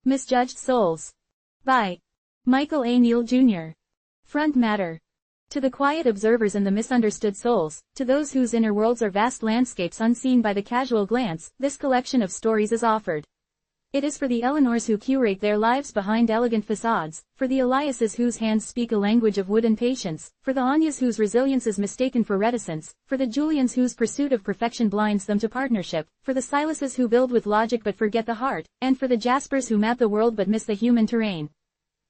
Misjudged Souls. By Michael A. Neal, Jr. Front matter. To the quiet observers and the misunderstood souls, to those whose inner worlds are vast landscapes unseen by the casual glance, this collection of stories is offered. It is for the Eleanors who curate their lives behind elegant facades, for the Eliases whose hands speak a language of wood and patience, for the Anyas whose resilience is mistaken for reticence, for the Julians whose pursuit of perfection blinds them to partnership, for the Silases who build with logic but forget the heart, and for the Jaspers who map the world but miss the human terrain.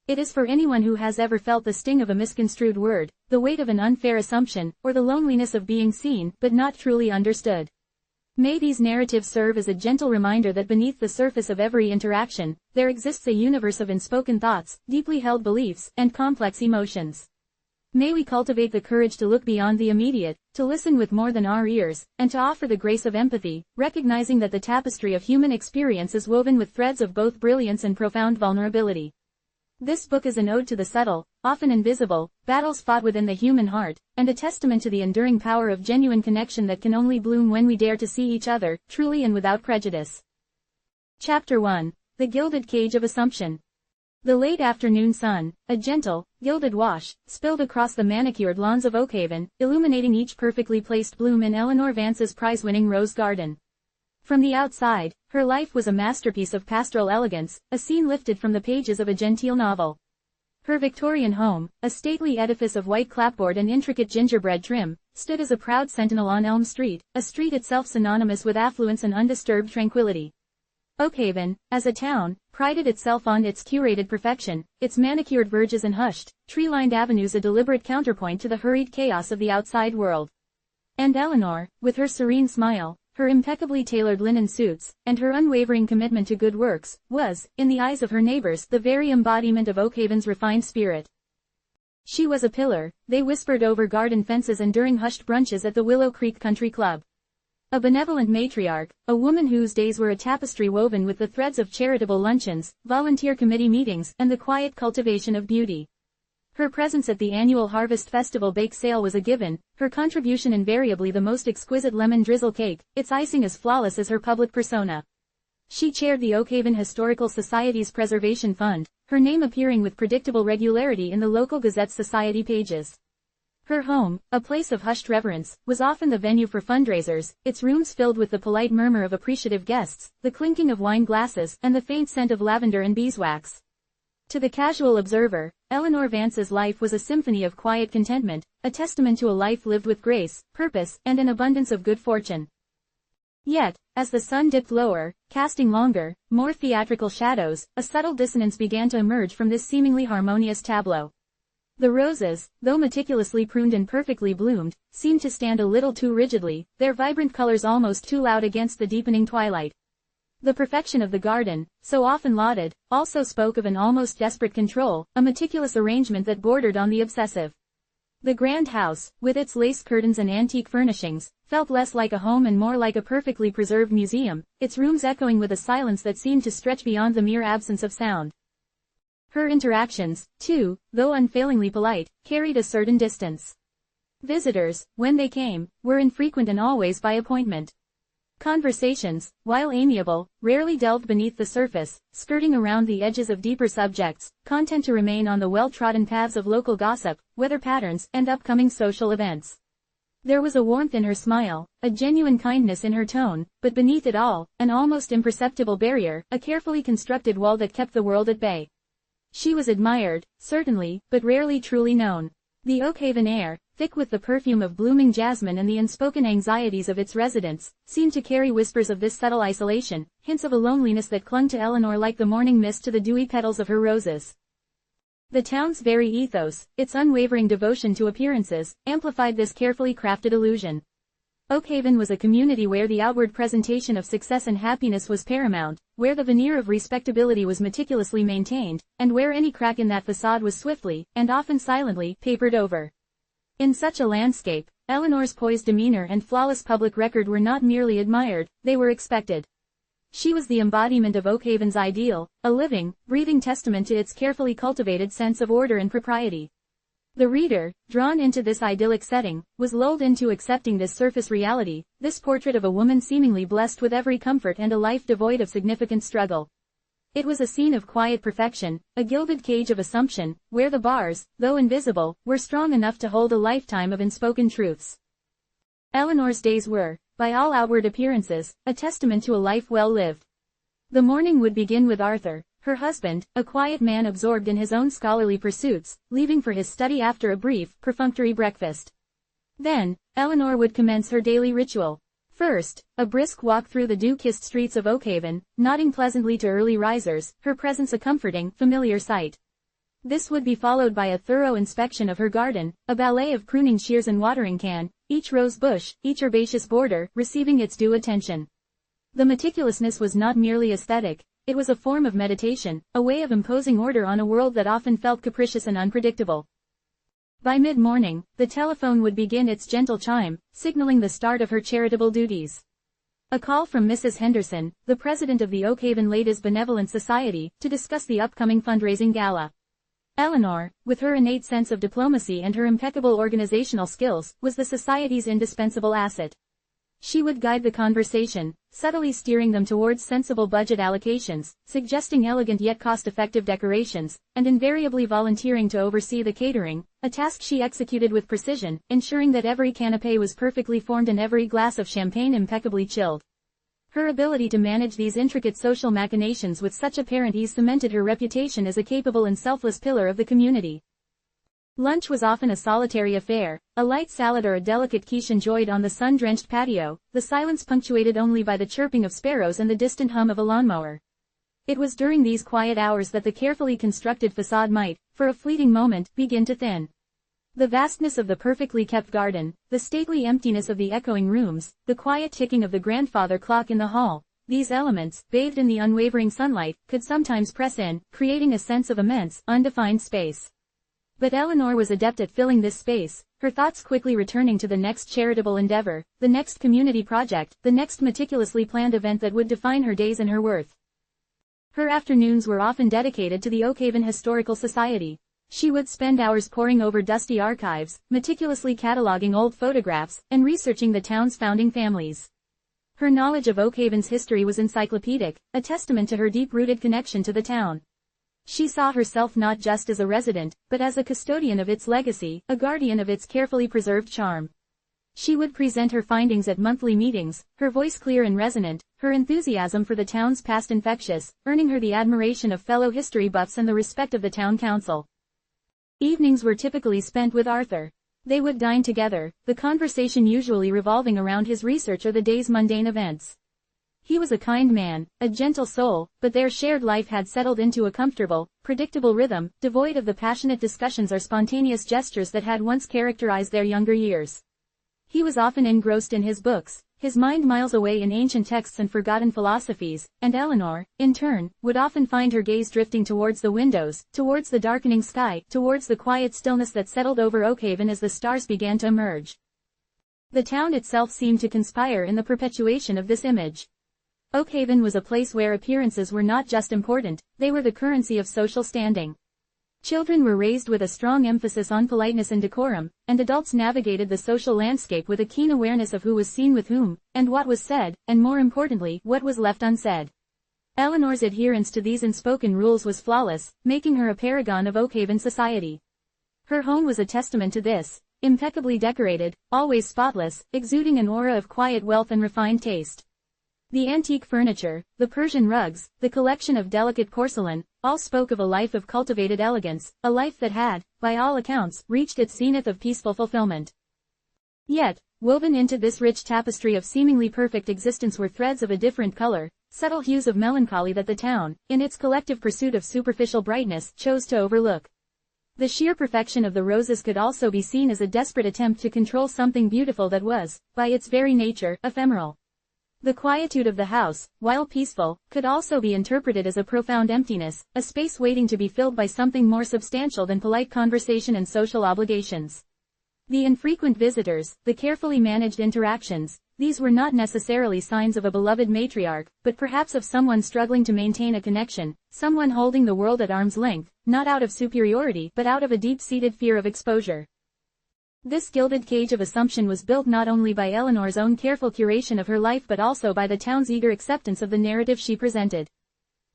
It is for anyone who has ever felt the sting of a misconstrued word, the weight of an unfair assumption, or the loneliness of being seen but not truly understood. May these narratives serve as a gentle reminder that beneath the surface of every interaction, there exists a universe of unspoken thoughts, deeply held beliefs, and complex emotions. May we cultivate the courage to look beyond the immediate, to listen with more than our ears, and to offer the grace of empathy, recognizing that the tapestry of human experience is woven with threads of both brilliance and profound vulnerability. This book is an ode to the subtle, often invisible, battles fought within the human heart, and a testament to the enduring power of genuine connection that can only bloom when we dare to see each other, truly and without prejudice. Chapter 1. The Gilded Cage of Assumption. The late afternoon sun, a gentle, gilded wash, spilled across the manicured lawns of Oakhaven, illuminating each perfectly placed bloom in Eleanor Vance's prize-winning rose garden. From the outside, her life was a masterpiece of pastoral elegance, a scene lifted from the pages of a genteel novel. Her Victorian home, a stately edifice of white clapboard and intricate gingerbread trim, stood as a proud sentinel on Elm Street, a street itself synonymous with affluence and undisturbed tranquility. Oakhaven, as a town, prided itself on its curated perfection, its manicured verges and hushed, tree-lined avenues a deliberate counterpoint to the hurried chaos of the outside world. And Eleanor, with her serene smile, her impeccably tailored linen suits, and her unwavering commitment to good works, was, in the eyes of her neighbors, the very embodiment of Oakhaven's refined spirit. She was a pillar, they whispered over garden fences and during hushed brunches at the Willow Creek Country Club. A benevolent matriarch, a woman whose days were a tapestry woven with the threads of charitable luncheons, volunteer committee meetings, and the quiet cultivation of beauty. Her presence at the annual Harvest Festival bake sale was a given, her contribution invariably the most exquisite lemon drizzle cake, its icing as flawless as her public persona. She chaired the Oakhaven Historical Society's Preservation Fund, her name appearing with predictable regularity in the local Gazette Society pages. Her home, a place of hushed reverence, was often the venue for fundraisers, its rooms filled with the polite murmur of appreciative guests, the clinking of wine glasses, and the faint scent of lavender and beeswax. To the casual observer, Eleanor Vance's life was a symphony of quiet contentment, a testament to a life lived with grace, purpose, and an abundance of good fortune. Yet, as the sun dipped lower, casting longer, more theatrical shadows, a subtle dissonance began to emerge from this seemingly harmonious tableau. The roses, though meticulously pruned and perfectly bloomed, seemed to stand a little too rigidly, their vibrant colors almost too loud against the deepening twilight. The perfection of the garden, so often lauded, also spoke of an almost desperate control, a meticulous arrangement that bordered on the obsessive. The grand house, with its lace curtains and antique furnishings, felt less like a home and more like a perfectly preserved museum, its rooms echoing with a silence that seemed to stretch beyond the mere absence of sound. Her interactions, too, though unfailingly polite, carried a certain distance. Visitors, when they came, were infrequent and always by appointment. Conversations, while amiable, rarely delved beneath the surface, skirting around the edges of deeper subjects, content to remain on the well-trodden paths of local gossip, weather patterns, and upcoming social events. There was a warmth in her smile, a genuine kindness in her tone, but beneath it all, an almost imperceptible barrier, a carefully constructed wall that kept the world at bay. She was admired, certainly, but rarely truly known. The Oakhaven air, thick with the perfume of blooming jasmine and the unspoken anxieties of its residents, seemed to carry whispers of this subtle isolation, hints of a loneliness that clung to Eleanor like the morning mist to the dewy petals of her roses. The town's very ethos, its unwavering devotion to appearances, amplified this carefully crafted illusion. Oakhaven was a community where the outward presentation of success and happiness was paramount, where the veneer of respectability was meticulously maintained, and where any crack in that facade was swiftly, and often silently, papered over. In such a landscape, Eleanor's poised demeanor and flawless public record were not merely admired, they were expected. She was the embodiment of Oakhaven's ideal, a living, breathing testament to its carefully cultivated sense of order and propriety. The reader, drawn into this idyllic setting, was lulled into accepting this surface reality, this portrait of a woman seemingly blessed with every comfort and a life devoid of significant struggle. It was a scene of quiet perfection, a gilded cage of assumption, where the bars, though invisible, were strong enough to hold a lifetime of unspoken truths. Eleanor's days were, by all outward appearances, a testament to a life well lived. The morning would begin with Arthur, her husband, a quiet man absorbed in his own scholarly pursuits, leaving for his study after a brief, perfunctory breakfast. Then, Eleanor would commence her daily ritual. First, a brisk walk through the dew-kissed streets of Oakhaven, nodding pleasantly to early risers, her presence a comforting, familiar sight. This would be followed by a thorough inspection of her garden, a ballet of pruning shears and watering can, each rose bush, each herbaceous border, receiving its due attention. The meticulousness was not merely aesthetic, it was a form of meditation, a way of imposing order on a world that often felt capricious and unpredictable. By mid-morning, the telephone would begin its gentle chime, signaling the start of her charitable duties. A call from Mrs. Henderson, the president of the Oakhaven Ladies Benevolent Society, to discuss the upcoming fundraising gala. Eleanor, with her innate sense of diplomacy and her impeccable organizational skills, was the society's indispensable asset. She would guide the conversation, subtly steering them towards sensible budget allocations, suggesting elegant yet cost-effective decorations, and invariably volunteering to oversee the catering, a task she executed with precision, ensuring that every canapé was perfectly formed and every glass of champagne impeccably chilled. Her ability to manage these intricate social machinations with such apparent ease cemented her reputation as a capable and selfless pillar of the community. Lunch was often a solitary affair, a light salad or a delicate quiche enjoyed on the sun-drenched patio, the silence punctuated only by the chirping of sparrows and the distant hum of a lawnmower. It was during these quiet hours that the carefully constructed facade might, for a fleeting moment, begin to thin. The vastness of the perfectly kept garden, the stately emptiness of the echoing rooms, the quiet ticking of the grandfather clock in the hall, these elements, bathed in the unwavering sunlight, could sometimes press in, creating a sense of immense, undefined space. But Eleanor was adept at filling this space, her thoughts quickly returning to the next charitable endeavor, the next community project, the next meticulously planned event that would define her days and her worth. Her afternoons were often dedicated to the Oakhaven Historical Society. She would spend hours poring over dusty archives, meticulously cataloging old photographs, and researching the town's founding families. Her knowledge of Oakhaven's history was encyclopedic, a testament to her deep-rooted connection to the town. She saw herself not just as a resident, but as a custodian of its legacy, a guardian of its carefully preserved charm. She would present her findings at monthly meetings, her voice clear and resonant, her enthusiasm for the town's past infectious, earning her the admiration of fellow history buffs and the respect of the town council. Evenings were typically spent with Arthur. They would dine together, the conversation usually revolving around his research or the day's mundane events. He was a kind man, a gentle soul, but their shared life had settled into a comfortable, predictable rhythm, devoid of the passionate discussions or spontaneous gestures that had once characterized their younger years. He was often engrossed in his books, his mind miles away in ancient texts and forgotten philosophies, and Eleanor, in turn, would often find her gaze drifting towards the windows, towards the darkening sky, towards the quiet stillness that settled over Oakhaven as the stars began to emerge. The town itself seemed to conspire in the perpetuation of this image. Oakhaven was a place where appearances were not just important, they were the currency of social standing. Children were raised with a strong emphasis on politeness and decorum, and adults navigated the social landscape with a keen awareness of who was seen with whom, and what was said, and more importantly, what was left unsaid. Eleanor's adherence to these unspoken rules was flawless, making her a paragon of Oakhaven society. Her home was a testament to this, impeccably decorated, always spotless, exuding an aura of quiet wealth and refined taste. The antique furniture, the Persian rugs, the collection of delicate porcelain, all spoke of a life of cultivated elegance, a life that had, by all accounts, reached its zenith of peaceful fulfillment. Yet, woven into this rich tapestry of seemingly perfect existence were threads of a different color, subtle hues of melancholy that the town, in its collective pursuit of superficial brightness, chose to overlook. The sheer perfection of the roses could also be seen as a desperate attempt to control something beautiful that was, by its very nature, ephemeral. The quietude of the house, while peaceful, could also be interpreted as a profound emptiness, a space waiting to be filled by something more substantial than polite conversation and social obligations. The infrequent visitors, the carefully managed interactions, these were not necessarily signs of a beloved matriarch, but perhaps of someone struggling to maintain a connection, someone holding the world at arm's length, not out of superiority but out of a deep-seated fear of exposure. This gilded cage of assumption was built not only by Eleanor's own careful curation of her life but also by the town's eager acceptance of the narrative she presented.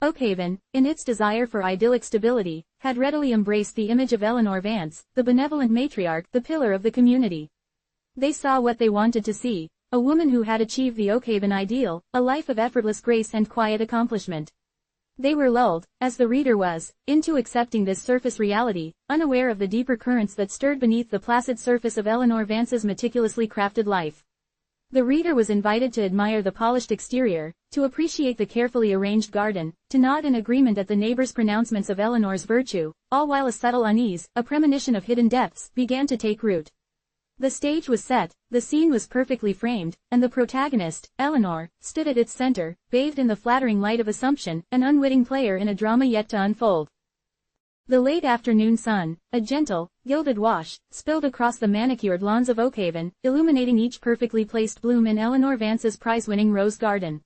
Oakhaven, in its desire for idyllic stability, had readily embraced the image of Eleanor Vance, the benevolent matriarch, the pillar of the community. They saw what they wanted to see, a woman who had achieved the Oakhaven ideal, a life of effortless grace and quiet accomplishment. They were lulled, as the reader was, into accepting this surface reality, unaware of the deeper currents that stirred beneath the placid surface of Eleanor Vance's meticulously crafted life. The reader was invited to admire the polished exterior, to appreciate the carefully arranged garden, to nod in agreement at the neighbors' pronouncements of Eleanor's virtue, all while a subtle unease, a premonition of hidden depths, began to take root. The stage was set, the scene was perfectly framed, and the protagonist, Eleanor, stood at its center, bathed in the flattering light of assumption, an unwitting player in a drama yet to unfold. The late afternoon sun, a gentle, gilded wash, spilled across the manicured lawns of Oakhaven, illuminating each perfectly placed bloom in Eleanor Vance's prize-winning rose garden.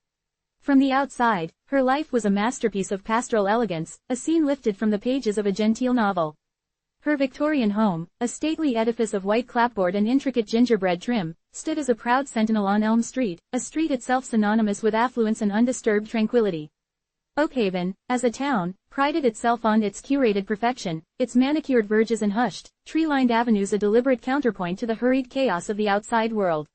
From the outside, her life was a masterpiece of pastoral elegance, a scene lifted from the pages of a genteel novel. Her Victorian home, a stately edifice of white clapboard and intricate gingerbread trim, stood as a proud sentinel on Elm Street, a street itself synonymous with affluence and undisturbed tranquility. Oakhaven, as a town, prided itself on its curated perfection, its manicured verges and hushed, tree-lined avenues a deliberate counterpoint to the hurried chaos of the outside world.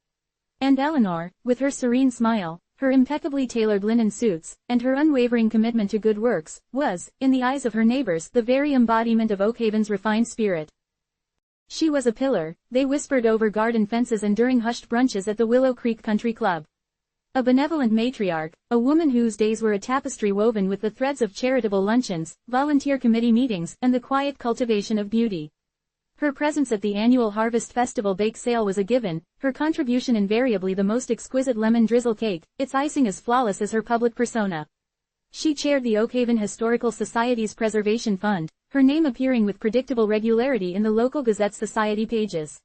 And Eleanor, with her serene smile, her impeccably tailored linen suits, and her unwavering commitment to good works, was, in the eyes of her neighbors, the very embodiment of Oakhaven's refined spirit. She was a pillar, they whispered over garden fences and during hushed brunches at the Willow Creek Country Club. A benevolent matriarch, a woman whose days were a tapestry woven with the threads of charitable luncheons, volunteer committee meetings, and the quiet cultivation of beauty. Her presence at the annual Harvest Festival bake sale was a given, her contribution invariably the most exquisite lemon drizzle cake, its icing as flawless as her public persona. She chaired the Oakhaven Historical Society's Preservation Fund, her name appearing with predictable regularity in the local Gazette Society pages.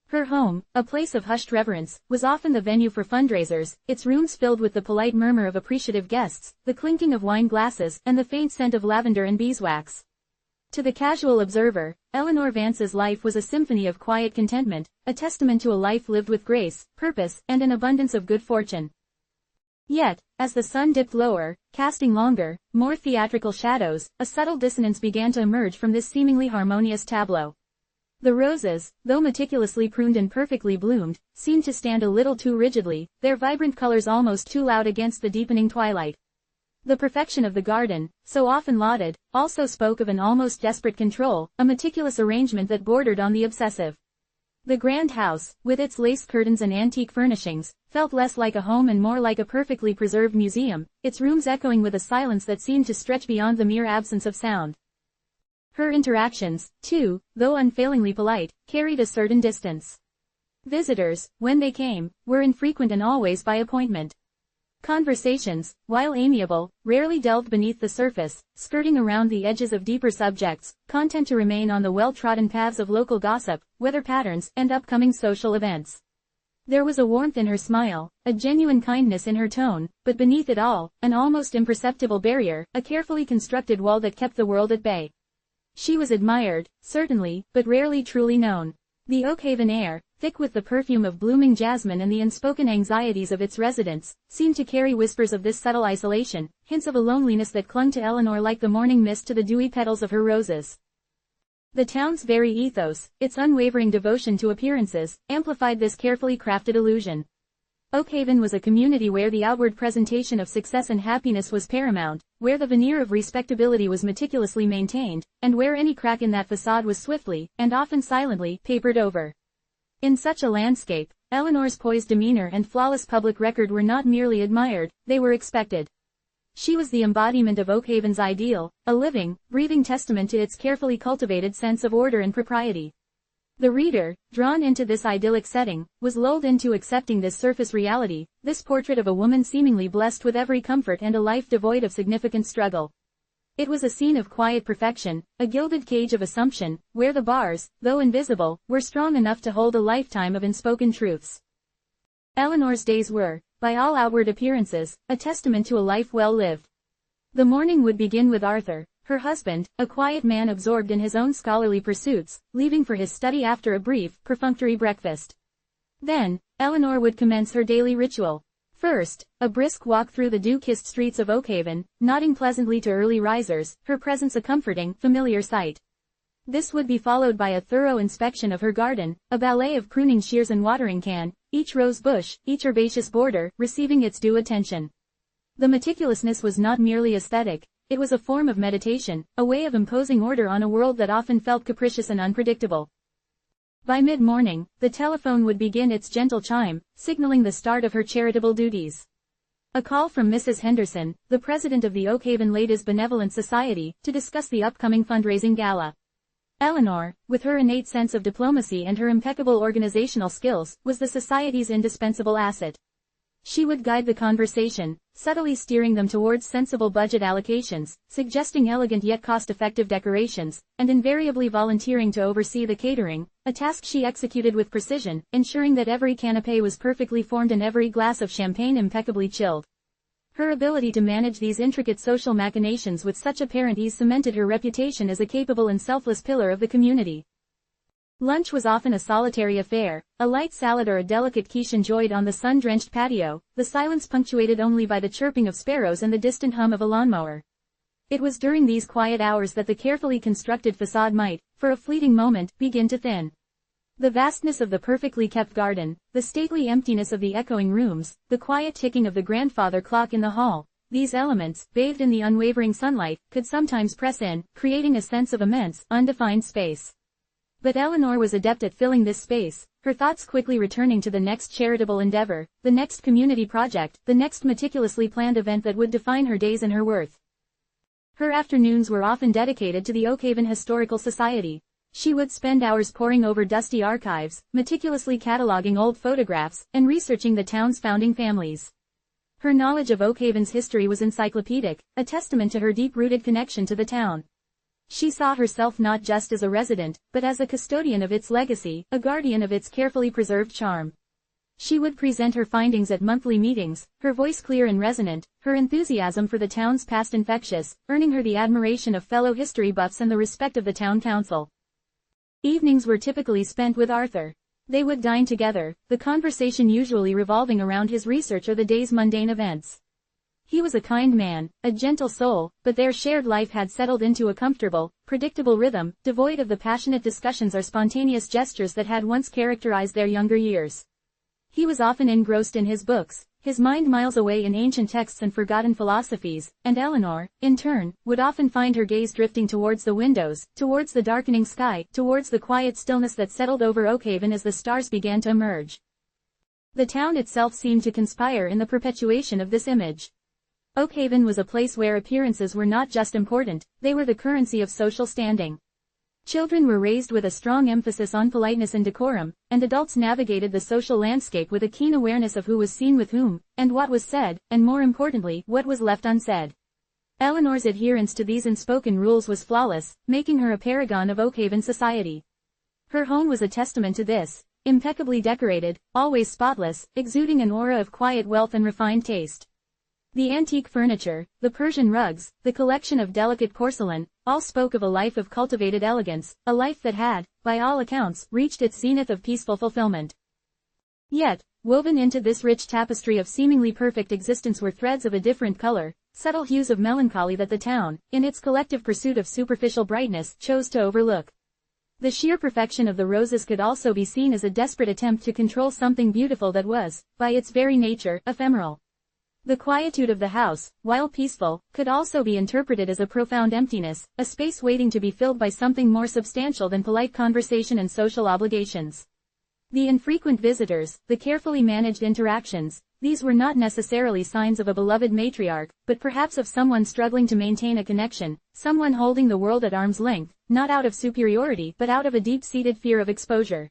Her home, a place of hushed reverence, was often the venue for fundraisers, its rooms filled with the polite murmur of appreciative guests, the clinking of wine glasses, and the faint scent of lavender and beeswax. To the casual observer, Eleanor Vance's life was a symphony of quiet contentment, a testament to a life lived with grace, purpose, and an abundance of good fortune. Yet, as the sun dipped lower, casting longer, more theatrical shadows, a subtle dissonance began to emerge from this seemingly harmonious tableau. The roses, though meticulously pruned and perfectly bloomed, seemed to stand a little too rigidly, their vibrant colors almost too loud against the deepening twilight. The perfection of the garden, so often lauded, also spoke of an almost desperate control, a meticulous arrangement that bordered on the obsessive. The grand house, with its lace curtains and antique furnishings, felt less like a home and more like a perfectly preserved museum, its rooms echoing with a silence that seemed to stretch beyond the mere absence of sound. Her interactions, too, though unfailingly polite, carried a certain distance. Visitors, when they came, were infrequent and always by appointment. Conversations, while amiable, rarely delved beneath the surface, skirting around the edges of deeper subjects, content to remain on the well-trodden paths of local gossip, weather patterns, and upcoming social events. There was a warmth in her smile, a genuine kindness in her tone, but beneath it all, an almost imperceptible barrier, a carefully constructed wall that kept the world at bay. She was admired, certainly, but rarely truly known. The Oakhaven air, thick with the perfume of blooming jasmine and the unspoken anxieties of its residents, seemed to carry whispers of this subtle isolation, hints of a loneliness that clung to Eleanor like the morning mist to the dewy petals of her roses. The town's very ethos, its unwavering devotion to appearances, amplified this carefully crafted illusion. Oakhaven was a community where the outward presentation of success and happiness was paramount, where the veneer of respectability was meticulously maintained, and where any crack in that facade was swiftly, and often silently, papered over. In such a landscape, Eleanor's poised demeanor and flawless public record were not merely admired, they were expected. She was the embodiment of Oakhaven's ideal, a living, breathing testament to its carefully cultivated sense of order and propriety. The reader, drawn into this idyllic setting, was lulled into accepting this surface reality, this portrait of a woman seemingly blessed with every comfort and a life devoid of significant struggle. It was a scene of quiet perfection, a gilded cage of assumption, where the bars, though invisible, were strong enough to hold a lifetime of unspoken truths. Eleanor's days were, by all outward appearances, a testament to a life well lived. The morning would begin with Arthur, her husband, a quiet man absorbed in his own scholarly pursuits, leaving for his study after a brief, perfunctory breakfast. Then, Eleanor would commence her daily ritual. First, a brisk walk through the dew-kissed streets of Oakhaven, nodding pleasantly to early risers, her presence a comforting, familiar sight. This would be followed by a thorough inspection of her garden, a ballet of pruning shears and watering can, each rose bush, each herbaceous border, receiving its due attention. The meticulousness was not merely aesthetic, it was a form of meditation, a way of imposing order on a world that often felt capricious and unpredictable. By mid-morning, the telephone would begin its gentle chime, signaling the start of her charitable duties. A call from Mrs. Henderson, the president of the Oakhaven Ladies Benevolent Society, to discuss the upcoming fundraising gala. Eleanor, with her innate sense of diplomacy and her impeccable organizational skills, was the society's indispensable asset. She would guide the conversation, subtly steering them towards sensible budget allocations, suggesting elegant yet cost-effective decorations, and invariably volunteering to oversee the catering, a task she executed with precision, ensuring that every canapé was perfectly formed and every glass of champagne impeccably chilled. Her ability to manage these intricate social machinations with such apparent ease cemented her reputation as a capable and selfless pillar of the community. Lunch was often a solitary affair, a light salad or a delicate quiche enjoyed on the sun-drenched patio, the silence punctuated only by the chirping of sparrows and the distant hum of a lawnmower. It was during these quiet hours that the carefully constructed facade might, for a fleeting moment, begin to thin. The vastness of the perfectly kept garden, the stately emptiness of the echoing rooms, the quiet ticking of the grandfather clock in the hall, these elements, bathed in the unwavering sunlight, could sometimes press in, creating a sense of immense, undefined space. But Eleanor was adept at filling this space, her thoughts quickly returning to the next charitable endeavor, the next community project, the next meticulously planned event that would define her days and her worth. Her afternoons were often dedicated to the Oakhaven Historical Society. She would spend hours poring over dusty archives, meticulously cataloging old photographs, and researching the town's founding families. Her knowledge of Oakhaven's history was encyclopedic, a testament to her deep-rooted connection to the town. She saw herself not just as a resident, but as a custodian of its legacy, a guardian of its carefully preserved charm. She would present her findings at monthly meetings, her voice clear and resonant, her enthusiasm for the town's past infectious, earning her the admiration of fellow history buffs and the respect of the town council. Evenings were typically spent with Arthur. They would dine together, the conversation usually revolving around his research or the day's mundane events. He was a kind man, a gentle soul, but their shared life had settled into a comfortable, predictable rhythm, devoid of the passionate discussions or spontaneous gestures that had once characterized their younger years. He was often engrossed in his books, his mind miles away in ancient texts and forgotten philosophies, and Eleanor, in turn, would often find her gaze drifting towards the windows, towards the darkening sky, towards the quiet stillness that settled over Oakhaven as the stars began to emerge. The town itself seemed to conspire in the perpetuation of this image. Oakhaven was a place where appearances were not just important, they were the currency of social standing. Children were raised with a strong emphasis on politeness and decorum, and adults navigated the social landscape with a keen awareness of who was seen with whom, and what was said, and more importantly, what was left unsaid. Eleanor's adherence to these unspoken rules was flawless, making her a paragon of Oakhaven society. Her home was a testament to this, impeccably decorated, always spotless, exuding an aura of quiet wealth and refined taste. The antique furniture, the Persian rugs, the collection of delicate porcelain, all spoke of a life of cultivated elegance, a life that had, by all accounts, reached its zenith of peaceful fulfillment. Yet, woven into this rich tapestry of seemingly perfect existence were threads of a different color, subtle hues of melancholy that the town, in its collective pursuit of superficial brightness, chose to overlook. The sheer perfection of the roses could also be seen as a desperate attempt to control something beautiful that was, by its very nature, ephemeral. The quietude of the house, while peaceful, could also be interpreted as a profound emptiness, a space waiting to be filled by something more substantial than polite conversation and social obligations. The infrequent visitors, the carefully managed interactions, these were not necessarily signs of a beloved matriarch, but perhaps of someone struggling to maintain a connection, someone holding the world at arm's length, not out of superiority but out of a deep-seated fear of exposure.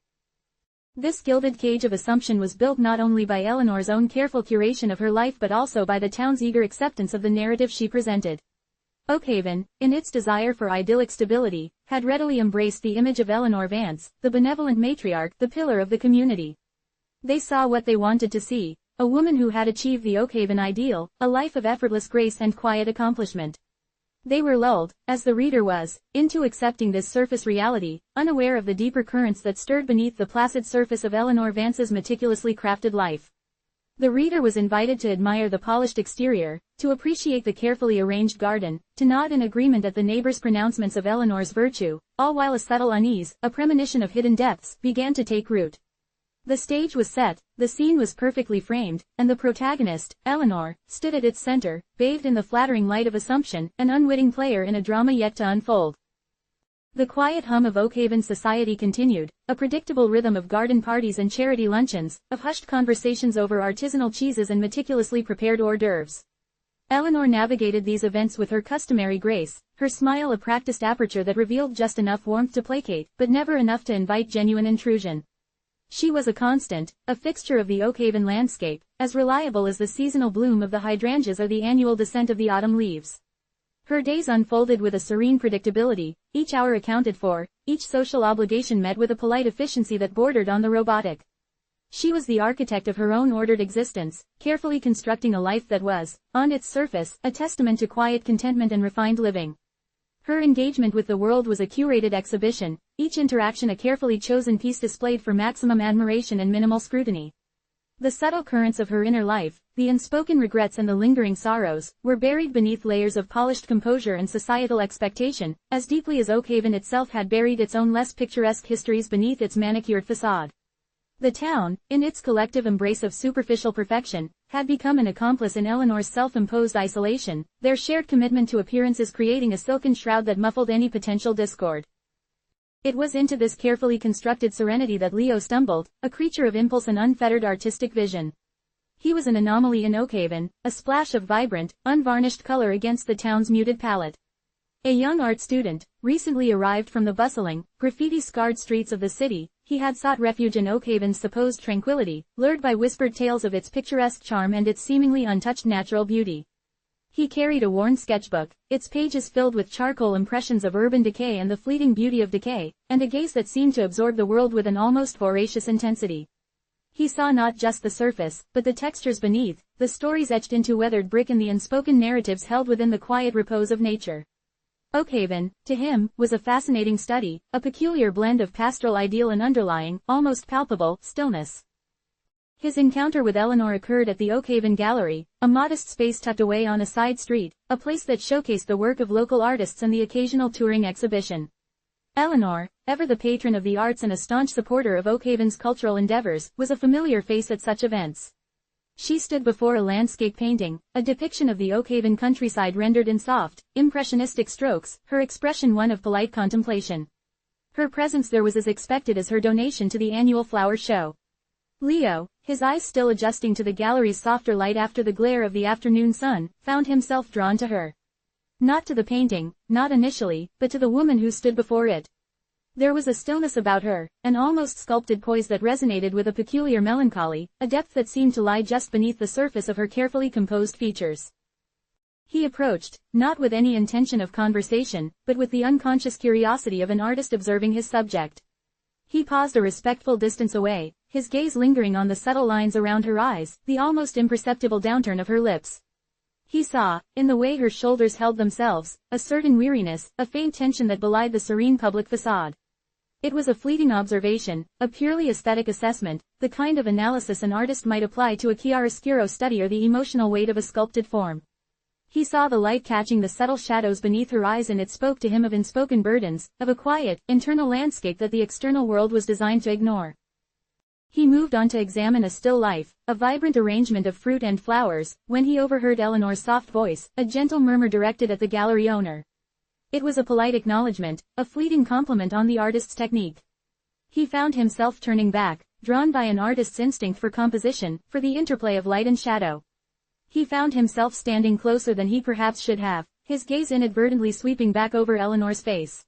This gilded cage of assumption was built not only by Eleanor's own careful curation of her life but also by the town's eager acceptance of the narrative she presented. Oakhaven, in its desire for idyllic stability, had readily embraced the image of Eleanor Vance, the benevolent matriarch, the pillar of the community. They saw what they wanted to see, a woman who had achieved the Oakhaven ideal, a life of effortless grace and quiet accomplishment. They were lulled, as the reader was, into accepting this surface reality, unaware of the deeper currents that stirred beneath the placid surface of Eleanor Vance's meticulously crafted life. The reader was invited to admire the polished exterior, to appreciate the carefully arranged garden, to nod in agreement at the neighbors' pronouncements of Eleanor's virtue, all while a subtle unease, a premonition of hidden depths, began to take root. The stage was set, the scene was perfectly framed, and the protagonist, Eleanor, stood at its center, bathed in the flattering light of assumption, an unwitting player in a drama yet to unfold. The quiet hum of Oakhaven society continued, a predictable rhythm of garden parties and charity luncheons, of hushed conversations over artisanal cheeses and meticulously prepared hors d'oeuvres. Eleanor navigated these events with her customary grace, her smile a practiced aperture that revealed just enough warmth to placate, but never enough to invite genuine intrusion. She was a constant, a fixture of the Oakhaven landscape, as reliable as the seasonal bloom of the hydrangeas or the annual descent of the autumn leaves. Her days unfolded with a serene predictability, each hour accounted for, each social obligation met with a polite efficiency that bordered on the robotic. She was the architect of her own ordered existence, carefully constructing a life that was, on its surface, a testament to quiet contentment and refined living. Her engagement with the world was a curated exhibition, each interaction a carefully chosen piece displayed for maximum admiration and minimal scrutiny. The subtle currents of her inner life, the unspoken regrets and the lingering sorrows, were buried beneath layers of polished composure and societal expectation, as deeply as Oakhaven itself had buried its own less picturesque histories beneath its manicured facade. The town, in its collective embrace of superficial perfection, had become an accomplice in Eleanor's self-imposed isolation, their shared commitment to appearances creating a silken shroud that muffled any potential discord. It was into this carefully constructed serenity that Leo stumbled, a creature of impulse and unfettered artistic vision. He was an anomaly in Oakhaven, a splash of vibrant, unvarnished color against the town's muted palette. A young art student, recently arrived from the bustling, graffiti-scarred streets of the city, he had sought refuge in Oakhaven's supposed tranquility, lured by whispered tales of its picturesque charm and its seemingly untouched natural beauty. He carried a worn sketchbook, its pages filled with charcoal impressions of urban decay and the fleeting beauty of decay, and a gaze that seemed to absorb the world with an almost voracious intensity. He saw not just the surface, but the textures beneath, the stories etched into weathered brick and the unspoken narratives held within the quiet repose of nature. Oakhaven, to him, was a fascinating study, a peculiar blend of pastoral ideal and underlying, almost palpable, stillness. His encounter with Eleanor occurred at the Oakhaven Gallery, a modest space tucked away on a side street, a place that showcased the work of local artists and the occasional touring exhibition. Eleanor, ever the patron of the arts and a staunch supporter of Oakhaven's cultural endeavors, was a familiar face at such events. She stood before a landscape painting, a depiction of the Oakhaven countryside rendered in soft, impressionistic strokes, her expression one of polite contemplation. Her presence there was as expected as her donation to the annual flower show. Leo, his eyes still adjusting to the gallery's softer light after the glare of the afternoon sun, found himself drawn to her. Not to the painting, not initially, but to the woman who stood before it. There was a stillness about her, an almost sculpted poise that resonated with a peculiar melancholy, a depth that seemed to lie just beneath the surface of her carefully composed features. He approached, not with any intention of conversation, but with the unconscious curiosity of an artist observing his subject. He paused a respectful distance away, his gaze lingering on the subtle lines around her eyes, the almost imperceptible downturn of her lips. He saw, in the way her shoulders held themselves, a certain weariness, a faint tension that belied the serene public facade. It was a fleeting observation, a purely aesthetic assessment, the kind of analysis an artist might apply to a chiaroscuro study or the emotional weight of a sculpted form. He saw the light catching the subtle shadows beneath her eyes and it spoke to him of unspoken burdens, of a quiet, internal landscape that the external world was designed to ignore. He moved on to examine a still life, a vibrant arrangement of fruit and flowers, when he overheard Eleanor's soft voice, a gentle murmur directed at the gallery owner. It was a polite acknowledgement, a fleeting compliment on the artist's technique. He found himself turning back, drawn by an artist's instinct for composition, for the interplay of light and shadow. He found himself standing closer than he perhaps should have, his gaze inadvertently sweeping back over Eleanor's face.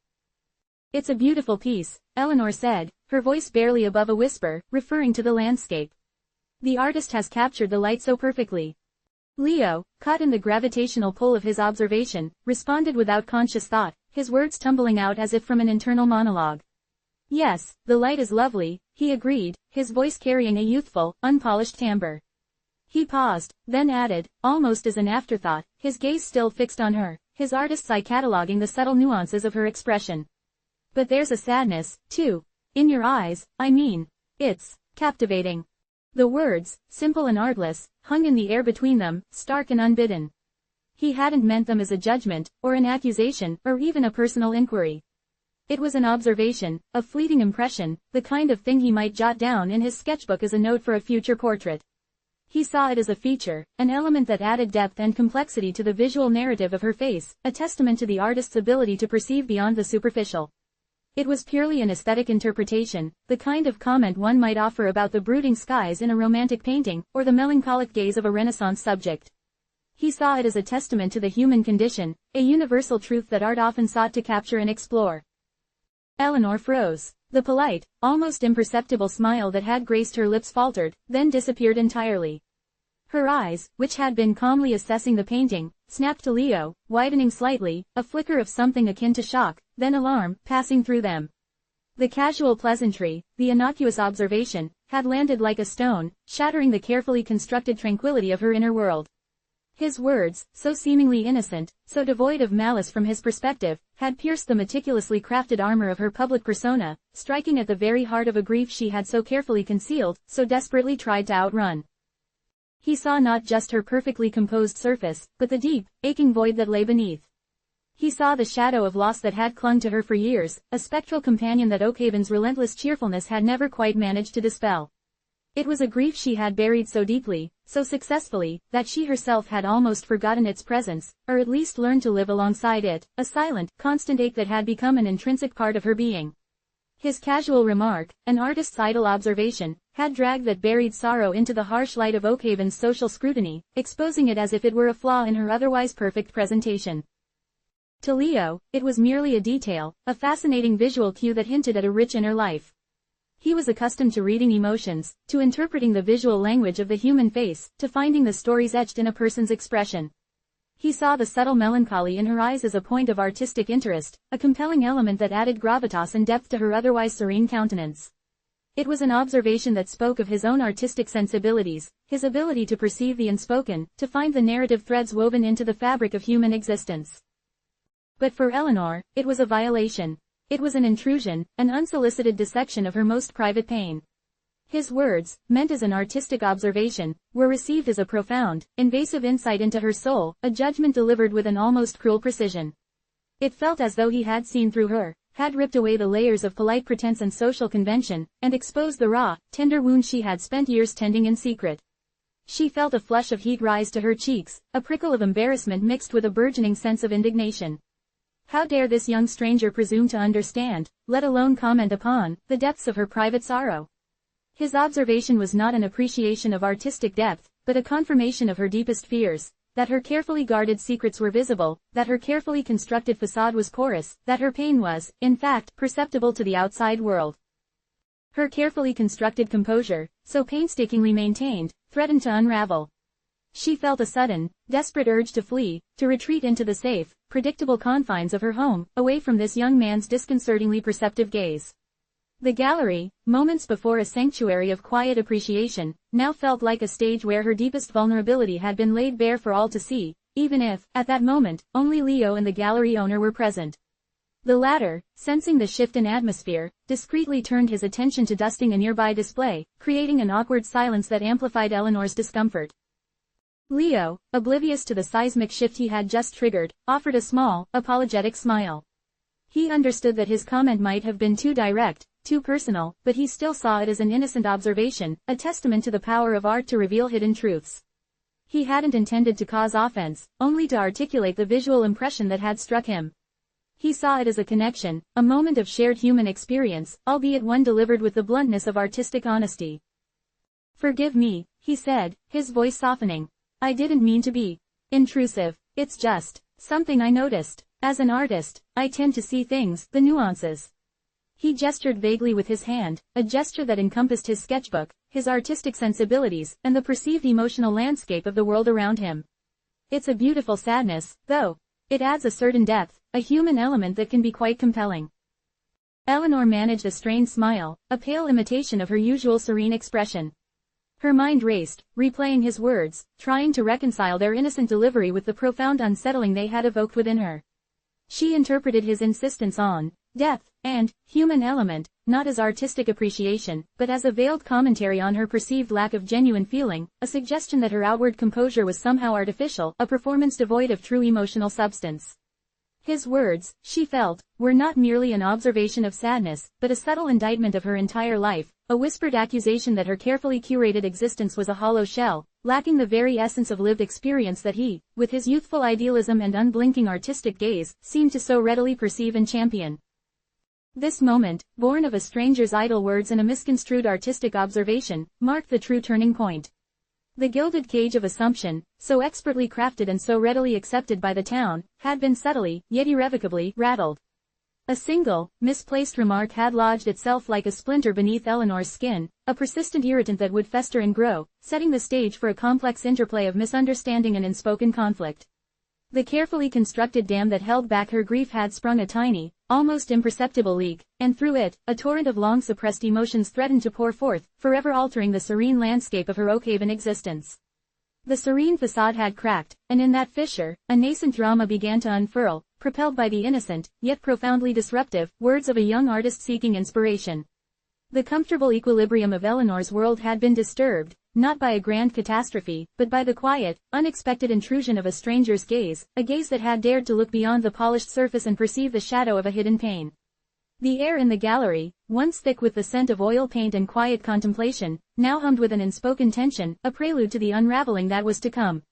"It's a beautiful piece," Eleanor said, her voice barely above a whisper, referring to the landscape. "The artist has captured the light so perfectly." Leo, caught in the gravitational pull of his observation, responded without conscious thought, his words tumbling out as if from an internal monologue. "Yes, the light is lovely," he agreed, his voice carrying a youthful, unpolished timbre. He paused, then added, almost as an afterthought, his gaze still fixed on her, his artist's eye cataloging the subtle nuances of her expression. "But there's a sadness, too. In your eyes, I mean. It's captivating." The words, simple and artless, hung in the air between them, stark and unbidden. He hadn't meant them as a judgment, or an accusation, or even a personal inquiry. It was an observation, a fleeting impression, the kind of thing he might jot down in his sketchbook as a note for a future portrait. He saw it as a feature, an element that added depth and complexity to the visual narrative of her face, a testament to the artist's ability to perceive beyond the superficial. It was purely an aesthetic interpretation, the kind of comment one might offer about the brooding skies in a romantic painting, or the melancholic gaze of a Renaissance subject. He saw it as a testament to the human condition, a universal truth that art often sought to capture and explore. Eleanor froze. The polite, almost imperceptible smile that had graced her lips faltered, then disappeared entirely. Her eyes, which had been calmly assessing the painting, snapped to Leo, widening slightly, a flicker of something akin to shock, then alarm, passing through them. The casual pleasantry, the innocuous observation, had landed like a stone, shattering the carefully constructed tranquility of her inner world. His words, so seemingly innocent, so devoid of malice from his perspective, had pierced the meticulously crafted armor of her public persona, striking at the very heart of a grief she had so carefully concealed, so desperately tried to outrun. He saw not just her perfectly composed surface, but the deep, aching void that lay beneath. He saw the shadow of loss that had clung to her for years, a spectral companion that Oakhaven's relentless cheerfulness had never quite managed to dispel. It was a grief she had buried so deeply, so successfully, that she herself had almost forgotten its presence, or at least learned to live alongside it, a silent, constant ache that had become an intrinsic part of her being. His casual remark, an artist's idle observation, had dragged that buried sorrow into the harsh light of Oakhaven's social scrutiny, exposing it as if it were a flaw in her otherwise perfect presentation. To Leo, it was merely a detail, a fascinating visual cue that hinted at a rich inner life. He was accustomed to reading emotions, to interpreting the visual language of the human face, to finding the stories etched in a person's expression. He saw the subtle melancholy in her eyes as a point of artistic interest, a compelling element that added gravitas and depth to her otherwise serene countenance. It was an observation that spoke of his own artistic sensibilities, his ability to perceive the unspoken, to find the narrative threads woven into the fabric of human existence. But for Eleanor, it was a violation. It was an intrusion, an unsolicited dissection of her most private pain. His words, meant as an artistic observation, were received as a profound, invasive insight into her soul, a judgment delivered with an almost cruel precision. It felt as though he had seen through her, had ripped away the layers of polite pretense and social convention, and exposed the raw, tender wound she had spent years tending in secret. She felt a flush of heat rise to her cheeks, a prickle of embarrassment mixed with a burgeoning sense of indignation. How dare this young stranger presume to understand, let alone comment upon, the depths of her private sorrow? His observation was not an appreciation of artistic depth, but a confirmation of her deepest fears, that her carefully guarded secrets were visible, that her carefully constructed facade was porous, that her pain was, in fact, perceptible to the outside world. Her carefully constructed composure, so painstakingly maintained, threatened to unravel. She felt a sudden, desperate urge to flee, to retreat into the safe, predictable confines of her home, away from this young man's disconcertingly perceptive gaze. The gallery, moments before a sanctuary of quiet appreciation, now felt like a stage where her deepest vulnerability had been laid bare for all to see, even if, at that moment, only Leo and the gallery owner were present. The latter, sensing the shift in atmosphere, discreetly turned his attention to dusting a nearby display, creating an awkward silence that amplified Eleanor's discomfort. Leo, oblivious to the seismic shift he had just triggered, offered a small, apologetic smile. He understood that his comment might have been too direct, too personal, but he still saw it as an innocent observation, a testament to the power of art to reveal hidden truths. He hadn't intended to cause offense, only to articulate the visual impression that had struck him. He saw it as a connection, a moment of shared human experience, albeit one delivered with the bluntness of artistic honesty. "Forgive me," he said, his voice softening. "I didn't mean to be intrusive. It's just something I noticed. As an artist, I tend to see things, the nuances." He gestured vaguely with his hand, a gesture that encompassed his sketchbook, his artistic sensibilities, and the perceived emotional landscape of the world around him. "It's a beautiful sadness, though. It adds a certain depth, a human element that can be quite compelling." Eleanor managed a strained smile, a pale imitation of her usual serene expression. Her mind raced, replaying his words, trying to reconcile their innocent delivery with the profound unsettling they had evoked within her. She interpreted his insistence on depth, and human element, not as artistic appreciation, but as a veiled commentary on her perceived lack of genuine feeling, a suggestion that her outward composure was somehow artificial, a performance devoid of true emotional substance. His words, she felt, were not merely an observation of sadness, but a subtle indictment of her entire life, a whispered accusation that her carefully curated existence was a hollow shell, lacking the very essence of lived experience that he, with his youthful idealism and unblinking artistic gaze, seemed to so readily perceive and champion. This moment, born of a stranger's idle words and a misconstrued artistic observation, marked the true turning point. The gilded cage of assumption, so expertly crafted and so readily accepted by the town, had been subtly, yet irrevocably, rattled. A single, misplaced remark had lodged itself like a splinter beneath Eleanor's skin, a persistent irritant that would fester and grow, setting the stage for a complex interplay of misunderstanding and unspoken conflict. The carefully constructed dam that held back her grief had sprung a tiny, almost imperceptible leak, and through it, a torrent of long-suppressed emotions threatened to pour forth, forever altering the serene landscape of her Oakhaven existence. The serene facade had cracked, and in that fissure, a nascent drama began to unfurl, propelled by the innocent, yet profoundly disruptive, words of a young artist seeking inspiration. The comfortable equilibrium of Eleanor's world had been disturbed, not by a grand catastrophe, but by the quiet, unexpected intrusion of a stranger's gaze, a gaze that had dared to look beyond the polished surface and perceive the shadow of a hidden pain. The air in the gallery, once thick with the scent of oil paint and quiet contemplation, now hummed with an unspoken tension, a prelude to the unraveling that was to come.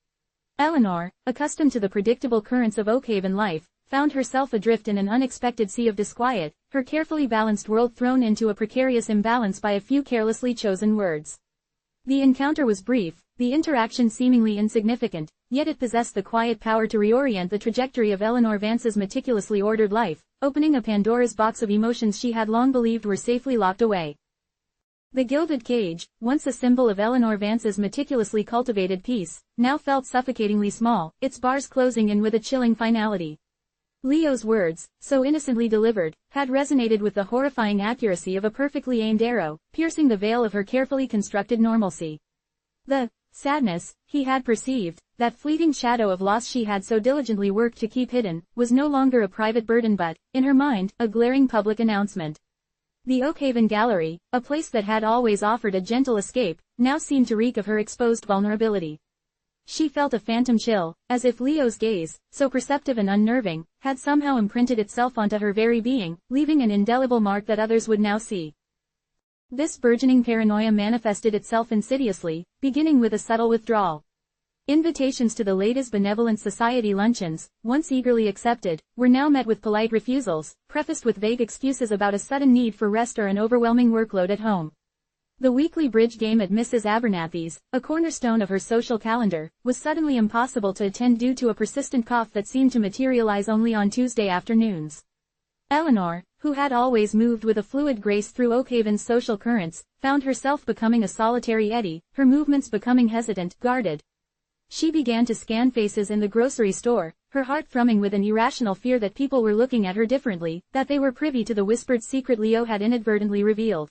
Eleanor, accustomed to the predictable currents of Oakhaven life, found herself adrift in an unexpected sea of disquiet, her carefully balanced world thrown into a precarious imbalance by a few carelessly chosen words. The encounter was brief, the interaction seemingly insignificant, yet it possessed the quiet power to reorient the trajectory of Eleanor Vance's meticulously ordered life, opening a Pandora's box of emotions she had long believed were safely locked away. The gilded cage, once a symbol of Eleanor Vance's meticulously cultivated peace, now felt suffocatingly small, its bars closing in with a chilling finality. Leo's words, so innocently delivered, had resonated with the horrifying accuracy of a perfectly aimed arrow, piercing the veil of her carefully constructed normalcy. The sadness, he had perceived, that fleeting shadow of loss she had so diligently worked to keep hidden, was no longer a private burden but, in her mind, a glaring public announcement. The Oakhaven Gallery, a place that had always offered a gentle escape, now seemed to reek of her exposed vulnerability. She felt a phantom chill, as if Leo's gaze, so perceptive and unnerving, had somehow imprinted itself onto her very being, leaving an indelible mark that others would now see. This burgeoning paranoia manifested itself insidiously, beginning with a subtle withdrawal. Invitations to the latest benevolent society luncheons, once eagerly accepted, were now met with polite refusals, prefaced with vague excuses about a sudden need for rest or an overwhelming workload at home. The weekly bridge game at Mrs. Abernathy's, a cornerstone of her social calendar, was suddenly impossible to attend due to a persistent cough that seemed to materialize only on Tuesday afternoons. Eleanor, who had always moved with a fluid grace through Oakhaven's social currents, found herself becoming a solitary eddy, her movements becoming hesitant, guarded. She began to scan faces in the grocery store, her heart thrumming with an irrational fear that people were looking at her differently, that they were privy to the whispered secret Leo had inadvertently revealed.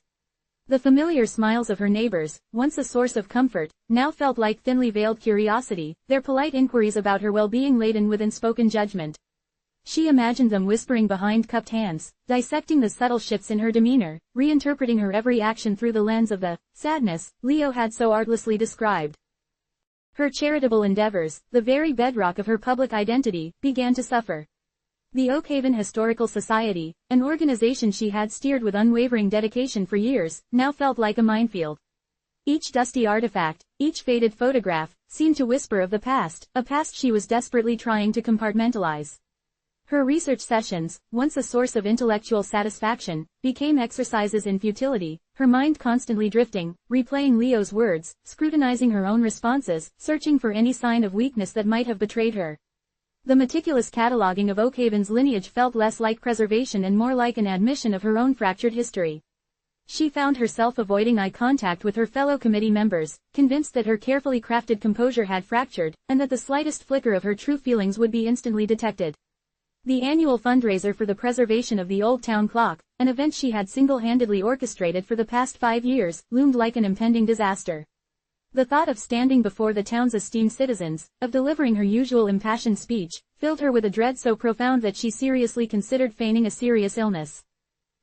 The familiar smiles of her neighbors, once a source of comfort, now felt like thinly veiled curiosity, their polite inquiries about her well-being laden with unspoken judgment. She imagined them whispering behind cupped hands, dissecting the subtle shifts in her demeanor, reinterpreting her every action through the lens of the sadness Leo had so artlessly described. Her charitable endeavors, the very bedrock of her public identity, began to suffer. The Oakhaven Historical Society, an organization she had steered with unwavering dedication for years, now felt like a minefield. Each dusty artifact, each faded photograph, seemed to whisper of the past, a past she was desperately trying to compartmentalize. Her research sessions, once a source of intellectual satisfaction, became exercises in futility, her mind constantly drifting, replaying Leo's words, scrutinizing her own responses, searching for any sign of weakness that might have betrayed her. The meticulous cataloging of Oakhaven's lineage felt less like preservation and more like an admission of her own fractured history. She found herself avoiding eye contact with her fellow committee members, convinced that her carefully crafted composure had fractured, and that the slightest flicker of her true feelings would be instantly detected. The annual fundraiser for the preservation of the Old Town Clock, an event she had single-handedly orchestrated for the past 5 years, loomed like an impending disaster. The thought of standing before the town's esteemed citizens, of delivering her usual impassioned speech, filled her with a dread so profound that she seriously considered feigning a serious illness.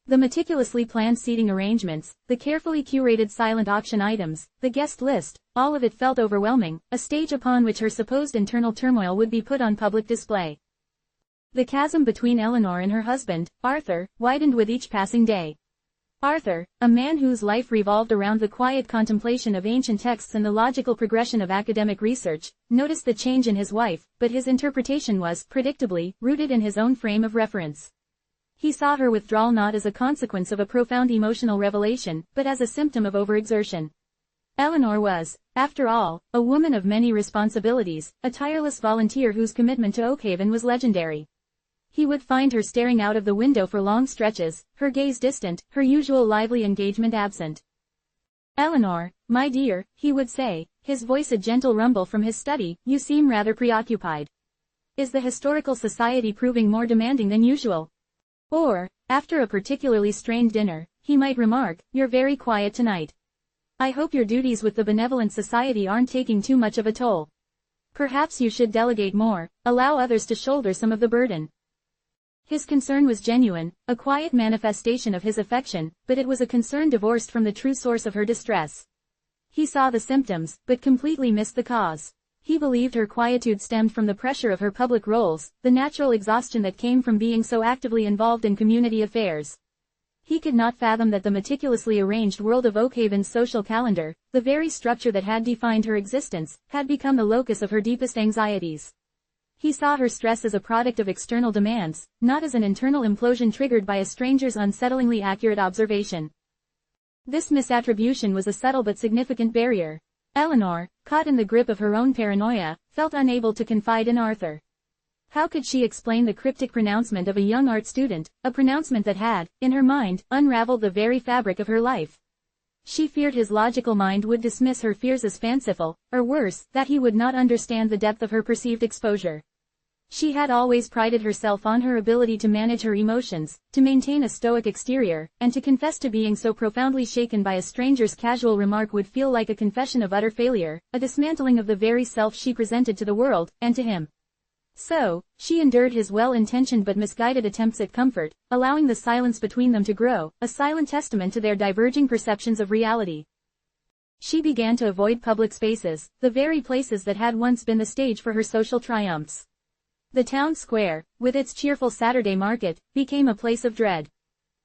The meticulously planned seating arrangements, the carefully curated silent auction items, the guest list, all of it felt overwhelming, a stage upon which her supposed internal turmoil would be put on public display. The chasm between Eleanor and her husband, Arthur, widened with each passing day. Arthur, a man whose life revolved around the quiet contemplation of ancient texts and the logical progression of academic research, noticed the change in his wife, but his interpretation was, predictably, rooted in his own frame of reference. He saw her withdrawal not as a consequence of a profound emotional revelation, but as a symptom of overexertion. Eleanor was, after all, a woman of many responsibilities, a tireless volunteer whose commitment to Oakhaven was legendary. He would find her staring out of the window for long stretches, her gaze distant, her usual lively engagement absent. "Eleanor, my dear," he would say, his voice a gentle rumble from his study, "you seem rather preoccupied. Is the Historical Society proving more demanding than usual?" Or, after a particularly strained dinner, he might remark, "You're very quiet tonight. I hope your duties with the Benevolent Society aren't taking too much of a toll. Perhaps you should delegate more, allow others to shoulder some of the burden." His concern was genuine, a quiet manifestation of his affection, but it was a concern divorced from the true source of her distress. He saw the symptoms, but completely missed the cause. He believed her quietude stemmed from the pressure of her public roles, the natural exhaustion that came from being so actively involved in community affairs. He could not fathom that the meticulously arranged world of Oakhaven's social calendar, the very structure that had defined her existence, had become the locus of her deepest anxieties. He saw her stress as a product of external demands, not as an internal implosion triggered by a stranger's unsettlingly accurate observation. This misattribution was a subtle but significant barrier. Eleanor, caught in the grip of her own paranoia, felt unable to confide in Arthur. How could she explain the cryptic pronouncement of a young art student, a pronouncement that had, in her mind, unraveled the very fabric of her life? She feared his logical mind would dismiss her fears as fanciful, or worse, that he would not understand the depth of her perceived exposure. She had always prided herself on her ability to manage her emotions, to maintain a stoic exterior, and to confess to being so profoundly shaken by a stranger's casual remark would feel like a confession of utter failure, a dismantling of the very self she presented to the world, and to him. So, she endured his well-intentioned but misguided attempts at comfort, allowing the silence between them to grow, a silent testament to their diverging perceptions of reality. She began to avoid public spaces, the very places that had once been the stage for her social triumphs. The town square, with its cheerful Saturday market, became a place of dread.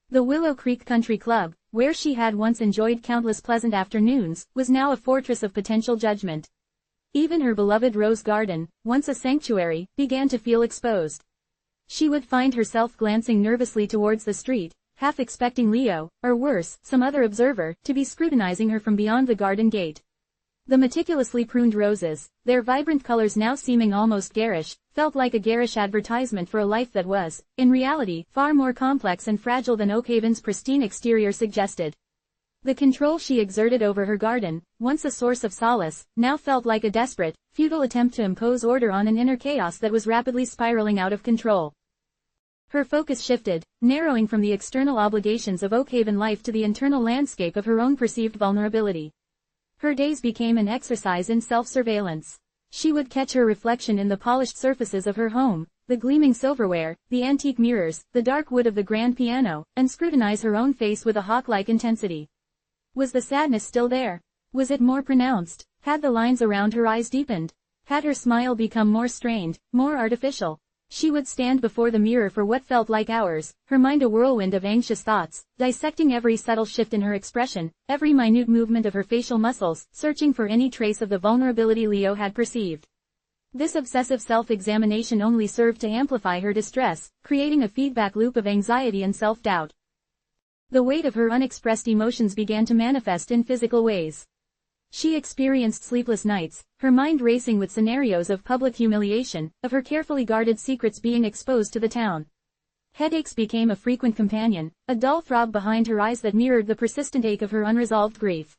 The Willow Creek Country Club, where she had once enjoyed countless pleasant afternoons, was now a fortress of potential judgment. Even her beloved Rose Garden, once a sanctuary, began to feel exposed. She would find herself glancing nervously towards the street, half expecting Leo, or worse, some other observer, to be scrutinizing her from beyond the garden gate. The meticulously pruned roses, their vibrant colors now seeming almost garish, felt like a garish advertisement for a life that was, in reality, far more complex and fragile than Oakhaven's pristine exterior suggested. The control she exerted over her garden, once a source of solace, now felt like a desperate, futile attempt to impose order on an inner chaos that was rapidly spiraling out of control. Her focus shifted, narrowing from the external obligations of Oakhaven life to the internal landscape of her own perceived vulnerability. Her days became an exercise in self-surveillance. She would catch her reflection in the polished surfaces of her home, the gleaming silverware, the antique mirrors, the dark wood of the grand piano, and scrutinize her own face with a hawk-like intensity. Was the sadness still there? Was it more pronounced? Had the lines around her eyes deepened? Had her smile become more strained, more artificial? She would stand before the mirror for what felt like hours, her mind a whirlwind of anxious thoughts, dissecting every subtle shift in her expression, every minute movement of her facial muscles, searching for any trace of the vulnerability Leo had perceived. This obsessive self-examination only served to amplify her distress, creating a feedback loop of anxiety and self-doubt. The weight of her unexpressed emotions began to manifest in physical ways. She experienced sleepless nights, her mind racing with scenarios of public humiliation, of her carefully guarded secrets being exposed to the town. Headaches became a frequent companion, a dull throb behind her eyes that mirrored the persistent ache of her unresolved grief.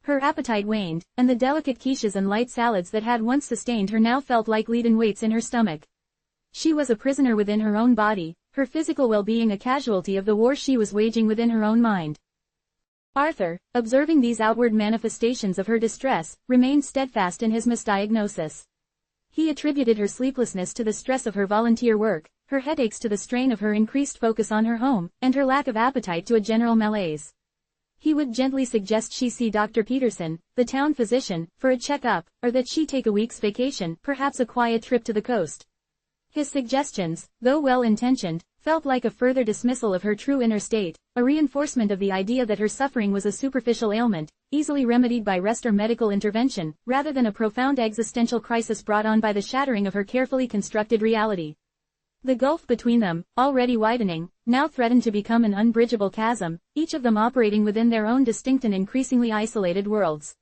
Her appetite waned, and the delicate quiches and light salads that had once sustained her now felt like leaden weights in her stomach. She was a prisoner within her own body, her physical well-being a casualty of the war she was waging within her own mind. Arthur, observing these outward manifestations of her distress, remained steadfast in his misdiagnosis. He attributed her sleeplessness to the stress of her volunteer work, her headaches to the strain of her increased focus on her home, and her lack of appetite to a general malaise. He would gently suggest she see Dr. Peterson, the town physician, for a checkup, or that she take a week's vacation, perhaps a quiet trip to the coast. His suggestions, though well-intentioned, felt like a further dismissal of her true inner state, a reinforcement of the idea that her suffering was a superficial ailment, easily remedied by rest or medical intervention, rather than a profound existential crisis brought on by the shattering of her carefully constructed reality. The gulf between them, already widening, now threatened to become an unbridgeable chasm, each of them operating within their own distinct and increasingly isolated worlds.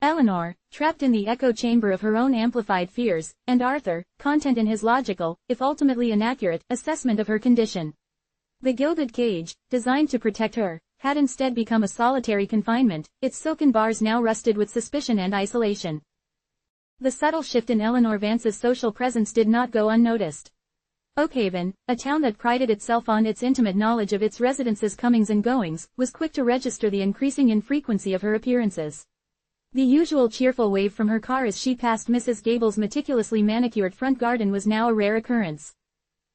Eleanor, trapped in the echo chamber of her own amplified fears, and Arthur, content in his logical, if ultimately inaccurate, assessment of her condition. The gilded cage, designed to protect her, had instead become a solitary confinement, its silken bars now rusted with suspicion and isolation. The subtle shift in Eleanor Vance's social presence did not go unnoticed. Oakhaven, a town that prided itself on its intimate knowledge of its residents' comings and goings, was quick to register the increasing infrequency of her appearances. The usual cheerful wave from her car as she passed Mrs. Gable's meticulously manicured front garden was now a rare occurrence.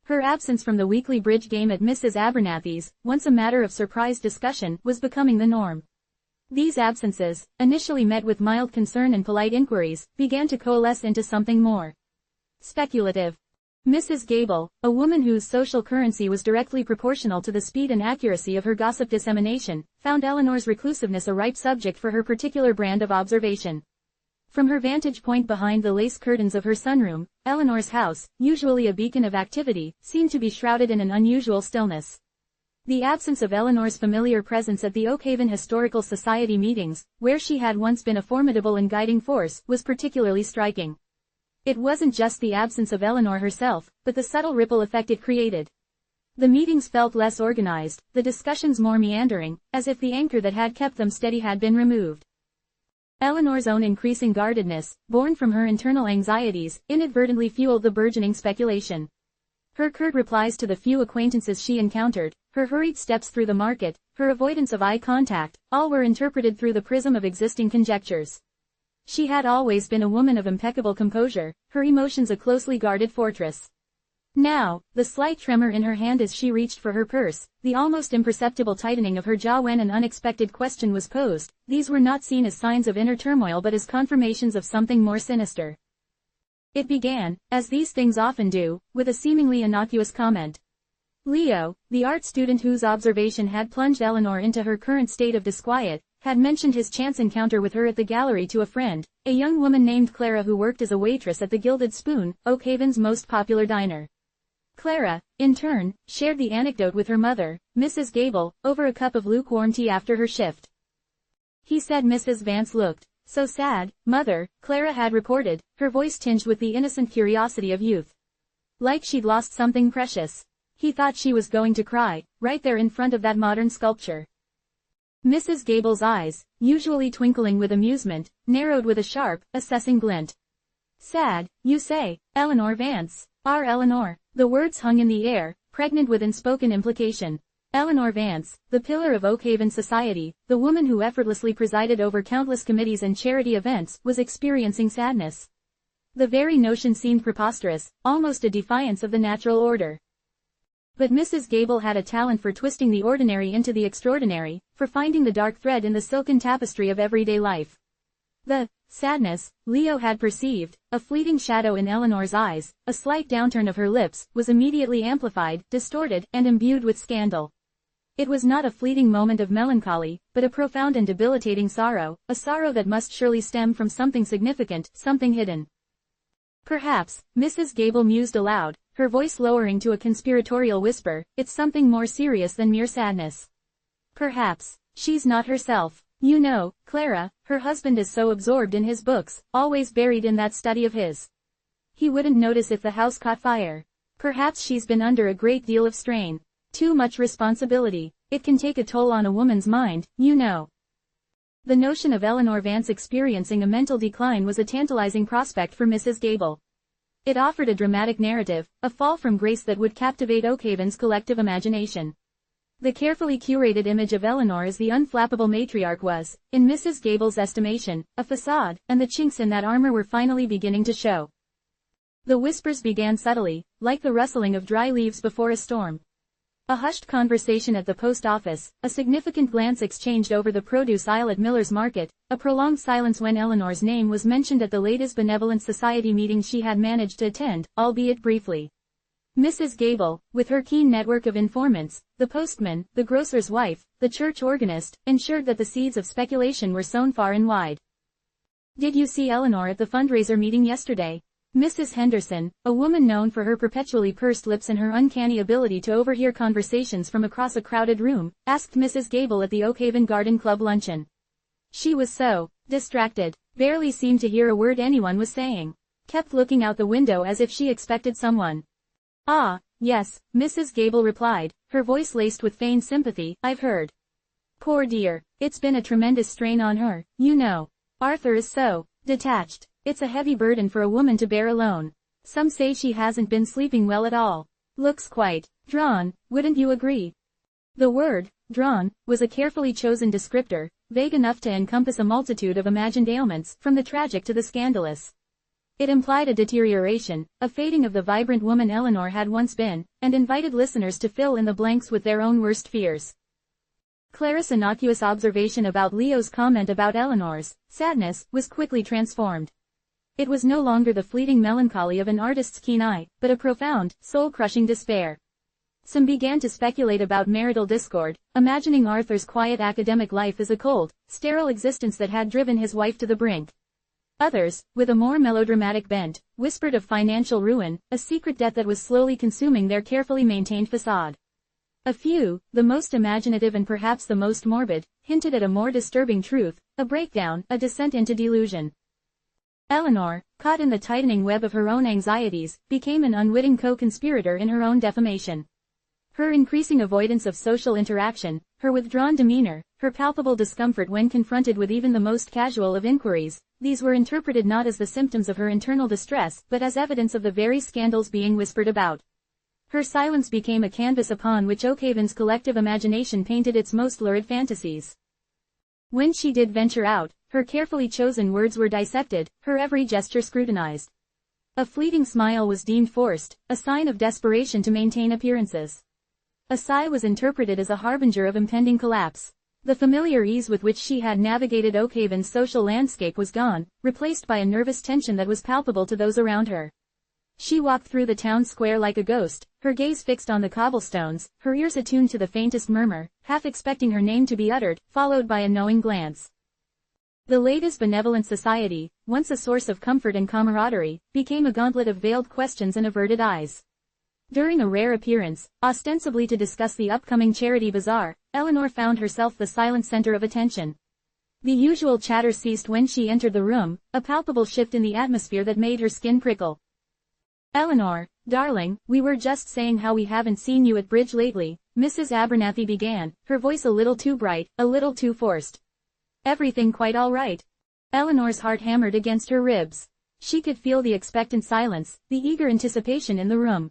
Her absence from the weekly bridge game at Mrs. Abernathy's, once a matter of surprised discussion, was becoming the norm. These absences, initially met with mild concern and polite inquiries, began to coalesce into something more speculative. Mrs. Gable, a woman whose social currency was directly proportional to the speed and accuracy of her gossip dissemination, found Eleanor's reclusiveness a ripe subject for her particular brand of observation. From her vantage point behind the lace curtains of her sunroom, Eleanor's house, usually a beacon of activity, seemed to be shrouded in an unusual stillness. The absence of Eleanor's familiar presence at the Oakhaven Historical Society meetings, where she had once been a formidable and guiding force, was particularly striking. It wasn't just the absence of Eleanor herself, but the subtle ripple effect it created. The meetings felt less organized, the discussions more meandering, as if the anchor that had kept them steady had been removed. Eleanor's own increasing guardedness, born from her internal anxieties, inadvertently fueled the burgeoning speculation. Her curt replies to the few acquaintances she encountered, her hurried steps through the market, her avoidance of eye contact, all were interpreted through the prism of existing conjectures. She had always been a woman of impeccable composure, her emotions a closely guarded fortress. Now, the slight tremor in her hand as she reached for her purse, the almost imperceptible tightening of her jaw when an unexpected question was posed, these were not seen as signs of inner turmoil but as confirmations of something more sinister. It began, as these things often do, with a seemingly innocuous comment. Leo, the art student whose observation had plunged Eleanor into her current state of disquiet, had mentioned his chance encounter with her at the gallery to a friend, a young woman named Clara who worked as a waitress at the Gilded Spoon, Oakhaven's most popular diner. Clara, in turn, shared the anecdote with her mother, Mrs. Gable, over a cup of lukewarm tea after her shift. He said Mrs. Vance looked so sad, Mother, Clara had reported, her voice tinged with the innocent curiosity of youth. Like she'd lost something precious. He thought she was going to cry, right there in front of that modern sculpture. Mrs. Gable's eyes, usually twinkling with amusement, narrowed with a sharp, assessing glint. Sad, you say, Eleanor Vance. Our Eleanor. The words hung in the air, pregnant with unspoken implication. Eleanor Vance, the pillar of Oakhaven society, the woman who effortlessly presided over countless committees and charity events, was experiencing sadness. The very notion seemed preposterous, almost a defiance of the natural order. But Mrs. Gable had a talent for twisting the ordinary into the extraordinary, for finding the dark thread in the silken tapestry of everyday life. The sadness, Leo had perceived, a fleeting shadow in Eleanor's eyes, a slight downturn of her lips, was immediately amplified, distorted, and imbued with scandal. It was not a fleeting moment of melancholy, but a profound and debilitating sorrow, a sorrow that must surely stem from something significant, something hidden. Perhaps, Mrs. Gable mused aloud, her voice lowering to a conspiratorial whisper, it's something more serious than mere sadness. Perhaps, she's not herself. You know, Clara, her husband is so absorbed in his books, always buried in that study of his. He wouldn't notice if the house caught fire. Perhaps she's been under a great deal of strain. Too much responsibility. It can take a toll on a woman's mind, you know. The notion of Eleanor Vance experiencing a mental decline was a tantalizing prospect for Mrs. Gable. It offered a dramatic narrative, a fall from grace that would captivate Oakhaven's collective imagination. The carefully curated image of Eleanor as the unflappable matriarch was, in Mrs. Gable's estimation, a facade, and the chinks in that armor were finally beginning to show. The whispers began subtly, like the rustling of dry leaves before a storm. A hushed conversation at the post office, a significant glance exchanged over the produce aisle at Miller's Market, a prolonged silence when Eleanor's name was mentioned at the latest Benevolent Society meeting she had managed to attend, albeit briefly. Mrs. Gable, with her keen network of informants, the postman, the grocer's wife, the church organist, ensured that the seeds of speculation were sown far and wide. "Did you see Eleanor at the fundraiser meeting yesterday?" Mrs. Henderson, a woman known for her perpetually pursed lips and her uncanny ability to overhear conversations from across a crowded room, asked Mrs. Gable at the Oakhaven Garden Club luncheon. She was so distracted, barely seemed to hear a word anyone was saying. Kept looking out the window as if she expected someone. "Ah, yes," Mrs. Gable replied, her voice laced with feigned sympathy, "I've heard. Poor dear, it's been a tremendous strain on her, you know. Arthur is so detached. It's a heavy burden for a woman to bear alone. Some say she hasn't been sleeping well at all. Looks quite drawn, wouldn't you agree?" The word, drawn, was a carefully chosen descriptor, vague enough to encompass a multitude of imagined ailments, from the tragic to the scandalous. It implied a deterioration, a fading of the vibrant woman Eleanor had once been, and invited listeners to fill in the blanks with their own worst fears. Clara's innocuous observation about Leo's comment about Eleanor's sadness was quickly transformed. It was no longer the fleeting melancholy of an artist's keen eye, but a profound, soul-crushing despair. Some began to speculate about marital discord, imagining Arthur's quiet academic life as a cold, sterile existence that had driven his wife to the brink. Others, with a more melodramatic bent, whispered of financial ruin, a secret debt that was slowly consuming their carefully maintained facade. A few, the most imaginative and perhaps the most morbid, hinted at a more disturbing truth, a breakdown, a descent into delusion. Eleanor, caught in the tightening web of her own anxieties, became an unwitting co-conspirator in her own defamation. Her increasing avoidance of social interaction, her withdrawn demeanor, her palpable discomfort when confronted with even the most casual of inquiries, these were interpreted not as the symptoms of her internal distress but as evidence of the very scandals being whispered about. Her silence became a canvas upon which Oakhaven's collective imagination painted its most lurid fantasies. When she did venture out, her carefully chosen words were dissected, her every gesture scrutinized. A fleeting smile was deemed forced, a sign of desperation to maintain appearances. A sigh was interpreted as a harbinger of impending collapse. The familiar ease with which she had navigated Oakhaven's social landscape was gone, replaced by a nervous tension that was palpable to those around her. She walked through the town square like a ghost, her gaze fixed on the cobblestones, her ears attuned to the faintest murmur, half expecting her name to be uttered, followed by a knowing glance. The latest Benevolent Society, once a source of comfort and camaraderie, became a gauntlet of veiled questions and averted eyes. During a rare appearance, ostensibly to discuss the upcoming charity bazaar, Eleanor found herself the silent center of attention. The usual chatter ceased when she entered the room, a palpable shift in the atmosphere that made her skin prickle. "Eleanor, darling, we were just saying how we haven't seen you at bridge lately," Mrs. Abernathy began, her voice a little too bright, a little too forced. "Everything quite all right?" Eleanor's heart hammered against her ribs. She could feel the expectant silence, the eager anticipation in the room.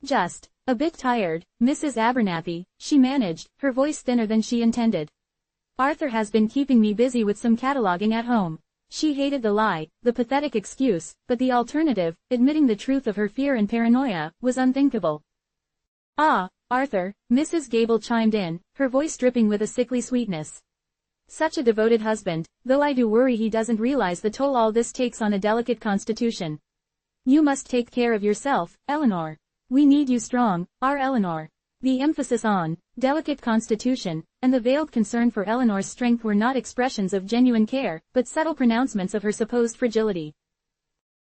"Just a bit tired, Mrs. Abernathy," she managed, her voice thinner than she intended. "Arthur has been keeping me busy with some cataloging at home." She hated the lie, the pathetic excuse, but the alternative, admitting the truth of her fear and paranoia, was unthinkable. "Ah, Arthur," Mrs. Gable chimed in, her voice dripping with a sickly sweetness. "Such a devoted husband, though I do worry he doesn't realize the toll all this takes on a delicate constitution. You must take care of yourself, Eleanor. We need you strong, our Eleanor." The emphasis on delicate constitution, and the veiled concern for Eleanor's strength were not expressions of genuine care, but subtle pronouncements of her supposed fragility.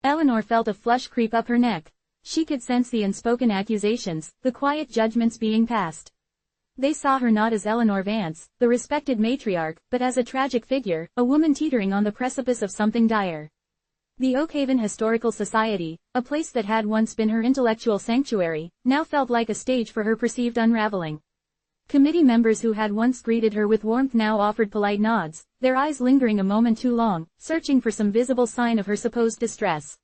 Eleanor felt a flush creep up her neck. She could sense the unspoken accusations, the quiet judgments being passed. They saw her not as Eleanor Vance, the respected matriarch, but as a tragic figure, a woman teetering on the precipice of something dire. The Oakhaven Historical Society, a place that had once been her intellectual sanctuary, now felt like a stage for her perceived unraveling. Committee members who had once greeted her with warmth now offered polite nods, their eyes lingering a moment too long, searching for some visible sign of her supposed distress.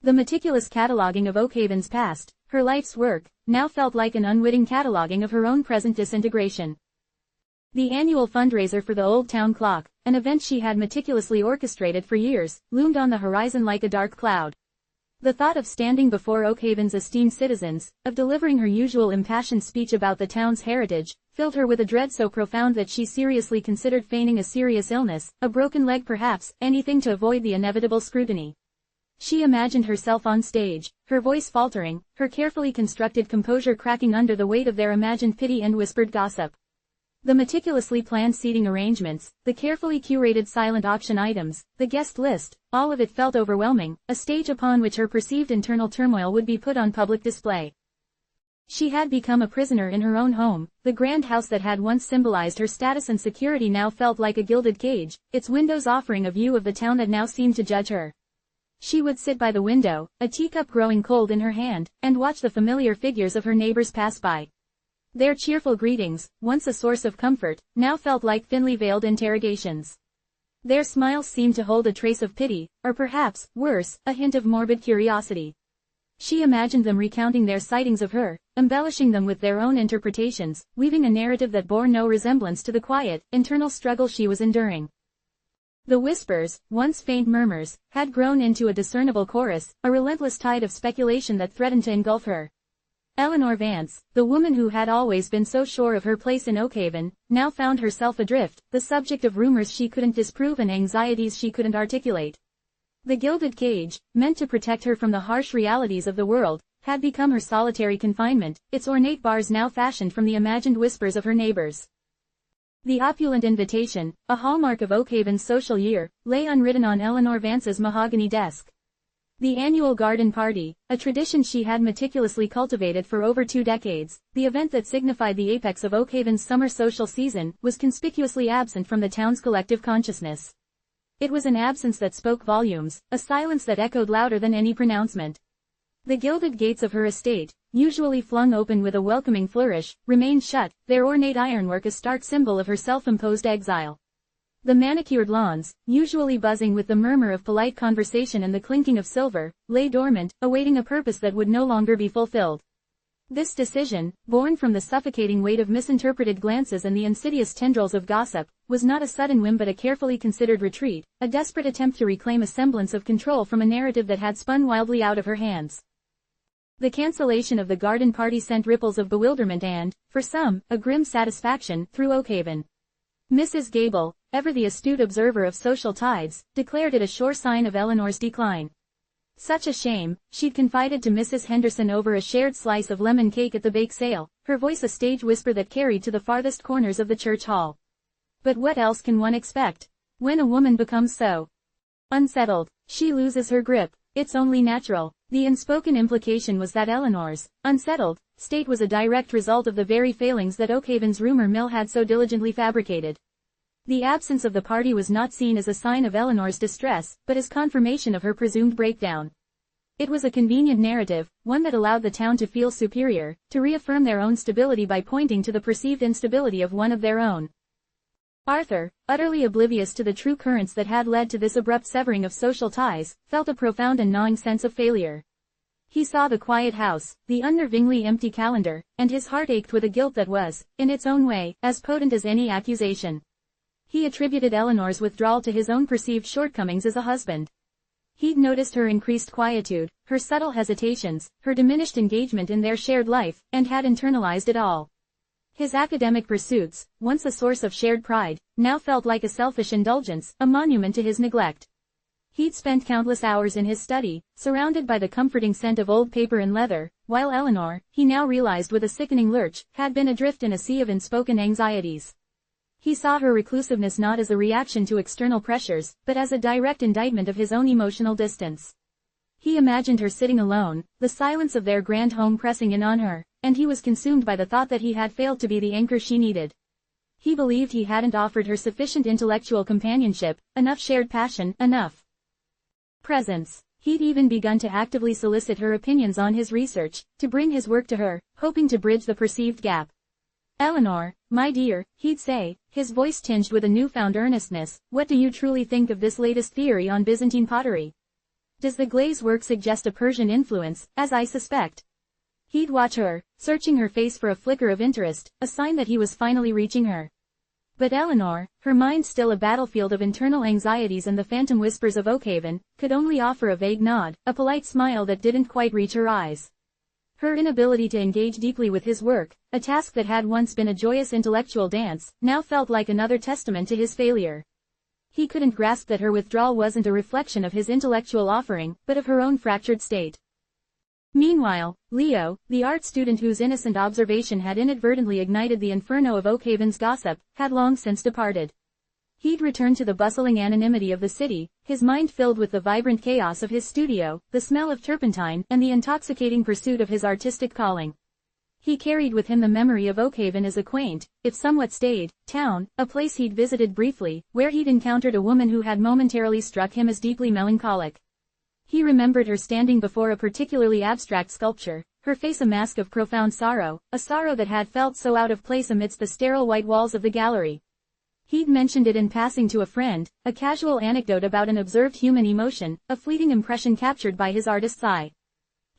The meticulous cataloging of Oakhaven's past, her life's work, now felt like an unwitting cataloging of her own present disintegration. The annual fundraiser for the Old Town Clock, an event she had meticulously orchestrated for years, loomed on the horizon like a dark cloud. The thought of standing before Oakhaven's esteemed citizens, of delivering her usual impassioned speech about the town's heritage, filled her with a dread so profound that she seriously considered feigning a serious illness, a broken leg perhaps, anything to avoid the inevitable scrutiny. She imagined herself on stage, her voice faltering, her carefully constructed composure cracking under the weight of their imagined pity and whispered gossip. The meticulously planned seating arrangements, the carefully curated silent auction items, the guest list, all of it felt overwhelming, a stage upon which her perceived internal turmoil would be put on public display. She had become a prisoner in her own home, the grand house that had once symbolized her status and security now felt like a gilded cage, its windows offering a view of the town that now seemed to judge her. She would sit by the window, a teacup growing cold in her hand, and watch the familiar figures of her neighbors pass by. Their cheerful greetings, once a source of comfort, now felt like thinly veiled interrogations. Their smiles seemed to hold a trace of pity, or perhaps, worse, a hint of morbid curiosity. She imagined them recounting their sightings of her, embellishing them with their own interpretations, weaving a narrative that bore no resemblance to the quiet, internal struggle she was enduring. The whispers, once faint murmurs, had grown into a discernible chorus, a relentless tide of speculation that threatened to engulf her. Eleanor Vance, the woman who had always been so sure of her place in Oakhaven, now found herself adrift, the subject of rumors she couldn't disprove and anxieties she couldn't articulate. The gilded cage, meant to protect her from the harsh realities of the world, had become her solitary confinement, its ornate bars now fashioned from the imagined whispers of her neighbors. The opulent invitation, a hallmark of Oakhaven's social year, lay unwritten on Eleanor Vance's mahogany desk. The annual garden party, a tradition she had meticulously cultivated for over 2 decades, the event that signified the apex of Oakhaven's summer social season, was conspicuously absent from the town's collective consciousness. It was an absence that spoke volumes, a silence that echoed louder than any pronouncement. The gilded gates of her estate, usually flung open with a welcoming flourish, remained shut, their ornate ironwork a stark symbol of her self-imposed exile. The manicured lawns, usually buzzing with the murmur of polite conversation and the clinking of silver, lay dormant, awaiting a purpose that would no longer be fulfilled. This decision, born from the suffocating weight of misinterpreted glances and the insidious tendrils of gossip, was not a sudden whim but a carefully considered retreat, a desperate attempt to reclaim a semblance of control from a narrative that had spun wildly out of her hands. The cancellation of the garden party sent ripples of bewilderment and, for some, a grim satisfaction, through Oakhaven. Mrs. Gable, ever the astute observer of social tides, declared it a sure sign of Eleanor's decline. Such a shame, she'd confided to Mrs. Henderson over a shared slice of lemon cake at the bake sale, her voice a stage whisper that carried to the farthest corners of the church hall. But what else can one expect? When a woman becomes so unsettled, she loses her grip. It's only natural. The unspoken implication was that Eleanor's unsettled state was a direct result of the very failings that Oakhaven's rumor mill had so diligently fabricated. The absence of the party was not seen as a sign of Eleanor's distress, but as confirmation of her presumed breakdown. It was a convenient narrative, one that allowed the town to feel superior, to reaffirm their own stability by pointing to the perceived instability of one of their own. Arthur, utterly oblivious to the true currents that had led to this abrupt severing of social ties, felt a profound and gnawing sense of failure. He saw the quiet house, the unnervingly empty calendar, and his heart ached with a guilt that was, in its own way, as potent as any accusation. He attributed Eleanor's withdrawal to his own perceived shortcomings as a husband. He'd noticed her increased quietude, her subtle hesitations, her diminished engagement in their shared life, and had internalized it all. His academic pursuits, once a source of shared pride, now felt like a selfish indulgence, a monument to his neglect. He'd spent countless hours in his study, surrounded by the comforting scent of old paper and leather, while Eleanor, he now realized with a sickening lurch, had been adrift in a sea of unspoken anxieties. He saw her reclusiveness not as a reaction to external pressures, but as a direct indictment of his own emotional distance. He imagined her sitting alone, the silence of their grand home pressing in on her, and he was consumed by the thought that he had failed to be the anchor she needed. He believed he hadn't offered her sufficient intellectual companionship, enough shared passion, enough presence. He'd even begun to actively solicit her opinions on his research, to bring his work to her, hoping to bridge the perceived gap. "Eleanor, my dear," he'd say, his voice tinged with a newfound earnestness, "what do you truly think of this latest theory on Byzantine pottery? Does the glaze work suggest a Persian influence, as I suspect? He'd watch her, searching her face for a flicker of interest, a sign that he was finally reaching her. But Eleanor, her mind still a battlefield of internal anxieties and the phantom whispers of Oakhaven, could only offer a vague nod, a polite smile that didn't quite reach her eyes. Her inability to engage deeply with his work, a task that had once been a joyous intellectual dance, now felt like another testament to his failure. He couldn't grasp that her withdrawal wasn't a reflection of his intellectual offering, but of her own fractured state. Meanwhile, Leo, the art student whose innocent observation had inadvertently ignited the inferno of Oakhaven's gossip, had long since departed. He'd returned to the bustling anonymity of the city, his mind filled with the vibrant chaos of his studio, the smell of turpentine, and the intoxicating pursuit of his artistic calling. He carried with him the memory of Oakhaven as a quaint, if somewhat staid, town, a place he'd visited briefly, where he'd encountered a woman who had momentarily struck him as deeply melancholic. He remembered her standing before a particularly abstract sculpture, her face a mask of profound sorrow, a sorrow that had felt so out of place amidst the sterile white walls of the gallery. He'd mentioned it in passing to a friend, a casual anecdote about an observed human emotion, a fleeting impression captured by his artist's eye.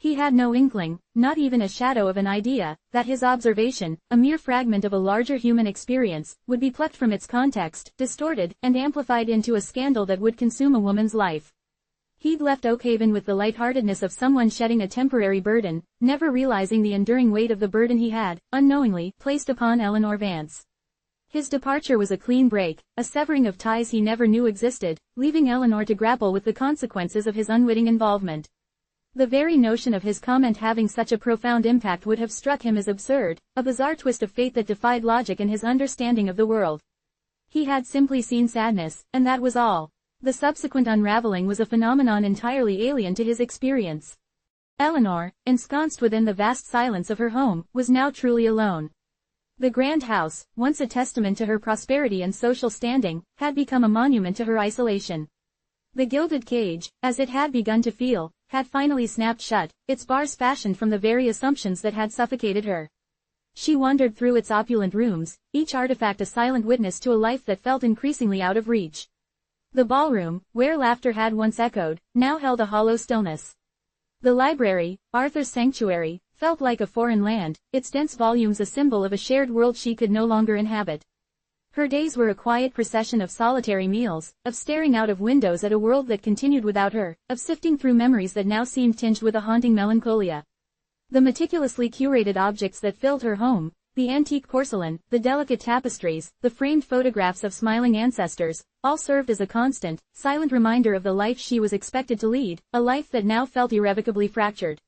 He had no inkling, not even a shadow of an idea, that his observation, a mere fragment of a larger human experience, would be plucked from its context, distorted, and amplified into a scandal that would consume a woman's life. He'd left Oakhaven with the lightheartedness of someone shedding a temporary burden, never realizing the enduring weight of the burden he had, unknowingly, placed upon Eleanor Vance. His departure was a clean break, a severing of ties he never knew existed, leaving Eleanor to grapple with the consequences of his unwitting involvement. The very notion of his comment having such a profound impact would have struck him as absurd, a bizarre twist of fate that defied logic and his understanding of the world. He had simply seen sadness, and that was all. The subsequent unraveling was a phenomenon entirely alien to his experience. Eleanor, ensconced within the vast silence of her home, was now truly alone. The grand house, once a testament to her prosperity and social standing, had become a monument to her isolation. The gilded cage, as it had begun to feel, had finally snapped shut, its bars fashioned from the very assumptions that had suffocated her. She wandered through its opulent rooms, each artifact a silent witness to a life that felt increasingly out of reach. The ballroom, where laughter had once echoed, now held a hollow stillness. The library, Arthur's sanctuary, felt like a foreign land, its dense volumes a symbol of a shared world she could no longer inhabit. Her days were a quiet procession of solitary meals, of staring out of windows at a world that continued without her, of sifting through memories that now seemed tinged with a haunting melancholia. The meticulously curated objects that filled her home, the antique porcelain, the delicate tapestries, the framed photographs of smiling ancestors, all served as a constant, silent reminder of the life she was expected to lead, a life that now felt irrevocably fractured.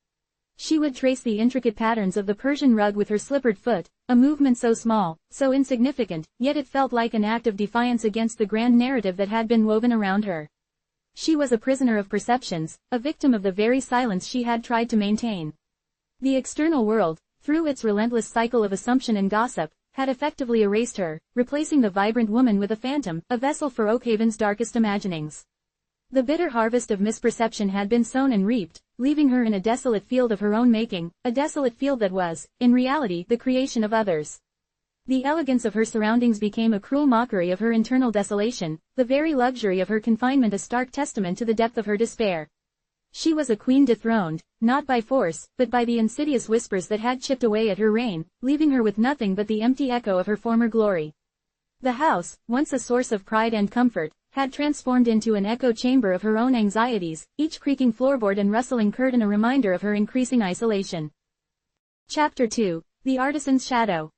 She would trace the intricate patterns of the Persian rug with her slippered foot, a movement so small, so insignificant, yet it felt like an act of defiance against the grand narrative that had been woven around her. She was a prisoner of perceptions, a victim of the very silence she had tried to maintain. The external world, through its relentless cycle of assumption and gossip, had effectively erased her, replacing the vibrant woman with a phantom, a vessel for Oakhaven's darkest imaginings. The bitter harvest of misperception had been sown and reaped, leaving her in a desolate field of her own making, a desolate field that was, in reality, the creation of others. The elegance of her surroundings became a cruel mockery of her internal desolation, the very luxury of her confinement a stark testament to the depth of her despair. She was a queen dethroned, not by force, but by the insidious whispers that had chipped away at her reign, leaving her with nothing but the empty echo of her former glory. The house, once a source of pride and comfort, had transformed into an echo chamber of her own anxieties, each creaking floorboard and rustling curtain a reminder of her increasing isolation. Chapter 2. The Artisan's Shadow.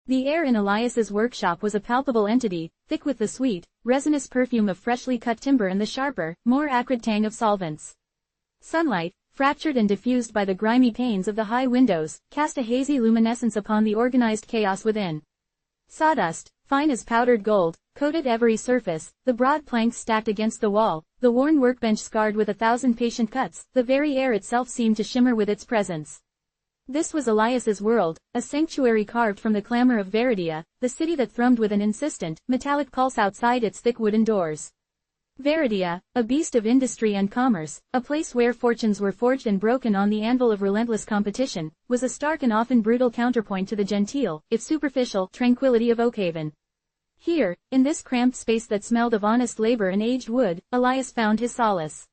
The air in Elias's workshop was a palpable entity, thick with the sweet, resinous perfume of freshly cut timber and the sharper, more acrid tang of solvents. Sunlight, fractured and diffused by the grimy panes of the high windows, cast a hazy luminescence upon the organized chaos within. Sawdust, fine as powdered gold, coated every surface, the broad planks stacked against the wall, the worn workbench scarred with 1,000 patient cuts, the very air itself seemed to shimmer with its presence. This was Elias's world, a sanctuary carved from the clamor of Veridia, the city that thrummed with an insistent, metallic pulse outside its thick wooden doors. Veridia, a beast of industry and commerce, a place where fortunes were forged and broken on the anvil of relentless competition, was a stark and often brutal counterpoint to the genteel, if superficial, tranquility of Oakhaven. Here, in this cramped space that smelled of honest labor and aged wood, Elias found his solace.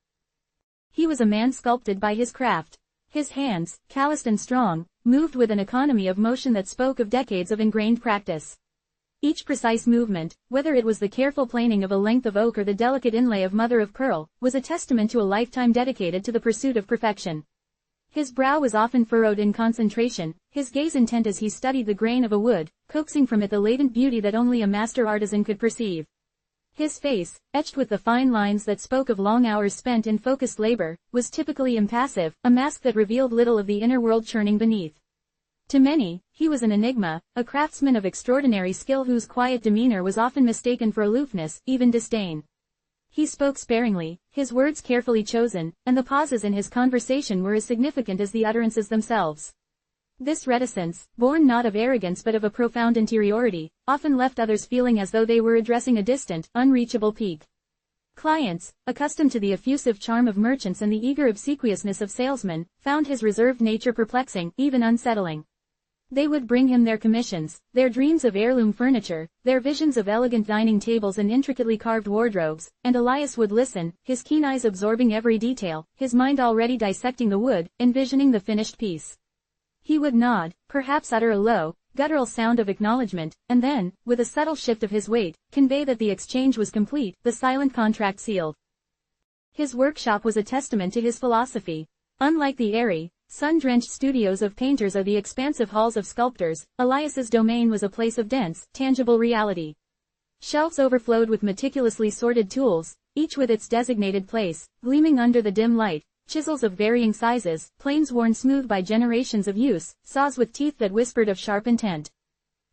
He was a man sculpted by his craft. His hands, calloused and strong, moved with an economy of motion that spoke of decades of ingrained practice. Each precise movement, whether it was the careful planing of a length of oak or the delicate inlay of mother of pearl, was a testament to a lifetime dedicated to the pursuit of perfection. His brow was often furrowed in concentration, his gaze intent as he studied the grain of a wood, coaxing from it the latent beauty that only a master artisan could perceive. His face, etched with the fine lines that spoke of long hours spent in focused labor, was typically impassive, a mask that revealed little of the inner world churning beneath. To many, he was an enigma, a craftsman of extraordinary skill whose quiet demeanor was often mistaken for aloofness, even disdain. He spoke sparingly, his words carefully chosen, and the pauses in his conversation were as significant as the utterances themselves. This reticence, born not of arrogance but of a profound interiority, often left others feeling as though they were addressing a distant, unreachable peak. Clients, accustomed to the effusive charm of merchants and the eager obsequiousness of salesmen, found his reserved nature perplexing, even unsettling. They would bring him their commissions, their dreams of heirloom furniture, their visions of elegant dining tables and intricately carved wardrobes, and Elias would listen, his keen eyes absorbing every detail, his mind already dissecting the wood, envisioning the finished piece. He would nod, perhaps utter a low, guttural sound of acknowledgement, and then, with a subtle shift of his weight, convey that the exchange was complete, the silent contract sealed. His workshop was a testament to his philosophy. Unlike the airy, sun-drenched studios of painters or the expansive halls of sculptors, Elias's domain was a place of dense, tangible reality. Shelves overflowed with meticulously sorted tools, each with its designated place, gleaming under the dim light, chisels of varying sizes, planes worn smooth by generations of use, saws with teeth that whispered of sharp intent.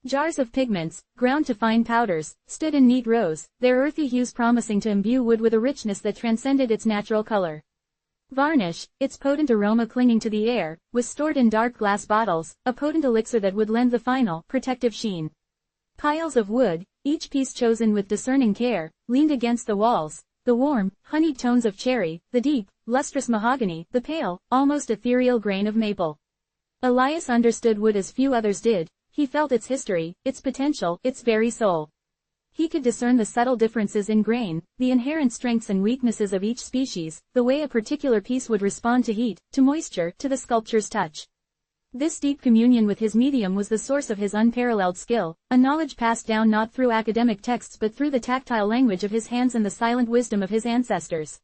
Jars of pigments, ground to fine powders, stood in neat rows, their earthy hues promising to imbue wood with a richness that transcended its natural color. Varnish, its potent aroma clinging to the air, was stored in dark glass bottles, a potent elixir that would lend the final, protective sheen. Piles of wood, each piece chosen with discerning care, leaned against the walls, the warm, honeyed tones of cherry, the deep, lustrous mahogany, the pale, almost ethereal grain of maple. Elias understood wood as few others did, he felt its history, its potential, its very soul. He could discern the subtle differences in grain, the inherent strengths and weaknesses of each species, the way a particular piece would respond to heat, to moisture, to the sculpture's touch. This deep communion with his medium was the source of his unparalleled skill, a knowledge passed down not through academic texts but through the tactile language of his hands and the silent wisdom of his ancestors.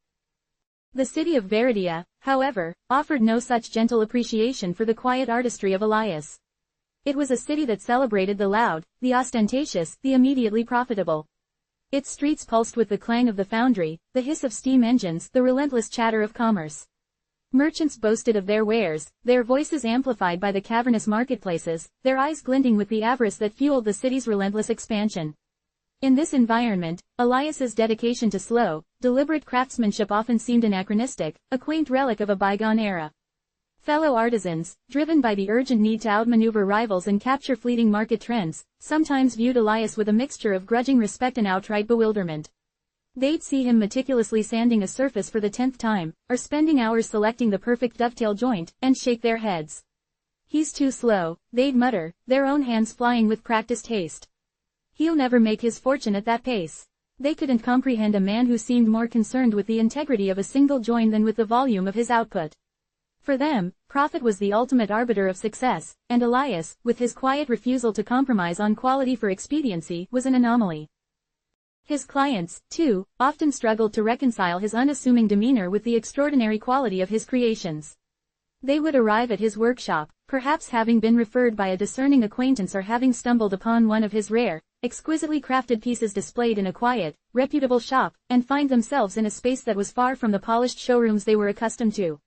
The city of Veridia, however, offered no such gentle appreciation for the quiet artistry of Elias. It was a city that celebrated the loud, the ostentatious, the immediately profitable. Its streets pulsed with the clang of the foundry, the hiss of steam engines, the relentless chatter of commerce. Merchants boasted of their wares, their voices amplified by the cavernous marketplaces, their eyes glinting with the avarice that fueled the city's relentless expansion. In this environment, Elias's dedication to slow, deliberate craftsmanship often seemed anachronistic, a quaint relic of a bygone era. Fellow artisans, driven by the urgent need to outmaneuver rivals and capture fleeting market trends, sometimes viewed Elias with a mixture of grudging respect and outright bewilderment. They'd see him meticulously sanding a surface for the 10th time, or spending hours selecting the perfect dovetail joint, and shake their heads. "He's too slow," they'd mutter, their own hands flying with practiced haste. "He'll never make his fortune at that pace." They couldn't comprehend a man who seemed more concerned with the integrity of a single joint than with the volume of his output. For them, profit was the ultimate arbiter of success, and Elias, with his quiet refusal to compromise on quality for expediency, was an anomaly. His clients, too, often struggled to reconcile his unassuming demeanor with the extraordinary quality of his creations. They would arrive at his workshop, perhaps having been referred by a discerning acquaintance or having stumbled upon one of his rare, exquisitely crafted pieces displayed in a quiet, reputable shop, and find themselves in a space that was far from the polished showrooms they were accustomed to.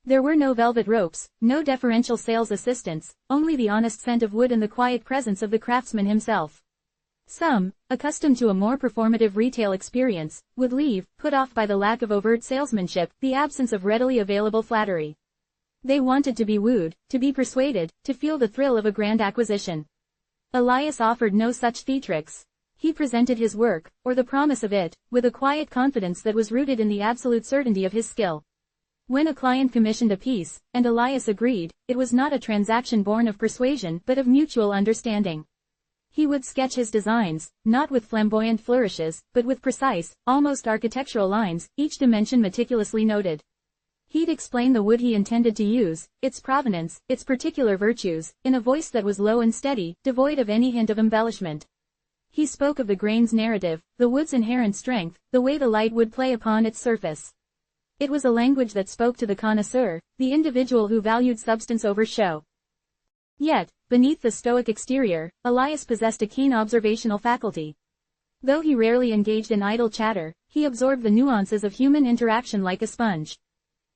There were no velvet ropes, no deferential sales assistants, only the honest scent of wood and the quiet presence of the craftsman himself. Some, accustomed to a more performative retail experience, would leave, put off by the lack of overt salesmanship, the absence of readily available flattery. They wanted to be wooed, to be persuaded, to feel the thrill of a grand acquisition. Elias offered no such theatrics. He presented his work, or the promise of it, with a quiet confidence that was rooted in the absolute certainty of his skill. When a client commissioned a piece, and Elias agreed, it was not a transaction born of persuasion but of mutual understanding. He would sketch his designs, not with flamboyant flourishes, but with precise, almost architectural lines, each dimension meticulously noted. He'd explain the wood he intended to use, its provenance, its particular virtues, in a voice that was low and steady, devoid of any hint of embellishment. He spoke of the grain's narrative, the wood's inherent strength, the way the light would play upon its surface. It was a language that spoke to the connoisseur, the individual who valued substance over show. Yet, beneath the stoic exterior, Elias possessed a keen observational faculty. Though he rarely engaged in idle chatter, he absorbed the nuances of human interaction like a sponge.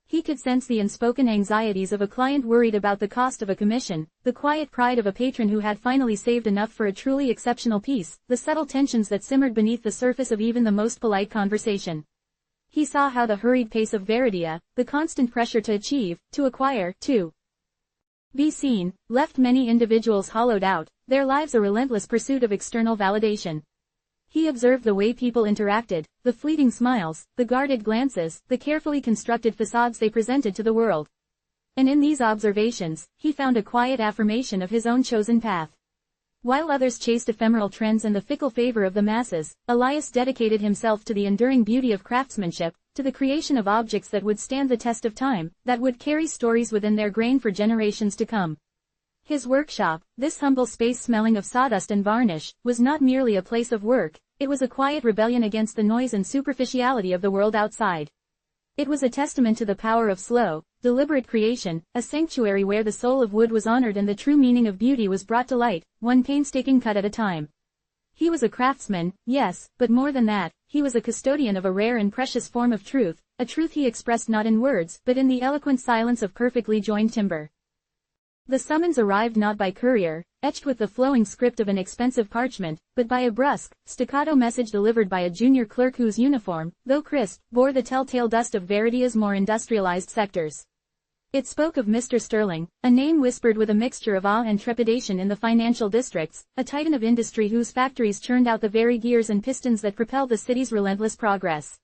He could sense the unspoken anxieties of a client worried about the cost of a commission, the quiet pride of a patron who had finally saved enough for a truly exceptional piece, the subtle tensions that simmered beneath the surface of even the most polite conversation. He saw how the hurried pace of Veridia, the constant pressure to achieve, to acquire, to be seen, left many individuals hollowed out, their lives a relentless pursuit of external validation. He observed the way people interacted, the fleeting smiles, the guarded glances, the carefully constructed facades they presented to the world. And in these observations, he found a quiet affirmation of his own chosen path. While others chased ephemeral trends and the fickle favor of the masses, Elias dedicated himself to the enduring beauty of craftsmanship, to the creation of objects that would stand the test of time, that would carry stories within their grain for generations to come. His workshop, this humble space smelling of sawdust and varnish, was not merely a place of work, it was a quiet rebellion against the noise and superficiality of the world outside. It was a testament to the power of slow, deliberate creation, a sanctuary where the soul of wood was honored and the true meaning of beauty was brought to light, one painstaking cut at a time. He was a craftsman, yes, but more than that, he was a custodian of a rare and precious form of truth, a truth he expressed not in words but in the eloquent silence of perfectly joined timber. The summons arrived not by courier, etched with the flowing script of an expensive parchment, but by a brusque, staccato message delivered by a junior clerk whose uniform, though crisp, bore the telltale dust of Veridia's more industrialized sectors. It spoke of Mr. Sterling, a name whispered with a mixture of awe and trepidation in the financial districts, a titan of industry whose factories churned out the very gears and pistons that propelled the city's relentless progress.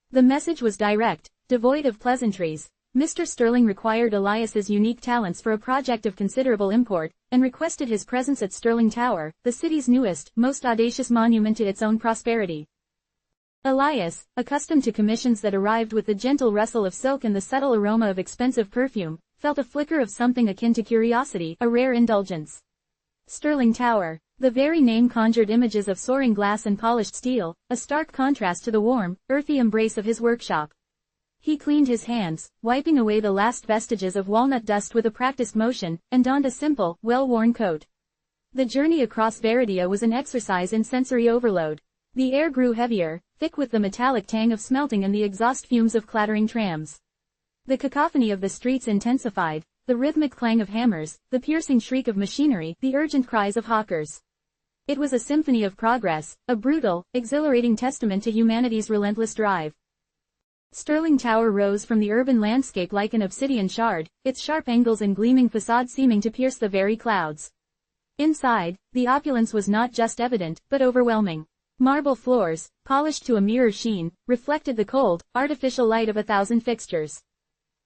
The message was direct, devoid of pleasantries. Mr. Sterling required Elias's unique talents for a project of considerable import, and requested his presence at Sterling Tower, the city's newest, most audacious monument to its own prosperity. Elias, accustomed to commissions that arrived with the gentle rustle of silk and the subtle aroma of expensive perfume, felt a flicker of something akin to curiosity, a rare indulgence. Sterling Tower. The very name conjured images of soaring glass and polished steel, a stark contrast to the warm, earthy embrace of his workshop. He cleaned his hands, wiping away the last vestiges of walnut dust with a practiced motion, and donned a simple, well-worn coat. The journey across Veridia was an exercise in sensory overload. The air grew heavier, thick with the metallic tang of smelting and the exhaust fumes of clattering trams. The cacophony of the streets intensified, the rhythmic clang of hammers, the piercing shriek of machinery, the urgent cries of hawkers. It was a symphony of progress, a brutal, exhilarating testament to humanity's relentless drive. Sterling Tower rose from the urban landscape like an obsidian shard, its sharp angles and gleaming facade seeming to pierce the very clouds. Inside, the opulence was not just evident, but overwhelming. Marble floors, polished to a mirror sheen, reflected the cold, artificial light of 1,000 fixtures.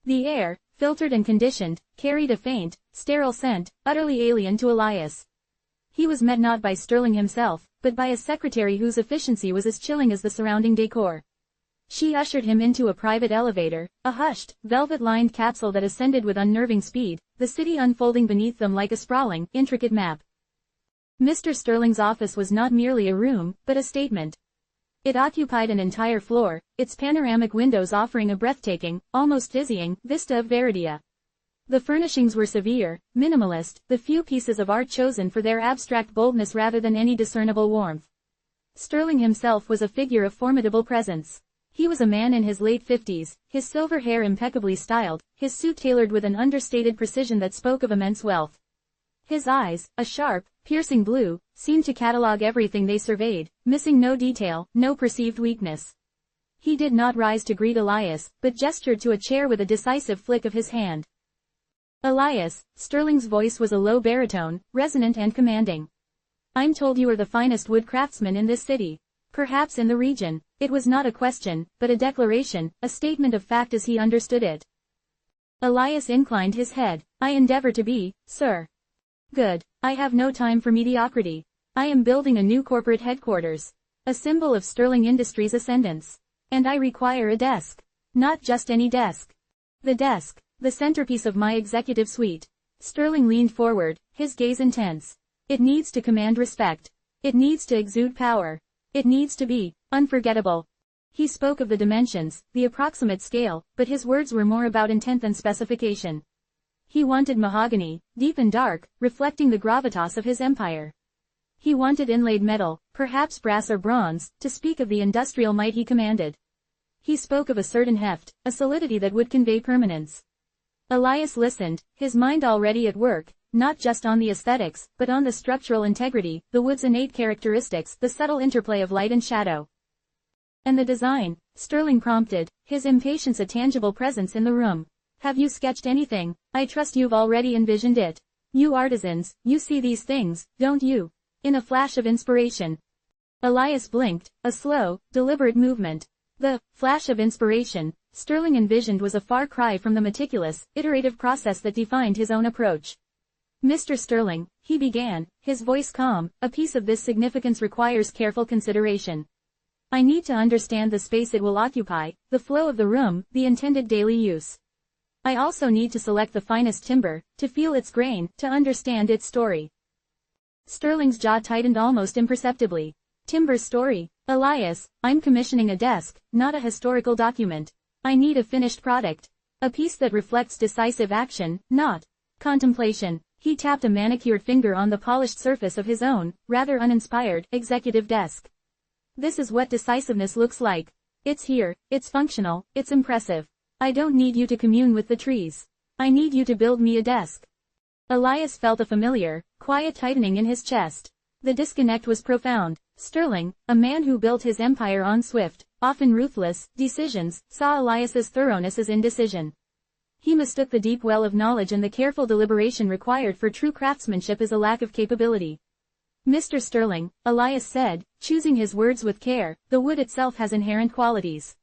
The air, filtered and conditioned, carried a faint, sterile scent, utterly alien to Elias. He was met not by Sterling himself, but by a secretary whose efficiency was as chilling as the surrounding decor. She ushered him into a private elevator, a hushed, velvet-lined capsule that ascended with unnerving speed, the city unfolding beneath them like a sprawling, intricate map. Mr. Sterling's office was not merely a room, but a statement. It occupied an entire floor, its panoramic windows offering a breathtaking, almost dizzying, vista of Veridia. The furnishings were severe, minimalist, the few pieces of art chosen for their abstract boldness rather than any discernible warmth. Sterling himself was a figure of formidable presence. He was a man in his late 50s, his silver hair impeccably styled, his suit tailored with an understated precision that spoke of immense wealth. His eyes, a sharp, piercing blue, seemed to catalogue everything they surveyed, missing no detail, no perceived weakness. He did not rise to greet Elias, but gestured to a chair with a decisive flick of his hand. Elias, Sterling's voice was a low baritone, resonant and commanding. I'm told you are the finest wood craftsman in this city. Perhaps in the region. It was not a question, but a declaration, a statement of fact as he understood it. Elias inclined his head. I endeavor to be, sir. Good. I have no time for mediocrity. I am building a new corporate headquarters. A symbol of Sterling Industries' ascendance. And I require a desk. Not just any desk. The desk, the centerpiece of my executive suite. Sterling leaned forward, his gaze intense. It needs to command respect. It needs to exude power. It needs to be unforgettable. He spoke of the dimensions, the approximate scale, but his words were more about intent than specification. He wanted mahogany, deep and dark, reflecting the gravitas of his empire. He wanted inlaid metal, perhaps brass or bronze, to speak of the industrial might he commanded. He spoke of a certain heft, a solidity that would convey permanence. Elias listened, his mind already at work, not just on the aesthetics, but on the structural integrity, the wood's innate characteristics, the subtle interplay of light and shadow. And the design, Sterling prompted, his impatience a tangible presence in the room. Have you sketched anything? I trust you've already envisioned it. You artisans, you see these things, don't you? In a flash of inspiration. Elias blinked, a slow, deliberate movement. The flash of inspiration Sterling envisioned was a far cry from the meticulous, iterative process that defined his own approach. Mr. Sterling, he began, his voice calm, a piece of this significance requires careful consideration. I need to understand the space it will occupy, the flow of the room, the intended daily use. I also need to select the finest timber, to feel its grain, to understand its story. Sterling's jaw tightened almost imperceptibly. Timber's story? Elias, I'm commissioning a desk, not a historical document. I need a finished product. A piece that reflects decisive action, not contemplation. He tapped a manicured finger on the polished surface of his own, rather uninspired, executive desk. This is what decisiveness looks like. It's here, it's functional, it's impressive. I don't need you to commune with the trees. I need you to build me a desk. Elias felt a familiar, quiet tightening in his chest. The disconnect was profound. Sterling, a man who built his empire on swift, often ruthless, decisions, saw Elias's thoroughness as indecision. He mistook the deep well of knowledge and the careful deliberation required for true craftsmanship as a lack of capability. Mr. Sterling, Elias said, choosing his words with care, the wood itself has inherent qualities.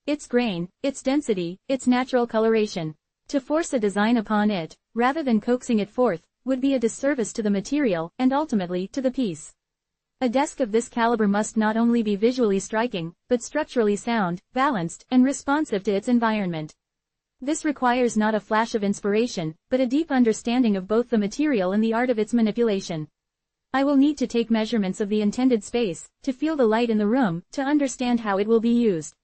Its grain, its density, its natural coloration. To force a design upon it, rather than coaxing it forth, would be a disservice to the material, and ultimately, to the piece. A desk of this caliber must not only be visually striking, but structurally sound, balanced, and responsive to its environment. This requires not a flash of inspiration, but a deep understanding of both the material and the art of its manipulation. I will need to take measurements of the intended space, to feel the light in the room, to understand how it will be used.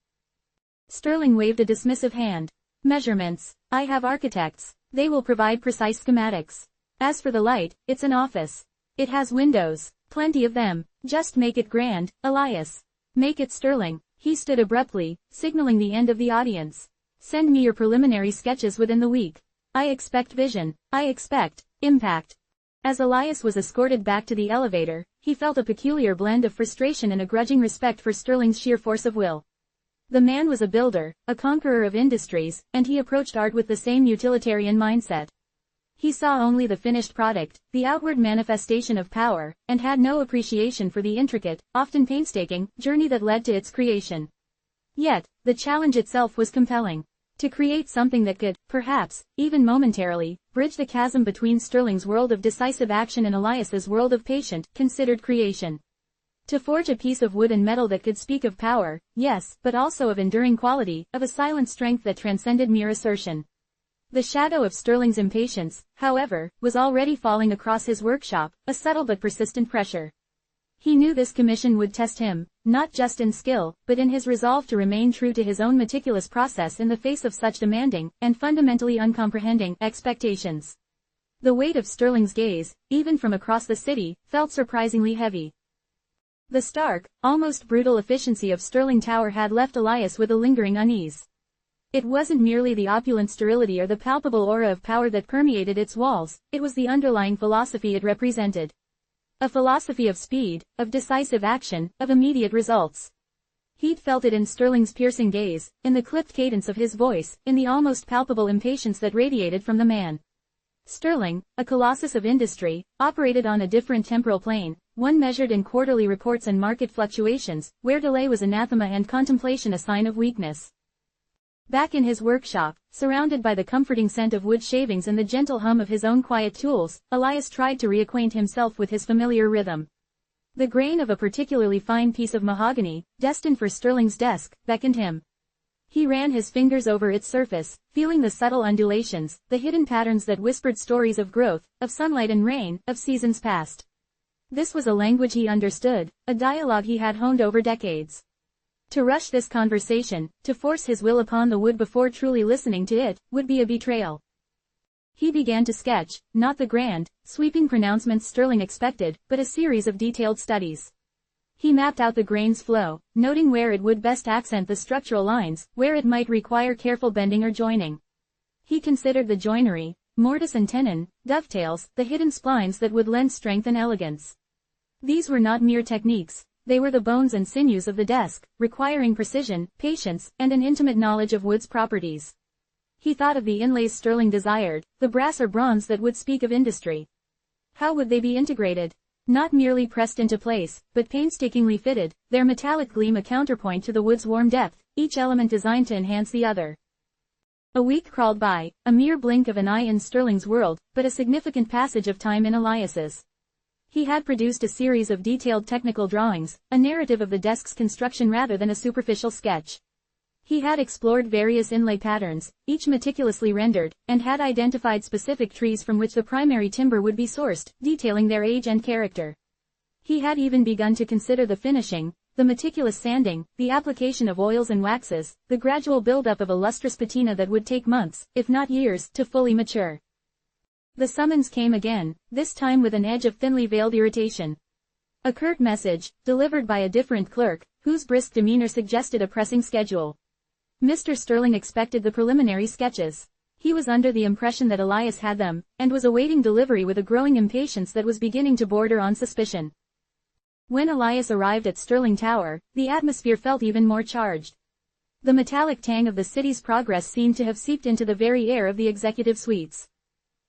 Sterling waved a dismissive hand. Measurements. I have architects. They will provide precise schematics. As for the light, it's an office. It has windows. Plenty of them. Just make it grand, Elias. Make it Sterling. He stood abruptly, signaling the end of the audience. Send me your preliminary sketches within the week. I expect vision. I expect impact. As Elias was escorted back to the elevator, he felt a peculiar blend of frustration and a grudging respect for Sterling's sheer force of will. The man was a builder, a conqueror of industries, and he approached art with the same utilitarian mindset. He saw only the finished product, the outward manifestation of power, and had no appreciation for the intricate, often painstaking, journey that led to its creation. Yet, the challenge itself was compelling. To create something that could, perhaps, even momentarily, bridge the chasm between Sterling's world of decisive action and Elias's world of patient, considered creation. To forge a piece of wood and metal that could speak of power, yes, but also of enduring quality, of a silent strength that transcended mere assertion. The shadow of Sterling's impatience, however, was already falling across his workshop, a subtle but persistent pressure. He knew this commission would test him, not just in skill, but in his resolve to remain true to his own meticulous process in the face of such demanding, and fundamentally uncomprehending, expectations. The weight of Sterling's gaze, even from across the city, felt surprisingly heavy. The stark, almost brutal efficiency of Sterling Tower had left Elias with a lingering unease. It wasn't merely the opulent sterility or the palpable aura of power that permeated its walls, it was the underlying philosophy it represented. A philosophy of speed, of decisive action, of immediate results. He'd felt it in Sterling's piercing gaze, in the clipped cadence of his voice, in the almost palpable impatience that radiated from the man. Sterling, a colossus of industry, operated on a different temporal plane, one measured in quarterly reports and market fluctuations, where delay was anathema and contemplation a sign of weakness. Back in his workshop, surrounded by the comforting scent of wood shavings and the gentle hum of his own quiet tools, Elias tried to reacquaint himself with his familiar rhythm. The grain of a particularly fine piece of mahogany, destined for Sterling's desk, beckoned him. He ran his fingers over its surface, feeling the subtle undulations, the hidden patterns that whispered stories of growth, of sunlight and rain, of seasons past. This was a language he understood, a dialogue he had honed over decades. To rush this conversation, to force his will upon the wood before truly listening to it, would be a betrayal. He began to sketch, not the grand, sweeping pronouncements Sterling expected, but a series of detailed studies. He mapped out the grain's flow, noting where it would best accent the structural lines, where it might require careful bending or joining. He considered the joinery, mortise and tenon, dovetails, the hidden splines that would lend strength and elegance. These were not mere techniques, they were the bones and sinews of the desk, requiring precision, patience, and an intimate knowledge of wood's properties. He thought of the inlays Sterling desired, the brass or bronze that would speak of industry. How would they be integrated? Not merely pressed into place, but painstakingly fitted, their metallic gleam a counterpoint to the wood's warm depth, each element designed to enhance the other. A week crawled by, a mere blink of an eye in Sterling's world, but a significant passage of time in Elias's. He had produced a series of detailed technical drawings, a narrative of the desk's construction rather than a superficial sketch. He had explored various inlay patterns, each meticulously rendered, and had identified specific trees from which the primary timber would be sourced, detailing their age and character. He had even begun to consider the finishing, the meticulous sanding, the application of oils and waxes, the gradual buildup of a lustrous patina that would take months, if not years, to fully mature. The summons came again, this time with an edge of thinly veiled irritation. A curt message, delivered by a different clerk, whose brisk demeanor suggested a pressing schedule. Mr. Sterling expected the preliminary sketches. He was under the impression that Elias had them, and was awaiting delivery with a growing impatience that was beginning to border on suspicion. When Elias arrived at Sterling Tower, the atmosphere felt even more charged. The metallic tang of the city's progress seemed to have seeped into the very air of the executive suites.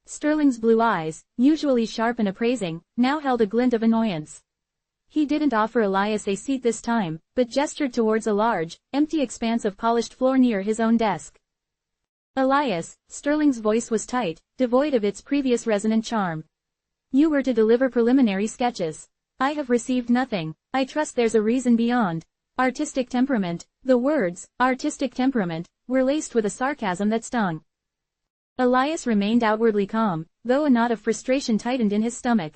Sterling's blue eyes, usually sharp and appraising, now held a glint of annoyance. He didn't offer Elias a seat this time, but gestured towards a large, empty expanse of polished floor near his own desk. Elias, Sterling's voice was tight, devoid of its previous resonant charm. You were to deliver preliminary sketches. I have received nothing. I trust there's a reason beyond. Artistic temperament. The words, artistic temperament, were laced with a sarcasm that stung. Elias remained outwardly calm, though a knot of frustration tightened in his stomach.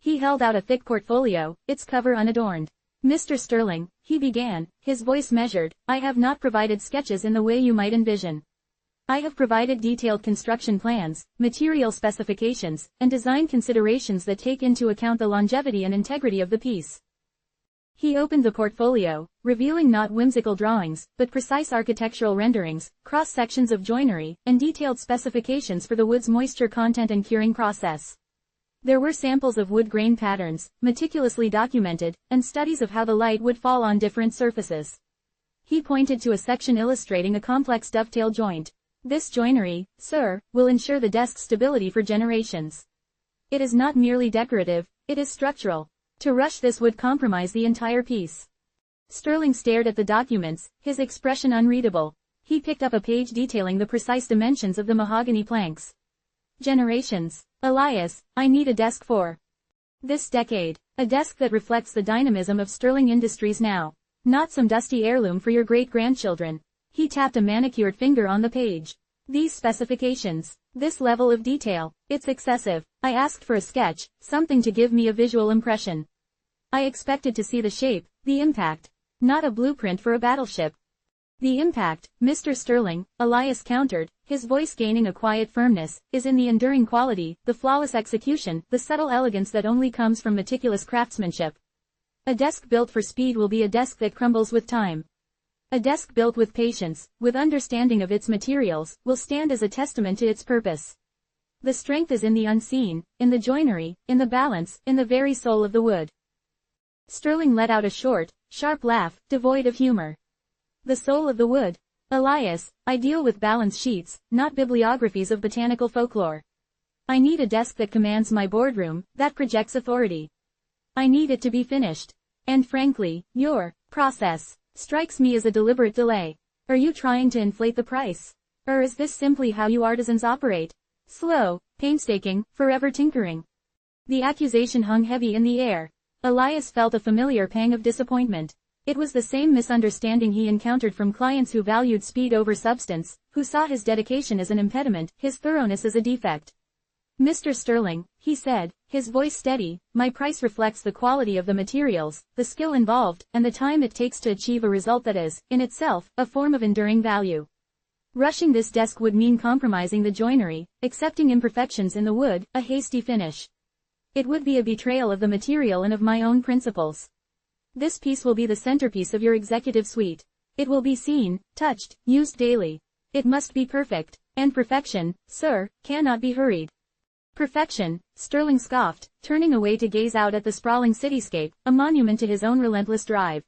He held out a thick portfolio, its cover unadorned. Mr. Sterling, he began, his voice measured, I have not provided sketches in the way you might envision. I have provided detailed construction plans, material specifications, and design considerations that take into account the longevity and integrity of the piece. He opened the portfolio, revealing not whimsical drawings, but precise architectural renderings, cross-sections of joinery, and detailed specifications for the wood's moisture content and curing process. There were samples of wood grain patterns, meticulously documented, and studies of how the light would fall on different surfaces. He pointed to a section illustrating a complex dovetail joint. This joinery, sir, will ensure the desk's stability for generations. It is not merely decorative, it is structural. To rush this would compromise the entire piece. Sterling stared at the documents, his expression unreadable. He picked up a page detailing the precise dimensions of the mahogany planks. Generations. Elias, I need a desk for this decade. A desk that reflects the dynamism of Sterling Industries now. Not some dusty heirloom for your great-grandchildren. He tapped a manicured finger on the page. These specifications. This level of detail. It's excessive. I asked for a sketch, something to give me a visual impression. I expected to see the shape, the impact. Not a blueprint for a battleship. The impact, Mr. Sterling, Elias countered, his voice gaining a quiet firmness, is in the enduring quality, the flawless execution, the subtle elegance that only comes from meticulous craftsmanship. A desk built for speed will be a desk that crumbles with time. A desk built with patience, with understanding of its materials, will stand as a testament to its purpose. The strength is in the unseen, in the joinery, in the balance, in the very soul of the wood. Sterling let out a short, sharp laugh, devoid of humor. The soul of the wood. Elias, I deal with balance sheets, not bibliographies of botanical folklore. I need a desk that commands my boardroom, that projects authority. I need it to be finished. And frankly, your process strikes me as a deliberate delay. Are you trying to inflate the price? Or is this simply how you artisans operate? Slow, painstaking, forever tinkering. The accusation hung heavy in the air. Elias felt a familiar pang of disappointment. It was the same misunderstanding he encountered from clients who valued speed over substance, who saw his dedication as an impediment, his thoroughness as a defect. "Mr. Sterling," he said, his voice steady, "my price reflects the quality of the materials, the skill involved, and the time it takes to achieve a result that is, in itself, a form of enduring value. Rushing this desk would mean compromising the joinery, accepting imperfections in the wood, a hasty finish. It would be a betrayal of the material and of my own principles. This piece will be the centerpiece of your executive suite. It will be seen, touched, used daily. It must be perfect, and perfection, sir, cannot be hurried." "Perfection," Sterling scoffed, turning away to gaze out at the sprawling cityscape, a monument to his own relentless drive.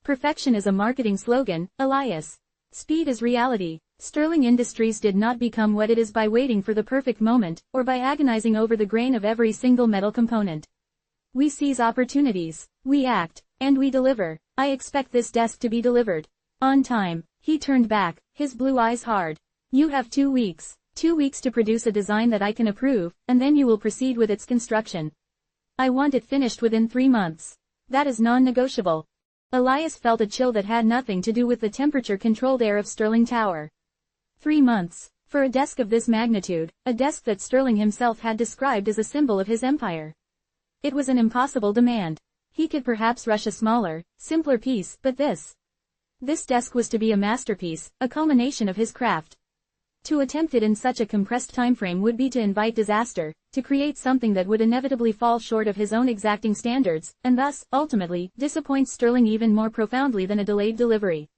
"Perfection is a marketing slogan, Elias. Speed is reality. Sterling Industries did not become what it is by waiting for the perfect moment, or by agonizing over the grain of every single metal component. We seize opportunities, we act, and we deliver. I expect this desk to be delivered. On time." He turned back, his blue eyes hard. "You have 2 weeks. 2 weeks to produce a design that I can approve, and then you will proceed with its construction. I want it finished within 3 months. That is non-negotiable." Elias felt a chill that had nothing to do with the temperature-controlled air of Sterling Tower. 3 months. For a desk of this magnitude, a desk that Sterling himself had described as a symbol of his empire. It was an impossible demand. He could perhaps rush a smaller, simpler piece, but this desk was to be a masterpiece, a culmination of his craft. To attempt it in such a compressed timeframe would be to invite disaster, to create something that would inevitably fall short of his own exacting standards, and thus, ultimately, disappoint Sterling even more profoundly than a delayed delivery.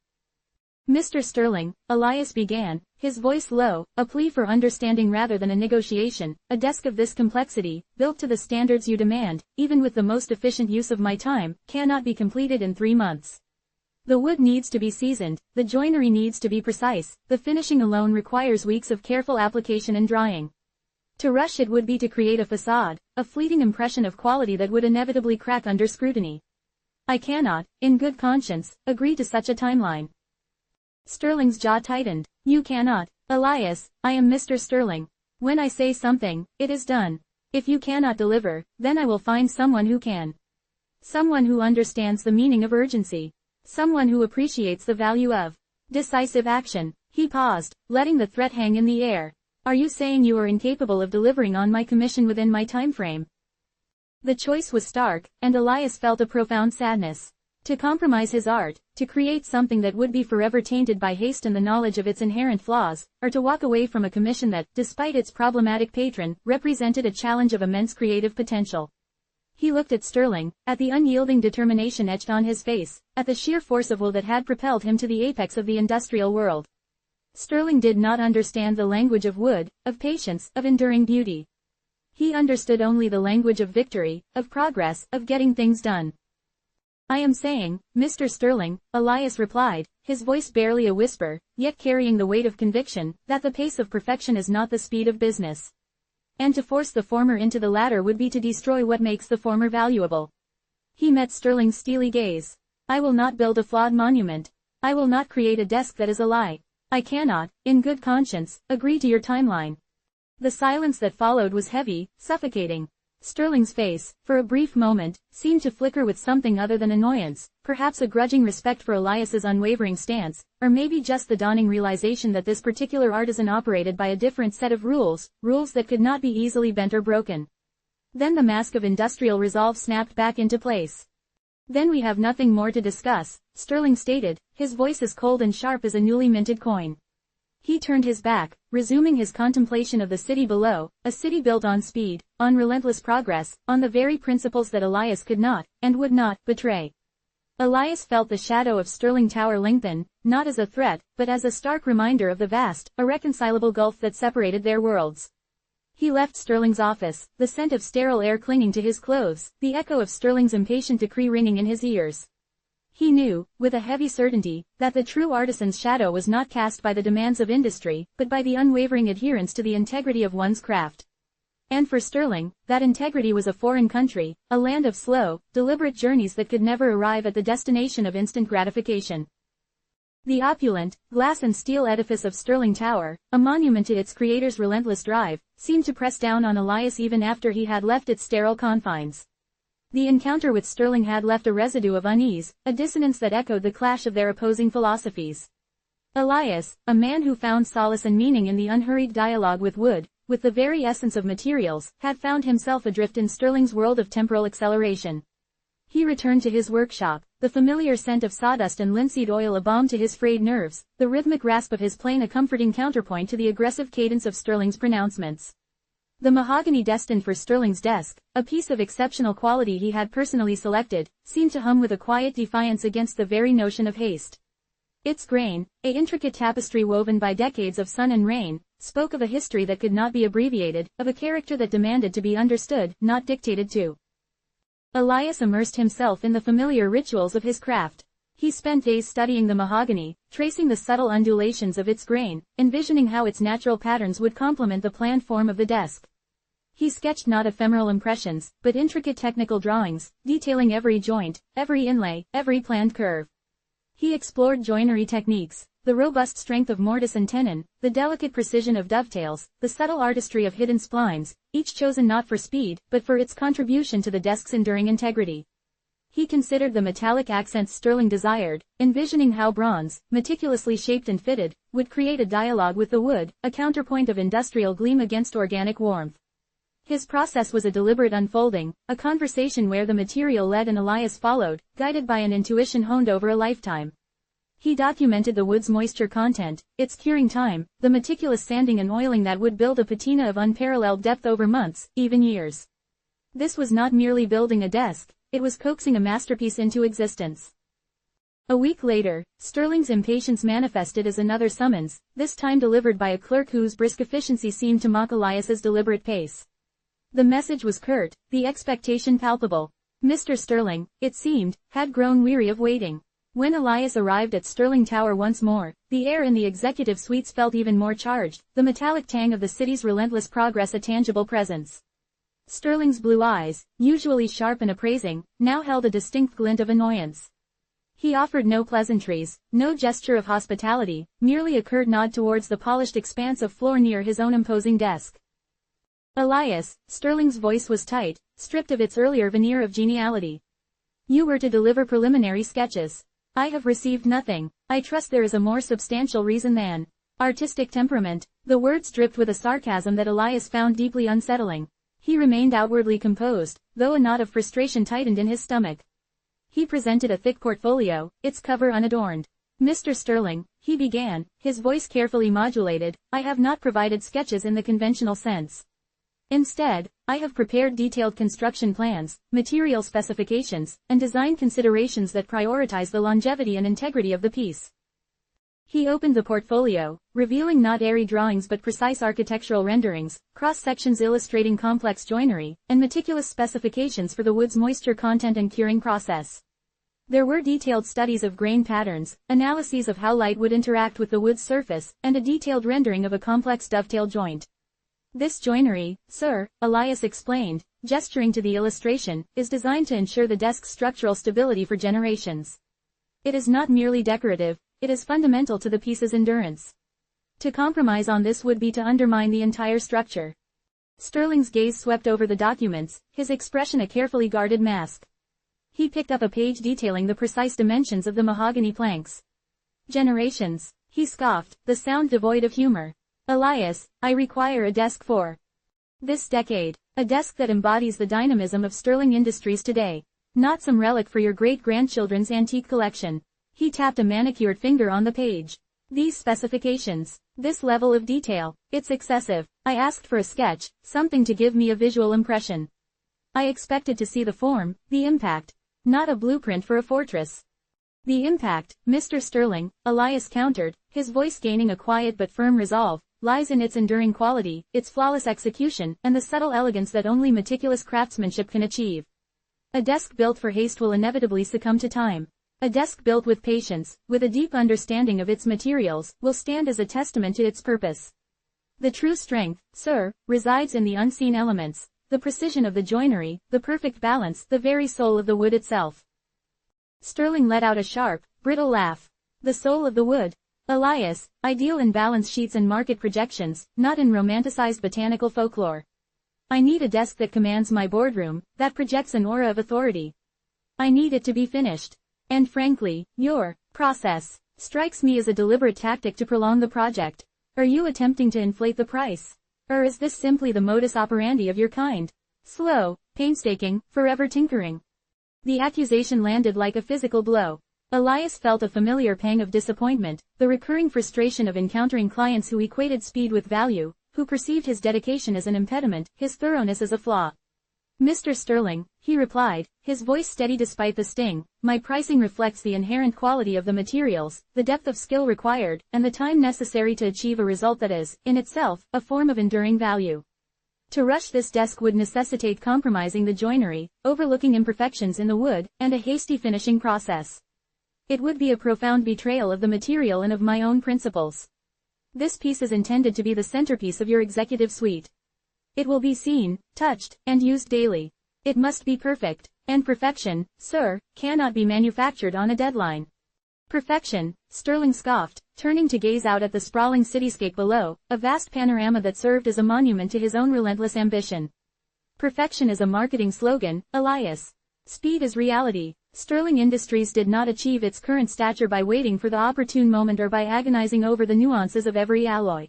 "Mr. Sterling," Elias began, his voice low, a plea for understanding rather than a negotiation, "a desk of this complexity, built to the standards you demand, even with the most efficient use of my time, cannot be completed in 3 months. The wood needs to be seasoned, the joinery needs to be precise, the finishing alone requires weeks of careful application and drying. To rush it would be to create a facade, a fleeting impression of quality that would inevitably crack under scrutiny. I cannot, in good conscience, agree to such a timeline." Sterling's jaw tightened. "You cannot, Elias. I am Mr. Sterling. When I say something, it is done. If you cannot deliver, then I will find someone who can. Someone who understands the meaning of urgency. Someone who appreciates the value of decisive action." He paused, letting the threat hang in the air. "Are you saying you are incapable of delivering on my commission within my time frame?" The choice was stark, and Elias felt a profound sadness. To compromise his art, to create something that would be forever tainted by haste and the knowledge of its inherent flaws, or to walk away from a commission that, despite its problematic patron, represented a challenge of immense creative potential. He looked at Sterling, at the unyielding determination etched on his face, at the sheer force of will that had propelled him to the apex of the industrial world. Sterling did not understand the language of wood, of patience, of enduring beauty. He understood only the language of victory, of progress, of getting things done. "I am saying, Mr. Sterling," Elias replied, his voice barely a whisper, yet carrying the weight of conviction, "that the pace of perfection is not the speed of business. And to force the former into the latter would be to destroy what makes the former valuable." He met Sterling's steely gaze. "I will not build a flawed monument. I will not create a desk that is a lie. I cannot, in good conscience, agree to your timeline." The silence that followed was heavy, suffocating. Sterling's face, for a brief moment, seemed to flicker with something other than annoyance, perhaps a grudging respect for Elias's unwavering stance, or maybe just the dawning realization that this particular artisan operated by a different set of rules, rules that could not be easily bent or broken. Then the mask of industrial resolve snapped back into place. "Then we have nothing more to discuss," Sterling stated, his voice as cold and sharp as a newly minted coin. He turned his back, resuming his contemplation of the city below, a city built on speed, on relentless progress, on the very principles that Elias could not, and would not, betray. Elias felt the shadow of Sterling Tower lengthen, not as a threat, but as a stark reminder of the vast, irreconcilable gulf that separated their worlds. He left Sterling's office, the scent of sterile air clinging to his clothes, the echo of Sterling's impatient decree ringing in his ears. He knew, with a heavy certainty, that the true artisan's shadow was not cast by the demands of industry, but by the unwavering adherence to the integrity of one's craft. And for Sterling, that integrity was a foreign country, a land of slow, deliberate journeys that could never arrive at the destination of instant gratification. The opulent, glass and steel edifice of Sterling Tower, a monument to its creator's relentless drive, seemed to press down on Elias even after he had left its sterile confines. The encounter with Sterling had left a residue of unease, a dissonance that echoed the clash of their opposing philosophies. Elias, a man who found solace and meaning in the unhurried dialogue with wood, with the very essence of materials, had found himself adrift in Sterling's world of temporal acceleration. He returned to his workshop, the familiar scent of sawdust and linseed oil a balm to his frayed nerves, the rhythmic rasp of his plane a comforting counterpoint to the aggressive cadence of Sterling's pronouncements. The mahogany destined for Sterling's desk, a piece of exceptional quality he had personally selected, seemed to hum with a quiet defiance against the very notion of haste. Its grain, a intricate tapestry woven by decades of sun and rain, spoke of a history that could not be abbreviated, of a character that demanded to be understood, not dictated to. Elias immersed himself in the familiar rituals of his craft. He spent days studying the mahogany, tracing the subtle undulations of its grain, envisioning how its natural patterns would complement the planned form of the desk. He sketched not ephemeral impressions, but intricate technical drawings, detailing every joint, every inlay, every planned curve. He explored joinery techniques, the robust strength of mortise and tenon, the delicate precision of dovetails, the subtle artistry of hidden splines, each chosen not for speed, but for its contribution to the desk's enduring integrity. He considered the metallic accents Sterling desired, envisioning how bronze, meticulously shaped and fitted, would create a dialogue with the wood, a counterpoint of industrial gleam against organic warmth. His process was a deliberate unfolding, a conversation where the material led and Elias followed, guided by an intuition honed over a lifetime. He documented the wood's moisture content, its curing time, the meticulous sanding and oiling that would build a patina of unparalleled depth over months, even years. This was not merely building a desk, it was coaxing a masterpiece into existence. A week later, Sterling's impatience manifested as another summons, this time delivered by a clerk whose brisk efficiency seemed to mock Elias's deliberate pace. The message was curt, the expectation palpable. Mr. Sterling, it seemed, had grown weary of waiting. When Elias arrived at Sterling Tower once more, the air in the executive suites felt even more charged, the metallic tang of the city's relentless progress a tangible presence. Sterling's blue eyes, usually sharp and appraising, now held a distinct glint of annoyance. He offered no pleasantries, no gesture of hospitality, merely a curt nod towards the polished expanse of floor near his own imposing desk. Elias, Sterling's voice was tight, stripped of its earlier veneer of geniality. You were to deliver preliminary sketches. I have received nothing. I trust there is a more substantial reason than artistic temperament. The words dripped with a sarcasm that Elias found deeply unsettling. He remained outwardly composed, though a knot of frustration tightened in his stomach. He presented a thick portfolio, its cover unadorned. Mr. Sterling, he began, his voice carefully modulated, I have not provided sketches in the conventional sense. Instead, I have prepared detailed construction plans, material specifications, and design considerations that prioritize the longevity and integrity of the piece. He opened the portfolio, revealing not airy drawings but precise architectural renderings, cross-sections illustrating complex joinery, and meticulous specifications for the wood's moisture content and curing process. There were detailed studies of grain patterns, analyses of how light would interact with the wood's surface, and a detailed rendering of a complex dovetail joint. This joinery, sir, Elias explained, gesturing to the illustration, is designed to ensure the desk's structural stability for generations. It is not merely decorative, it is fundamental to the piece's endurance. To compromise on this would be to undermine the entire structure. Sterling's gaze swept over the documents, his expression a carefully guarded mask. He picked up a page detailing the precise dimensions of the mahogany planks. Generations, he scoffed, the sound devoid of humor. Elias, I require a desk for this decade, a desk that embodies the dynamism of Sterling Industries today. Not some relic for your great-grandchildren's antique collection. He tapped a manicured finger on the page. These specifications, this level of detail, it's excessive. I asked for a sketch, something to give me a visual impression. I expected to see the form, the impact, not a blueprint for a fortress. The impact, Mr. Sterling, Elias countered, his voice gaining a quiet but firm resolve, lies in its enduring quality, its flawless execution, and the subtle elegance that only meticulous craftsmanship can achieve. A desk built for haste will inevitably succumb to time. A desk built with patience, with a deep understanding of its materials, will stand as a testament to its purpose. The true strength, sir, resides in the unseen elements, the precision of the joinery, the perfect balance, the very soul of the wood itself. Sterling let out a sharp, brittle laugh. The soul of the wood. Elias, ideal in balance sheets and market projections, not in romanticized botanical folklore. I need a desk that commands my boardroom, that projects an aura of authority. I need it to be finished. And frankly, your process strikes me as a deliberate tactic to prolong the project. Are you attempting to inflate the price? Or is this simply the modus operandi of your kind? Slow, painstaking, forever tinkering. The accusation landed like a physical blow. Elias felt a familiar pang of disappointment, the recurring frustration of encountering clients who equated speed with value, who perceived his dedication as an impediment, his thoroughness as a flaw. Mr. Sterling, he replied, his voice steady despite the sting, my pricing reflects the inherent quality of the materials, the depth of skill required, and the time necessary to achieve a result that is, in itself, a form of enduring value. To rush this desk would necessitate compromising the joinery, overlooking imperfections in the wood, and a hasty finishing process. It would be a profound betrayal of the material and of my own principles. This piece is intended to be the centerpiece of your executive suite. It will be seen, touched, and used daily. It must be perfect, and perfection, sir, cannot be manufactured on a deadline. Perfection, Sterling scoffed, turning to gaze out at the sprawling cityscape below, a vast panorama that served as a monument to his own relentless ambition. Perfection is a marketing slogan, Elias. Speed is reality. Sterling Industries did not achieve its current stature by waiting for the opportune moment or by agonizing over the nuances of every alloy.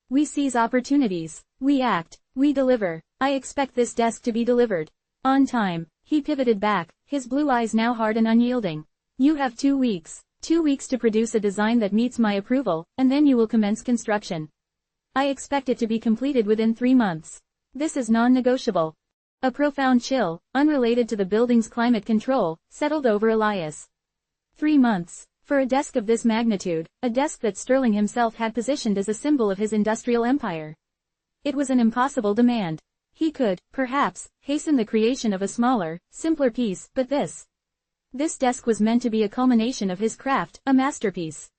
We seize opportunities. We act. We deliver. I expect this desk to be delivered. On time. He pivoted back, his blue eyes now hard and unyielding. You have 2 weeks. 2 weeks to produce a design that meets my approval, and then you will commence construction. I expect it to be completed within 3 months. This is non-negotiable. A profound chill, unrelated to the building's climate control, settled over Elias. 3 months. For a desk of this magnitude, a desk that Sterling himself had positioned as a symbol of his industrial empire. It was an impossible demand. He could, perhaps, hasten the creation of a smaller, simpler piece, but this desk was meant to be a culmination of his craft, a masterpiece.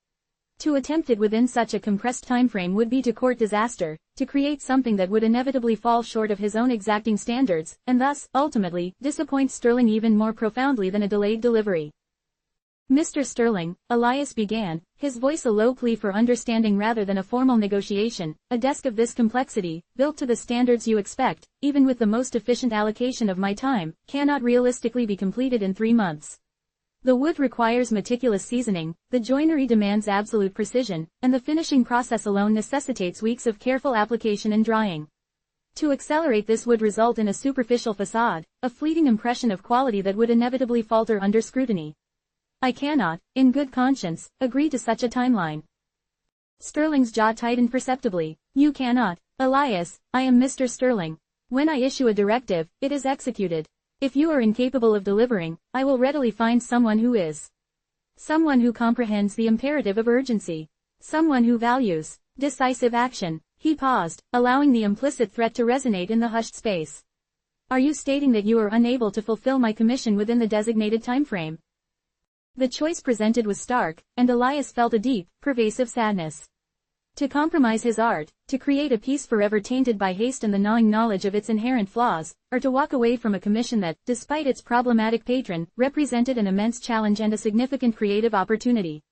To attempt it within such a compressed timeframe would be to court disaster, to create something that would inevitably fall short of his own exacting standards, and thus, ultimately, disappoint Sterling even more profoundly than a delayed delivery. Mr. Sterling, Elias began, his voice a low plea for understanding rather than a formal negotiation, a desk of this complexity, built to the standards you expect, even with the most efficient allocation of my time, cannot realistically be completed in 3 months. The wood requires meticulous seasoning, the joinery demands absolute precision, and the finishing process alone necessitates weeks of careful application and drying. To accelerate this would result in a superficial facade, a fleeting impression of quality that would inevitably falter under scrutiny. I cannot, in good conscience, agree to such a timeline. Sterling's jaw tightened perceptibly. You cannot. Elias, I am Mr. Sterling. When I issue a directive, it is executed. If you are incapable of delivering, I will readily find someone who is. Someone who comprehends the imperative of urgency. Someone who values decisive action. He paused, allowing the implicit threat to resonate in the hushed space. Are you stating that you are unable to fulfill my commission within the designated timeframe? The choice presented was stark, and Elias felt a deep, pervasive sadness. To compromise his art, to create a piece forever tainted by haste and the gnawing knowledge of its inherent flaws, or to walk away from a commission that, despite its problematic patron, represented an immense challenge and a significant creative opportunity.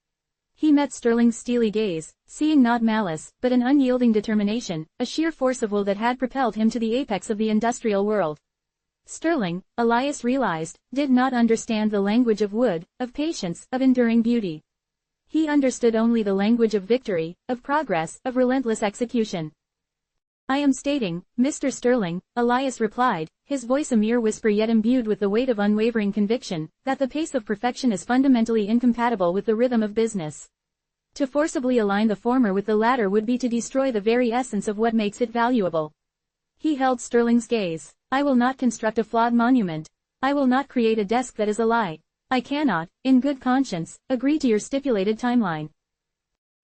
He met Sterling's steely gaze, seeing not malice, but an unyielding determination, a sheer force of will that had propelled him to the apex of the industrial world. Sterling, Elias realized, did not understand the language of wood, of patience, of enduring beauty. He understood only the language of victory, of progress, of relentless execution. I am stating, Mr. Sterling, Elias replied, his voice a mere whisper yet imbued with the weight of unwavering conviction, that the pace of perfection is fundamentally incompatible with the rhythm of business. To forcibly align the former with the latter would be to destroy the very essence of what makes it valuable. He held Sterling's gaze. I will not construct a flawed monument. I will not create a desk that is a lie. I cannot, in good conscience, agree to your stipulated timeline.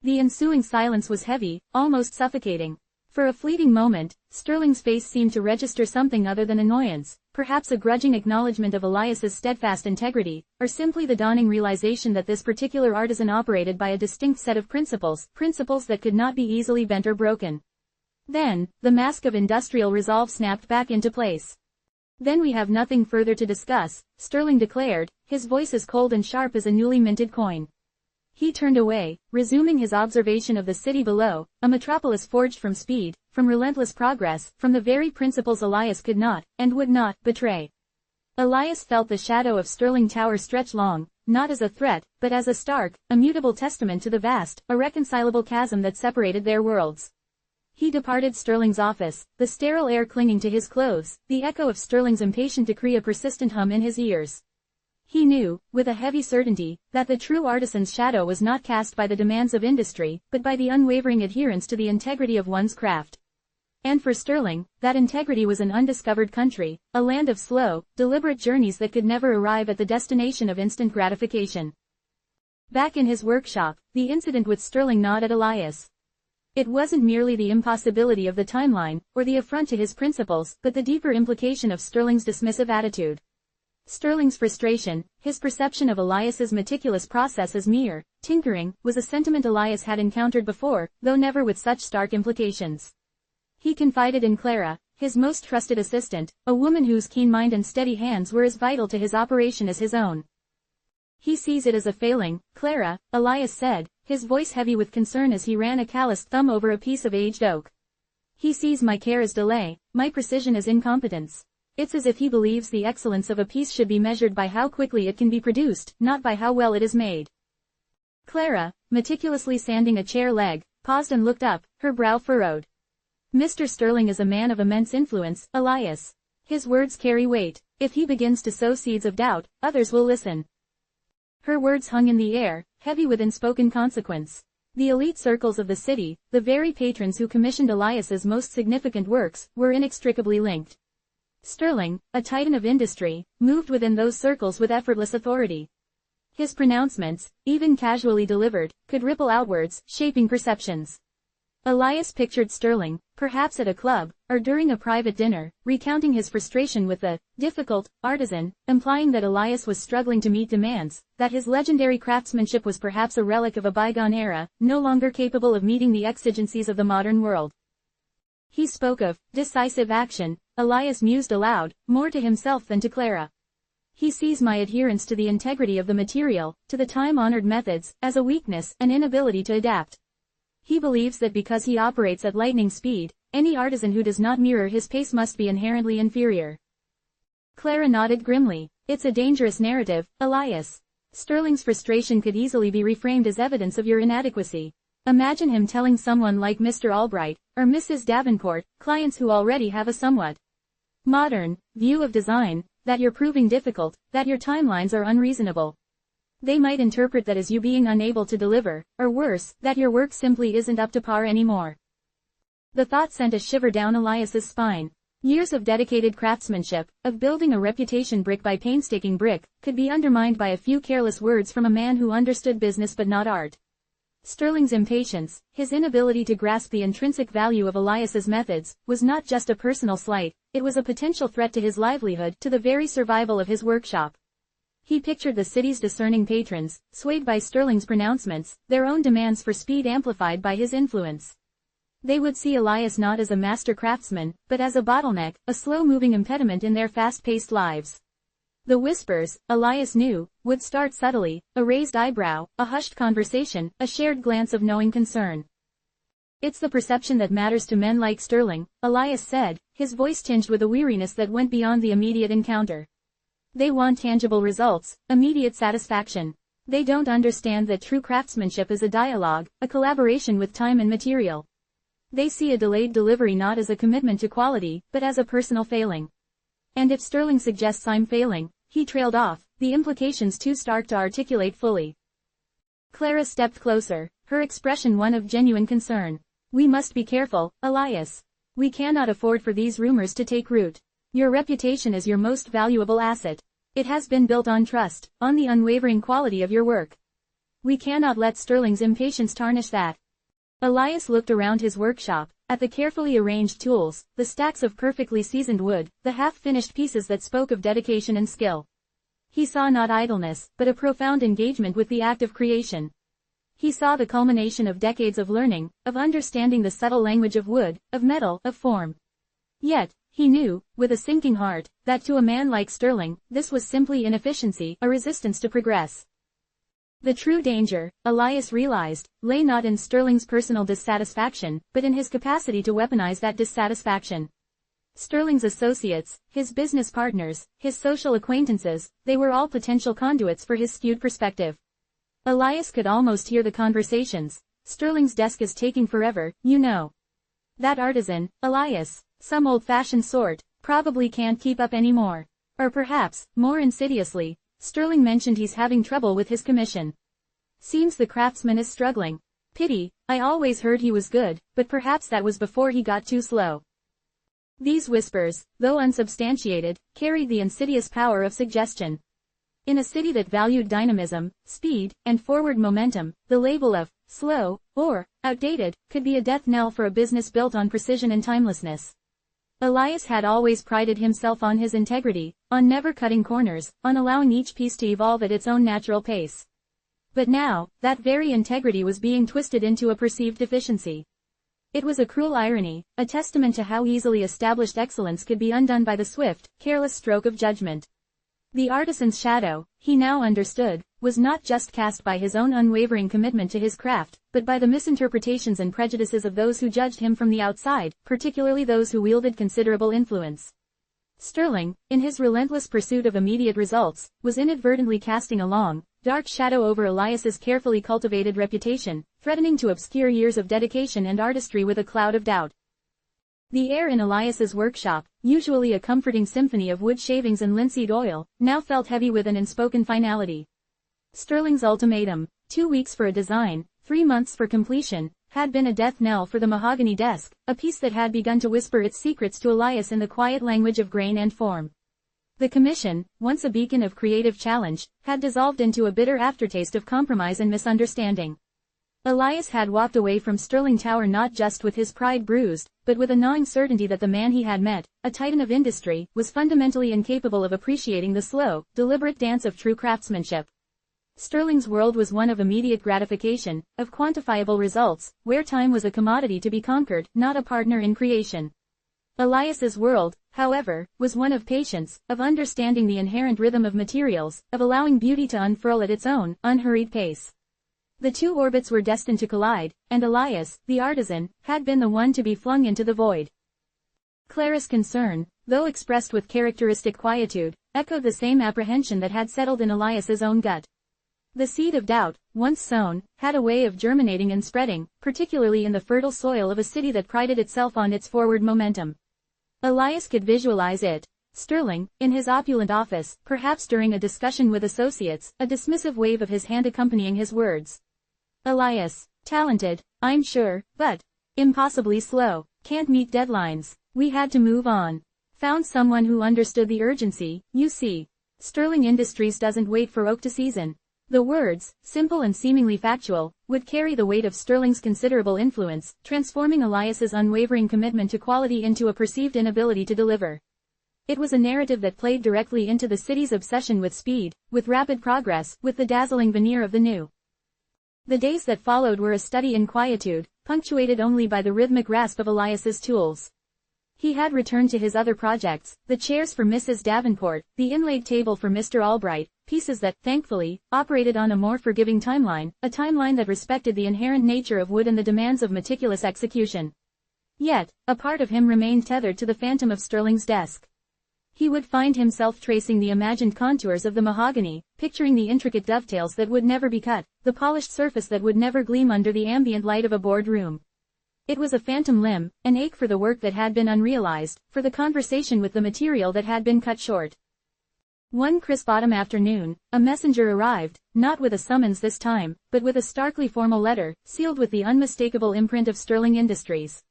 The ensuing silence was heavy, almost suffocating. For a fleeting moment, Sterling's face seemed to register something other than annoyance, perhaps a grudging acknowledgement of Elias's steadfast integrity, or simply the dawning realization that this particular artisan operated by a distinct set of principles that could not be easily bent or broken. Then, the mask of industrial resolve snapped back into place. Then we have nothing further to discuss, Sterling declared, his voice as cold and sharp as a newly minted coin. He turned away, resuming his observation of the city below, a metropolis forged from speed, from relentless progress, from the very principles Elias could not, and would not, betray. Elias felt the shadow of Stirling Tower stretch long, not as a threat, but as a stark, immutable testament to the vast, irreconcilable chasm that separated their worlds. He departed Stirling's office, the sterile air clinging to his clothes, the echo of Stirling's impatient decree a persistent hum in his ears. He knew, with a heavy certainty, that the true artisan's shadow was not cast by the demands of industry, but by the unwavering adherence to the integrity of one's craft. And for Stirling, that integrity was an undiscovered country, a land of slow, deliberate journeys that could never arrive at the destination of instant gratification. Back in his workshop, the incident with Stirling gnawed at Elias. It wasn't merely the impossibility of the timeline, or the affront to his principles, but the deeper implication of Stirling's dismissive attitude. Stirling's frustration, his perception of Elias's meticulous process as mere tinkering, was a sentiment Elias had encountered before, though never with such stark implications. He confided in Clara, his most trusted assistant, a woman whose keen mind and steady hands were as vital to his operation as his own. He sees it as a failing, Clara, Elias said, his voice heavy with concern as he ran a calloused thumb over a piece of aged oak. He sees my care as delay, my precision as incompetence. It's as if he believes the excellence of a piece should be measured by how quickly it can be produced, not by how well it is made. Clara, meticulously sanding a chair leg, paused and looked up, her brow furrowed. Mr. Stirling is a man of immense influence, Elias. His words carry weight. If he begins to sow seeds of doubt, others will listen. Her words hung in the air, heavy with unspoken consequence. The elite circles of the city, the very patrons who commissioned Elias's most significant works, were inextricably linked. Stirling, a titan of industry, moved within those circles with effortless authority. His pronouncements, even casually delivered, could ripple outwards, shaping perceptions. Elias pictured Stirling, perhaps at a club, or during a private dinner, recounting his frustration with the difficult artisan, implying that Elias was struggling to meet demands, that his legendary craftsmanship was perhaps a relic of a bygone era, no longer capable of meeting the exigencies of the modern world. He spoke of decisive action, Elias mused aloud, more to himself than to Clara. He sees my adherence to the integrity of the material, to the time-honored methods, as a weakness, an inability to adapt. He believes that because he operates at lightning speed, any artisan who does not mirror his pace must be inherently inferior. Clara nodded grimly. It's a dangerous narrative, Elias. Stirling's frustration could easily be reframed as evidence of your inadequacy. Imagine him telling someone like Mr. Albright, or Mrs. Davenport, clients who already have a somewhat modern view of design, that you're proving difficult, that your timelines are unreasonable. They might interpret that as you being unable to deliver, or worse, that your work simply isn't up to par anymore. The thought sent a shiver down Elias's spine. Years of dedicated craftsmanship, of building a reputation brick by painstaking brick, could be undermined by a few careless words from a man who understood business but not art. Stirling's impatience, his inability to grasp the intrinsic value of Elias's methods, was not just a personal slight, it was a potential threat to his livelihood, to the very survival of his workshop. He pictured the city's discerning patrons, swayed by Stirling's pronouncements, their own demands for speed amplified by his influence. They would see Elias not as a master craftsman, but as a bottleneck, a slow-moving impediment in their fast-paced lives. The whispers, Elias knew, would start subtly, a raised eyebrow, a hushed conversation, a shared glance of knowing concern. It's the perception that matters to men like Stirling, Elias said, his voice tinged with a weariness that went beyond the immediate encounter. They want tangible results, immediate satisfaction. They don't understand that true craftsmanship is a dialogue, a collaboration with time and material. They see a delayed delivery not as a commitment to quality, but as a personal failing. And if Stirling suggests I'm failing, he trailed off, the implications too stark to articulate fully. Clara stepped closer, her expression one of genuine concern. We must be careful, Elias. We cannot afford for these rumors to take root. Your reputation is your most valuable asset. It has been built on trust, on the unwavering quality of your work. We cannot let Stirling's impatience tarnish that. Elias looked around his workshop, at the carefully arranged tools, the stacks of perfectly seasoned wood, the half-finished pieces that spoke of dedication and skill. He saw not idleness, but a profound engagement with the act of creation. He saw the culmination of decades of learning, of understanding the subtle language of wood, of metal, of form. Yet, he knew, with a sinking heart, that to a man like Stirling, this was simply inefficiency, a resistance to progress. The true danger, Elias realized, lay not in Sterling's personal dissatisfaction, but in his capacity to weaponize that dissatisfaction. Sterling's associates, his business partners, his social acquaintances, they were all potential conduits for his skewed perspective. Elias could almost hear the conversations. Sterling's desk is taking forever, you know. That artisan, Elias, some old-fashioned sort, probably can't keep up anymore. Or perhaps, more insidiously, Sterling mentioned he's having trouble with his commission. Seems the craftsman is struggling. Pity, I always heard he was good, but perhaps that was before he got too slow. These whispers, though unsubstantiated, carried the insidious power of suggestion. In a city that valued dynamism, speed, and forward momentum, the label of slow, or outdated, could be a death knell for a business built on precision and timelessness. Elias had always prided himself on his integrity, on never cutting corners, on allowing each piece to evolve at its own natural pace. But now, that very integrity was being twisted into a perceived deficiency. It was a cruel irony, a testament to how easily established excellence could be undone by the swift, careless stroke of judgment. The artisan's shadow, he now understood, was not just cast by his own unwavering commitment to his craft, but by the misinterpretations and prejudices of those who judged him from the outside, particularly those who wielded considerable influence. Sterling, in his relentless pursuit of immediate results, was inadvertently casting a long, dark shadow over Elias's carefully cultivated reputation, threatening to obscure years of dedication and artistry with a cloud of doubt. The air in Elias's workshop, usually a comforting symphony of wood shavings and linseed oil, now felt heavy with an unspoken finality. Sterling's ultimatum, 2 weeks for a design, 3 months for completion, had been a death knell for the mahogany desk, a piece that had begun to whisper its secrets to Elias in the quiet language of grain and form. The commission, once a beacon of creative challenge, had dissolved into a bitter aftertaste of compromise and misunderstanding. Elias had walked away from Sterling Tower not just with his pride bruised, but with a gnawing certainty that the man he had met, a titan of industry, was fundamentally incapable of appreciating the slow, deliberate dance of true craftsmanship. Sterling's world was one of immediate gratification, of quantifiable results, where time was a commodity to be conquered, not a partner in creation. Elias's world, however, was one of patience, of understanding the inherent rhythm of materials, of allowing beauty to unfurl at its own, unhurried pace. The two orbits were destined to collide, and Elias, the artisan, had been the one to be flung into the void. Clara's concern, though expressed with characteristic quietude, echoed the same apprehension that had settled in Elias's own gut. The seed of doubt, once sown, had a way of germinating and spreading, particularly in the fertile soil of a city that prided itself on its forward momentum. Elias could visualize it. Sterling, in his opulent office, perhaps during a discussion with associates, a dismissive wave of his hand accompanying his words. Elias, talented, I'm sure, but impossibly slow, can't meet deadlines. We had to move on. Found someone who understood the urgency, you see. Sterling Industries doesn't wait for oak to season. The words, simple and seemingly factual, would carry the weight of Sterling's considerable influence, transforming Elias's unwavering commitment to quality into a perceived inability to deliver. It was a narrative that played directly into the city's obsession with speed, with rapid progress, with the dazzling veneer of the new. The days that followed were a study in quietude, punctuated only by the rhythmic rasp of Elias's tools. He had returned to his other projects, the chairs for Mrs. Davenport, the inlaid table for Mr. Albright, pieces that, thankfully, operated on a more forgiving timeline, a timeline that respected the inherent nature of wood and the demands of meticulous execution. Yet, a part of him remained tethered to the phantom of Sterling's desk. He would find himself tracing the imagined contours of the mahogany, picturing the intricate dovetails that would never be cut, the polished surface that would never gleam under the ambient light of a board room. It was a phantom limb, an ache for the work that had been unrealized, for the conversation with the material that had been cut short. One crisp autumn afternoon, a messenger arrived, not with a summons this time, but with a starkly formal letter, sealed with the unmistakable imprint of Sterling Industries.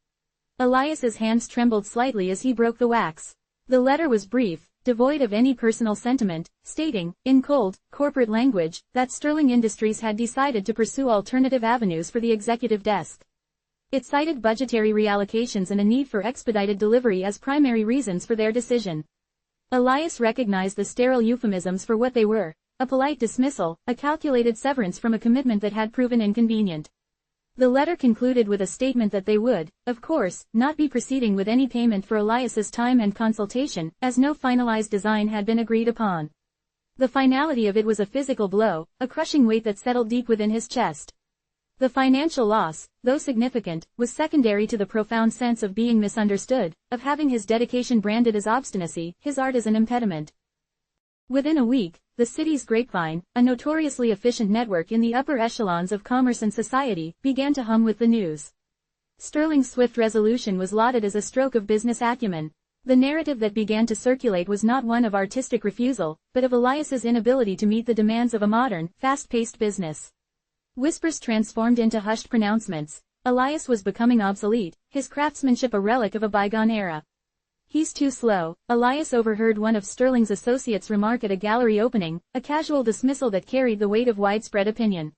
Elias's hands trembled slightly as he broke the wax. The letter was brief, devoid of any personal sentiment, stating, in cold, corporate language, that Sterling Industries had decided to pursue alternative avenues for the executive desk. It cited budgetary reallocations and a need for expedited delivery as primary reasons for their decision. Elias recognized the sterile euphemisms for what they were, a polite dismissal, a calculated severance from a commitment that had proven inconvenient. The letter concluded with a statement that they would, of course, not be proceeding with any payment for Elias's time and consultation, as no finalized design had been agreed upon. The finality of it was a physical blow, a crushing weight that settled deep within his chest. The financial loss, though significant, was secondary to the profound sense of being misunderstood, of having his dedication branded as obstinacy, his art as an impediment. Within a week, the city's grapevine, a notoriously efficient network in the upper echelons of commerce and society, began to hum with the news. Sterling's swift resolution was lauded as a stroke of business acumen. The narrative that began to circulate was not one of artistic refusal, but of Elias's inability to meet the demands of a modern, fast-paced business. Whispers transformed into hushed pronouncements. Elias was becoming obsolete, his craftsmanship a relic of a bygone era. "He's too slow," Elias overheard one of Sterling's associates remark at a gallery opening, a casual dismissal that carried the weight of widespread opinion.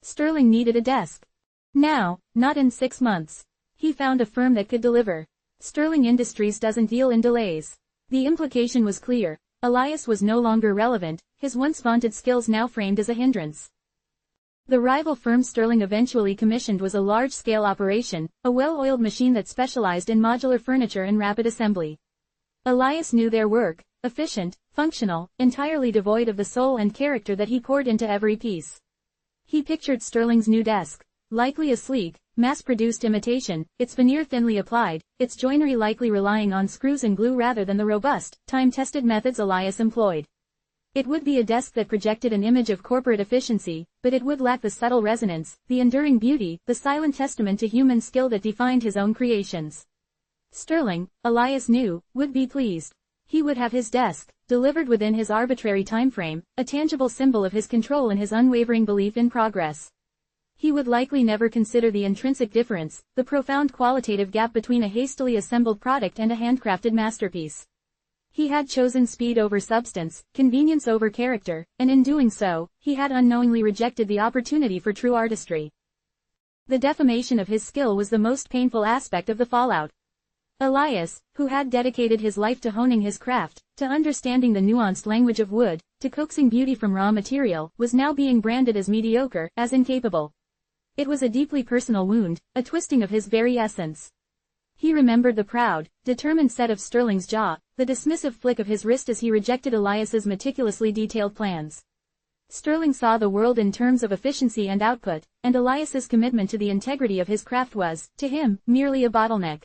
Sterling needed a desk. Now, not in 6 months. He found a firm that could deliver. Sterling Industries doesn't deal in delays. The implication was clear. Elias was no longer relevant, his once vaunted skills now framed as a hindrance. The rival firm Sterling eventually commissioned was a large-scale operation, a well-oiled machine that specialized in modular furniture and rapid assembly. Elias knew their work, efficient, functional, entirely devoid of the soul and character that he poured into every piece. He pictured Sterling's new desk, likely a sleek, mass-produced imitation, its veneer thinly applied, its joinery likely relying on screws and glue rather than the robust, time-tested methods Elias employed. It would be a desk that projected an image of corporate efficiency, but it would lack the subtle resonance, the enduring beauty, the silent testament to human skill that defined his own creations. Sterling, Elias knew, would be pleased. He would have his desk, delivered within his arbitrary timeframe, a tangible symbol of his control and his unwavering belief in progress. He would likely never consider the intrinsic difference, the profound qualitative gap between a hastily assembled product and a handcrafted masterpiece. He had chosen speed over substance, convenience over character, and in doing so, he had unknowingly rejected the opportunity for true artistry. The defamation of his skill was the most painful aspect of the fallout. Elias, who had dedicated his life to honing his craft, to understanding the nuanced language of wood, to coaxing beauty from raw material, was now being branded as mediocre, as incapable. It was a deeply personal wound, a twisting of his very essence. He remembered the proud, determined set of Sterling's jaw, the dismissive flick of his wrist as he rejected Elias's meticulously detailed plans. Sterling saw the world in terms of efficiency and output, and Elias's commitment to the integrity of his craft was, to him, merely a bottleneck.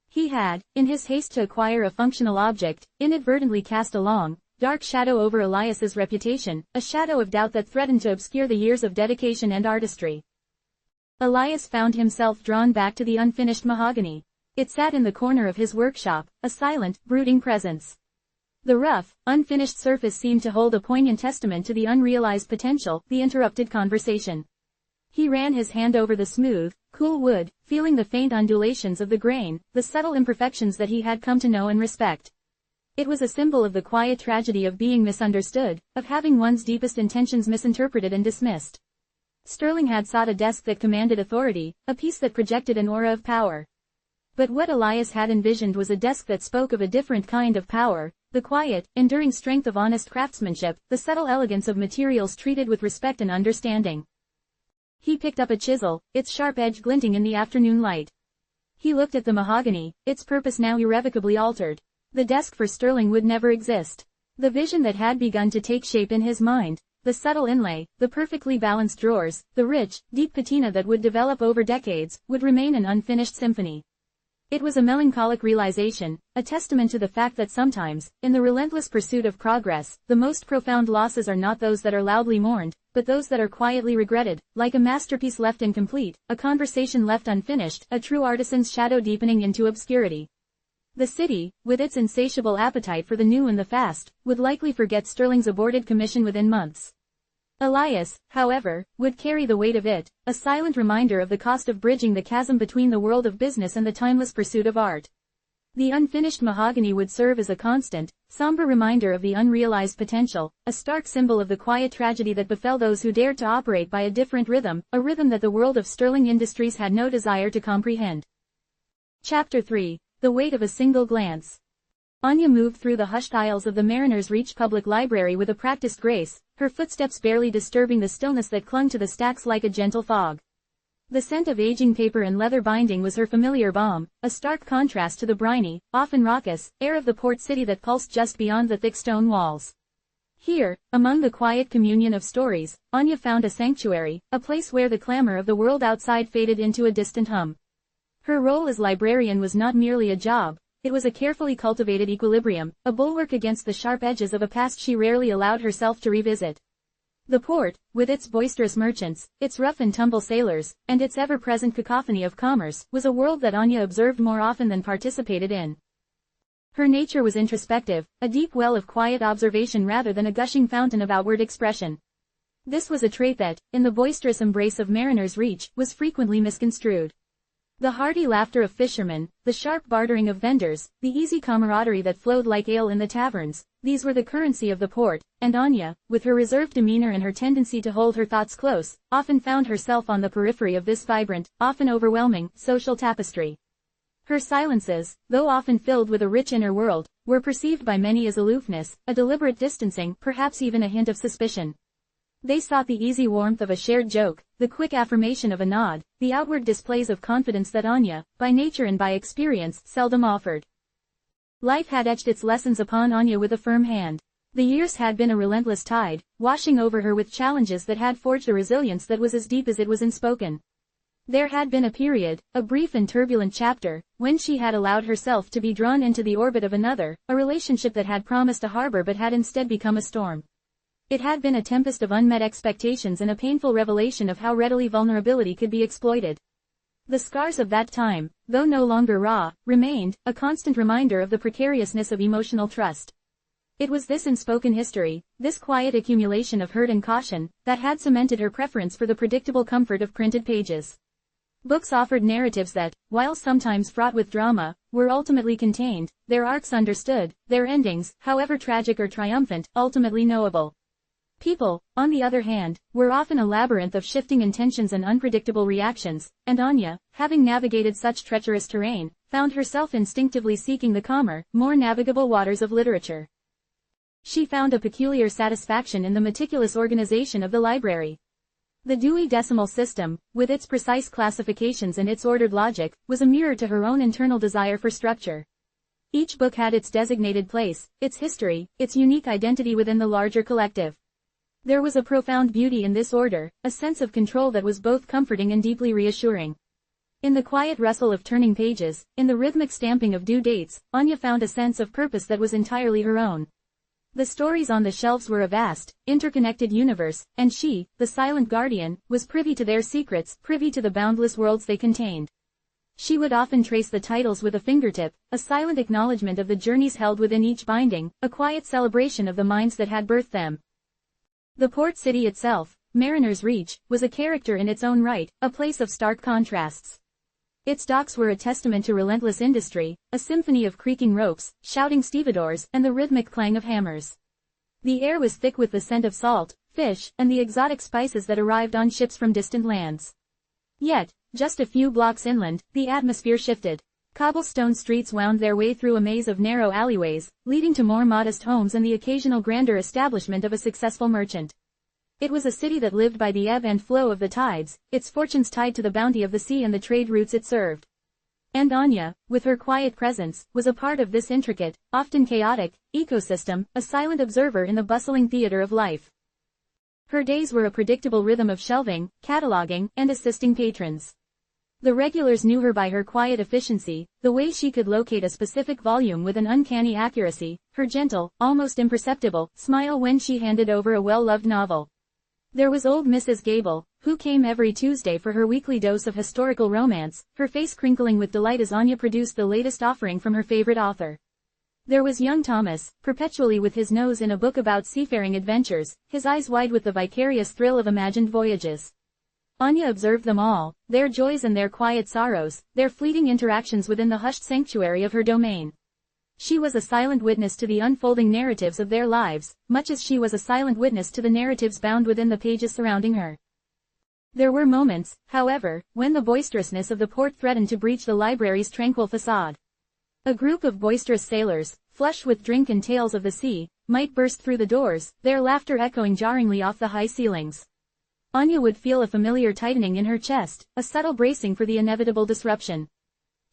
He had, in his haste to acquire a functional object, inadvertently cast a long, dark shadow over Elias's reputation, a shadow of doubt that threatened to obscure the years of dedication and artistry. Elias found himself drawn back to the unfinished mahogany. It sat in the corner of his workshop, a silent, brooding presence. The rough, unfinished surface seemed to hold a poignant testament to the unrealized potential, the interrupted conversation. He ran his hand over the smooth, cool wood, feeling the faint undulations of the grain, the subtle imperfections that he had come to know and respect. It was a symbol of the quiet tragedy of being misunderstood, of having one's deepest intentions misinterpreted and dismissed. Sterling had sought a desk that commanded authority, a piece that projected an aura of power. But what Elias had envisioned was a desk that spoke of a different kind of power, the quiet, enduring strength of honest craftsmanship, the subtle elegance of materials treated with respect and understanding. He picked up a chisel, its sharp edge glinting in the afternoon light. He looked at the mahogany, its purpose now irrevocably altered. The desk for Sterling would never exist. The vision that had begun to take shape in his mind, the subtle inlay, the perfectly balanced drawers, the rich, deep patina that would develop over decades, would remain an unfinished symphony. It was a melancholic realization, a testament to the fact that sometimes, in the relentless pursuit of progress, the most profound losses are not those that are loudly mourned, but those that are quietly regretted, like a masterpiece left incomplete, a conversation left unfinished, a true artisan's shadow deepening into obscurity. The city, with its insatiable appetite for the new and the fast, would likely forget Sterling's aborted commission within months. Elias, however, would carry the weight of it, a silent reminder of the cost of bridging the chasm between the world of business and the timeless pursuit of art. The unfinished mahogany would serve as a constant, somber reminder of the unrealized potential, a stark symbol of the quiet tragedy that befell those who dared to operate by a different rhythm, a rhythm that the world of Sterling Industries had no desire to comprehend. Chapter 3. The Weight of a Single Glance. Anya moved through the hushed aisles of the Mariners Reach Public Library with a practiced grace, her footsteps barely disturbing the stillness that clung to the stacks like a gentle fog. The scent of aging paper and leather binding was her familiar balm, a stark contrast to the briny, often raucous, air of the port city that pulsed just beyond the thick stone walls. Here, among the quiet communion of stories, Anya found a sanctuary, a place where the clamor of the world outside faded into a distant hum. Her role as librarian was not merely a job, it was a carefully cultivated equilibrium, a bulwark against the sharp edges of a past she rarely allowed herself to revisit. The port, with its boisterous merchants, its rough-and-tumble sailors, and its ever-present cacophony of commerce, was a world that Anya observed more often than participated in. Her nature was introspective, a deep well of quiet observation rather than a gushing fountain of outward expression. This was a trait that, in the boisterous embrace of Mariner's Reach, was frequently misconstrued. The hearty laughter of fishermen, the sharp bartering of vendors, the easy camaraderie that flowed like ale in the taverns, these were the currency of the port, and Anya, with her reserved demeanor and her tendency to hold her thoughts close, often found herself on the periphery of this vibrant, often overwhelming, social tapestry. Her silences, though often filled with a rich inner world, were perceived by many as aloofness, a deliberate distancing, perhaps even a hint of suspicion. They sought the easy warmth of a shared joke, the quick affirmation of a nod, the outward displays of confidence that Anya, by nature and by experience, seldom offered. Life had etched its lessons upon Anya with a firm hand. The years had been a relentless tide, washing over her with challenges that had forged a resilience that was as deep as it was unspoken. There had been a period, a brief and turbulent chapter, when she had allowed herself to be drawn into the orbit of another, a relationship that had promised a harbor but had instead become a storm. It had been a tempest of unmet expectations and a painful revelation of how readily vulnerability could be exploited. The scars of that time, though no longer raw, remained, a constant reminder of the precariousness of emotional trust. It was this unspoken history, this quiet accumulation of hurt and caution, that had cemented her preference for the predictable comfort of printed pages. Books offered narratives that, while sometimes fraught with drama, were ultimately contained, their arcs understood, their endings, however tragic or triumphant, ultimately knowable. People, on the other hand, were often a labyrinth of shifting intentions and unpredictable reactions, and Anya, having navigated such treacherous terrain, found herself instinctively seeking the calmer, more navigable waters of literature. She found a peculiar satisfaction in the meticulous organization of the library. The Dewey Decimal System, with its precise classifications and its ordered logic, was a mirror to her own internal desire for structure. Each book had its designated place, its history, its unique identity within the larger collective. There was a profound beauty in this order, a sense of control that was both comforting and deeply reassuring. In the quiet rustle of turning pages, in the rhythmic stamping of due dates, Anya found a sense of purpose that was entirely her own. The stories on the shelves were a vast, interconnected universe, and she, the silent guardian, was privy to their secrets, privy to the boundless worlds they contained. She would often trace the titles with a fingertip, a silent acknowledgement of the journeys held within each binding, a quiet celebration of the minds that had birthed them. The port city itself, Mariner's Reach, was a character in its own right, a place of stark contrasts. Its docks were a testament to relentless industry, a symphony of creaking ropes, shouting stevedores, and the rhythmic clang of hammers. The air was thick with the scent of salt, fish, and the exotic spices that arrived on ships from distant lands. Yet, just a few blocks inland, the atmosphere shifted. Cobblestone streets wound their way through a maze of narrow alleyways, leading to more modest homes and the occasional grander establishment of a successful merchant. It was a city that lived by the ebb and flow of the tides, its fortunes tied to the bounty of the sea and the trade routes it served. And Anya, with her quiet presence, was a part of this intricate, often chaotic, ecosystem, a silent observer in the bustling theater of life. Her days were a predictable rhythm of shelving, cataloging, and assisting patrons. The regulars knew her by her quiet efficiency, the way she could locate a specific volume with an uncanny accuracy, her gentle, almost imperceptible, smile when she handed over a well-loved novel. There was old Mrs. Gable, who came every Tuesday for her weekly dose of historical romance, her face crinkling with delight as Anya produced the latest offering from her favorite author. There was young Thomas, perpetually with his nose in a book about seafaring adventures, his eyes wide with the vicarious thrill of imagined voyages. Anya observed them all, their joys and their quiet sorrows, their fleeting interactions within the hushed sanctuary of her domain. She was a silent witness to the unfolding narratives of their lives, much as she was a silent witness to the narratives bound within the pages surrounding her. There were moments, however, when the boisterousness of the port threatened to breach the library's tranquil facade. A group of boisterous sailors, flushed with drink and tales of the sea, might burst through the doors, their laughter echoing jarringly off the high ceilings. Anya would feel a familiar tightening in her chest, a subtle bracing for the inevitable disruption.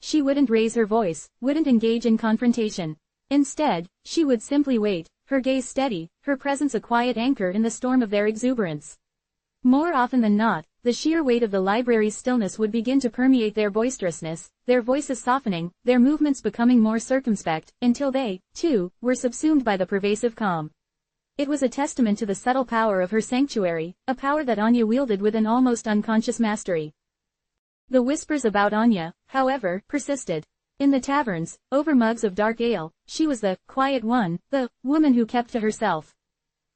She wouldn't raise her voice, wouldn't engage in confrontation. Instead, she would simply wait, her gaze steady, her presence a quiet anchor in the storm of their exuberance. More often than not, the sheer weight of the library's stillness would begin to permeate their boisterousness, their voices softening, their movements becoming more circumspect, until they, too, were subsumed by the pervasive calm. It was a testament to the subtle power of her sanctuary, a power that Anya wielded with an almost unconscious mastery. The whispers about Anya, however, persisted. In the taverns, over mugs of dark ale, she was the quiet one, the woman who kept to herself.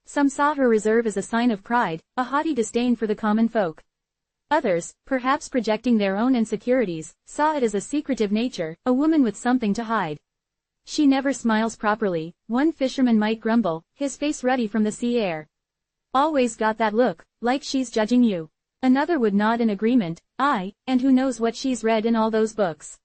Some saw her reserve as a sign of pride, a haughty disdain for the common folk. Others, perhaps projecting their own insecurities, saw it as a secretive nature, a woman with something to hide. She never smiles properly, one fisherman might grumble, his face ruddy from the sea air. Always got that look, like she's judging you. Another would nod in agreement, aye, and who knows what she's read in all those books.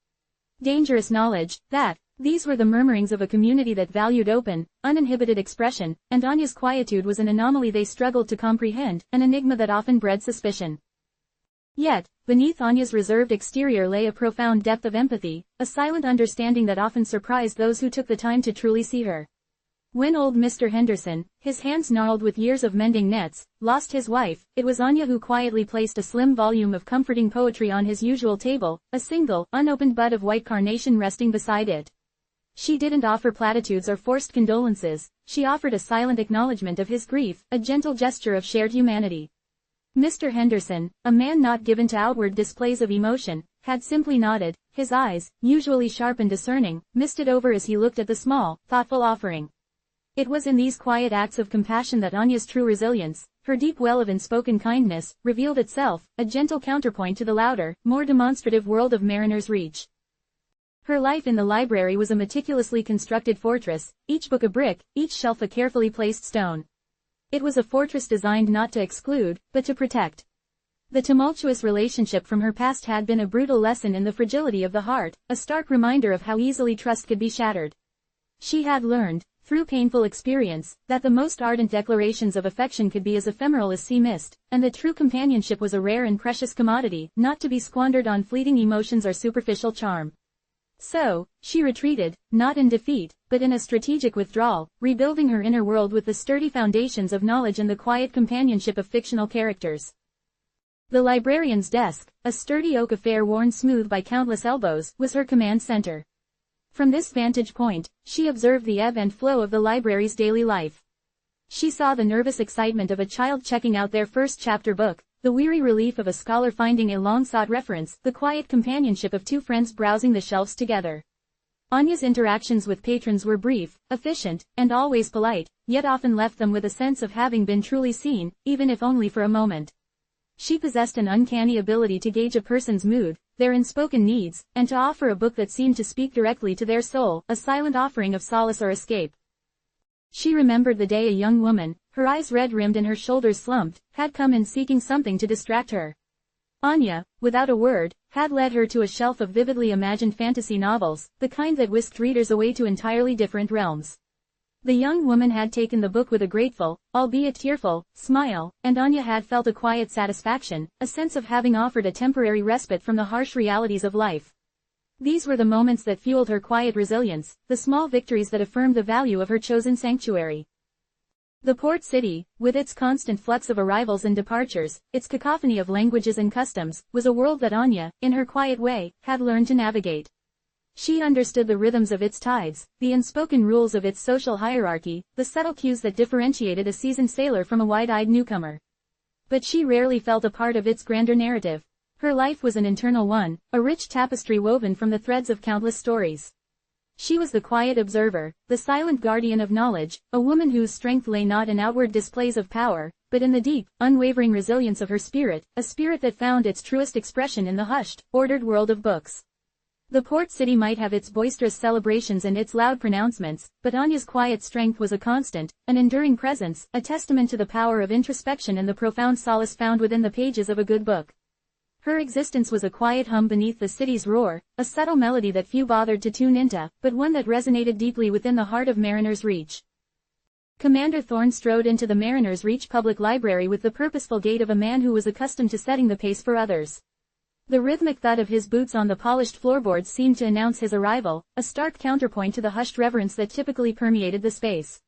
Dangerous knowledge, that. These were the murmurings of a community that valued open, uninhibited expression, and Anya's quietude was an anomaly they struggled to comprehend, an enigma that often bred suspicion. Yet, beneath Anya's reserved exterior lay a profound depth of empathy, a silent understanding that often surprised those who took the time to truly see her. When old Mr. Henderson, his hands gnarled with years of mending nets, lost his wife, it was Anya who quietly placed a slim volume of comforting poetry on his usual table, a single, unopened bud of white carnation resting beside it. She didn't offer platitudes or forced condolences, she offered a silent acknowledgement of his grief, a gentle gesture of shared humanity. Mr. Henderson, a man not given to outward displays of emotion, had simply nodded, his eyes, usually sharp and discerning, misted over as he looked at the small, thoughtful offering. It was in these quiet acts of compassion that Anya's true resilience, her deep well of unspoken kindness, revealed itself, a gentle counterpoint to the louder, more demonstrative world of Mariner's Reach. Her life in the library was a meticulously constructed fortress, each book a brick, each shelf a carefully placed stone. It was a fortress designed not to exclude, but to protect. The tumultuous relationship from her past had been a brutal lesson in the fragility of the heart, a stark reminder of how easily trust could be shattered. She had learned, through painful experience, that the most ardent declarations of affection could be as ephemeral as sea mist, and that true companionship was a rare and precious commodity, not to be squandered on fleeting emotions or superficial charm. So, she retreated, not in defeat, but in a strategic withdrawal, rebuilding her inner world with the sturdy foundations of knowledge and the quiet companionship of fictional characters. The librarian's desk, a sturdy oak affair worn smooth by countless elbows, was her command center. From this vantage point, she observed the ebb and flow of the library's daily life. She saw the nervous excitement of a child checking out their first chapter book, the weary relief of a scholar finding a long-sought reference, the quiet companionship of two friends browsing the shelves together. Anya's interactions with patrons were brief, efficient, and always polite, yet often left them with a sense of having been truly seen, even if only for a moment. She possessed an uncanny ability to gauge a person's mood, their unspoken needs, and to offer a book that seemed to speak directly to their soul, a silent offering of solace or escape. She remembered the day a young woman, her eyes red-rimmed and her shoulders slumped, had come in seeking something to distract her. Anya, without a word, had led her to a shelf of vividly imagined fantasy novels, the kind that whisked readers away to entirely different realms. The young woman had taken the book with a grateful, albeit tearful, smile, and Anya had felt a quiet satisfaction, a sense of having offered a temporary respite from the harsh realities of life. These were the moments that fueled her quiet resilience, the small victories that affirmed the value of her chosen sanctuary. The port city, with its constant flux of arrivals and departures, its cacophony of languages and customs, was a world that Anya, in her quiet way, had learned to navigate. She understood the rhythms of its tides, the unspoken rules of its social hierarchy, the subtle cues that differentiated a seasoned sailor from a wide-eyed newcomer. But she rarely felt a part of its grander narrative. Her life was an internal one, a rich tapestry woven from the threads of countless stories. She was the quiet observer, the silent guardian of knowledge, a woman whose strength lay not in outward displays of power, but in the deep, unwavering resilience of her spirit, a spirit that found its truest expression in the hushed, ordered world of books. The port city might have its boisterous celebrations and its loud pronouncements, but Anya's quiet strength was a constant, an enduring presence, a testament to the power of introspection and the profound solace found within the pages of a good book. Her existence was a quiet hum beneath the city's roar, a subtle melody that few bothered to tune into, but one that resonated deeply within the heart of Mariner's Reach. Commander Thorne strode into the Mariner's Reach public library with the purposeful gait of a man who was accustomed to setting the pace for others. The rhythmic thud of his boots on the polished floorboards seemed to announce his arrival, a stark counterpoint to the hushed reverence that typically permeated the space.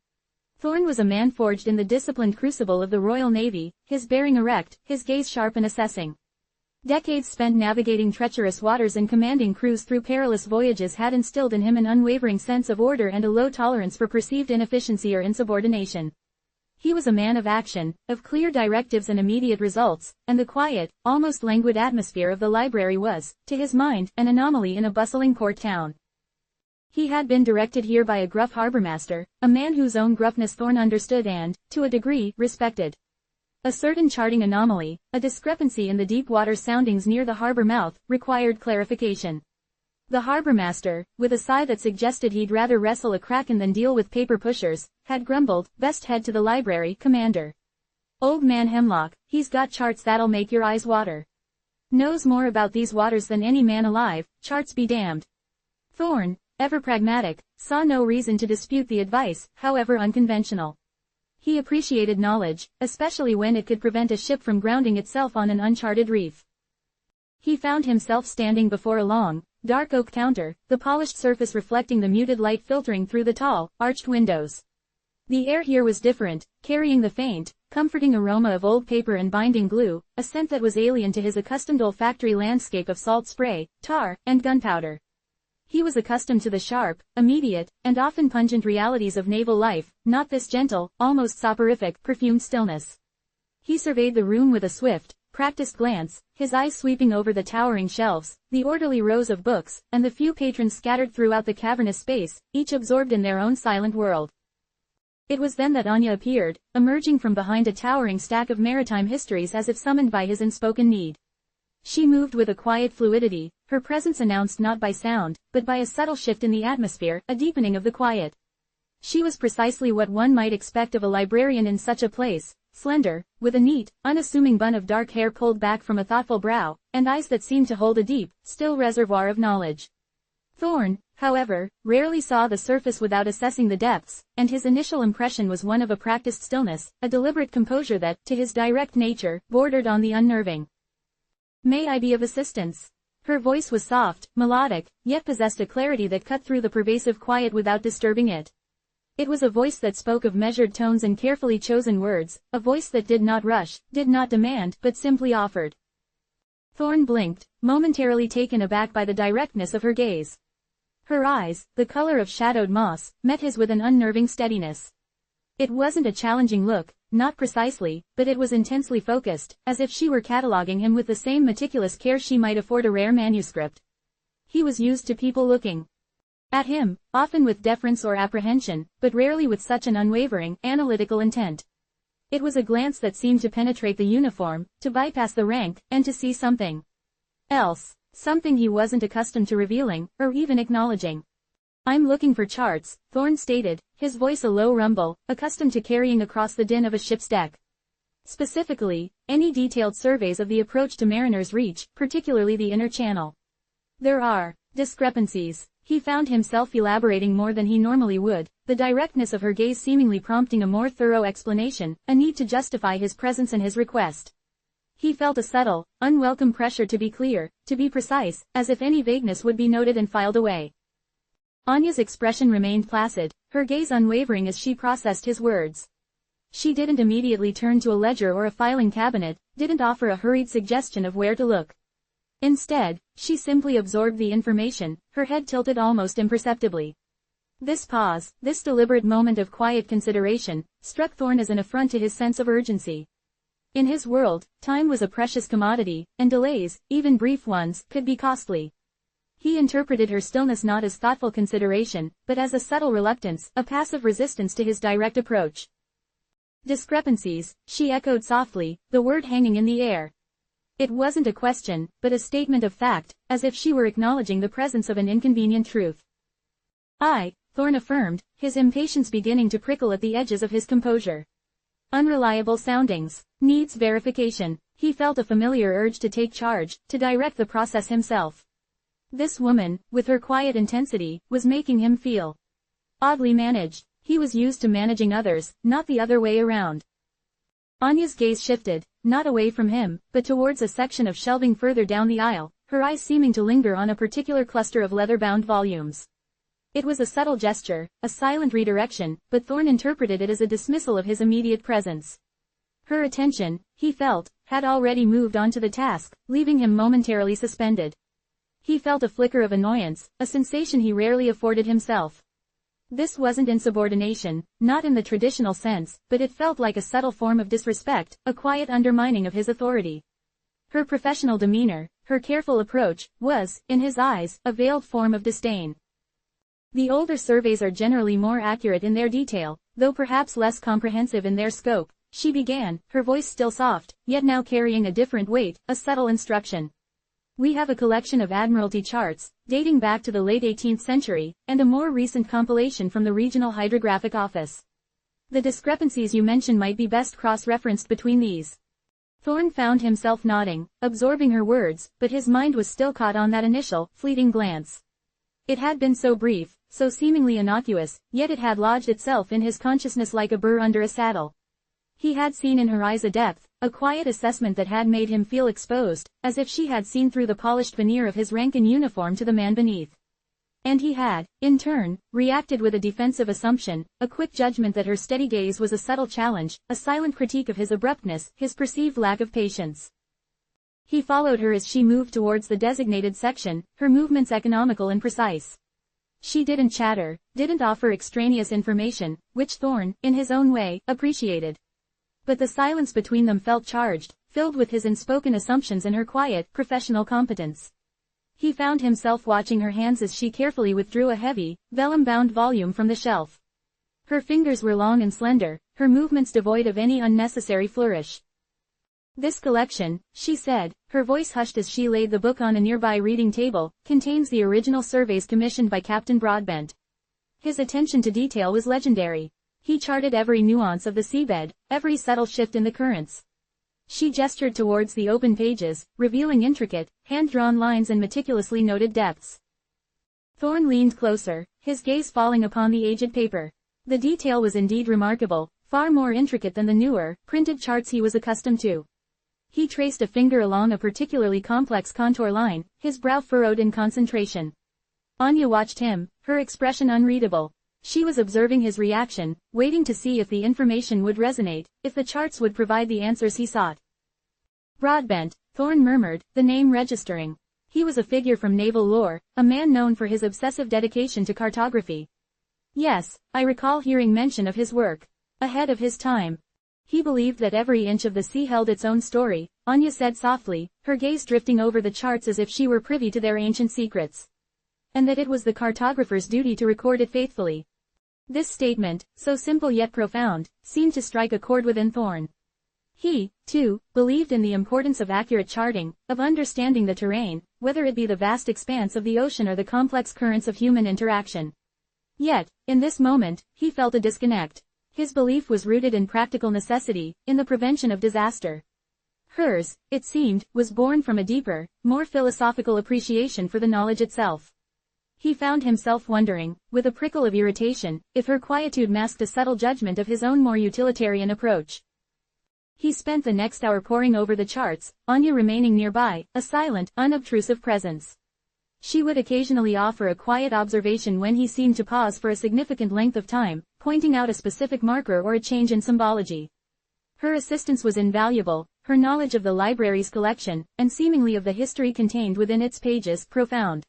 Thorn was a man forged in the disciplined crucible of the Royal Navy, his bearing erect, his gaze sharp and assessing. Decades spent navigating treacherous waters and commanding crews through perilous voyages had instilled in him an unwavering sense of order and a low tolerance for perceived inefficiency or insubordination. He was a man of action, of clear directives and immediate results, and the quiet, almost languid atmosphere of the library was, to his mind, an anomaly in a bustling port town. He had been directed here by a gruff harbormaster, a man whose own gruffness Thorn understood and, to a degree, respected. A certain charting anomaly, a discrepancy in the deep water soundings near the harbor mouth, required clarification. The harbormaster, with a sigh that suggested he'd rather wrestle a kraken than deal with paper pushers, had grumbled, "Best head to the library, Commander. Old man Hemlock, he's got charts that'll make your eyes water. Knows more about these waters than any man alive, charts be damned." Thorn, ever pragmatic, saw no reason to dispute the advice, however unconventional. He appreciated knowledge, especially when it could prevent a ship from grounding itself on an uncharted reef. He found himself standing before a long, dark oak counter, the polished surface reflecting the muted light filtering through the tall, arched windows. The air here was different, carrying the faint, comforting aroma of old paper and binding glue, a scent that was alien to his accustomed olfactory landscape of salt spray, tar, and gunpowder. He was accustomed to the sharp, immediate, and often pungent realities of naval life, not this gentle, almost soporific, perfumed stillness. He surveyed the room with a swift, practiced glance, his eyes sweeping over the towering shelves, the orderly rows of books, and the few patrons scattered throughout the cavernous space, each absorbed in their own silent world. It was then that Anya appeared, emerging from behind a towering stack of maritime histories as if summoned by his unspoken need. She moved with a quiet fluidity, her presence announced not by sound, but by a subtle shift in the atmosphere, a deepening of the quiet. She was precisely what one might expect of a librarian in such a place, slender, with a neat, unassuming bun of dark hair pulled back from a thoughtful brow, and eyes that seemed to hold a deep, still reservoir of knowledge. Thorn, however, rarely saw the surface without assessing the depths, and his initial impression was one of a practiced stillness, a deliberate composure that, to his direct nature, bordered on the unnerving. "May I be of assistance?" Her voice was soft, melodic, yet possessed a clarity that cut through the pervasive quiet without disturbing it. It was a voice that spoke of measured tones and carefully chosen words, a voice that did not rush, did not demand, but simply offered. Thorn blinked, momentarily taken aback by the directness of her gaze. Her eyes, the color of shadowed moss, met his with an unnerving steadiness. It wasn't a challenging look, not precisely, but it was intensely focused, as if she were cataloging him with the same meticulous care she might afford a rare manuscript. He was used to people looking at him, often with deference or apprehension, but rarely with such an unwavering, analytical intent. It was a glance that seemed to penetrate the uniform, to bypass the rank, and to see something else, something he wasn't accustomed to revealing, or even acknowledging. "I'm looking for charts," Thorn stated, his voice a low rumble, accustomed to carrying across the din of a ship's deck. "Specifically, any detailed surveys of the approach to Mariner's Reach, particularly the inner channel. There are discrepancies." He found himself elaborating more than he normally would, the directness of her gaze seemingly prompting a more thorough explanation, a need to justify his presence and his request. He felt a subtle, unwelcome pressure to be clear, to be precise, as if any vagueness would be noted and filed away. Anya's expression remained placid, her gaze unwavering as she processed his words. She didn't immediately turn to a ledger or a filing cabinet, didn't offer a hurried suggestion of where to look. Instead, she simply absorbed the information, her head tilted almost imperceptibly. This pause, this deliberate moment of quiet consideration, struck Thorn as an affront to his sense of urgency. In his world, time was a precious commodity, and delays, even brief ones, could be costly. He interpreted her stillness not as thoughtful consideration, but as a subtle reluctance, a passive resistance to his direct approach. "Discrepancies," she echoed softly, the word hanging in the air. It wasn't a question, but a statement of fact, as if she were acknowledging the presence of an inconvenient truth. Thorn affirmed, his impatience beginning to prickle at the edges of his composure. "Unreliable soundings. Needs verification." He felt a familiar urge to take charge, to direct the process himself. This woman, with her quiet intensity, was making him feel oddly managed. He was used to managing others, not the other way around. Anya's gaze shifted, not away from him, but towards a section of shelving further down the aisle, her eyes seeming to linger on a particular cluster of leather-bound volumes. It was a subtle gesture, a silent redirection, but Thorne interpreted it as a dismissal of his immediate presence. Her attention, he felt, had already moved on to the task, leaving him momentarily suspended. He felt a flicker of annoyance, a sensation he rarely afforded himself. This wasn't insubordination, not in the traditional sense, but it felt like a subtle form of disrespect, a quiet undermining of his authority. Her professional demeanor, her careful approach, was, in his eyes, a veiled form of disdain. The older surveys are generally more accurate in their detail, though perhaps less comprehensive in their scope, she began, her voice still soft, yet now carrying a different weight, a subtle instruction. We have a collection of Admiralty charts, dating back to the late 18th century, and a more recent compilation from the Regional Hydrographic Office. The discrepancies you mention might be best cross-referenced between these. Thorne found himself nodding, absorbing her words, but his mind was still caught on that initial, fleeting glance. It had been so brief, so seemingly innocuous, yet it had lodged itself in his consciousness like a burr under a saddle. He had seen in her eyes a depth, a quiet assessment that had made him feel exposed, as if she had seen through the polished veneer of his rank and uniform to the man beneath. And he had, in turn, reacted with a defensive assumption, a quick judgment that her steady gaze was a subtle challenge, a silent critique of his abruptness, his perceived lack of patience. He followed her as she moved towards the designated section, her movements economical and precise. She didn't chatter, didn't offer extraneous information, which Thorne, in his own way, appreciated. But the silence between them felt charged, filled with his unspoken assumptions and her quiet, professional competence. He found himself watching her hands as she carefully withdrew a heavy, vellum-bound volume from the shelf. Her fingers were long and slender, her movements devoid of any unnecessary flourish. "This collection," she said, her voice hushed as she laid the book on a nearby reading table, "contains the original surveys commissioned by Captain Broadbent." His attention to detail was legendary. He charted every nuance of the seabed, every subtle shift in the currents. She gestured towards the open pages, revealing intricate, hand-drawn lines and meticulously noted depths. Thorne leaned closer, his gaze falling upon the aged paper. The detail was indeed remarkable, far more intricate than the newer, printed charts he was accustomed to. He traced a finger along a particularly complex contour line, his brow furrowed in concentration. Anya watched him, her expression unreadable. She was observing his reaction, waiting to see if the information would resonate, if the charts would provide the answers he sought. Broadbent, Thorne murmured, the name registering. He was a figure from naval lore, a man known for his obsessive dedication to cartography. Yes, I recall hearing mention of his work. Ahead of his time. He believed that every inch of the sea held its own story, Anya said softly, her gaze drifting over the charts as if she were privy to their ancient secrets. And that it was the cartographer's duty to record it faithfully. This statement, so simple yet profound, seemed to strike a chord within Thorne. He, too, believed in the importance of accurate charting, of understanding the terrain, whether it be the vast expanse of the ocean or the complex currents of human interaction. Yet, in this moment, he felt a disconnect. His belief was rooted in practical necessity, in the prevention of disaster. Hers, it seemed, was born from a deeper, more philosophical appreciation for the knowledge itself. He found himself wondering, with a prickle of irritation, if her quietude masked a subtle judgment of his own more utilitarian approach. He spent the next hour poring over the charts, Anya remaining nearby, a silent, unobtrusive presence. She would occasionally offer a quiet observation when he seemed to pause for a significant length of time, pointing out a specific marker or a change in symbology. Her assistance was invaluable, her knowledge of the library's collection, and seemingly of the history contained within its pages, profound.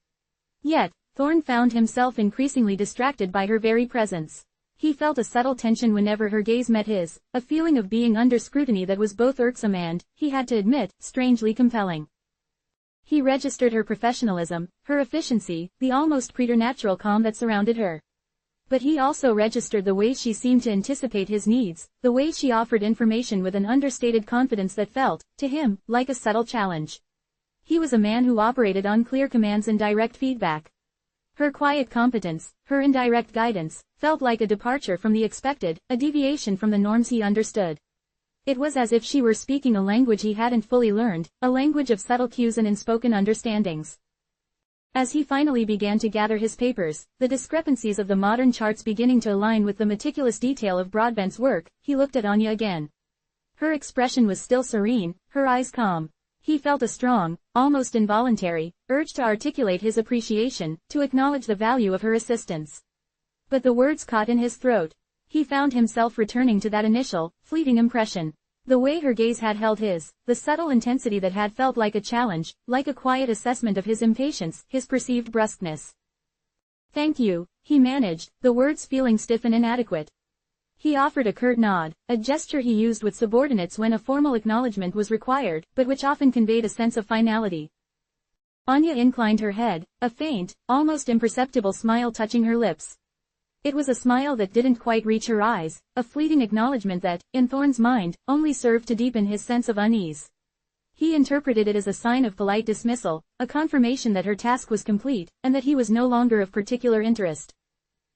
Yet, Thorne found himself increasingly distracted by her very presence. He felt a subtle tension whenever her gaze met his, a feeling of being under scrutiny that was both irksome and, he had to admit, strangely compelling. He registered her professionalism, her efficiency, the almost preternatural calm that surrounded her. But he also registered the way she seemed to anticipate his needs, the way she offered information with an understated confidence that felt, to him, like a subtle challenge. He was a man who operated on clear commands and direct feedback. Her quiet competence, her indirect guidance, felt like a departure from the expected, a deviation from the norms he understood. It was as if she were speaking a language he hadn't fully learned, a language of subtle cues and unspoken understandings. As he finally began to gather his papers, the discrepancies of the modern charts beginning to align with the meticulous detail of Broadbent's work, he looked at Anya again. Her expression was still serene, her eyes calm. He felt a strong, almost involuntary, urge to articulate his appreciation, to acknowledge the value of her assistance. But the words caught in his throat. He found himself returning to that initial, fleeting impression. The way her gaze had held his, the subtle intensity that had felt like a challenge, like a quiet assessment of his impatience, his perceived brusqueness. "Thank you," he managed, the words feeling stiff and inadequate. He offered a curt nod, a gesture he used with subordinates when a formal acknowledgement was required, but which often conveyed a sense of finality. Anya inclined her head, a faint, almost imperceptible smile touching her lips. It was a smile that didn't quite reach her eyes, a fleeting acknowledgement that, in Thorne's mind, only served to deepen his sense of unease. He interpreted it as a sign of polite dismissal, a confirmation that her task was complete, and that he was no longer of particular interest.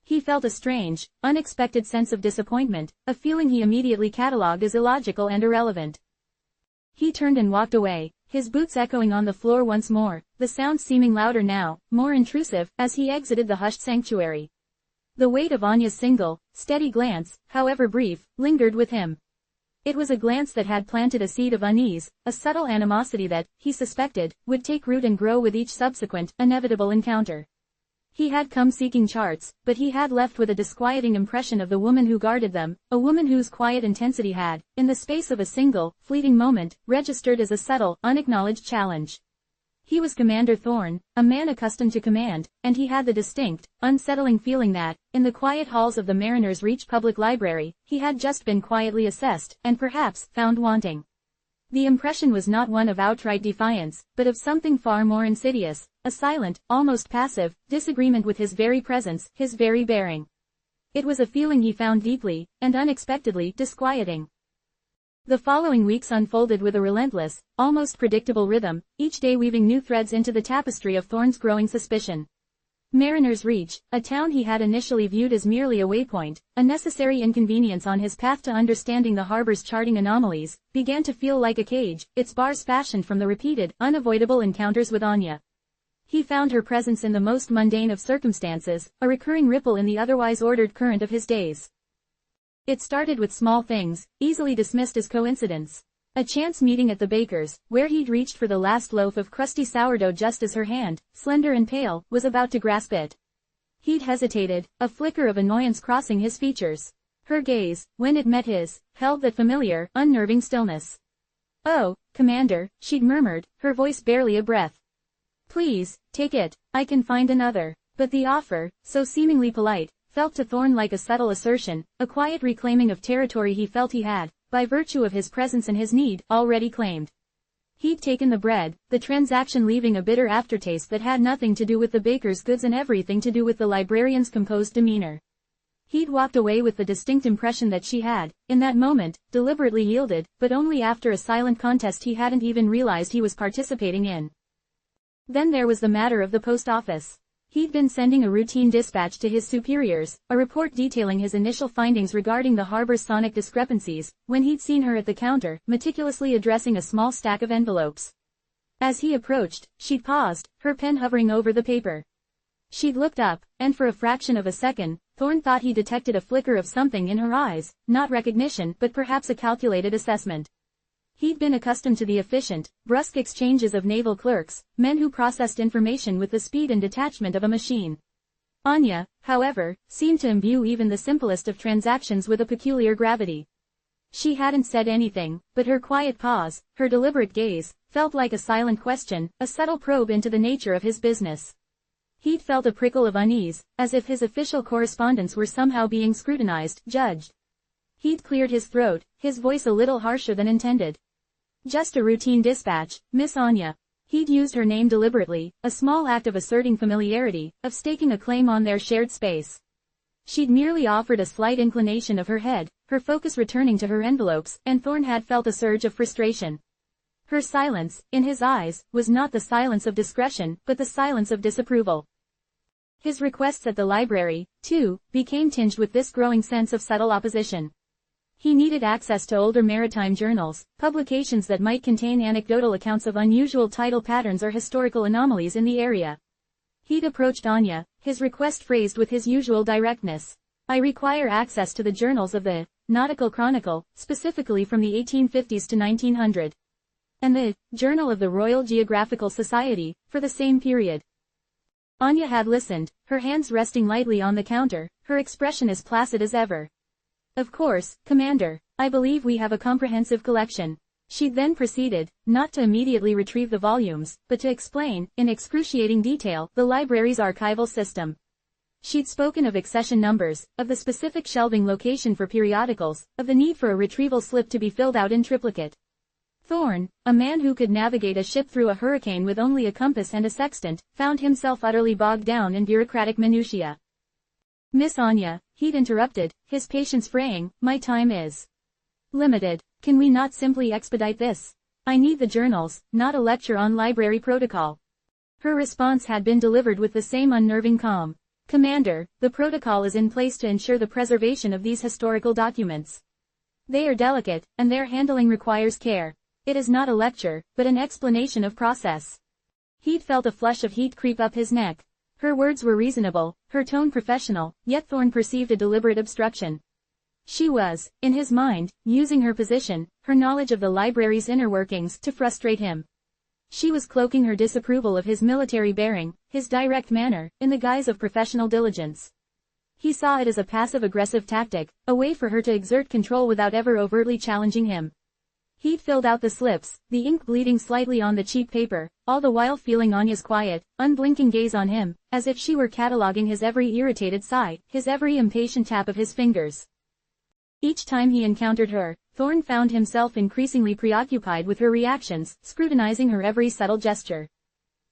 He felt a strange, unexpected sense of disappointment, a feeling he immediately catalogued as illogical and irrelevant. He turned and walked away, his boots echoing on the floor once more, the sound seeming louder now, more intrusive, as he exited the hushed sanctuary. The weight of Anya's single, steady glance, however brief, lingered with him. It was a glance that had planted a seed of unease, a subtle animosity that, he suspected, would take root and grow with each subsequent, inevitable encounter. He had come seeking charts, but he had left with a disquieting impression of the woman who guarded them, a woman whose quiet intensity had, in the space of a single, fleeting moment, registered as a subtle, unacknowledged challenge. He was Commander Thorne, a man accustomed to command, and he had the distinct, unsettling feeling that, in the quiet halls of the Mariners' Reach Public Library, he had just been quietly assessed, and perhaps, found wanting. The impression was not one of outright defiance, but of something far more insidious, a silent, almost passive, disagreement with his very presence, his very bearing. It was a feeling he found deeply, and unexpectedly, disquieting. The following weeks unfolded with a relentless, almost predictable rhythm, each day weaving new threads into the tapestry of Thorne's growing suspicion. Mariners Reach, a town he had initially viewed as merely a waypoint, a necessary inconvenience on his path to understanding the harbor's charting anomalies, began to feel like a cage, its bars fashioned from the repeated, unavoidable encounters with Anya. He found her presence in the most mundane of circumstances, a recurring ripple in the otherwise ordered current of his days. It started with small things, easily dismissed as coincidence. A chance meeting at the baker's, where he'd reached for the last loaf of crusty sourdough just as her hand, slender and pale, was about to grasp it. He'd hesitated, a flicker of annoyance crossing his features. Her gaze, when it met his, held that familiar, unnerving stillness. "Oh, Commander," she'd murmured, her voice barely a breath. "Please, take it, I can find another." But the offer, so seemingly polite, felt to Thorne like a subtle assertion, a quiet reclaiming of territory he felt he had, by virtue of his presence and his need, already claimed. He'd taken the bread, the transaction leaving a bitter aftertaste that had nothing to do with the baker's goods and everything to do with the librarian's composed demeanor. He'd walked away with the distinct impression that she had, in that moment, deliberately yielded, but only after a silent contest he hadn't even realized he was participating in. Then there was the matter of the post office. He'd been sending a routine dispatch to his superiors, a report detailing his initial findings regarding the harbor's sonic discrepancies, when he'd seen her at the counter, meticulously addressing a small stack of envelopes. As he approached, she'd paused, her pen hovering over the paper. She'd looked up, and for a fraction of a second, Thorne thought he detected a flicker of something in her eyes, not recognition but perhaps a calculated assessment. He'd been accustomed to the efficient, brusque exchanges of naval clerks, men who processed information with the speed and detachment of a machine. Anya, however, seemed to imbue even the simplest of transactions with a peculiar gravity. She hadn't said anything, but her quiet pause, her deliberate gaze, felt like a silent question, a subtle probe into the nature of his business. He'd felt a prickle of unease, as if his official correspondence were somehow being scrutinized, judged. He'd cleared his throat, his voice a little harsher than intended. "Just a routine dispatch, Miss Anya." He'd used her name deliberately, a small act of asserting familiarity, of staking a claim on their shared space. She'd merely offered a slight inclination of her head, her focus returning to her envelopes, and Thorne had felt a surge of frustration. Her silence, in his eyes, was not the silence of discretion, but the silence of disapproval. His requests at the library, too, became tinged with this growing sense of subtle opposition. He needed access to older maritime journals, publications that might contain anecdotal accounts of unusual tidal patterns or historical anomalies in the area. He'd approached Anya, his request phrased with his usual directness. "I require access to the journals of the Nautical Chronicle, specifically from the 1850s to 1900. and the Journal of the Royal Geographical Society, for the same period. Anya had listened, her hands resting lightly on the counter, her expression as placid as ever. Of course, Commander, I believe we have a comprehensive collection. She then proceeded, not to immediately retrieve the volumes, but to explain, in excruciating detail, the library's archival system. She'd spoken of accession numbers, of the specific shelving location for periodicals, of the need for a retrieval slip to be filled out in triplicate. Thorne, a man who could navigate a ship through a hurricane with only a compass and a sextant, found himself utterly bogged down in bureaucratic minutiae. Miss Anya, he'd interrupted, his patience fraying, my time is limited. Can we not simply expedite this? I need the journals, not a lecture on library protocol. Her response had been delivered with the same unnerving calm. Commander, the protocol is in place to ensure the preservation of these historical documents. They are delicate, and their handling requires care. It is not a lecture, but an explanation of process. He'd felt a flush of heat creep up his neck. Her words were reasonable, her tone professional, yet Thorne perceived a deliberate obstruction. She was, in his mind, using her position, her knowledge of the library's inner workings, to frustrate him. She was cloaking her disapproval of his military bearing, his direct manner, in the guise of professional diligence. He saw it as a passive-aggressive tactic, a way for her to exert control without ever overtly challenging him. He'd filled out the slips, the ink bleeding slightly on the cheap paper, all the while feeling Anya's quiet, unblinking gaze on him, as if she were cataloguing his every irritated sigh, his every impatient tap of his fingers. Each time he encountered her, Thorne found himself increasingly preoccupied with her reactions, scrutinizing her every subtle gesture.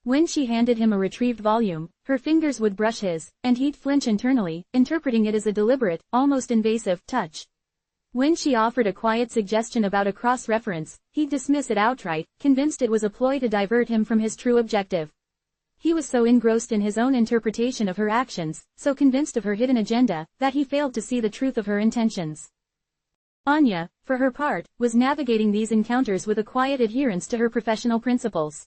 When she handed him a retrieved volume, her fingers would brush his, and he'd flinch internally, interpreting it as a deliberate, almost invasive, touch. When she offered a quiet suggestion about a cross-reference, he'd dismiss it outright, convinced it was a ploy to divert him from his true objective. He was so engrossed in his own interpretation of her actions, so convinced of her hidden agenda, that he failed to see the truth of her intentions. Anya, for her part, was navigating these encounters with a quiet adherence to her professional principles.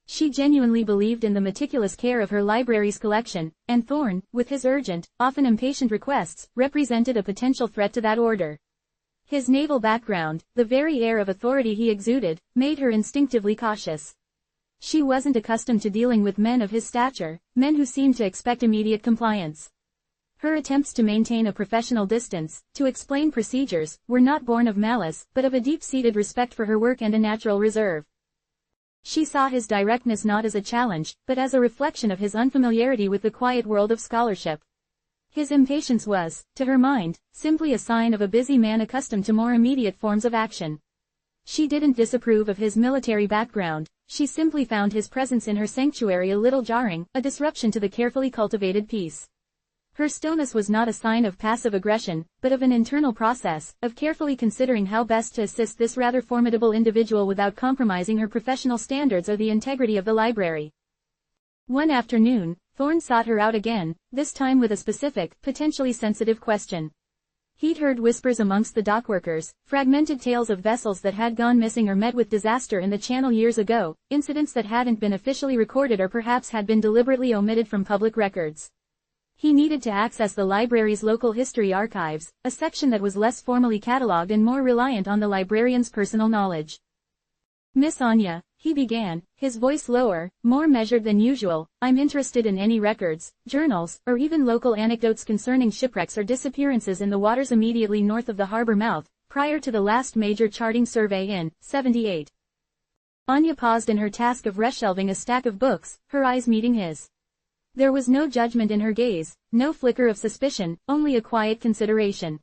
She genuinely believed in the meticulous care of her library's collection, and Thorne, with his urgent, often impatient requests, represented a potential threat to that order. His naval background, the very air of authority he exuded, made her instinctively cautious. She wasn't accustomed to dealing with men of his stature, men who seemed to expect immediate compliance. Her attempts to maintain a professional distance, to explain procedures, were not born of malice, but of a deep-seated respect for her work and a natural reserve. She saw his directness not as a challenge, but as a reflection of his unfamiliarity with the quiet world of scholarship. His impatience was, to her mind, simply a sign of a busy man accustomed to more immediate forms of action. She didn't disapprove of his military background, she simply found his presence in her sanctuary a little jarring, a disruption to the carefully cultivated peace. Her stillness was not a sign of passive aggression, but of an internal process, of carefully considering how best to assist this rather formidable individual without compromising her professional standards or the integrity of the library. One afternoon, Thorne sought her out again, this time with a specific, potentially sensitive question. He'd heard whispers amongst the dockworkers, fragmented tales of vessels that had gone missing or met with disaster in the Channel years ago, incidents that hadn't been officially recorded or perhaps had been deliberately omitted from public records. He needed to access the library's local history archives, a section that was less formally catalogued and more reliant on the librarian's personal knowledge. Miss Anya, he began, his voice lower, more measured than usual, I'm interested in any records, journals, or even local anecdotes concerning shipwrecks or disappearances in the waters immediately north of the harbor mouth, prior to the last major charting survey in '78. Anya paused in her task of reshelving a stack of books, her eyes meeting his. There was no judgment in her gaze, no flicker of suspicion, only a quiet consideration.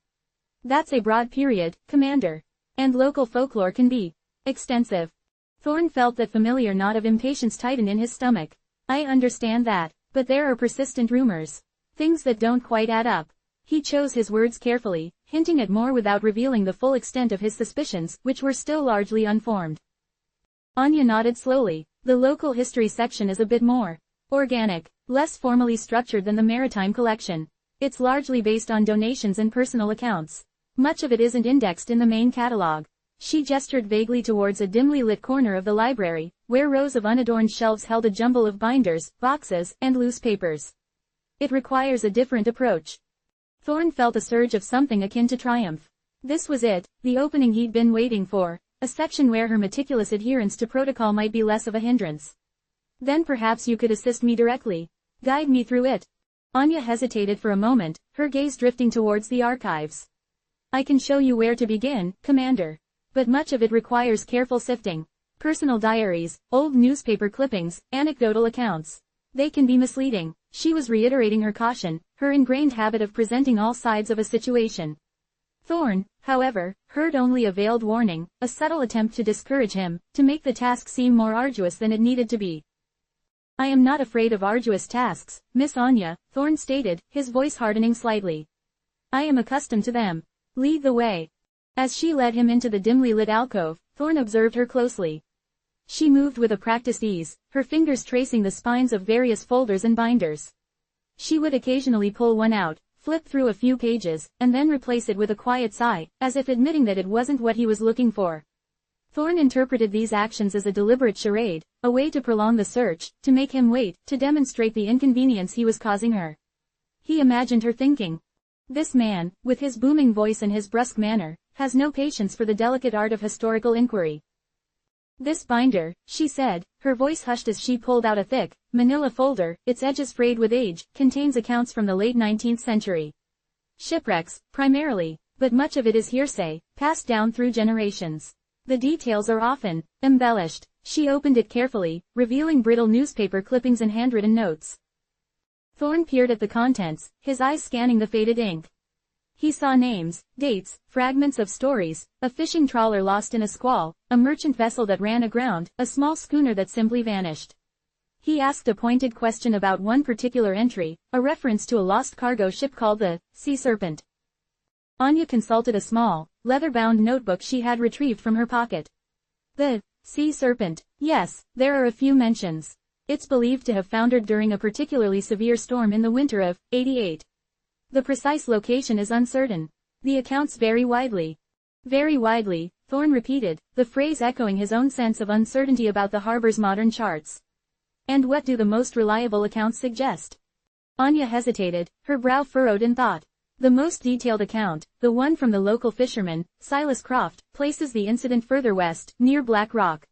That's a broad period, Commander. And local folklore can be extensive. Thorne felt that familiar knot of impatience tighten in his stomach. I understand that, but there are persistent rumors. Things that don't quite add up. He chose his words carefully, hinting at more without revealing the full extent of his suspicions, which were still largely unformed. Anya nodded slowly. The local history section is a bit more organic, less formally structured than the maritime collection. It's largely based on donations and personal accounts. Much of it isn't indexed in the main catalog. She gestured vaguely towards a dimly lit corner of the library, where rows of unadorned shelves held a jumble of binders, boxes, and loose papers. It requires a different approach. Thorne felt a surge of something akin to triumph. This was it, the opening he'd been waiting for, a a section where her meticulous adherence to protocol might be less of a hindrance. Then perhaps you could assist me directly. Guide me through it. Anya hesitated for a moment, her gaze drifting towards the archives. I can show you where to begin, Commander. But much of it requires careful sifting. Personal diaries, old newspaper clippings, anecdotal accounts. They can be misleading. She was reiterating her caution, her ingrained habit of presenting all sides of a situation. Thorne, however, heard only a veiled warning, a subtle attempt to discourage him, to make the task seem more arduous than it needed to be. I am not afraid of arduous tasks, Miss Anya, Thorne stated, his voice hardening slightly. I am accustomed to them. Lead the way. As she led him into the dimly lit alcove, Thorne observed her closely. She moved with a practiced ease, her fingers tracing the spines of various folders and binders. She would occasionally pull one out, flip through a few pages, and then replace it with a quiet sigh, as if admitting that it wasn't what he was looking for. Thorne interpreted these actions as a deliberate charade, a way to prolong the search, to make him wait, to demonstrate the inconvenience he was causing her. He imagined her thinking. This man, with his booming voice and his brusque manner, has no patience for the delicate art of historical inquiry. This binder, she said, her voice hushed as she pulled out a thick, manila folder, its edges frayed with age, contains accounts from the late 19th century. Shipwrecks, primarily, but much of it is hearsay, passed down through generations. The details are often embellished. She opened it carefully, revealing brittle newspaper clippings and handwritten notes. Thorne peered at the contents, his eyes scanning the faded ink. He saw names, dates, fragments of stories, a fishing trawler lost in a squall, a merchant vessel that ran aground, a small schooner that simply vanished. He asked a pointed question about one particular entry, a reference to a lost cargo ship called the Sea Serpent. Anya consulted a small, leather-bound notebook she had retrieved from her pocket. The Sea Serpent. Yes, there are a few mentions. It's believed to have foundered during a particularly severe storm in the winter of '88. The precise location is uncertain. The accounts vary widely. Very widely, Thorne repeated, the phrase echoing his own sense of uncertainty about the harbor's modern charts. And what do the most reliable accounts suggest? Anya hesitated, her brow furrowed in thought. The most detailed account, the one from the local fisherman, Silas Croft, places the incident further west, near Black Rock.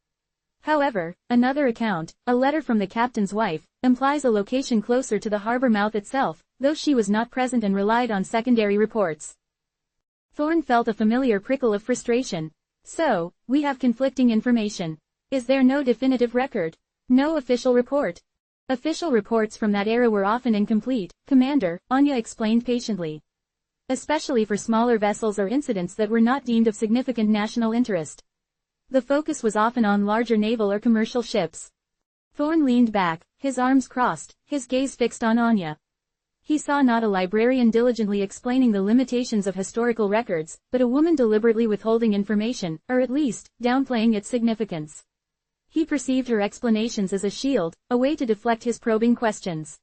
However, another account, a letter from the captain's wife, implies a location closer to the harbor mouth itself, though she was not present and relied on secondary reports. Thorne felt a familiar prickle of frustration. So, we have conflicting information. Is there no definitive record? No official report? Official reports from that era were often incomplete, Commander, Anya explained patiently. Especially for smaller vessels or incidents that were not deemed of significant national interest. The focus was often on larger naval or commercial ships. Thorne leaned back, his arms crossed, his gaze fixed on Anya. He saw not a librarian diligently explaining the limitations of historical records, but a woman deliberately withholding information, or at least, downplaying its significance. He perceived her explanations as a shield, a way to deflect his probing questions.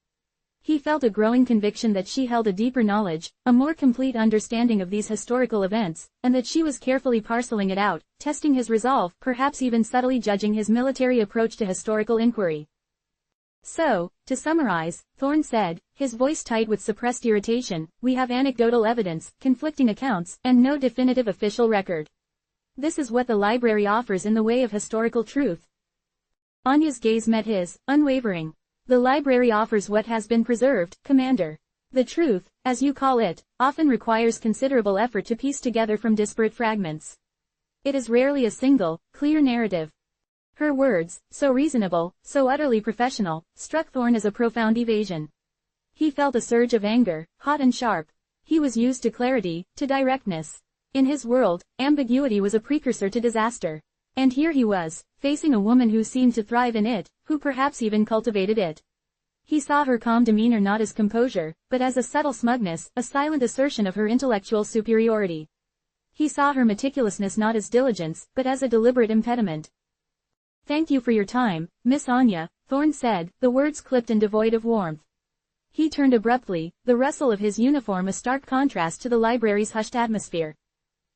He felt a growing conviction that she held a deeper knowledge, a more complete understanding of these historical events, and that she was carefully parceling it out, testing his resolve, perhaps even subtly judging his military approach to historical inquiry. So, to summarize, Thorne said, his voice tight with suppressed irritation, we have anecdotal evidence, conflicting accounts, and no definitive official record. This is what the library offers in the way of historical truth. Anya's gaze met his, unwavering. The library offers what has been preserved, Commander. The truth, as you call it, often requires considerable effort to piece together from disparate fragments. It is rarely a single, clear narrative. Her words, so reasonable, so utterly professional, struck Thorne as a profound evasion. He felt a surge of anger, hot and sharp. He was used to clarity, to directness. In his world, ambiguity was a precursor to disaster. And here he was, facing a woman who seemed to thrive in it, who perhaps even cultivated it. He saw her calm demeanor not as composure, but as a subtle smugness, a silent assertion of her intellectual superiority. He saw her meticulousness not as diligence, but as a deliberate impediment. Thank you for your time, Miss Anya, Thorne said, the words clipped and devoid of warmth. He turned abruptly, the rustle of his uniform a stark contrast to the library's hushed atmosphere.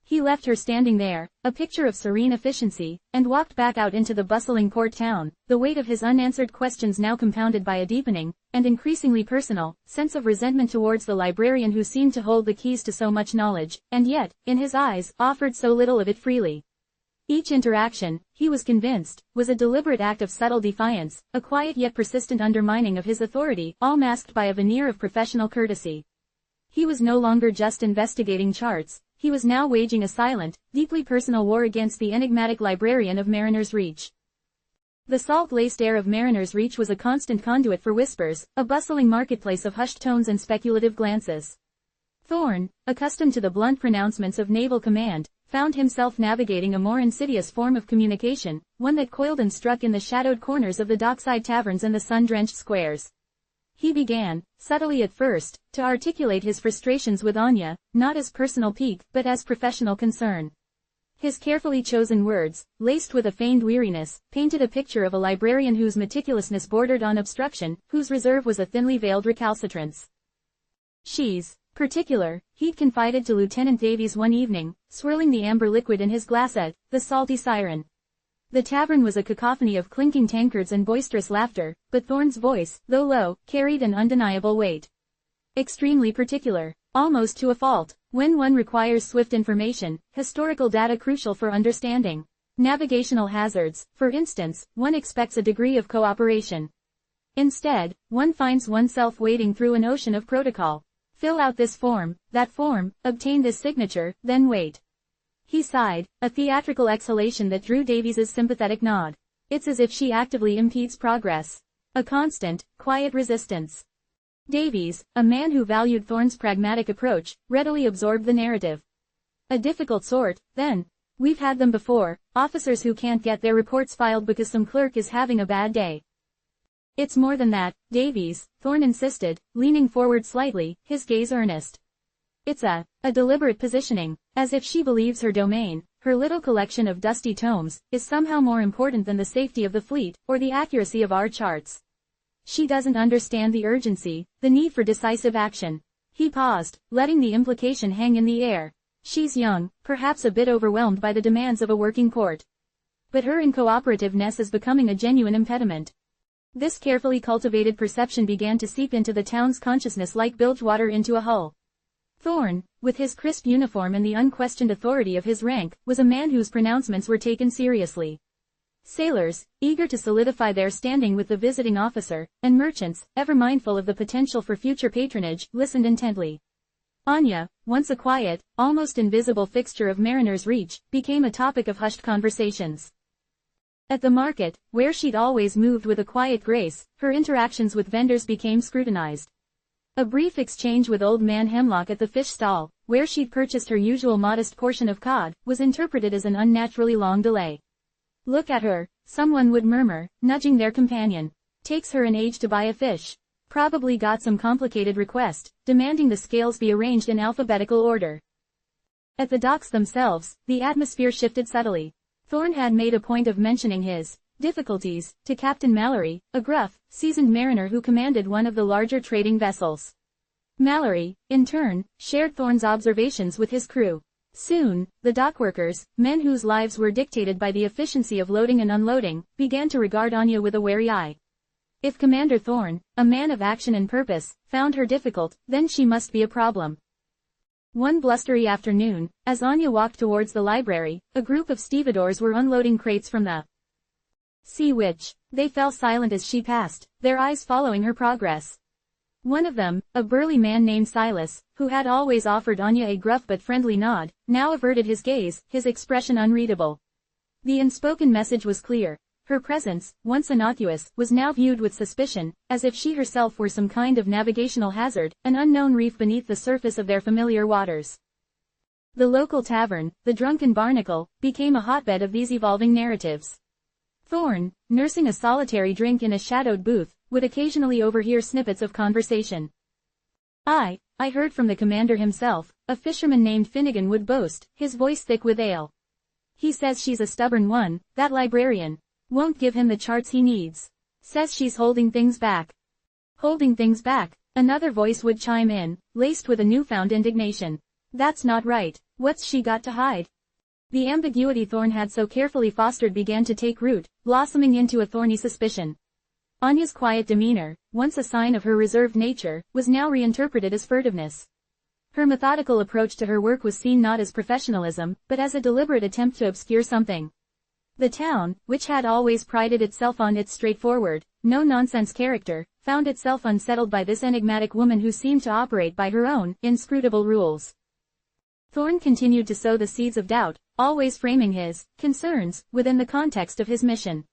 He left her standing there, a picture of serene efficiency, and walked back out into the bustling port town, the weight of his unanswered questions now compounded by a deepening, and increasingly personal, sense of resentment towards the librarian who seemed to hold the keys to so much knowledge, and yet, in his eyes, offered so little of it freely. Each interaction, he was convinced, was a deliberate act of subtle defiance, a quiet yet persistent undermining of his authority, all masked by a veneer of professional courtesy. He was no longer just investigating charts, he was now waging a silent, deeply personal war against the enigmatic librarian of Mariner's Reach. The salt-laced air of Mariner's Reach was a constant conduit for whispers, a bustling marketplace of hushed tones and speculative glances. Thorne, accustomed to the blunt pronouncements of naval command, found himself navigating a more insidious form of communication, one that coiled and struck in the shadowed corners of the dockside taverns and the sun-drenched squares. He began, subtly at first, to articulate his frustrations with Anya, not as personal pique but as professional concern. His carefully chosen words, laced with a feigned weariness, painted a picture of a librarian whose meticulousness bordered on obstruction, whose reserve was a thinly veiled recalcitrance. "She's particular," he'd confided to Lieutenant Davies one evening, swirling the amber liquid in his glassette, the salty siren. The tavern was a cacophony of clinking tankards and boisterous laughter, but Thorne's voice, though low, carried an undeniable weight. "Extremely particular. Almost to a fault. When one requires swift information, historical data crucial for understanding navigational hazards, for instance, one expects a degree of cooperation. Instead, one finds oneself wading through an ocean of protocol. Fill out this form, that form, obtain this signature, then wait." He sighed, a theatrical exhalation that drew Davies's sympathetic nod. "It's as if she actively impedes progress. A constant, quiet resistance." Davies, a man who valued Thorne's pragmatic approach, readily absorbed the narrative. "A difficult sort, then. We've had them before, officers who can't get their reports filed because some clerk is having a bad day." "It's more than that, Davies," Thorne insisted, leaning forward slightly, his gaze earnest. "It's a deliberate positioning, as if she believes her domain, her little collection of dusty tomes, is somehow more important than the safety of the fleet, or the accuracy of our charts. She doesn't understand the urgency, the need for decisive action." He paused, letting the implication hang in the air. "She's young, perhaps a bit overwhelmed by the demands of a working court. But her incooperativeness is becoming a genuine impediment." This carefully cultivated perception began to seep into the town's consciousness like bilge water into a hull. Thorne, with his crisp uniform and the unquestioned authority of his rank, was a man whose pronouncements were taken seriously. Sailors, eager to solidify their standing with the visiting officer, and merchants, ever mindful of the potential for future patronage, listened intently. Anya, once a quiet, almost invisible fixture of Mariner's Reach, became a topic of hushed conversations. At the market, where she'd always moved with a quiet grace, her interactions with vendors became scrutinized. A brief exchange with Old Man Hemlock at the fish stall, where she'd purchased her usual modest portion of cod, was interpreted as an unnaturally long delay. "Look at her," someone would murmur, nudging their companion. "Takes her an age to buy a fish. Probably got some complicated request, demanding the scales be arranged in alphabetical order." At the docks themselves, the atmosphere shifted subtly. Thorne had made a point of mentioning his difficulties to Captain Mallory, a gruff, seasoned mariner who commanded one of the larger trading vessels. Mallory, in turn, shared Thorne's observations with his crew. Soon, the dockworkers, men whose lives were dictated by the efficiency of loading and unloading, began to regard Anya with a wary eye. If Commander Thorne, a man of action and purpose, found her difficult, then she must be a problem. One blustery afternoon, as Anya walked towards the library, a group of stevedores were unloading crates from the Sea Witch. They fell silent as she passed, their eyes following her progress. One of them, a burly man named Silas, who had always offered Anya a gruff but friendly nod, now averted his gaze, his expression unreadable. The unspoken message was clear. Her presence, once innocuous, was now viewed with suspicion, as if she herself were some kind of navigational hazard, an unknown reef beneath the surface of their familiar waters. The local tavern, the Drunken Barnacle, became a hotbed of these evolving narratives. Thorne, nursing a solitary drink in a shadowed booth, would occasionally overhear snippets of conversation. I heard from the commander himself," a fisherman named Finnegan would boast, his voice thick with ale. "He says she's a stubborn one, that librarian. Won't give him the charts he needs. Says she's holding things back." "Holding things back," another voice would chime in, laced with a newfound indignation. "That's not right. What's she got to hide?" The ambiguity Thorne had so carefully fostered began to take root, blossoming into a thorny suspicion. Anya's quiet demeanor, once a sign of her reserved nature, was now reinterpreted as furtiveness. Her methodical approach to her work was seen not as professionalism, but as a deliberate attempt to obscure something. The town, which had always prided itself on its straightforward, no-nonsense character, found itself unsettled by this enigmatic woman who seemed to operate by her own, inscrutable rules. Thorn continued to sow the seeds of doubt, always framing his concerns within the context of his mission.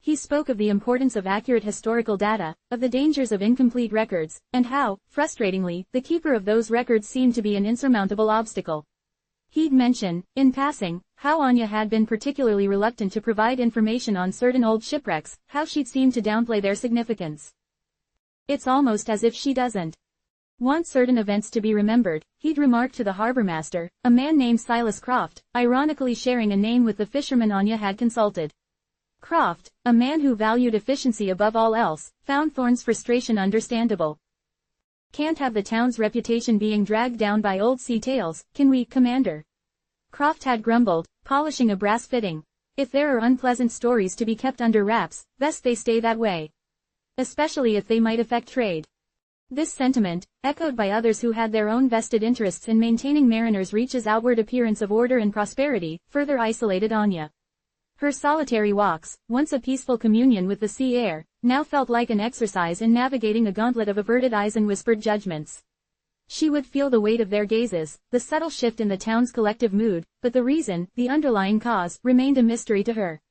He spoke of the importance of accurate historical data, of the dangers of incomplete records, and how, frustratingly, the keeper of those records seemed to be an insurmountable obstacle. He'd mention, in passing, how Anya had been particularly reluctant to provide information on certain old shipwrecks, how she'd seemed to downplay their significance. It's almost as if she doesn't want certain events to be remembered, he'd remarked to the harbormaster, a man named Silas Croft, ironically sharing a name with the fisherman Anya had consulted. Croft, a man who valued efficiency above all else, found Thorn's frustration understandable. Can't have the town's reputation being dragged down by old sea tales, can we, Commander? Croft had grumbled, polishing a brass fitting. If there are unpleasant stories to be kept under wraps, best they stay that way. Especially if they might affect trade. This sentiment, echoed by others who had their own vested interests in maintaining Mariner's Reach's outward appearance of order and prosperity, further isolated Anya. Her solitary walks, once a peaceful communion with the sea air, now felt like an exercise in navigating a gauntlet of averted eyes and whispered judgments. She would feel the weight of their gazes, the subtle shift in the town's collective mood, but the reason, the underlying cause, remained a mystery to her.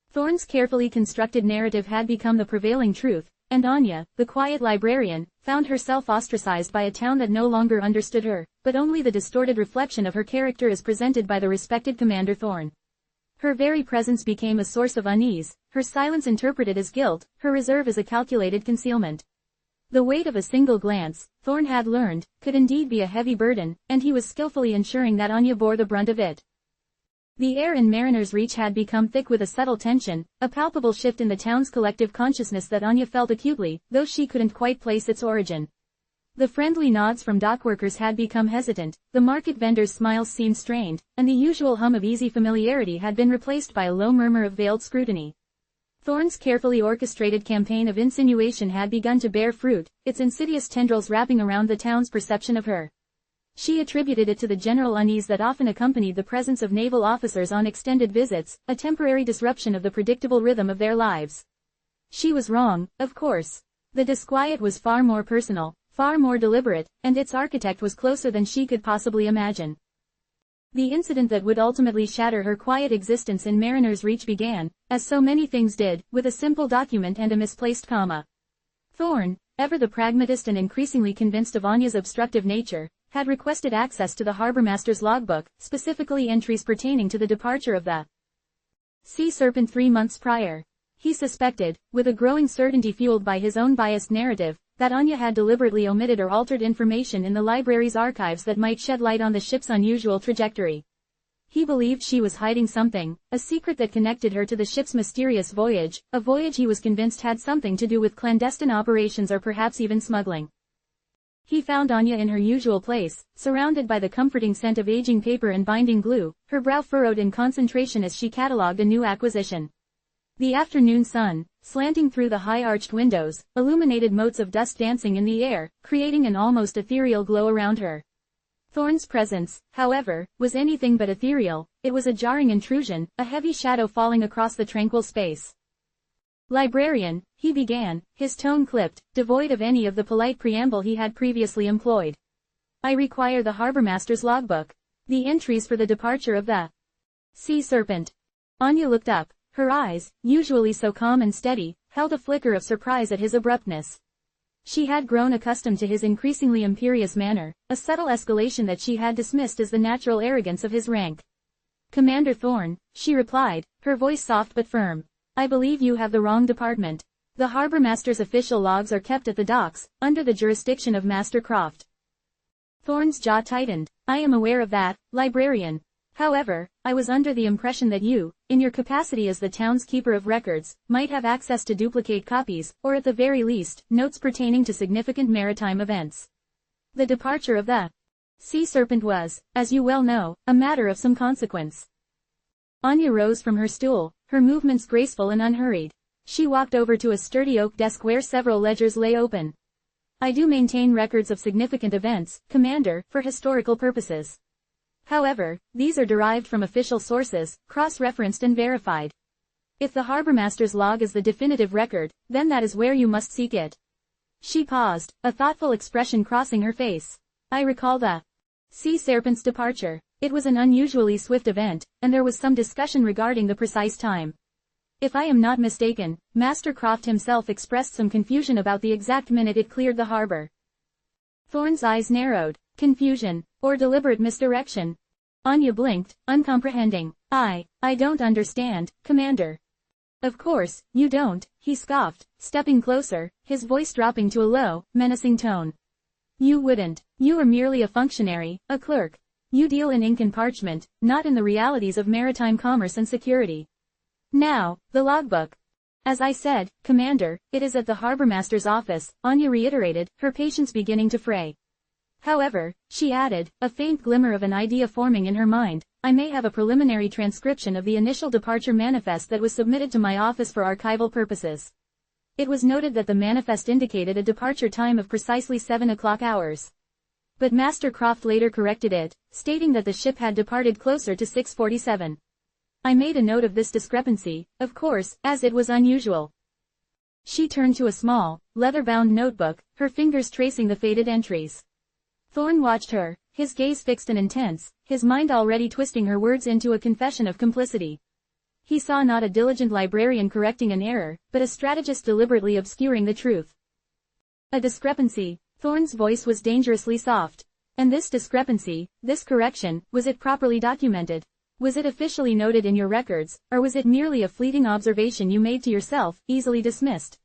Thorn's carefully constructed narrative had become the prevailing truth, and Anya, the quiet librarian, found herself ostracized by a town that no longer understood her, but only the distorted reflection of her character as presented by the respected Commander Thorn. Her very presence became a source of unease, her silence interpreted as guilt, her reserve as a calculated concealment. The weight of a single glance, Thorn had learned, could indeed be a heavy burden, and he was skillfully ensuring that Anya bore the brunt of it. The air in Mariner's Reach had become thick with a subtle tension, a palpable shift in the town's collective consciousness that Anya felt acutely, though she couldn't quite place its origin. The friendly nods from dockworkers had become hesitant, the market vendors' smiles seemed strained, and the usual hum of easy familiarity had been replaced by a low murmur of veiled scrutiny. Thorn's carefully orchestrated campaign of insinuation had begun to bear fruit, its insidious tendrils wrapping around the town's perception of her. She attributed it to the general unease that often accompanied the presence of naval officers on extended visits, a temporary disruption of the predictable rhythm of their lives. She was wrong, of course. The disquiet was far more personal, far more deliberate, and its architect was closer than she could possibly imagine. The incident that would ultimately shatter her quiet existence in Mariner's Reach began, as so many things did, with a simple document and a misplaced comma. Thorn, ever the pragmatist and increasingly convinced of Anya's obstructive nature, had requested access to the harbormaster's logbook, specifically entries pertaining to the departure of the Sea Serpent 3 months prior. He suspected, with a growing certainty fueled by his own biased narrative, that Anya had deliberately omitted or altered information in the library's archives that might shed light on the ship's unusual trajectory. He believed she was hiding something, a secret that connected her to the ship's mysterious voyage, a voyage he was convinced had something to do with clandestine operations or perhaps even smuggling. He found Anya in her usual place, surrounded by the comforting scent of aging paper and binding glue, her brow furrowed in concentration as she catalogued a new acquisition. The afternoon sun, slanting through the high-arched windows, illuminated motes of dust dancing in the air, creating an almost ethereal glow around her. Thorn's presence, however, was anything but ethereal, it was a jarring intrusion, a heavy shadow falling across the tranquil space. "Librarian," he began, his tone clipped, devoid of any of the polite preamble he had previously employed. "I require the harbormaster's logbook. The entries for the departure of the Sea Serpent." Anya looked up. Her eyes, usually so calm and steady, held a flicker of surprise at his abruptness. She had grown accustomed to his increasingly imperious manner, a subtle escalation that she had dismissed as the natural arrogance of his rank. "Commander Thorn," she replied, her voice soft but firm. "I believe you have the wrong department. The harbormaster's official logs are kept at the docks, under the jurisdiction of Master Croft." Thorn's jaw tightened. "I am aware of that, librarian. However, I was under the impression that you, in your capacity as the town's keeper of records, might have access to duplicate copies, or at the very least, notes pertaining to significant maritime events. The departure of the Sea Serpent was, as you well know, a matter of some consequence." Anya rose from her stool, her movements graceful and unhurried. She walked over to a sturdy oak desk where several ledgers lay open. "I do maintain records of significant events, Commander, for historical purposes. However, these are derived from official sources, cross-referenced and verified. If the harbormaster's log is the definitive record, then that is where you must seek it. She paused, a thoughtful expression crossing her face. I recall the sea serpent's departure. It was an unusually swift event, and there was some discussion regarding the precise time. If I am not mistaken, Master Croft himself expressed some confusion about the exact minute it cleared the harbor. Thorne's eyes narrowed. Confusion, or deliberate misdirection? Anya blinked, uncomprehending. I don't understand, Commander. Of course, you don't, he scoffed, stepping closer, his voice dropping to a low, menacing tone. You wouldn't. You are merely a functionary, a clerk. You deal in ink and parchment, not in the realities of maritime commerce and security. Now, the logbook. As I said, Commander, it is at the harbormaster's office, Anya reiterated, her patience beginning to fray. However, she added, a faint glimmer of an idea forming in her mind, I may have a preliminary transcription of the initial departure manifest that was submitted to my office for archival purposes. It was noted that the manifest indicated a departure time of precisely 7 o'clock hours. But Master Croft later corrected it, stating that the ship had departed closer to 6:47. I made a note of this discrepancy, of course, as it was unusual. She turned to a small, leather-bound notebook, her fingers tracing the faded entries. Thorne watched her, his gaze fixed and intense, his mind already twisting her words into a confession of complicity. He saw not a diligent librarian correcting an error, but a strategist deliberately obscuring the truth. A discrepancy. Thorne's voice was dangerously soft. And this discrepancy, this correction, was it properly documented? Was it officially noted in your records, or was it merely a fleeting observation you made to yourself, easily dismissed?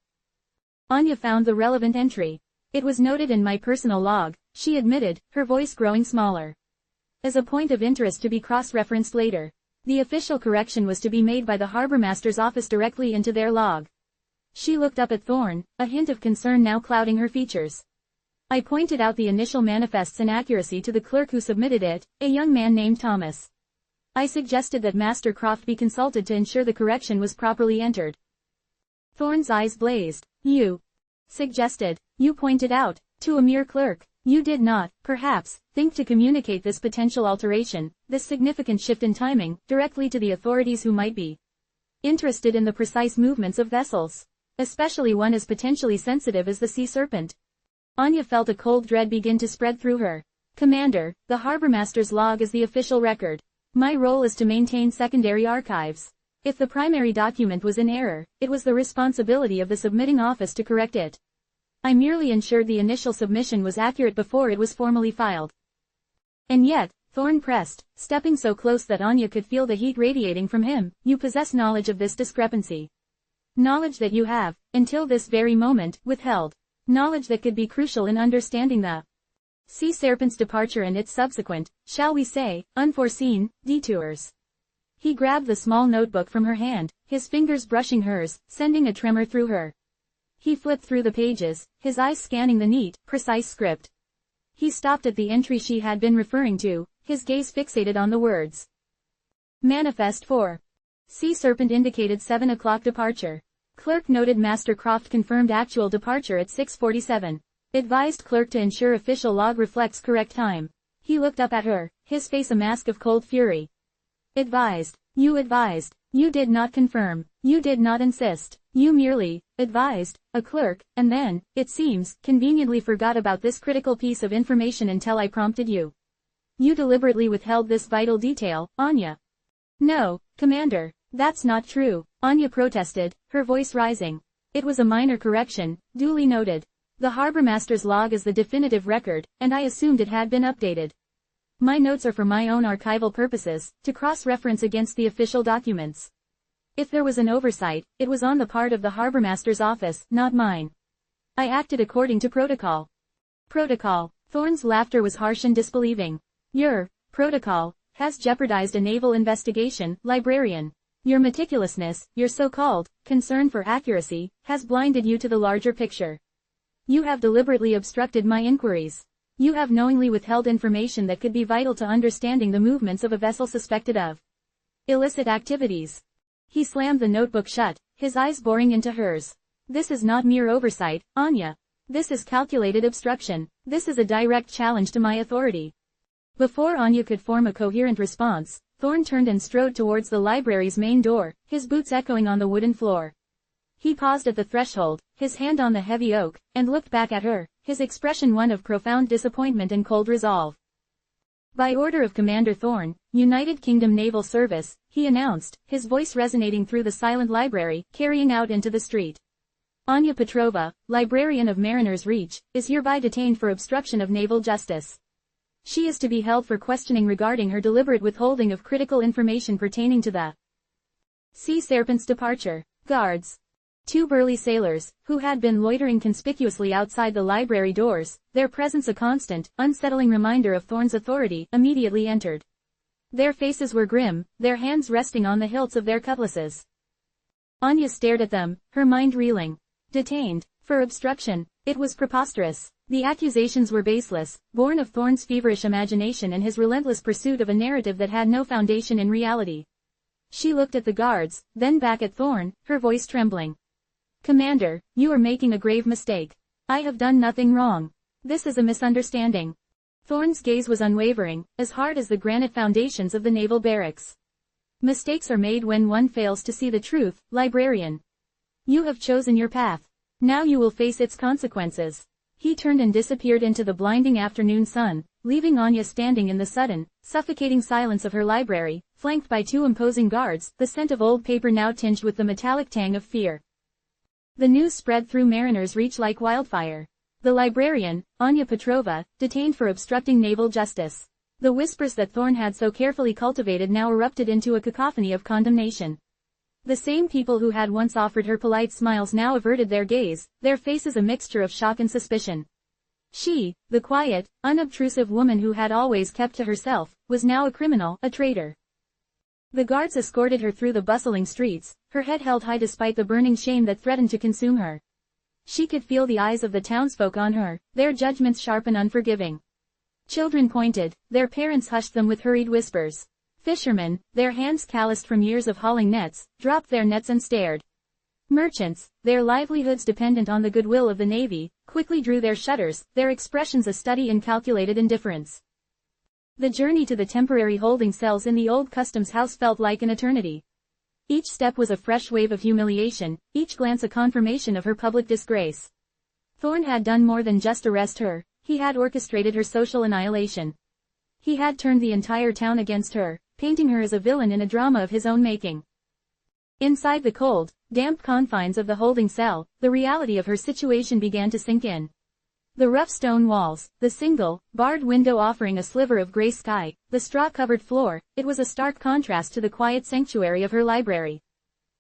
Anya found the relevant entry. It was noted in my personal log, she admitted, her voice growing smaller. As a point of interest to be cross-referenced later. The official correction was to be made by the harbormaster's office directly into their log. She looked up at Thorne, a hint of concern now clouding her features. I pointed out the initial manifest's inaccuracy to the clerk who submitted it, a young man named Thomas. I suggested that Master Croft be consulted to ensure the correction was properly entered. Thorne's eyes blazed. You suggested, you pointed out, to a mere clerk. You did not, perhaps, think to communicate this potential alteration, this significant shift in timing, directly to the authorities who might be interested in the precise movements of vessels, especially one as potentially sensitive as the sea serpent. Anya felt a cold dread begin to spread through her. Commander, the harbormaster's log is the official record. My role is to maintain secondary archives. If the primary document was in error, it was the responsibility of the submitting office to correct it. I merely ensured the initial submission was accurate before it was formally filed. And yet, Thorne pressed, stepping so close that Anya could feel the heat radiating from him, you possess knowledge of this discrepancy. Knowledge that you have, until this very moment, withheld. Knowledge that could be crucial in understanding the sea serpent's departure and its subsequent, shall we say, unforeseen, detours. He grabbed the small notebook from her hand, his fingers brushing hers, sending a tremor through her. He flipped through the pages, his eyes scanning the neat, precise script. He stopped at the entry she had been referring to, his gaze fixated on the words. Manifest for sea serpent indicated 7 o'clock departure. Clerk noted Master Croft confirmed actual departure at 6:47. Advised clerk to ensure official log reflects correct time. He looked up at her, his face a mask of cold fury. Advised. You did not confirm. You did not insist. You merely advised a clerk, and then, it seems, conveniently forgot about this critical piece of information until I prompted you. You deliberately withheld this vital detail, Anya. No, Commander, that's not true, Anya protested, her voice rising. It was a minor correction, duly noted. The harbormaster's log is the definitive record, and I assumed it had been updated. My notes are for my own archival purposes, to cross-reference against the official documents. If there was an oversight, it was on the part of the harbormaster's office, not mine. I acted according to protocol. Protocol. Thorne's laughter was harsh and disbelieving. Your protocol has jeopardized a naval investigation, librarian. Your meticulousness, your so-called concern for accuracy, has blinded you to the larger picture. You have deliberately obstructed my inquiries. You have knowingly withheld information that could be vital to understanding the movements of a vessel suspected of illicit activities. He slammed the notebook shut, his eyes boring into hers. This is not mere oversight, Anya. This is calculated obstruction. This is a direct challenge to my authority. Before Anya could form a coherent response, Thorn turned and strode towards the library's main door, his boots echoing on the wooden floor. He paused at the threshold, his hand on the heavy oak, and looked back at her, his expression one of profound disappointment and cold resolve. "By order of Commander Thorn, United Kingdom Naval Service," he announced, his voice resonating through the silent library, carrying out into the street. "Anya Petrova, librarian of Mariner's Reach, is hereby detained for obstruction of naval justice. She is to be held for questioning regarding her deliberate withholding of critical information pertaining to the Sea Serpent's departure." Guards. Two burly sailors, who had been loitering conspicuously outside the library doors, their presence a constant, unsettling reminder of Thorn's authority, immediately entered. Their faces were grim, their hands resting on the hilts of their cutlasses. Anya stared at them, her mind reeling. Detained, for obstruction. It was preposterous. The accusations were baseless, born of Thorn's feverish imagination and his relentless pursuit of a narrative that had no foundation in reality. She looked at the guards, then back at Thorn, her voice trembling. "Commander, you are making a grave mistake. I have done nothing wrong. This is a misunderstanding." Thorn's gaze was unwavering, as hard as the granite foundations of the naval barracks. "Mistakes are made when one fails to see the truth, librarian. You have chosen your path. Now you will face its consequences." He turned and disappeared into the blinding afternoon sun, leaving Anya standing in the sudden, suffocating silence of her library, flanked by two imposing guards, the scent of old paper now tinged with the metallic tang of fear. The news spread through Mariner's Reach like wildfire. The librarian, Anya Petrova, detained for obstructing naval justice. The whispers that Thorn had so carefully cultivated now erupted into a cacophony of condemnation. The same people who had once offered her polite smiles now averted their gaze, their faces a mixture of shock and suspicion. She, the quiet, unobtrusive woman who had always kept to herself, was now a criminal, a traitor. The guards escorted her through the bustling streets, her head held high despite the burning shame that threatened to consume her. She could feel the eyes of the townsfolk on her, their judgments sharp and unforgiving. Children pointed, their parents hushed them with hurried whispers. Fishermen, their hands calloused from years of hauling nets, dropped their nets and stared. Merchants, their livelihoods dependent on the goodwill of the Navy, quickly drew their shutters, their expressions a study in calculated indifference. The journey to the temporary holding cells in the old customs house felt like an eternity. Each step was a fresh wave of humiliation, each glance a confirmation of her public disgrace. Thorn had done more than just arrest her, he had orchestrated her social annihilation. He had turned the entire town against her, painting her as a villain in a drama of his own making. Inside the cold, damp confines of the holding cell, the reality of her situation began to sink in. The rough stone walls, the single, barred window offering a sliver of gray sky, the straw-covered floor, it was a stark contrast to the quiet sanctuary of her library.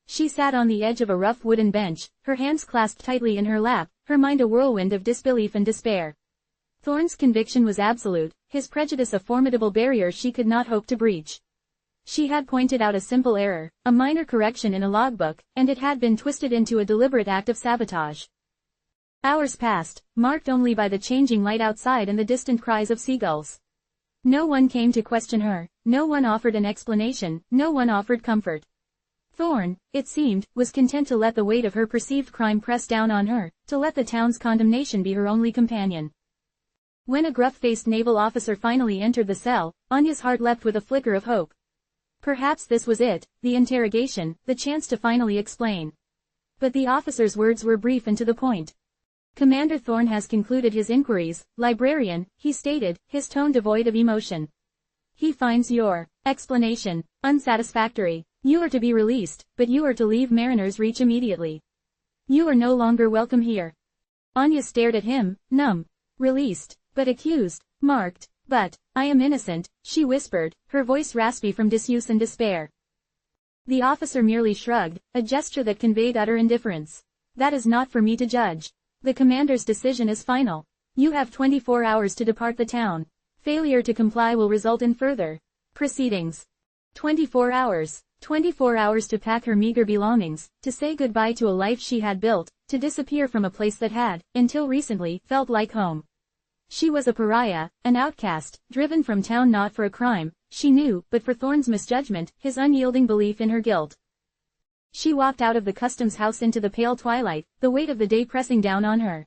She sat on the edge of a rough wooden bench, her hands clasped tightly in her lap, her mind a whirlwind of disbelief and despair. Thorn's conviction was absolute, his prejudice a formidable barrier she could not hope to breach. She had pointed out a simple error, a minor correction in a logbook, and it had been twisted into a deliberate act of sabotage. Hours passed, marked only by the changing light outside and the distant cries of seagulls. No one came to question her, no one offered an explanation, no one offered comfort. Thorn, it seemed, was content to let the weight of her perceived crime press down on her, to let the town's condemnation be her only companion. When a gruff-faced naval officer finally entered the cell, Anya's heart leapt with a flicker of hope. Perhaps this was it, the interrogation, the chance to finally explain. But the officer's words were brief and to the point. "Commander Thorn has concluded his inquiries, librarian," he stated, his tone devoid of emotion. "He finds your explanation unsatisfactory. You are to be released, but you are to leave Mariner's Reach immediately. You are no longer welcome here." Anya stared at him, numb. Released, but accused, marked. "But, I am innocent," she whispered, her voice raspy from disuse and despair. The officer merely shrugged, a gesture that conveyed utter indifference. "That is not for me to judge. The commander's decision is final. You have 24 hours to depart the town. Failure to comply will result in further proceedings." 24 hours. 24 hours to pack her meager belongings, to say goodbye to a life she had built, to disappear from a place that had, until recently, felt like home. She was a pariah, an outcast, driven from town not for a crime, she knew, but for Thorn's misjudgment, his unyielding belief in her guilt. She walked out of the customs house into the pale twilight, the weight of the day pressing down on her.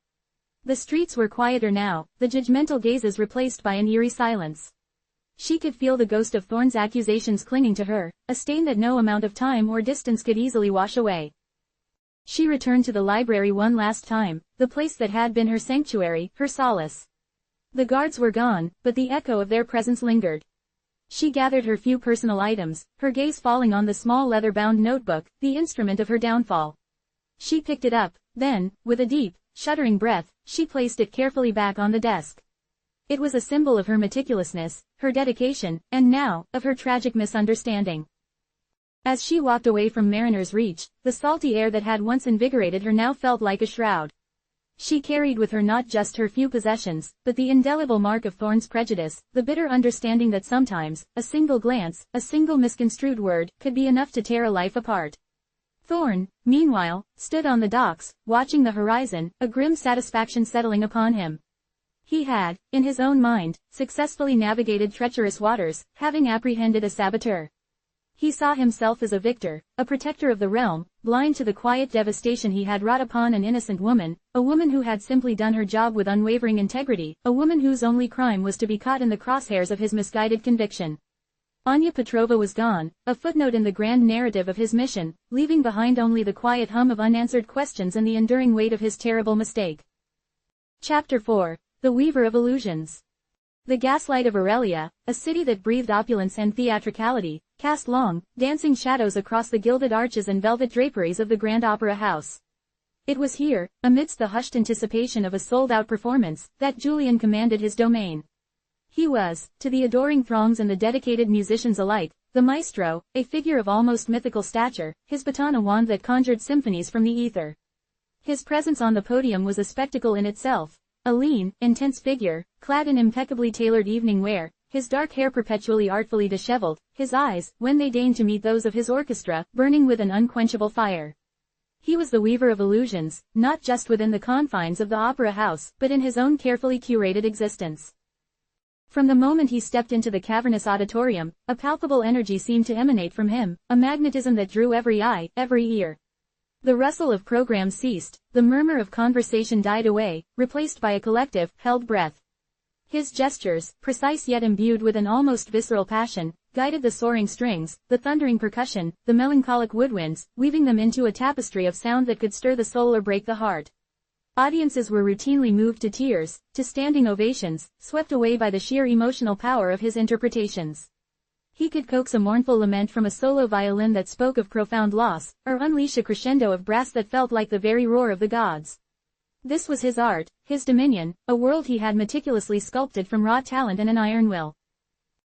The streets were quieter now, the judgmental gazes replaced by an eerie silence. She could feel the ghost of Thorn's accusations clinging to her, a stain that no amount of time or distance could easily wash away. She returned to the library one last time, the place that had been her sanctuary, her solace. The guards were gone, but the echo of their presence lingered. She gathered her few personal items, her gaze falling on the small leather-bound notebook, the instrument of her downfall. She picked it up, then, with a deep, shuddering breath, she placed it carefully back on the desk. It was a symbol of her meticulousness, her dedication, and now, of her tragic misunderstanding. As she walked away from Mariner's Reach, the salty air that had once invigorated her now felt like a shroud. She carried with her not just her few possessions, but the indelible mark of Thorn's prejudice, the bitter understanding that sometimes, a single glance, a single misconstrued word, could be enough to tear a life apart. Thorn, meanwhile, stood on the docks, watching the horizon, a grim satisfaction settling upon him. He had, in his own mind, successfully navigated treacherous waters, having apprehended a saboteur. He saw himself as a victor, a protector of the realm, blind to the quiet devastation he had wrought upon an innocent woman, a woman who had simply done her job with unwavering integrity, a woman whose only crime was to be caught in the crosshairs of his misguided conviction. Anya Petrova was gone, a footnote in the grand narrative of his mission, leaving behind only the quiet hum of unanswered questions and the enduring weight of his terrible mistake. Chapter 4. The Weaver of Illusions. The gaslight of Aurelia, a city that breathed opulence and theatricality, cast long, dancing shadows across the gilded arches and velvet draperies of the Grand Opera House. It was here, amidst the hushed anticipation of a sold-out performance, that Julian commanded his domain. He was, to the adoring throngs and the dedicated musicians alike, the maestro, a figure of almost mythical stature, his baton a wand that conjured symphonies from the ether. His presence on the podium was a spectacle in itself. A lean, intense figure, clad in impeccably tailored evening wear, his dark hair perpetually artfully disheveled, his eyes, when they deigned to meet those of his orchestra, burning with an unquenchable fire. He was the weaver of illusions, not just within the confines of the opera house, but in his own carefully curated existence. From the moment he stepped into the cavernous auditorium, a palpable energy seemed to emanate from him, a magnetism that drew every eye, every ear. The rustle of programs ceased, the murmur of conversation died away, replaced by a collective, held breath. His gestures, precise yet imbued with an almost visceral passion, guided the soaring strings, the thundering percussion, the melancholic woodwinds, weaving them into a tapestry of sound that could stir the soul or break the heart. Audiences were routinely moved to tears, to standing ovations, swept away by the sheer emotional power of his interpretations. He could coax a mournful lament from a solo violin that spoke of profound loss, or unleash a crescendo of brass that felt like the very roar of the gods. This was his art, his dominion, a world he had meticulously sculpted from raw talent and an iron will.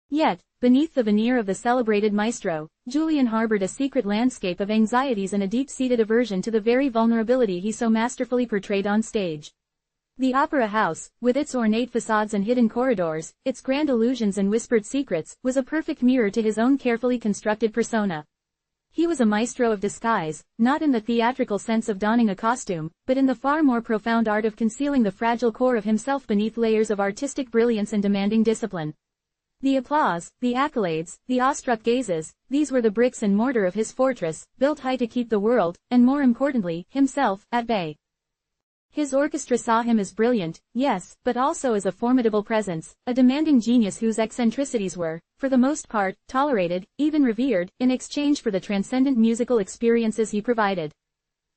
Yet, beneath the veneer of the celebrated maestro, Julian harbored a secret landscape of anxieties and a deep-seated aversion to the very vulnerability he so masterfully portrayed on stage. The opera house, with its ornate facades and hidden corridors, its grand illusions and whispered secrets, was a perfect mirror to his own carefully constructed persona. He was a maestro of disguise, not in the theatrical sense of donning a costume, but in the far more profound art of concealing the fragile core of himself beneath layers of artistic brilliance and demanding discipline. The applause, the accolades, the awestruck gazes, these were the bricks and mortar of his fortress, built high to keep the world, and more importantly, himself, at bay. His orchestra saw him as brilliant, yes, but also as a formidable presence, a demanding genius whose eccentricities were, for the most part, tolerated, even revered, in exchange for the transcendent musical experiences he provided.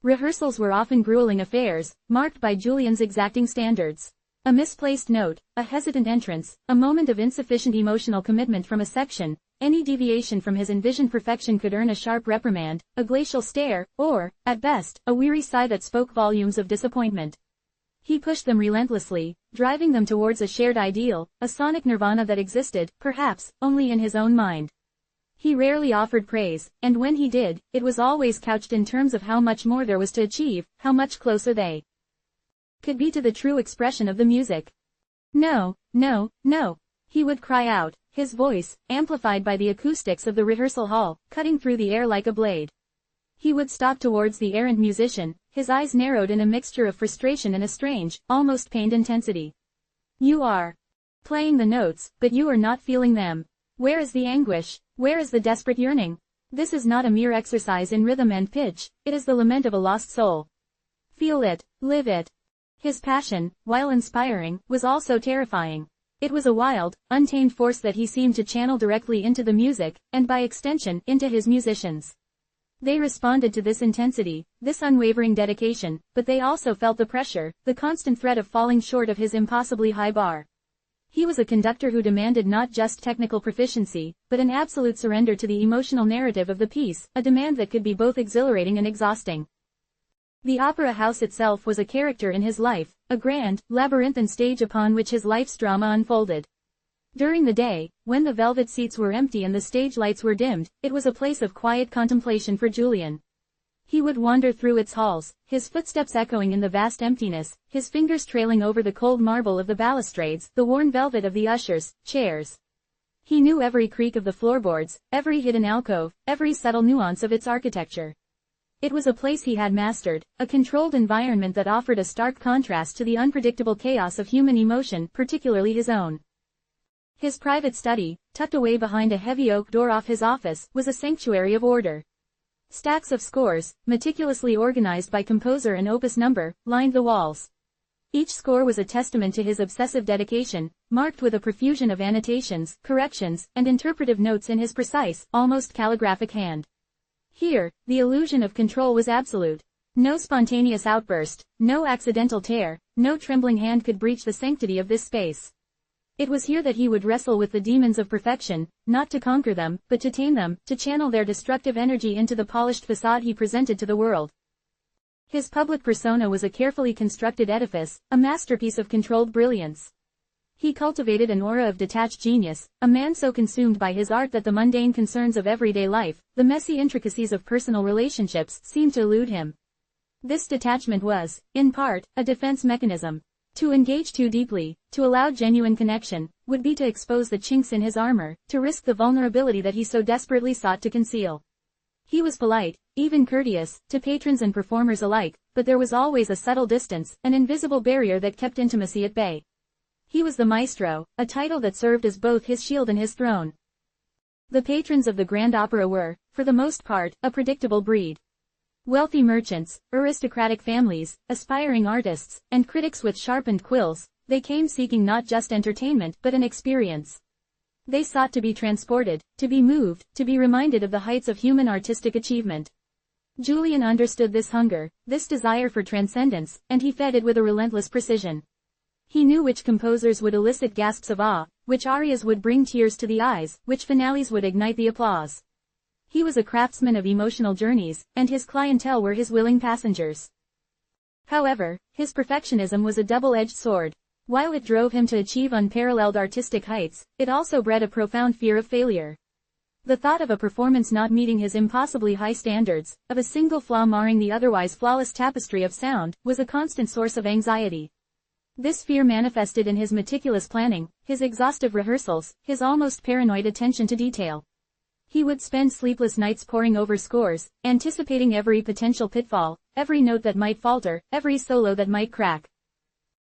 Rehearsals were often grueling affairs, marked by Julian's exacting standards. A misplaced note, a hesitant entrance, a moment of insufficient emotional commitment from a section, any deviation from his envisioned perfection could earn a sharp reprimand, a glacial stare, or, at best, a weary sigh that spoke volumes of disappointment. He pushed them relentlessly, driving them towards a shared ideal, a sonic nirvana that existed, perhaps, only in his own mind. He rarely offered praise, and when he did, it was always couched in terms of how much more there was to achieve, how much closer they could be to the true expression of the music. No, no, no, he would cry out, his voice, amplified by the acoustics of the rehearsal hall, cutting through the air like a blade. He would stalk towards the errant musician, his eyes narrowed in a mixture of frustration and a strange, almost pained intensity. You are playing the notes, but you are not feeling them. Where is the anguish? Where is the desperate yearning? This is not a mere exercise in rhythm and pitch, it is the lament of a lost soul. Feel it, live it. His passion, while inspiring, was also terrifying. It was a wild, untamed force that he seemed to channel directly into the music, and by extension, into his musicians. They responded to this intensity, this unwavering dedication, but they also felt the pressure, the constant threat of falling short of his impossibly high bar. He was a conductor who demanded not just technical proficiency, but an absolute surrender to the emotional narrative of the piece, a demand that could be both exhilarating and exhausting. The opera house itself was a character in his life, a grand, labyrinthine stage upon which his life's drama unfolded. During the day, when the velvet seats were empty and the stage lights were dimmed, it was a place of quiet contemplation for Julian. He would wander through its halls, his footsteps echoing in the vast emptiness, his fingers trailing over the cold marble of the balustrades, the worn velvet of the ushers' chairs. He knew every creak of the floorboards, every hidden alcove, every subtle nuance of its architecture. It was a place he had mastered, a controlled environment that offered a stark contrast to the unpredictable chaos of human emotion, particularly his own. His private study, tucked away behind a heavy oak door off his office, was a sanctuary of order. Stacks of scores, meticulously organized by composer and opus number, lined the walls. Each score was a testament to his obsessive dedication, marked with a profusion of annotations, corrections, and interpretive notes in his precise, almost calligraphic hand. Here, the illusion of control was absolute. No spontaneous outburst, no accidental tear, no trembling hand could breach the sanctity of this space. It was here that he would wrestle with the demons of perfection, not to conquer them, but to tame them, to channel their destructive energy into the polished facade he presented to the world. His public persona was a carefully constructed edifice, a masterpiece of controlled brilliance. He cultivated an aura of detached genius, a man so consumed by his art that the mundane concerns of everyday life, the messy intricacies of personal relationships, seemed to elude him. This detachment was, in part, a defense mechanism. To engage too deeply, to allow genuine connection, would be to expose the chinks in his armor, to risk the vulnerability that he so desperately sought to conceal. He was polite, even courteous, to patrons and performers alike, but there was always a subtle distance, an invisible barrier that kept intimacy at bay. He was the maestro, a title that served as both his shield and his throne. The patrons of the Grand Opera were, for the most part, a predictable breed. Wealthy merchants, aristocratic families, aspiring artists, and critics with sharpened quills, they came seeking not just entertainment but an experience. They sought to be transported, to be moved, to be reminded of the heights of human artistic achievement. Julian understood this hunger, this desire for transcendence, and he fed it with a relentless precision. He knew which composers would elicit gasps of awe, which arias would bring tears to the eyes, which finales would ignite the applause. He was a craftsman of emotional journeys, and his clientele were his willing passengers. However, his perfectionism was a double-edged sword. While it drove him to achieve unparalleled artistic heights, it also bred a profound fear of failure. The thought of a performance not meeting his impossibly high standards, of a single flaw marring the otherwise flawless tapestry of sound, was a constant source of anxiety. This fear manifested in his meticulous planning, his exhaustive rehearsals, his almost paranoid attention to detail. He would spend sleepless nights poring over scores, anticipating every potential pitfall, every note that might falter, every solo that might crack.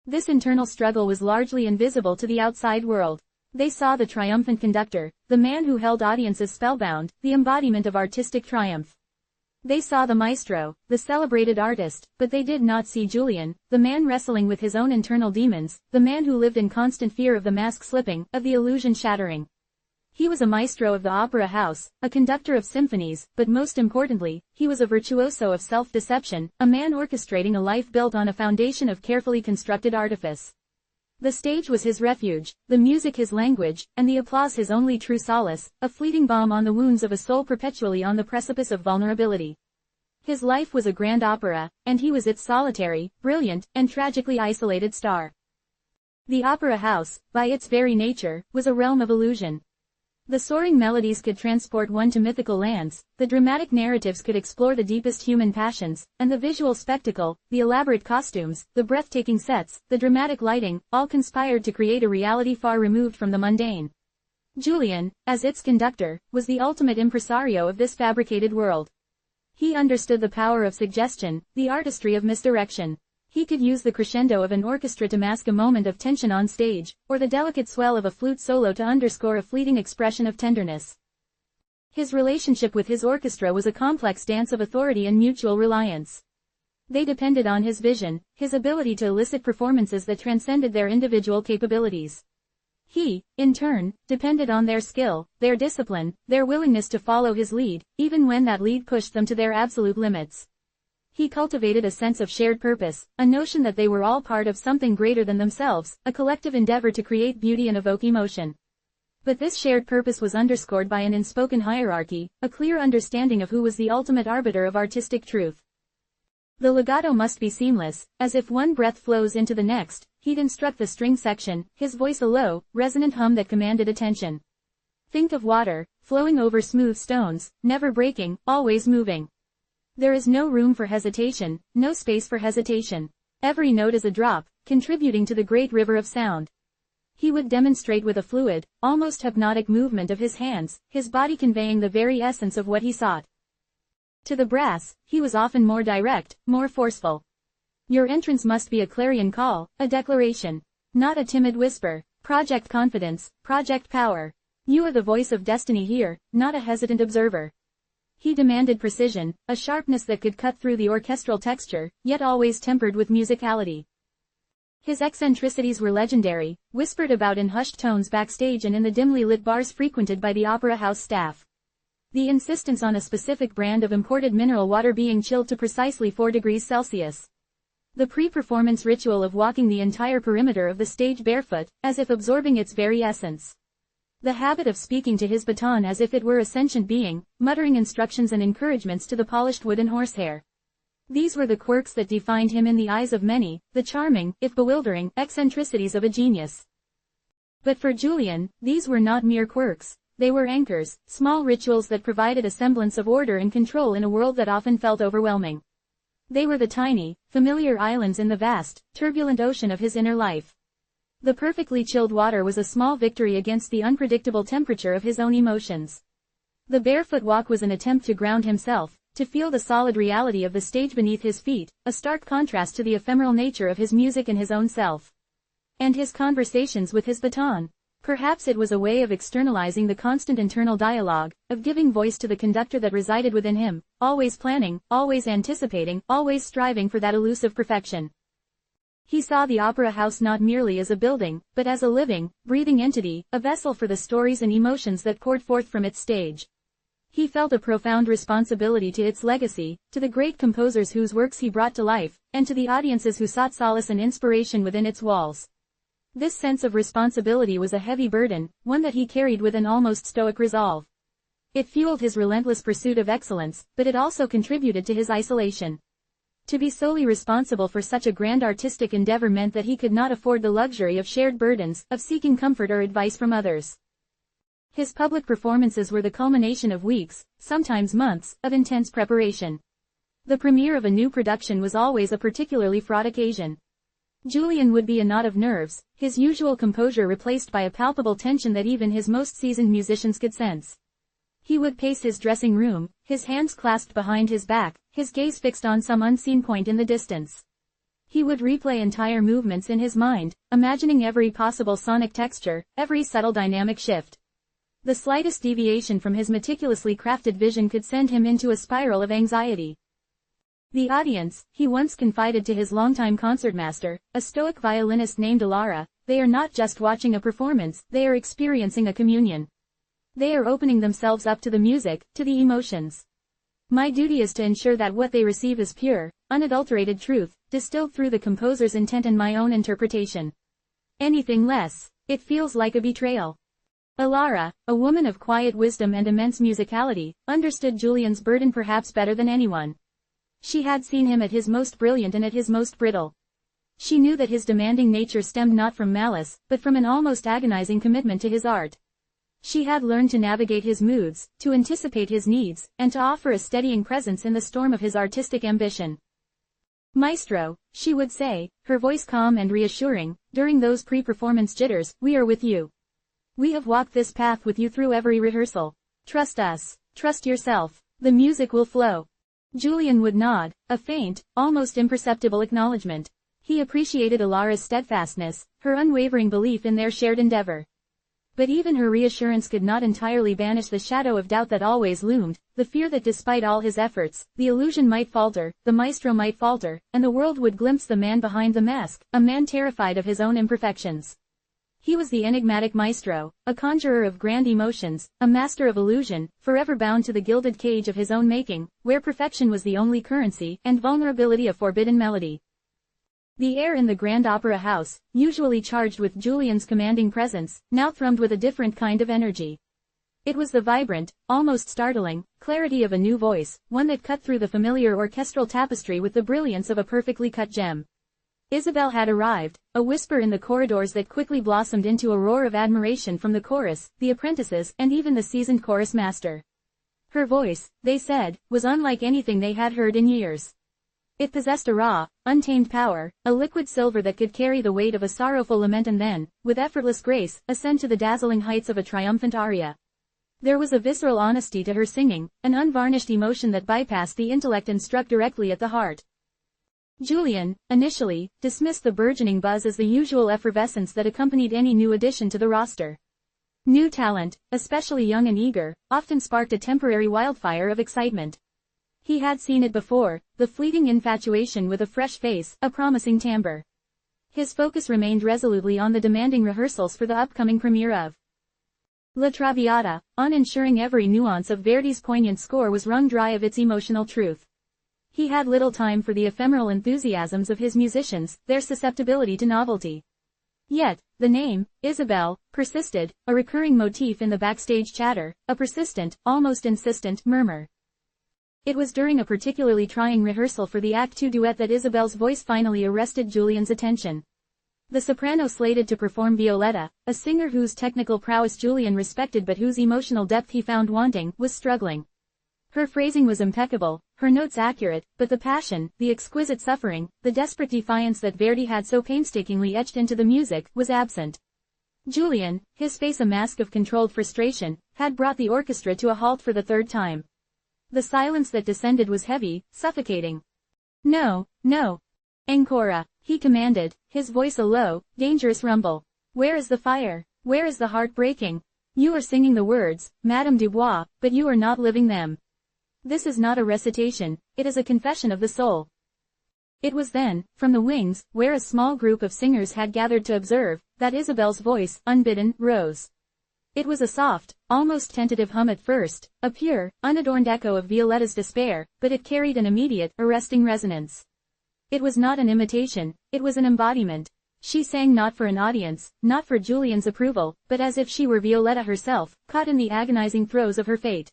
This internal struggle was largely invisible to the outside world. They saw the triumphant conductor, the man who held audiences spellbound, the embodiment of artistic triumph. They saw the maestro, the celebrated artist, but they did not see Julian, the man wrestling with his own internal demons, the man who lived in constant fear of the mask slipping, of the illusion shattering. He was a maestro of the opera house, a conductor of symphonies, but most importantly, he was a virtuoso of self-deception, a man orchestrating a life built on a foundation of carefully constructed artifice. The stage was his refuge, the music his language, and the applause his only true solace, a fleeting balm on the wounds of a soul perpetually on the precipice of vulnerability. His life was a grand opera, and he was its solitary, brilliant, and tragically isolated star. The opera house, by its very nature, was a realm of illusion. The soaring melodies could transport one to mythical lands, the dramatic narratives could explore the deepest human passions, and the visual spectacle, the elaborate costumes, the breathtaking sets, the dramatic lighting, all conspired to create a reality far removed from the mundane. Julian, as its conductor, was the ultimate impresario of this fabricated world. He understood the power of suggestion, the artistry of misdirection. He could use the crescendo of an orchestra to mask a moment of tension on stage, or the delicate swell of a flute solo to underscore a fleeting expression of tenderness. His relationship with his orchestra was a complex dance of authority and mutual reliance. They depended on his vision, his ability to elicit performances that transcended their individual capabilities. He, in turn, depended on their skill, their discipline, their willingness to follow his lead, even when that lead pushed them to their absolute limits. He cultivated a sense of shared purpose, a notion that they were all part of something greater than themselves, a collective endeavor to create beauty and evoke emotion. But this shared purpose was underscored by an unspoken hierarchy, a clear understanding of who was the ultimate arbiter of artistic truth. The legato must be seamless, as if one breath flows into the next. He'd instruct the string section, his voice a low, resonant hum that commanded attention. Think of water, flowing over smooth stones, never breaking, always moving. There is no room for hesitation, no space for hesitation. Every note is a drop, contributing to the great river of sound. He would demonstrate with a fluid, almost hypnotic movement of his hands, his body conveying the very essence of what he sought. To the brass, he was often more direct, more forceful. Your entrance must be a clarion call, a declaration. Not a timid whisper. Project confidence, project power. You are the voice of destiny here, not a hesitant observer. He demanded precision, a sharpness that could cut through the orchestral texture, yet always tempered with musicality. His eccentricities were legendary, whispered about in hushed tones backstage and in the dimly lit bars frequented by the opera house staff. The insistence on a specific brand of imported mineral water being chilled to precisely 4 degrees Celsius. The pre-performance ritual of walking the entire perimeter of the stage barefoot, as if absorbing its very essence. The habit of speaking to his baton as if it were a sentient being, muttering instructions and encouragements to the polished wooden horsehair. These were the quirks that defined him in the eyes of many, the charming, if bewildering, eccentricities of a genius. But for Julian, these were not mere quirks. They were anchors, small rituals that provided a semblance of order and control in a world that often felt overwhelming. They were the tiny, familiar islands in the vast, turbulent ocean of his inner life. The perfectly chilled water was a small victory against the unpredictable temperature of his own emotions. The barefoot walk was an attempt to ground himself, to feel the solid reality of the stage beneath his feet, a stark contrast to the ephemeral nature of his music and his own self. And his conversations with his baton. Perhaps it was a way of externalizing the constant internal dialogue, of giving voice to the conductor that resided within him, always planning, always anticipating, always striving for that elusive perfection. He saw the opera house not merely as a building, but as a living, breathing entity, a vessel for the stories and emotions that poured forth from its stage. He felt a profound responsibility to its legacy, to the great composers whose works he brought to life, and to the audiences who sought solace and inspiration within its walls. This sense of responsibility was a heavy burden, one that he carried with an almost stoic resolve. It fueled his relentless pursuit of excellence, but it also contributed to his isolation. To be solely responsible for such a grand artistic endeavor meant that he could not afford the luxury of shared burdens, of seeking comfort or advice from others. His public performances were the culmination of weeks, sometimes months, of intense preparation. The premiere of a new production was always a particularly fraught occasion. Julian would be a knot of nerves, his usual composure replaced by a palpable tension that even his most seasoned musicians could sense. He would pace his dressing room, his hands clasped behind his back, his gaze fixed on some unseen point in the distance. He would replay entire movements in his mind, imagining every possible sonic texture, every subtle dynamic shift. The slightest deviation from his meticulously crafted vision could send him into a spiral of anxiety. The audience, he once confided to his longtime concertmaster, a stoic violinist named Alara, they are not just watching a performance, they are experiencing a communion. They are opening themselves up to the music, to the emotions. My duty is to ensure that what they receive is pure, unadulterated truth, distilled through the composer's intent and my own interpretation. Anything less, it feels like a betrayal. Alara, a woman of quiet wisdom and immense musicality, understood Julian's burden perhaps better than anyone. She had seen him at his most brilliant and at his most brittle. She knew that his demanding nature stemmed not from malice, but from an almost agonizing commitment to his art. She had learned to navigate his moods, to anticipate his needs, and to offer a steadying presence in the storm of his artistic ambition. Maestro, she would say, her voice calm and reassuring, during those pre-performance jitters, we are with you. We have walked this path with you through every rehearsal. Trust us. Trust yourself. The music will flow. Julian would nod, a faint, almost imperceptible acknowledgement. He appreciated Alara's steadfastness, her unwavering belief in their shared endeavor. But even her reassurance could not entirely banish the shadow of doubt that always loomed, the fear that despite all his efforts, the illusion might falter, the maestro might falter, and the world would glimpse the man behind the mask, a man terrified of his own imperfections. He was the enigmatic maestro, a conjurer of grand emotions, a master of illusion, forever bound to the gilded cage of his own making, where perfection was the only currency and vulnerability a forbidden melody. The air in the Grand Opera House, usually charged with Julian's commanding presence, now thrummed with a different kind of energy. It was the vibrant, almost startling, clarity of a new voice, one that cut through the familiar orchestral tapestry with the brilliance of a perfectly cut gem. Isabel had arrived, a whisper in the corridors that quickly blossomed into a roar of admiration from the chorus, the apprentices, and even the seasoned chorus master. Her voice, they said, was unlike anything they had heard in years. It possessed a raw, untamed power, a liquid silver that could carry the weight of a sorrowful lament and then, with effortless grace, ascend to the dazzling heights of a triumphant aria. There was a visceral honesty to her singing, an unvarnished emotion that bypassed the intellect and struck directly at the heart. Julian, initially, dismissed the burgeoning buzz as the usual effervescence that accompanied any new addition to the roster. New talent, especially young and eager, often sparked a temporary wildfire of excitement. He had seen it before, the fleeting infatuation with a fresh face, a promising timbre. His focus remained resolutely on the demanding rehearsals for the upcoming premiere of La Traviata, on ensuring every nuance of Verdi's poignant score was wrung dry of its emotional truth. He had little time for the ephemeral enthusiasms of his musicians, their susceptibility to novelty. Yet, the name, Isabel, persisted, a recurring motif in the backstage chatter, a persistent, almost insistent, murmur. It was during a particularly trying rehearsal for the Act II duet that Isabel's voice finally arrested Julian's attention. The soprano slated to perform Violetta, a singer whose technical prowess Julian respected but whose emotional depth he found wanting, was struggling. Her phrasing was impeccable, her notes accurate, but the passion, the exquisite suffering, the desperate defiance that Verdi had so painstakingly etched into the music, was absent. Julian, his face a mask of controlled frustration, had brought the orchestra to a halt for the third time. The silence that descended was heavy, suffocating. No, no. Ancora, he commanded, his voice a low, dangerous rumble. Where is the fire? Where is the heart breaking? You are singing the words, Madame Dubois, but you are not living them. This is not a recitation, it is a confession of the soul. It was then, from the wings, where a small group of singers had gathered to observe, that Isabel's voice, unbidden, rose. It was a soft, almost tentative hum at first, a pure, unadorned echo of Violetta's despair, but it carried an immediate, arresting resonance. It was not an imitation, it was an embodiment. She sang not for an audience, not for Julian's approval, but as if she were Violetta herself, caught in the agonizing throes of her fate.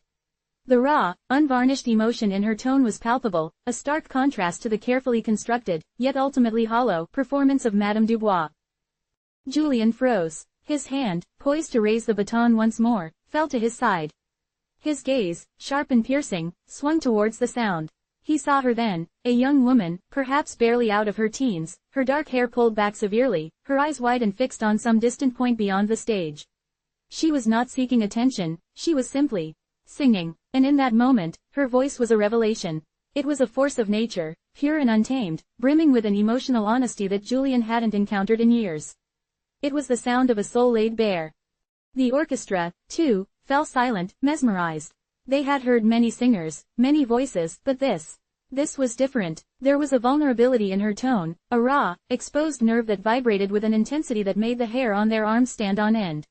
The raw, unvarnished emotion in her tone was palpable, a stark contrast to the carefully constructed, yet ultimately hollow, performance of Madame Dubois. Julian froze. His hand, poised to raise the baton once more, fell to his side. His gaze, sharp and piercing, swung towards the sound. He saw her then, a young woman, perhaps barely out of her teens, her dark hair pulled back severely, her eyes wide and fixed on some distant point beyond the stage. She was not seeking attention, she was simply singing, and in that moment, her voice was a revelation. It was a force of nature, pure and untamed, brimming with an emotional honesty that Julian hadn't encountered in years. It was the sound of a soul laid bare. The orchestra, too, fell silent, mesmerized. They had heard many singers, many voices, but this was different. There was a vulnerability in her tone, a raw, exposed nerve that vibrated with an intensity that made the hair on their arms stand on end.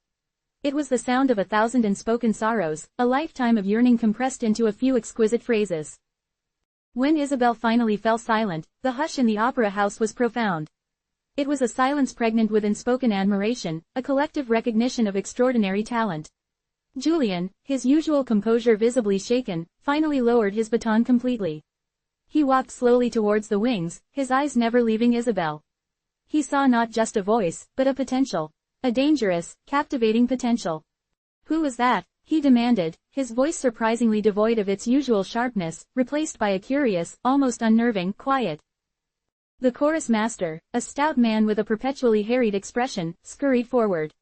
It was the sound of 1,000 unspoken sorrows, a lifetime of yearning compressed into a few exquisite phrases. When Isabel finally fell silent, the hush in the opera house was profound. It was a silence pregnant with unspoken admiration, a collective recognition of extraordinary talent. Julian, his usual composure visibly shaken, finally lowered his baton completely. He walked slowly towards the wings, his eyes never leaving Isabel. He saw not just a voice, but a potential. A dangerous, captivating potential. Who was that? He demanded, his voice surprisingly devoid of its usual sharpness, replaced by a curious, almost unnerving, quiet. The chorus master, a stout man with a perpetually harried expression, scurried forward.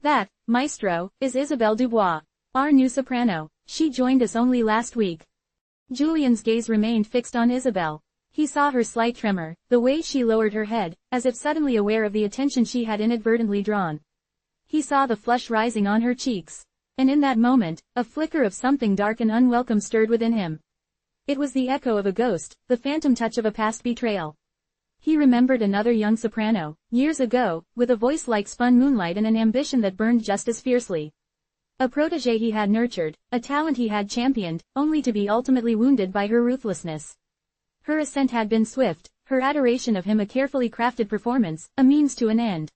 That, maestro, is Isabelle Dubois, our new soprano. She joined us only last week. Julian's gaze remained fixed on Isabel. He saw her slight tremor, the way she lowered her head, as if suddenly aware of the attention she had inadvertently drawn. He saw the flush rising on her cheeks. And in that moment, a flicker of something dark and unwelcome stirred within him. It was the echo of a ghost, the phantom touch of a past betrayal. He remembered another young soprano, years ago, with a voice like spun moonlight and an ambition that burned just as fiercely. A protégé he had nurtured, a talent he had championed, only to be ultimately wounded by her ruthlessness. Her ascent had been swift, her adoration of him a carefully crafted performance, a means to an end.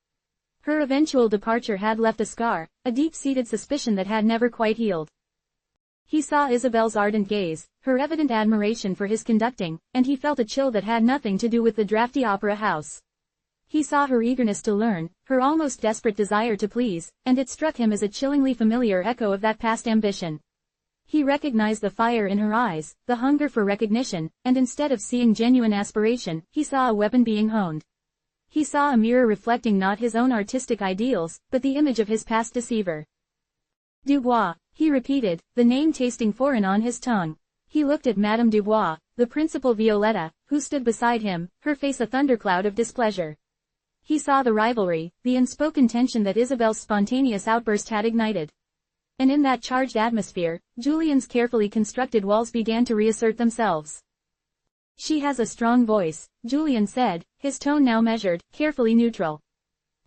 Her eventual departure had left a scar, a deep-seated suspicion that had never quite healed. He saw Isabel's ardent gaze, her evident admiration for his conducting, and he felt a chill that had nothing to do with the drafty opera house. He saw her eagerness to learn, her almost desperate desire to please, and it struck him as a chillingly familiar echo of that past ambition. He recognized the fire in her eyes, the hunger for recognition, and instead of seeing genuine aspiration, he saw a weapon being honed. He saw a mirror reflecting not his own artistic ideals, but the image of his past deceiver. Dubois, he repeated, the name tasting foreign on his tongue. He looked at Madame Dubois, the principal Violetta, who stood beside him, her face a thundercloud of displeasure. He saw the rivalry, the unspoken tension that Isabel's spontaneous outburst had ignited. And in that charged atmosphere, Julian's carefully constructed walls began to reassert themselves. She has a strong voice, Julian said, his tone now measured, carefully neutral.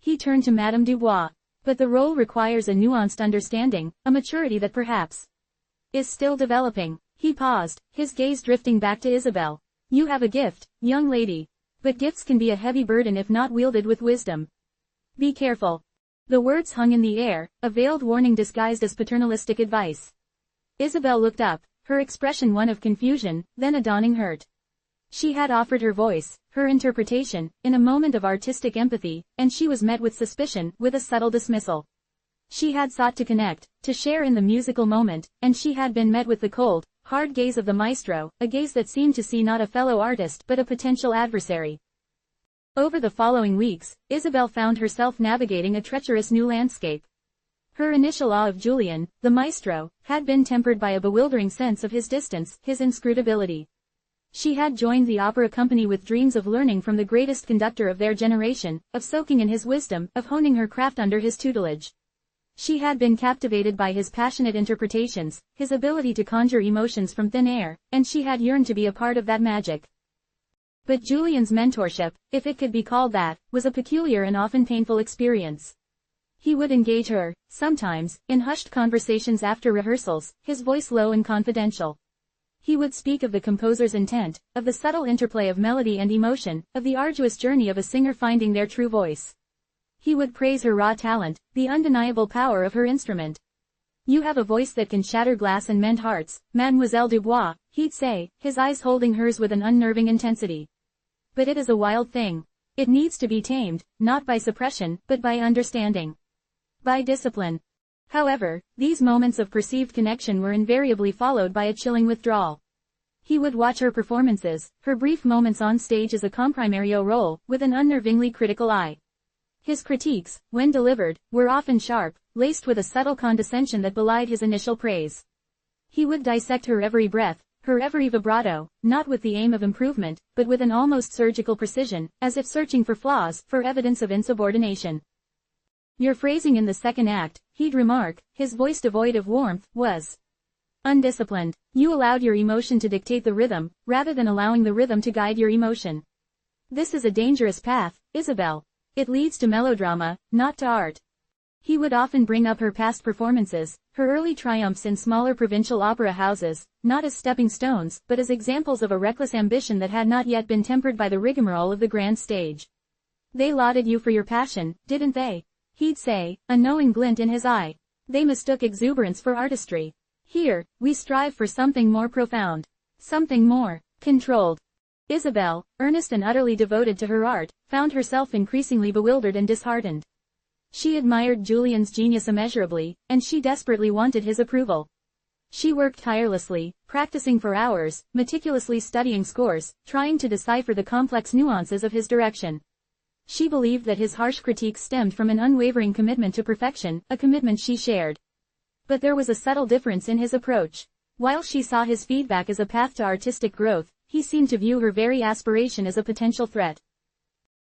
He turned to Madame Dubois. But the role requires a nuanced understanding, a maturity that perhaps is still developing. He paused, his gaze drifting back to Isabel. You have a gift, young lady. But gifts can be a heavy burden if not wielded with wisdom. Be careful. The words hung in the air, a veiled warning disguised as paternalistic advice. Isabel looked up, her expression one of confusion, then a dawning hurt. She had offered her voice, her interpretation, in a moment of artistic empathy, and she was met with suspicion, with a subtle dismissal. She had sought to connect, to share in the musical moment, and she had been met with the cold, hard gaze of the maestro, a gaze that seemed to see not a fellow artist but a potential adversary. Over the following weeks, Isabel found herself navigating a treacherous new landscape. Her initial awe of Julian, the maestro, had been tempered by a bewildering sense of his distance, his inscrutability. She had joined the opera company with dreams of learning from the greatest conductor of their generation, of soaking in his wisdom, of honing her craft under his tutelage. She had been captivated by his passionate interpretations, his ability to conjure emotions from thin air, and she had yearned to be a part of that magic. But Julian's mentorship, if it could be called that, was a peculiar and often painful experience. He would engage her, sometimes, in hushed conversations after rehearsals, his voice low and confidential. He would speak of the composer's intent, of the subtle interplay of melody and emotion, of the arduous journey of a singer finding their true voice. He would praise her raw talent, the undeniable power of her instrument. You have a voice that can shatter glass and mend hearts, Mademoiselle Dubois, he'd say, his eyes holding hers with an unnerving intensity. But it is a wild thing. It needs to be tamed, not by suppression, but by understanding. By discipline. However, these moments of perceived connection were invariably followed by a chilling withdrawal. He would watch her performances, her brief moments on stage as a comprimario role, with an unnervingly critical eye. His critiques, when delivered, were often sharp, laced with a subtle condescension that belied his initial praise. He would dissect her every breath, her every vibrato, not with the aim of improvement, but with an almost surgical precision, as if searching for flaws, for evidence of insubordination. Your phrasing in the second act, he'd remark, his voice devoid of warmth, was undisciplined. You allowed your emotion to dictate the rhythm, rather than allowing the rhythm to guide your emotion. This is a dangerous path, Isabel. It leads to melodrama, not to art. He would often bring up her past performances, her early triumphs in smaller provincial opera houses, not as stepping stones, but as examples of a reckless ambition that had not yet been tempered by the rigmarole of the grand stage. They lauded you for your passion, didn't they? He'd say, a knowing glint in his eye. They mistook exuberance for artistry. Here, we strive for something more profound. Something more controlled. Isabel, earnest and utterly devoted to her art, found herself increasingly bewildered and disheartened. She admired Julian's genius immeasurably, and she desperately wanted his approval. She worked tirelessly, practicing for hours, meticulously studying scores, trying to decipher the complex nuances of his direction. She believed that his harsh critiques stemmed from an unwavering commitment to perfection, a commitment she shared. But there was a subtle difference in his approach. While she saw his feedback as a path to artistic growth, he seemed to view her very aspiration as a potential threat.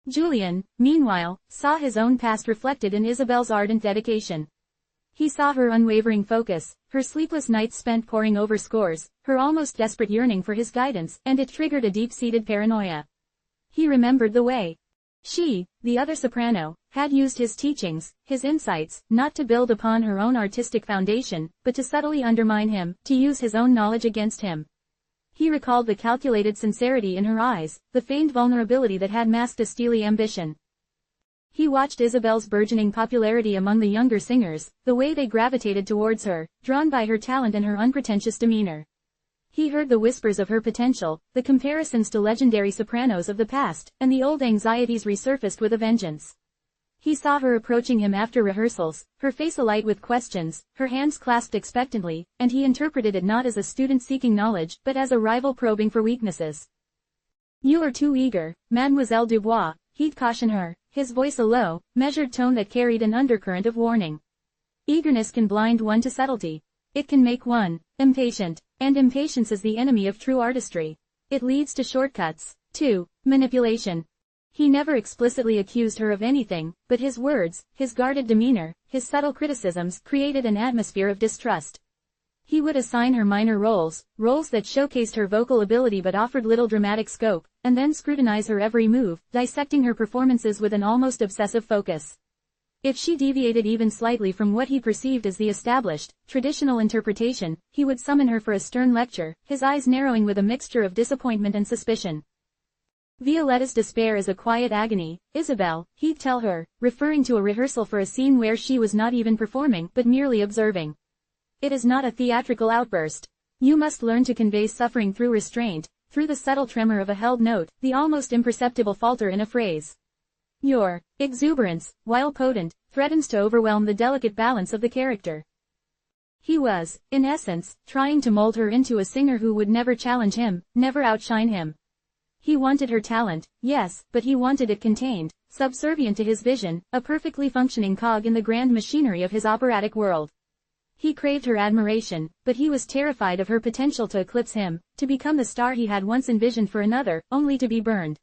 Julian, meanwhile, saw his own past reflected in Isabel's ardent dedication. He saw her unwavering focus, her sleepless nights spent poring over scores, her almost desperate yearning for his guidance, and it triggered a deep-seated paranoia. He remembered the way. She, the other soprano, had used his teachings, his insights, not to build upon her own artistic foundation, but to subtly undermine him, to use his own knowledge against him. He recalled the calculated sincerity in her eyes, the feigned vulnerability that had masked a steely ambition. He watched Isabel's burgeoning popularity among the younger singers, the way they gravitated towards her, drawn by her talent and her unpretentious demeanor. He heard the whispers of her potential, the comparisons to legendary sopranos of the past, and the old anxieties resurfaced with a vengeance. He saw her approaching him after rehearsals, her face alight with questions, her hands clasped expectantly, and he interpreted it not as a student seeking knowledge, but as a rival probing for weaknesses. "You are too eager, Mademoiselle Dubois," he'd caution her, his voice a low, measured tone that carried an undercurrent of warning. Eagerness can blind one to subtlety. It can make one impatient, and impatience is the enemy of true artistry. It leads to shortcuts, to manipulation. He never explicitly accused her of anything, but his words, his guarded demeanor, his subtle criticisms created an atmosphere of distrust. He would assign her minor roles, roles that showcased her vocal ability but offered little dramatic scope, and then scrutinize her every move, dissecting her performances with an almost obsessive focus. If she deviated even slightly from what he perceived as the established, traditional interpretation, he would summon her for a stern lecture, his eyes narrowing with a mixture of disappointment and suspicion. "Violetta's despair is a quiet agony, Isabel," he'd tell her, referring to a rehearsal for a scene where she was not even performing but merely observing. "It is not a theatrical outburst. You must learn to convey suffering through restraint, through the subtle tremor of a held note, the almost imperceptible falter in a phrase. Your exuberance, while potent, threatens to overwhelm the delicate balance of the character." He was, in essence, trying to mold her into a singer who would never challenge him, never outshine him. He wanted her talent, yes, but he wanted it contained, subservient to his vision, a perfectly functioning cog in the grand machinery of his operatic world. He craved her admiration, but he was terrified of her potential to eclipse him, to become the star he had once envisioned for another, only to be burned.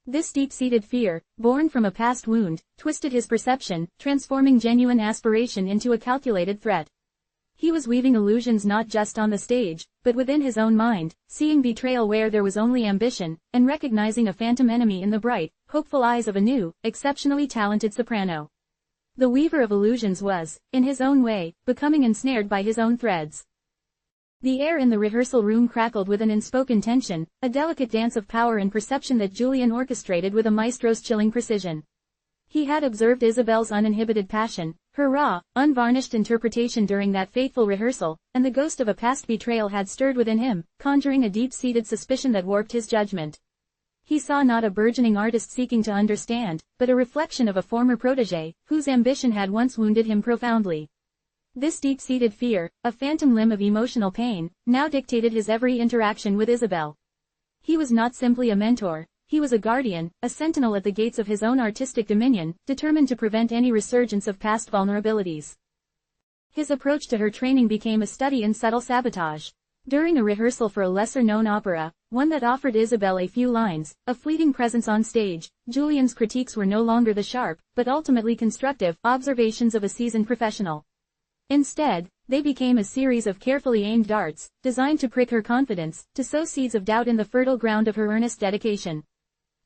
This deep-seated fear, born from a past wound, twisted his perception, transforming genuine aspiration into a calculated threat. He was weaving illusions not just on the stage, but within his own mind, seeing betrayal where there was only ambition, and recognizing a phantom enemy in the bright, hopeful eyes of a new, exceptionally talented soprano. The weaver of illusions was, in his own way, becoming ensnared by his own threads. The air in the rehearsal room crackled with an unspoken tension, a delicate dance of power and perception that Julian orchestrated with a maestro's chilling precision. He had observed Isabel's uninhibited passion, her raw, unvarnished interpretation during that fateful rehearsal, and the ghost of a past betrayal had stirred within him, conjuring a deep-seated suspicion that warped his judgment. He saw not a burgeoning artist seeking to understand, but a reflection of a former protégé, whose ambition had once wounded him profoundly. This deep-seated fear, a phantom limb of emotional pain, now dictated his every interaction with Isabel. He was not simply a mentor, he was a guardian, a sentinel at the gates of his own artistic dominion, determined to prevent any resurgence of past vulnerabilities. His approach to her training became a study in subtle sabotage. During a rehearsal for a lesser-known opera, one that offered Isabel a few lines, a fleeting presence on stage, Julian's critiques were no longer the sharp, but ultimately constructive, observations of a seasoned professional. Instead, they became a series of carefully aimed darts, designed to prick her confidence, to sow seeds of doubt in the fertile ground of her earnest dedication.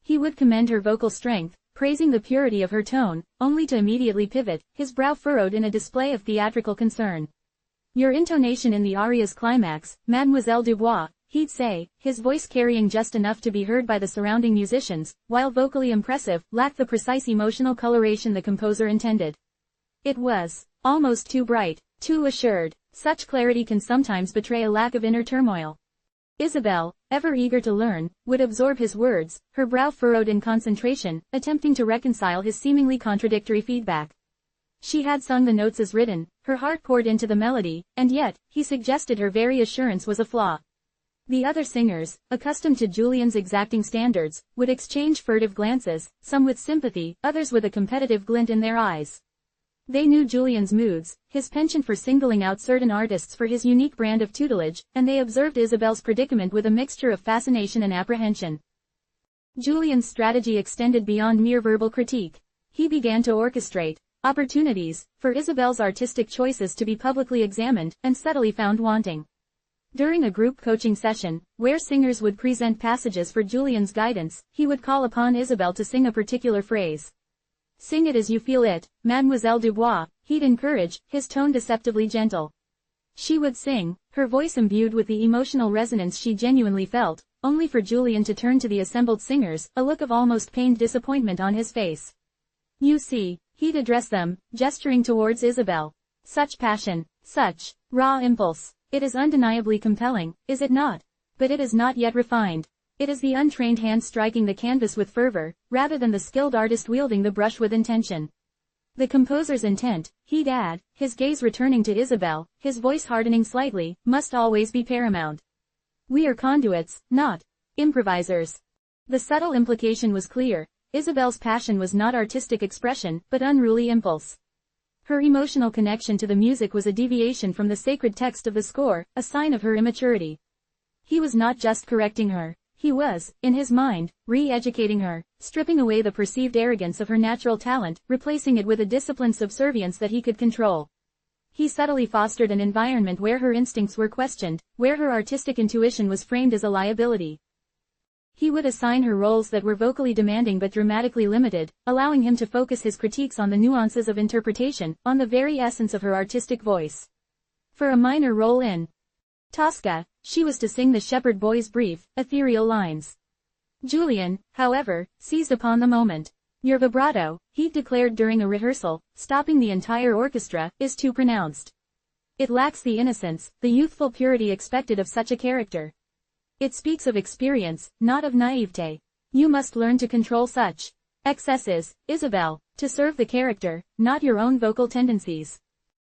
He would commend her vocal strength, praising the purity of her tone, only to immediately pivot, his brow furrowed in a display of theatrical concern. "Your intonation in the aria's climax, Mademoiselle Dubois," he'd say, his voice carrying just enough to be heard by the surrounding musicians, while vocally impressive, lacked the precise emotional coloration the composer intended. It was almost too bright, too assured. Such clarity can sometimes betray a lack of inner turmoil. Isabel, ever eager to learn, would absorb his words, her brow furrowed in concentration, attempting to reconcile his seemingly contradictory feedback. She had sung the notes as written, her heart poured into the melody, and yet, he suggested her very assurance was a flaw. The other singers, accustomed to Julian's exacting standards, would exchange furtive glances, some with sympathy, others with a competitive glint in their eyes. They knew Julian's moods, his penchant for singling out certain artists for his unique brand of tutelage, and they observed Isabel's predicament with a mixture of fascination and apprehension. Julian's strategy extended beyond mere verbal critique. He began to orchestrate opportunities for Isabel's artistic choices to be publicly examined and subtly found wanting. During a group coaching session, where singers would present passages for Julian's guidance, he would call upon Isabelle to sing a particular phrase. "Sing it as you feel it, Mademoiselle Dubois," he'd encourage, his tone deceptively gentle. She would sing, her voice imbued with the emotional resonance she genuinely felt, only for Julian to turn to the assembled singers, a look of almost pained disappointment on his face. "You see," he'd address them, gesturing towards Isabelle. "Such passion, such raw impulse. It is undeniably compelling, is it not? But it is not yet refined. It is the untrained hand striking the canvas with fervor, rather than the skilled artist wielding the brush with intention. The composer's intent," he'd add, his gaze returning to Isabelle, his voice hardening slightly, "must always be paramount. We are conduits, not improvisers." The subtle implication was clear. Isabelle's passion was not artistic expression, but unruly impulse. Her emotional connection to the music was a deviation from the sacred text of the score, a sign of her immaturity. He was not just correcting her. He was, in his mind, re-educating her, stripping away the perceived arrogance of her natural talent, replacing it with a disciplined subservience that he could control. He subtly fostered an environment where her instincts were questioned, where her artistic intuition was framed as a liability. He would assign her roles that were vocally demanding but dramatically limited, allowing him to focus his critiques on the nuances of interpretation, on the very essence of her artistic voice. For a minor role in Tosca, she was to sing the shepherd boy's brief, ethereal lines. Julian, however, seized upon the moment. "Your vibrato," he declared during a rehearsal, stopping the entire orchestra, "is too pronounced. It lacks the innocence, the youthful purity expected of such a character. It speaks of experience, not of naivete. You must learn to control such excesses, Isabelle, to serve the character, not your own vocal tendencies."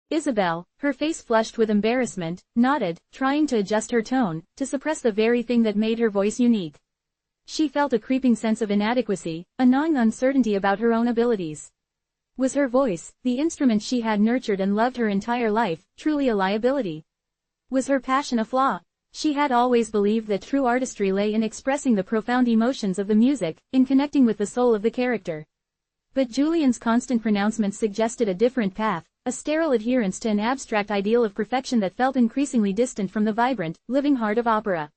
Isabelle, her face flushed with embarrassment, nodded, trying to adjust her tone, to suppress the very thing that made her voice unique. She felt a creeping sense of inadequacy, a gnawing uncertainty about her own abilities. Was her voice, the instrument she had nurtured and loved her entire life, truly a liability? Was her passion a flaw? She had always believed that true artistry lay in expressing the profound emotions of the music, in connecting with the soul of the character. But Julian's constant pronouncements suggested a different path, a sterile adherence to an abstract ideal of perfection that felt increasingly distant from the vibrant, living heart of opera.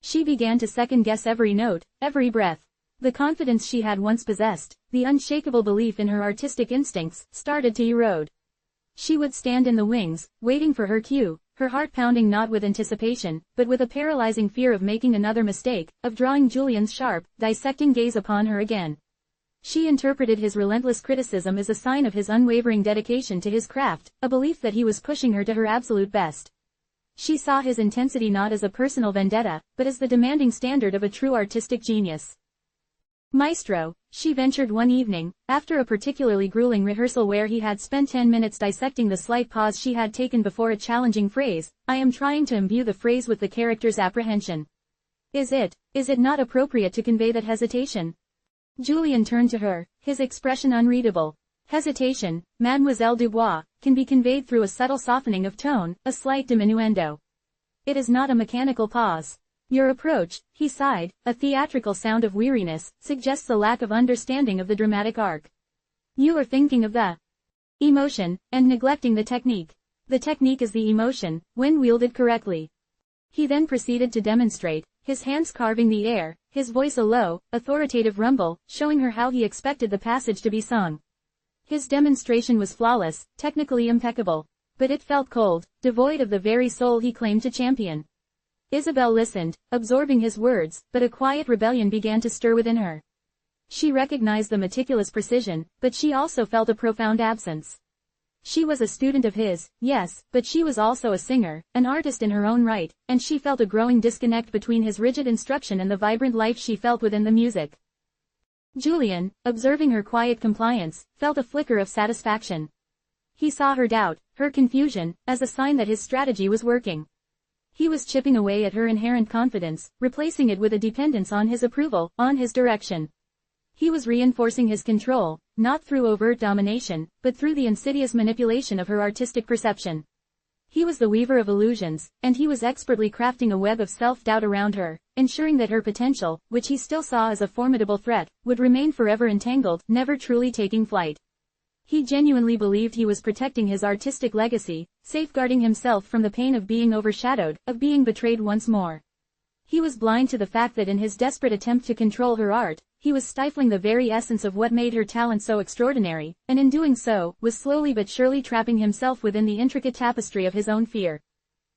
She began to second-guess every note, every breath. The confidence she had once possessed, the unshakable belief in her artistic instincts, started to erode. She would stand in the wings, waiting for her cue, her heart pounding not with anticipation, but with a paralyzing fear of making another mistake, of drawing Julian's sharp, dissecting gaze upon her again. She interpreted his relentless criticism as a sign of his unwavering dedication to his craft, a belief that he was pushing her to her absolute best. She saw his intensity not as a personal vendetta, but as the demanding standard of a true artistic genius. "Maestro," she ventured one evening, after a particularly grueling rehearsal where he had spent 10 minutes dissecting the slight pause she had taken before a challenging phrase, "I am trying to imbue the phrase with the character's apprehension. Is it not appropriate to convey that hesitation?" Julian turned to her, his expression unreadable. "Hesitation, Mademoiselle Dubois, can be conveyed through a subtle softening of tone, a slight diminuendo. It is not a mechanical pause. Your approach," he sighed, a theatrical sound of weariness, "suggests a lack of understanding of the dramatic arc. You are thinking of the emotion, and neglecting the technique. The technique is the emotion, when wielded correctly." He then proceeded to demonstrate, his hands carving the air, his voice a low, authoritative rumble, showing her how he expected the passage to be sung. His demonstration was flawless, technically impeccable. But it felt cold, devoid of the very soul he claimed to champion. Isabelle listened, absorbing his words, but a quiet rebellion began to stir within her. She recognized the meticulous precision, but she also felt a profound absence. She was a student of his, yes, but she was also a singer, an artist in her own right, and she felt a growing disconnect between his rigid instruction and the vibrant life she felt within the music. Julian, observing her quiet compliance, felt a flicker of satisfaction. He saw her doubt, her confusion, as a sign that his strategy was working. He was chipping away at her inherent confidence, replacing it with a dependence on his approval, on his direction. He was reinforcing his control, not through overt domination, but through the insidious manipulation of her artistic perception. He was the weaver of illusions, and he was expertly crafting a web of self-doubt around her, ensuring that her potential, which he still saw as a formidable threat, would remain forever entangled, never truly taking flight. He genuinely believed he was protecting his artistic legacy, safeguarding himself from the pain of being overshadowed, of being betrayed once more. He was blind to the fact that in his desperate attempt to control her art, he was stifling the very essence of what made her talent so extraordinary, and in doing so, was slowly but surely trapping himself within the intricate tapestry of his own fear.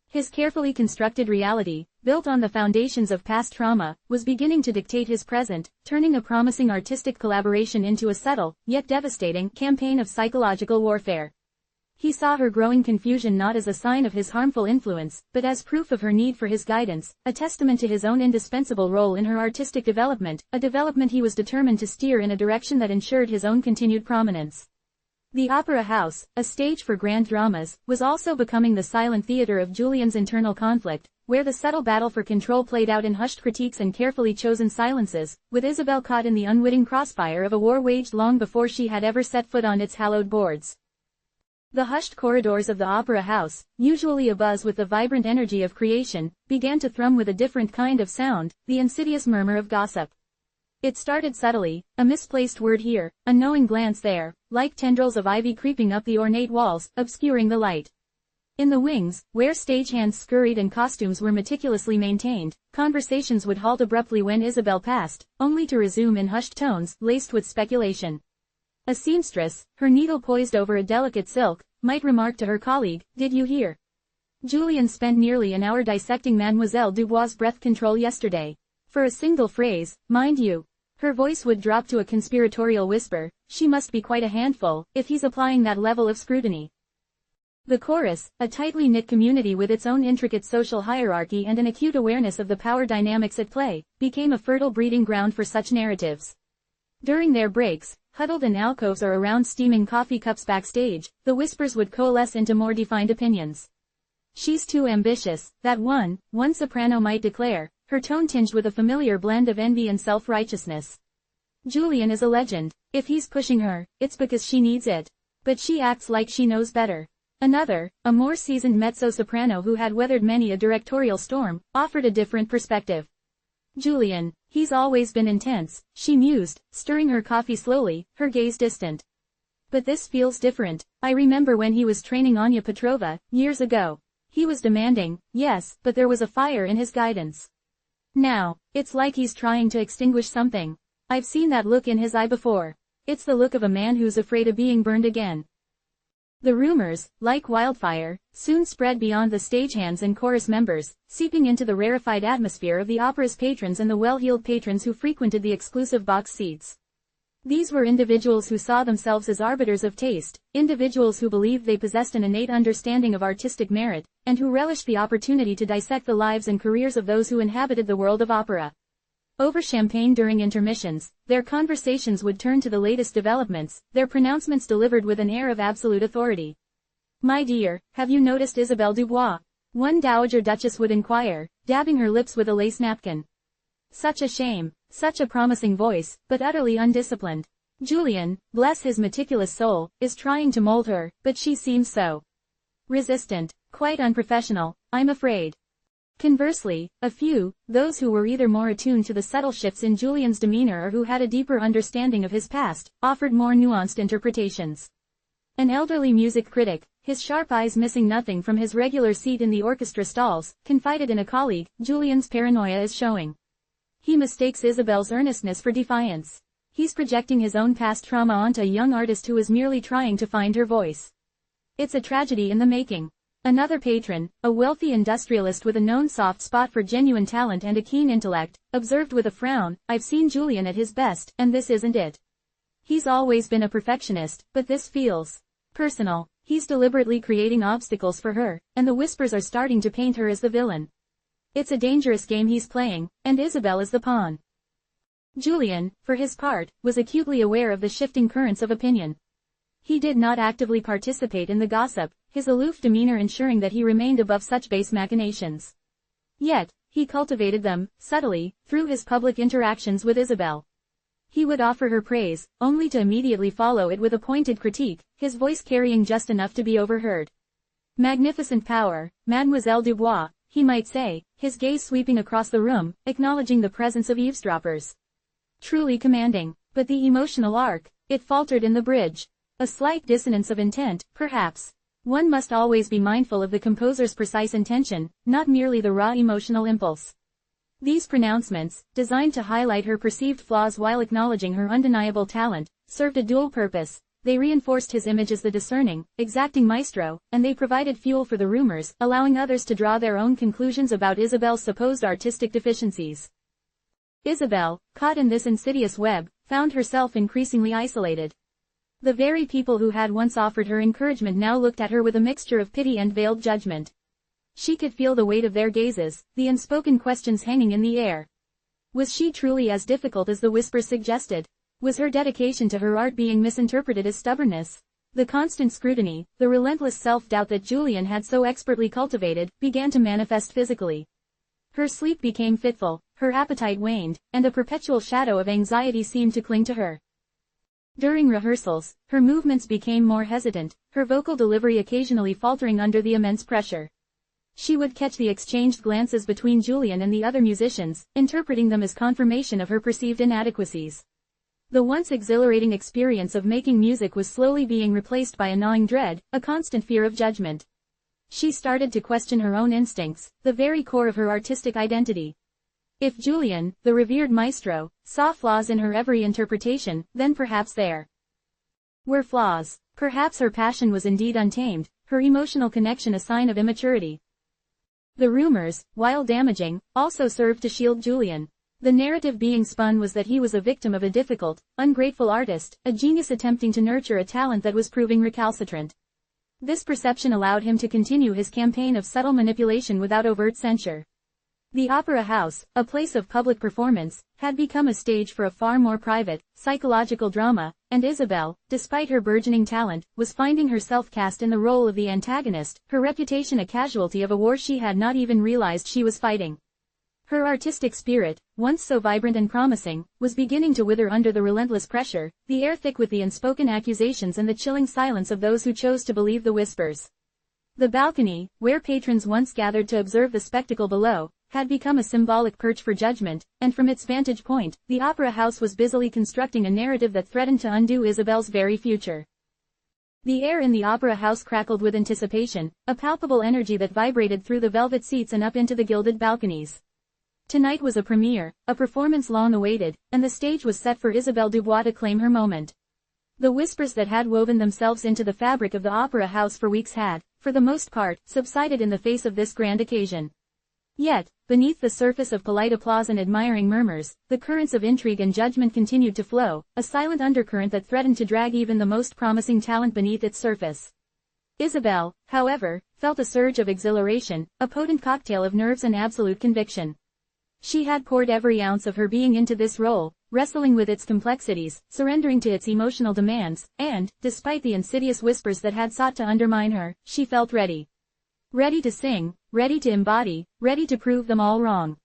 His carefully constructed reality, built on the foundations of past trauma, was beginning to dictate his present, turning a promising artistic collaboration into a subtle, yet devastating, campaign of psychological warfare. He saw her growing confusion not as a sign of his harmful influence, but as proof of her need for his guidance, a testament to his own indispensable role in her artistic development, a development he was determined to steer in a direction that ensured his own continued prominence. The Opera House, a stage for grand dramas, was also becoming the silent theater of Julian's internal conflict, where the subtle battle for control played out in hushed critiques and carefully chosen silences, with Isabel caught in the unwitting crossfire of a war waged long before she had ever set foot on its hallowed boards. The hushed corridors of the Opera House, usually abuzz with the vibrant energy of creation, began to thrum with a different kind of sound, the insidious murmur of gossip. It started subtly, a misplaced word here, a knowing glance there, like tendrils of ivy creeping up the ornate walls, obscuring the light. In the wings, where stagehands scurried and costumes were meticulously maintained, conversations would halt abruptly when Isabel passed, only to resume in hushed tones, laced with speculation. A seamstress, her needle poised over a delicate silk, might remark to her colleague, "Did you hear? Julian spent nearly an hour dissecting Mademoiselle Dubois' breath control yesterday. For a single phrase, mind you." Her voice would drop to a conspiratorial whisper, "She must be quite a handful, if he's applying that level of scrutiny." The chorus, a tightly knit community with its own intricate social hierarchy and an acute awareness of the power dynamics at play, became a fertile breeding ground for such narratives. During their breaks, huddled in alcoves or around steaming coffee cups backstage, the whispers would coalesce into more defined opinions. "She's too ambitious," that one soprano might declare, her tone tinged with a familiar blend of envy and self-righteousness. "Julian is a legend. If he's pushing her, it's because she needs it. But she acts like she knows better." Another, a more seasoned mezzo-soprano who had weathered many a directorial storm, offered a different perspective. "Julian, he's always been intense," she mused, stirring her coffee slowly, her gaze distant. "But this feels different. I remember when he was training Anya Petrova, years ago. He was demanding, yes, but there was a fire in his guidance. Now, it's like he's trying to extinguish something. I've seen that look in his eye before. It's the look of a man who's afraid of being burned again." The rumors, like wildfire, soon spread beyond the stagehands and chorus members, seeping into the rarefied atmosphere of the opera's patrons and the well-heeled patrons who frequented the exclusive box seats. These were individuals who saw themselves as arbiters of taste, individuals who believed they possessed an innate understanding of artistic merit, and who relished the opportunity to dissect the lives and careers of those who inhabited the world of opera. Over champagne during intermissions, their conversations would turn to the latest developments, their pronouncements delivered with an air of absolute authority. "My dear, have you noticed Isabelle Dubois?" one dowager duchess would inquire, dabbing her lips with a lace napkin. "Such a shame, such a promising voice, but utterly undisciplined. Julian, bless his meticulous soul, is trying to mold her, but she seems so resistant, quite unprofessional, I'm afraid." Conversely, a few, those who were either more attuned to the subtle shifts in Julian's demeanor or who had a deeper understanding of his past, offered more nuanced interpretations. An elderly music critic, his sharp eyes missing nothing from his regular seat in the orchestra stalls, confided in a colleague, "Julian's paranoia is showing. He mistakes Isabel's earnestness for defiance. He's projecting his own past trauma onto a young artist who is merely trying to find her voice. It's a tragedy in the making." Another patron, a wealthy industrialist with a known soft spot for genuine talent and a keen intellect, observed with a frown, "I've seen Julian at his best, and this isn't it. He's always been a perfectionist, but this feels personal. He's deliberately creating obstacles for her, and the whispers are starting to paint her as the villain. It's a dangerous game he's playing, and Isabel is the pawn." Julian, for his part, was acutely aware of the shifting currents of opinion. He did not actively participate in the gossip, his aloof demeanor ensuring that he remained above such base machinations. Yet, he cultivated them, subtly, through his public interactions with Isabel. He would offer her praise, only to immediately follow it with a pointed critique, his voice carrying just enough to be overheard. "Magnificent power, Mademoiselle Dubois," he might say, his gaze sweeping across the room, acknowledging the presence of eavesdroppers. "Truly commanding, but the emotional arc, it faltered in the bridge. A slight dissonance of intent, perhaps. One must always be mindful of the composer's precise intention, not merely the raw emotional impulse. These pronouncements, designed to highlight her perceived flaws while acknowledging her undeniable talent, served a dual purpose. They reinforced his image as the discerning, exacting maestro, and they provided fuel for the rumors, allowing others to draw their own conclusions about Isabel's supposed artistic deficiencies. Isabel, caught in this insidious web, found herself increasingly isolated. The very people who had once offered her encouragement now looked at her with a mixture of pity and veiled judgment. She could feel the weight of their gazes, the unspoken questions hanging in the air. Was she truly as difficult as the whispers suggested? Was her dedication to her art being misinterpreted as stubbornness? The constant scrutiny, the relentless self-doubt that Julian had so expertly cultivated, began to manifest physically. Her sleep became fitful, her appetite waned, and a perpetual shadow of anxiety seemed to cling to her. During rehearsals, her movements became more hesitant, her vocal delivery occasionally faltering under the immense pressure. She would catch the exchanged glances between Julian and the other musicians, interpreting them as confirmation of her perceived inadequacies. The once exhilarating experience of making music was slowly being replaced by a gnawing dread, a constant fear of judgment. She started to question her own instincts, the very core of her artistic identity. If Julian, the revered maestro, saw flaws in her every interpretation, then perhaps there were flaws. Perhaps her passion was indeed untamed, her emotional connection a sign of immaturity. The rumors, while damaging, also served to shield Julian. The narrative being spun was that he was a victim of a difficult, ungrateful artist, a genius attempting to nurture a talent that was proving recalcitrant. This perception allowed him to continue his campaign of subtle manipulation without overt censure. The opera house, a place of public performance, had become a stage for a far more private, psychological drama, and Isabel, despite her burgeoning talent, was finding herself cast in the role of the antagonist, her reputation a casualty of a war she had not even realized she was fighting. Her artistic spirit, once so vibrant and promising, was beginning to wither under the relentless pressure, the air thick with the unspoken accusations and the chilling silence of those who chose to believe the whispers. The balcony, where patrons once gathered to observe the spectacle below, had become a symbolic perch for judgment, and from its vantage point, the opera house was busily constructing a narrative that threatened to undo Isabel's very future. The air in the opera house crackled with anticipation, a palpable energy that vibrated through the velvet seats and up into the gilded balconies. Tonight was a premiere, a performance long awaited, and the stage was set for Isabelle Dubois to claim her moment. The whispers that had woven themselves into the fabric of the opera house for weeks had, for the most part, subsided in the face of this grand occasion. Yet, beneath the surface of polite applause and admiring murmurs, the currents of intrigue and judgment continued to flow, a silent undercurrent that threatened to drag even the most promising talent beneath its surface. Isabel, however, felt a surge of exhilaration, a potent cocktail of nerves and absolute conviction. She had poured every ounce of her being into this role, wrestling with its complexities, surrendering to its emotional demands, and, despite the insidious whispers that had sought to undermine her, she felt ready. Ready to sing, ready to embody, ready to prove them all wrong.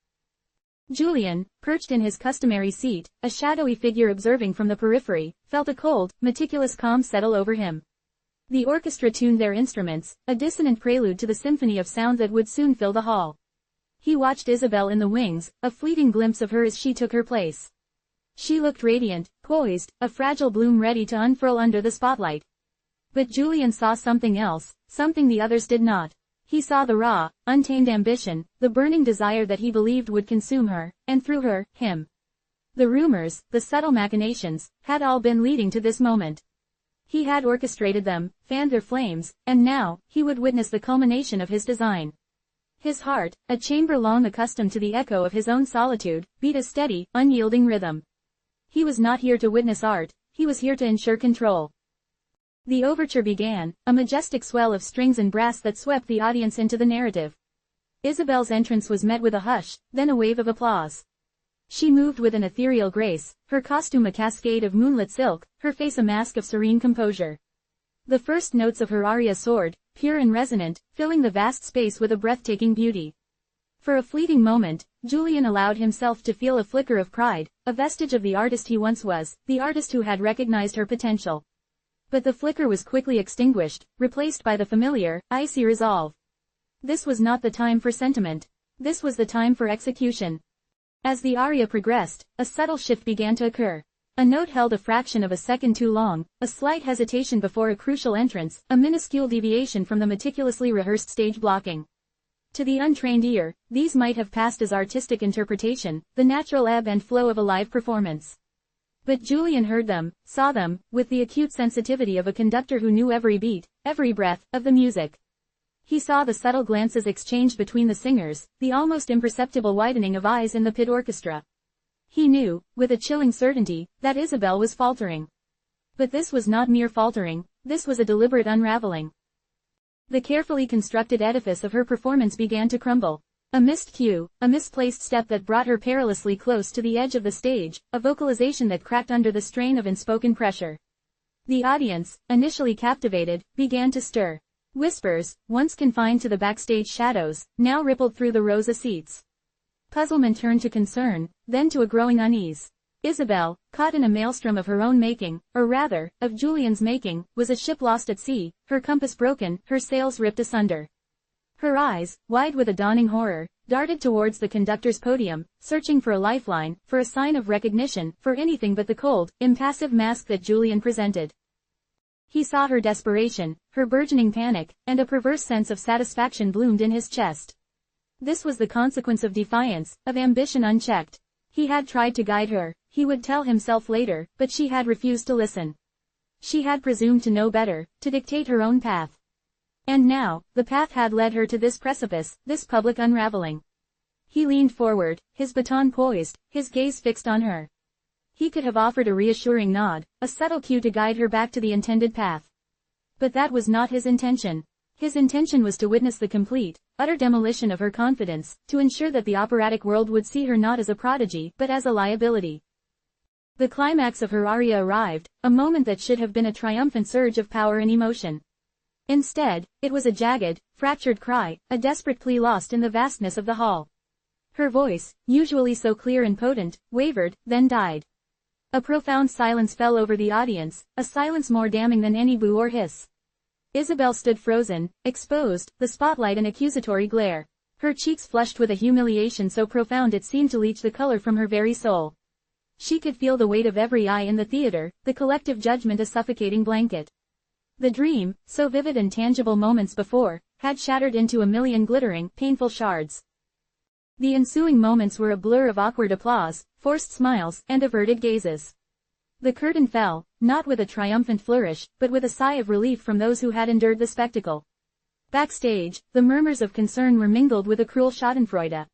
Julian, perched in his customary seat, a shadowy figure observing from the periphery, felt a cold, meticulous calm settle over him. The orchestra tuned their instruments, a dissonant prelude to the symphony of sound that would soon fill the hall. He watched Isabel in the wings, a fleeting glimpse of her as she took her place. She looked radiant, poised, a fragile bloom ready to unfurl under the spotlight. But Julian saw something else, something the others did not. He saw the raw, untamed ambition, the burning desire that he believed would consume her, and through her, him. The rumors, the subtle machinations, had all been leading to this moment. He had orchestrated them, fanned their flames, and now, he would witness the culmination of his design. His heart, a chamber long accustomed to the echo of his own solitude, beat a steady, unyielding rhythm. He was not here to witness art, he was here to ensure control. The overture began, a majestic swell of strings and brass that swept the audience into the narrative. Isabel's entrance was met with a hush, then a wave of applause. She moved with an ethereal grace, her costume a cascade of moonlit silk, her face a mask of serene composure. The first notes of her aria soared, pure and resonant, filling the vast space with a breathtaking beauty. For a fleeting moment, Julian allowed himself to feel a flicker of pride, a vestige of the artist he once was, the artist who had recognized her potential. But the flicker was quickly extinguished, replaced by the familiar, icy resolve. This was not the time for sentiment. This was the time for execution. As the aria progressed, a subtle shift began to occur. A note held a fraction of a second too long, a slight hesitation before a crucial entrance, a minuscule deviation from the meticulously rehearsed stage blocking. To the untrained ear, these might have passed as artistic interpretation, the natural ebb and flow of a live performance. But Julian heard them, saw them, with the acute sensitivity of a conductor who knew every beat, every breath, of the music. He saw the subtle glances exchanged between the singers, the almost imperceptible widening of eyes in the pit orchestra. He knew, with a chilling certainty, that Isabel was faltering. But this was not mere faltering, this was a deliberate unraveling. The carefully constructed edifice of her performance began to crumble. A missed cue, a misplaced step that brought her perilously close to the edge of the stage, a vocalization that cracked under the strain of unspoken pressure. The audience, initially captivated, began to stir. Whispers, once confined to the backstage shadows, now rippled through the rows of seats. Puzzlement turned to concern, then to a growing unease. Isabel, caught in a maelstrom of her own making, or rather, of Julian's making, was a ship lost at sea, her compass broken, her sails ripped asunder. Her eyes, wide with a dawning horror, darted towards the conductor's podium, searching for a lifeline, for a sign of recognition, for anything but the cold, impassive mask that Julian presented. He saw her desperation, her burgeoning panic, and a perverse sense of satisfaction bloomed in his chest. This was the consequence of defiance, of ambition unchecked. He had tried to guide her, he would tell himself later, but she had refused to listen. She had presumed to know better, to dictate her own path. And now, the path had led her to this precipice, this public unraveling. He leaned forward, his baton poised, his gaze fixed on her. He could have offered a reassuring nod, a subtle cue to guide her back to the intended path. But that was not his intention. His intention was to witness the complete, utter demolition of her confidence, to ensure that the operatic world would see her not as a prodigy, but as a liability. The climax of her aria arrived, a moment that should have been a triumphant surge of power and emotion. Instead, it was a jagged, fractured cry, a desperate plea lost in the vastness of the hall. Her voice, usually so clear and potent, wavered, then died. A profound silence fell over the audience, a silence more damning than any boo or hiss. Isabel stood frozen, exposed, the spotlight an accusatory glare. Her cheeks flushed with a humiliation so profound it seemed to leach the color from her very soul. She could feel the weight of every eye in the theater, the collective judgment a suffocating blanket. The dream, so vivid and tangible moments before, had shattered into a million glittering, painful shards. The ensuing moments were a blur of awkward applause, forced smiles, and averted gazes. The curtain fell, not with a triumphant flourish, but with a sigh of relief from those who had endured the spectacle. Backstage, the murmurs of concern were mingled with a cruel schadenfreude.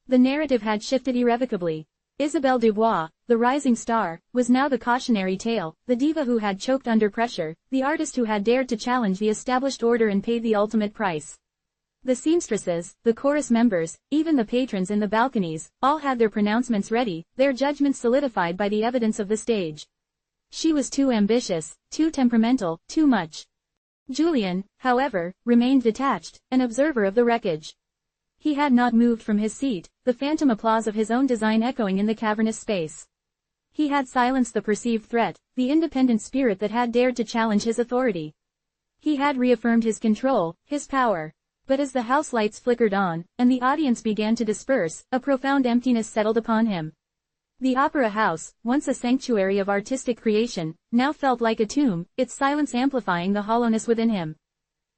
The narrative had shifted irrevocably. Isabelle Dubois, the rising star, was now the cautionary tale, the diva who had choked under pressure, the artist who had dared to challenge the established order and paid the ultimate price. The seamstresses, the chorus members, even the patrons in the balconies, all had their pronouncements ready, their judgments solidified by the evidence of the stage. She was too ambitious, too temperamental, too much. Julian, however, remained detached, an observer of the wreckage. He had not moved from his seat, the phantom applause of his own design echoing in the cavernous space. He had silenced the perceived threat, the independent spirit that had dared to challenge his authority. He had reaffirmed his control, his power. But as the house lights flickered on, and the audience began to disperse, a profound emptiness settled upon him. The opera house, once a sanctuary of artistic creation, now felt like a tomb, its silence amplifying the hollowness within him.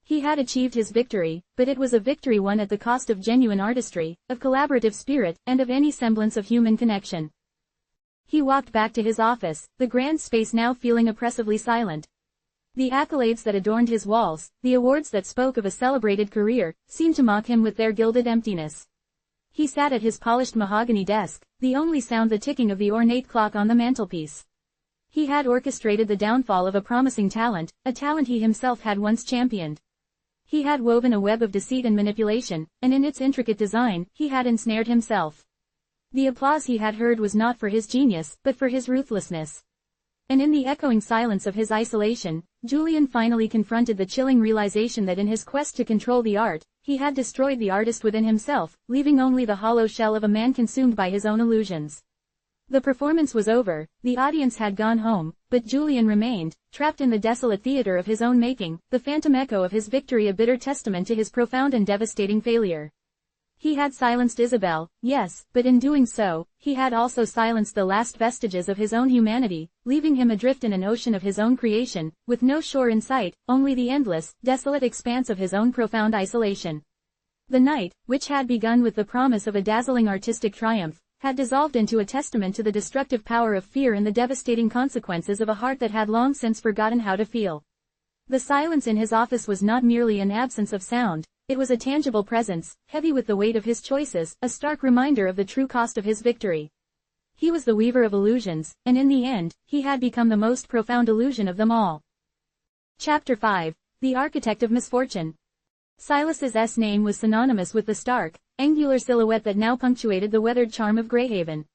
He had achieved his victory, but it was a victory won at the cost of genuine artistry, of collaborative spirit, and of any semblance of human connection. He walked back to his office, the grand space now feeling oppressively silent. The accolades that adorned his walls, the awards that spoke of a celebrated career, seemed to mock him with their gilded emptiness. He sat at his polished mahogany desk, the only sound the ticking of the ornate clock on the mantelpiece. He had orchestrated the downfall of a promising talent, a talent he himself had once championed. He had woven a web of deceit and manipulation, and in its intricate design, he had ensnared himself. The applause he had heard was not for his genius, but for his ruthlessness. And in the echoing silence of his isolation, Julian finally confronted the chilling realization that in his quest to control the art, he had destroyed the artist within himself, leaving only the hollow shell of a man consumed by his own illusions. The performance was over, the audience had gone home, but Julian remained, trapped in the desolate theater of his own making, the phantom echo of his victory a bitter testament to his profound and devastating failure. He had silenced Isabel, yes, but in doing so, he had also silenced the last vestiges of his own humanity, leaving him adrift in an ocean of his own creation, with no shore in sight, only the endless, desolate expanse of his own profound isolation. The night, which had begun with the promise of a dazzling artistic triumph, had dissolved into a testament to the destructive power of fear and the devastating consequences of a heart that had long since forgotten how to feel. The silence in his office was not merely an absence of sound, it was a tangible presence, heavy with the weight of his choices, a stark reminder of the true cost of his victory. He was the weaver of illusions, and in the end, he had become the most profound illusion of them all. Chapter 5. The Architect of Misfortune. Silas's name was synonymous with the stark, angular silhouette that now punctuated the weathered charm of Greyhaven.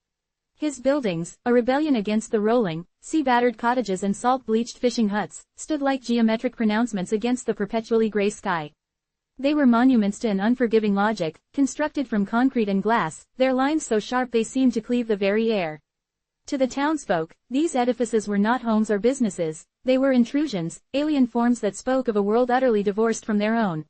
His buildings, a rebellion against the rolling, sea-battered cottages and salt-bleached fishing huts, stood like geometric pronouncements against the perpetually grey sky. They were monuments to an unforgiving logic, constructed from concrete and glass, their lines so sharp they seemed to cleave the very air. To the townsfolk, these edifices were not homes or businesses, they were intrusions, alien forms that spoke of a world utterly divorced from their own.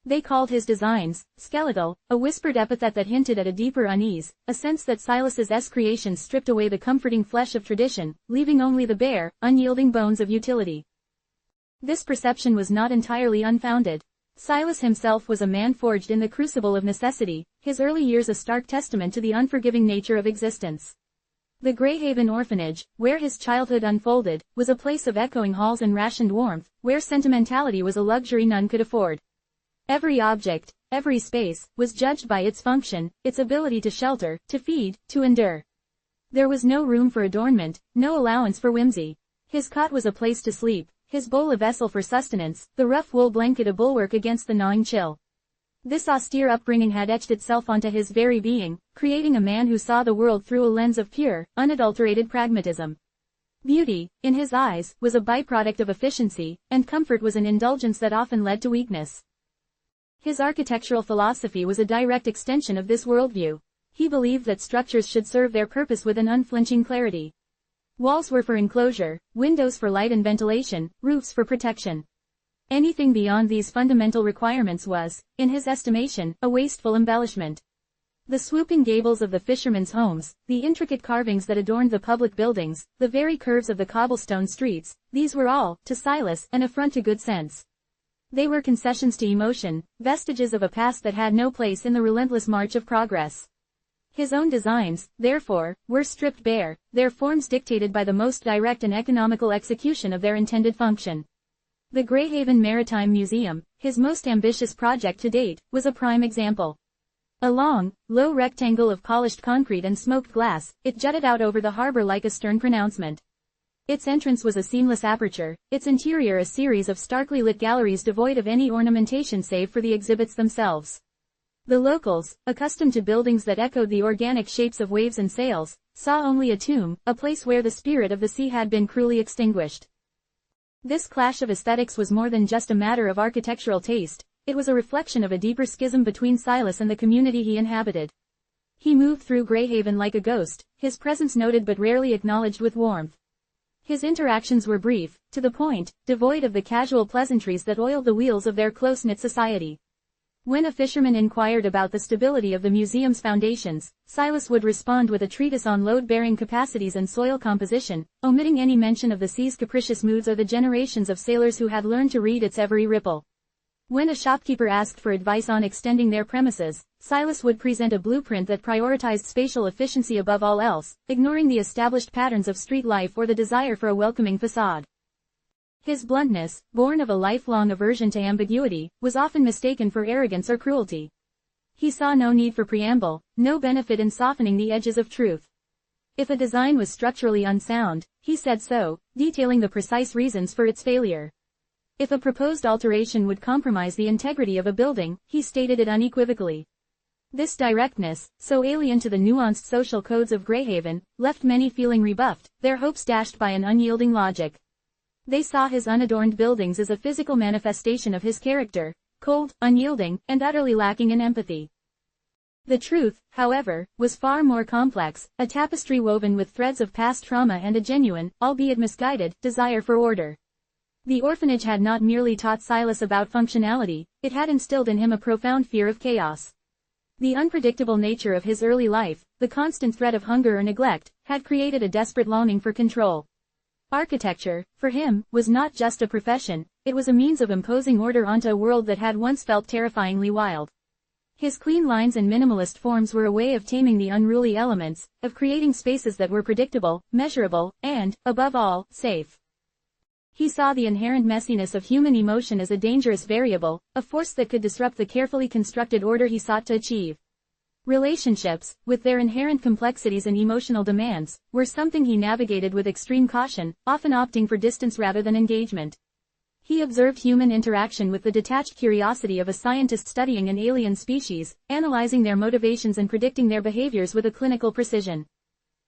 They called his designs skeletal, a whispered epithet that hinted at a deeper unease, a sense that Silas's creations stripped away the comforting flesh of tradition, leaving only the bare, unyielding bones of utility. This perception was not entirely unfounded. Silas himself was a man forged in the crucible of necessity, his early years a stark testament to the unforgiving nature of existence. The Greyhaven orphanage, where his childhood unfolded, was a place of echoing halls and rationed warmth, where sentimentality was a luxury none could afford. Every object, every space, was judged by its function, its ability to shelter, to feed, to endure. There was no room for adornment, no allowance for whimsy. His cot was a place to sleep, his bowl a vessel for sustenance, the rough wool blanket a bulwark against the gnawing chill. This austere upbringing had etched itself onto his very being, creating a man who saw the world through a lens of pure, unadulterated pragmatism. Beauty, in his eyes, was a byproduct of efficiency, and comfort was an indulgence that often led to weakness. His architectural philosophy was a direct extension of this worldview. He believed that structures should serve their purpose with an unflinching clarity. Walls were for enclosure, windows for light and ventilation, roofs for protection. Anything beyond these fundamental requirements was, in his estimation, a wasteful embellishment. The swooping gables of the fishermen's homes, the intricate carvings that adorned the public buildings, the very curves of the cobblestone streets, these were all, to Silas, an affront to good sense. They were concessions to emotion, vestiges of a past that had no place in the relentless march of progress. His own designs, therefore, were stripped bare, their forms dictated by the most direct and economical execution of their intended function. The Greyhaven Maritime Museum, his most ambitious project to date, was a prime example. A long, low rectangle of polished concrete and smoked glass, it jutted out over the harbor like a stern pronouncement. Its entrance was a seamless aperture, its interior a series of starkly lit galleries devoid of any ornamentation save for the exhibits themselves. The locals, accustomed to buildings that echoed the organic shapes of waves and sails, saw only a tomb, a place where the spirit of the sea had been cruelly extinguished. This clash of aesthetics was more than just a matter of architectural taste, it was a reflection of a deeper schism between Silas and the community he inhabited. He moved through Greyhaven like a ghost, his presence noted but rarely acknowledged with warmth. His interactions were brief, to the point, devoid of the casual pleasantries that oiled the wheels of their close-knit society. When a fisherman inquired about the stability of the museum's foundations, Silas would respond with a treatise on load-bearing capacities and soil composition, omitting any mention of the sea's capricious moods or the generations of sailors who had learned to read its every ripple. When a shopkeeper asked for advice on extending their premises, Silas would present a blueprint that prioritized spatial efficiency above all else, ignoring the established patterns of street life or the desire for a welcoming facade. His bluntness, born of a lifelong aversion to ambiguity, was often mistaken for arrogance or cruelty. He saw no need for preamble, no benefit in softening the edges of truth. If a design was structurally unsound, he said so, detailing the precise reasons for its failure. If a proposed alteration would compromise the integrity of a building, he stated it unequivocally. This directness, so alien to the nuanced social codes of Greyhaven, left many feeling rebuffed, their hopes dashed by an unyielding logic. They saw his unadorned buildings as a physical manifestation of his character, cold, unyielding, and utterly lacking in empathy. The truth, however, was far more complex, a tapestry woven with threads of past trauma and a genuine, albeit misguided, desire for order. The orphanage had not merely taught Silas about functionality, it had instilled in him a profound fear of chaos. The unpredictable nature of his early life, the constant threat of hunger or neglect, had created a desperate longing for control. Architecture, for him, was not just a profession, it was a means of imposing order onto a world that had once felt terrifyingly wild. His clean lines and minimalist forms were a way of taming the unruly elements, of creating spaces that were predictable, measurable, and, above all, safe. He saw the inherent messiness of human emotion as a dangerous variable, a force that could disrupt the carefully constructed order he sought to achieve. Relationships, with their inherent complexities and emotional demands, were something he navigated with extreme caution, often opting for distance rather than engagement. He observed human interaction with the detached curiosity of a scientist studying an alien species, analyzing their motivations and predicting their behaviors with a clinical precision.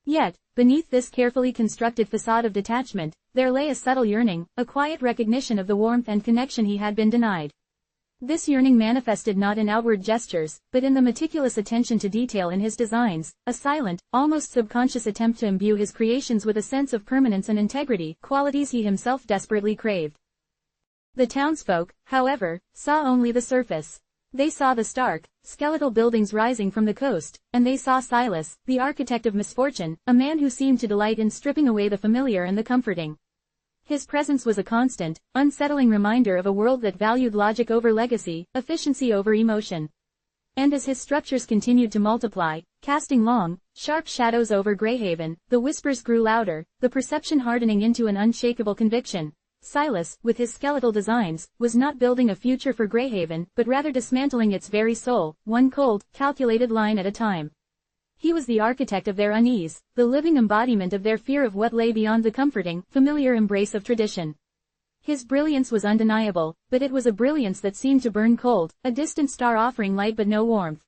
Yet, beneath this carefully constructed facade of detachment, there lay a subtle yearning, a quiet recognition of the warmth and connection he had been denied. This yearning manifested not in outward gestures, but in the meticulous attention to detail in his designs, a silent, almost subconscious attempt to imbue his creations with a sense of permanence and integrity, qualities he himself desperately craved. The townsfolk, however, saw only the surface. They saw the stark, skeletal buildings rising from the coast, and they saw Silas, the architect of misfortune, a man who seemed to delight in stripping away the familiar and the comforting. His presence was a constant, unsettling reminder of a world that valued logic over legacy, efficiency over emotion. And as his structures continued to multiply, casting long, sharp shadows over Greyhaven, the whispers grew louder, the perception hardening into an unshakable conviction. Silas, with his skeletal designs, was not building a future for Greyhaven, but rather dismantling its very soul, one cold, calculated line at a time. He was the architect of their unease, the living embodiment of their fear of what lay beyond the comforting, familiar embrace of tradition. His brilliance was undeniable, but it was a brilliance that seemed to burn cold, a distant star offering light but no warmth.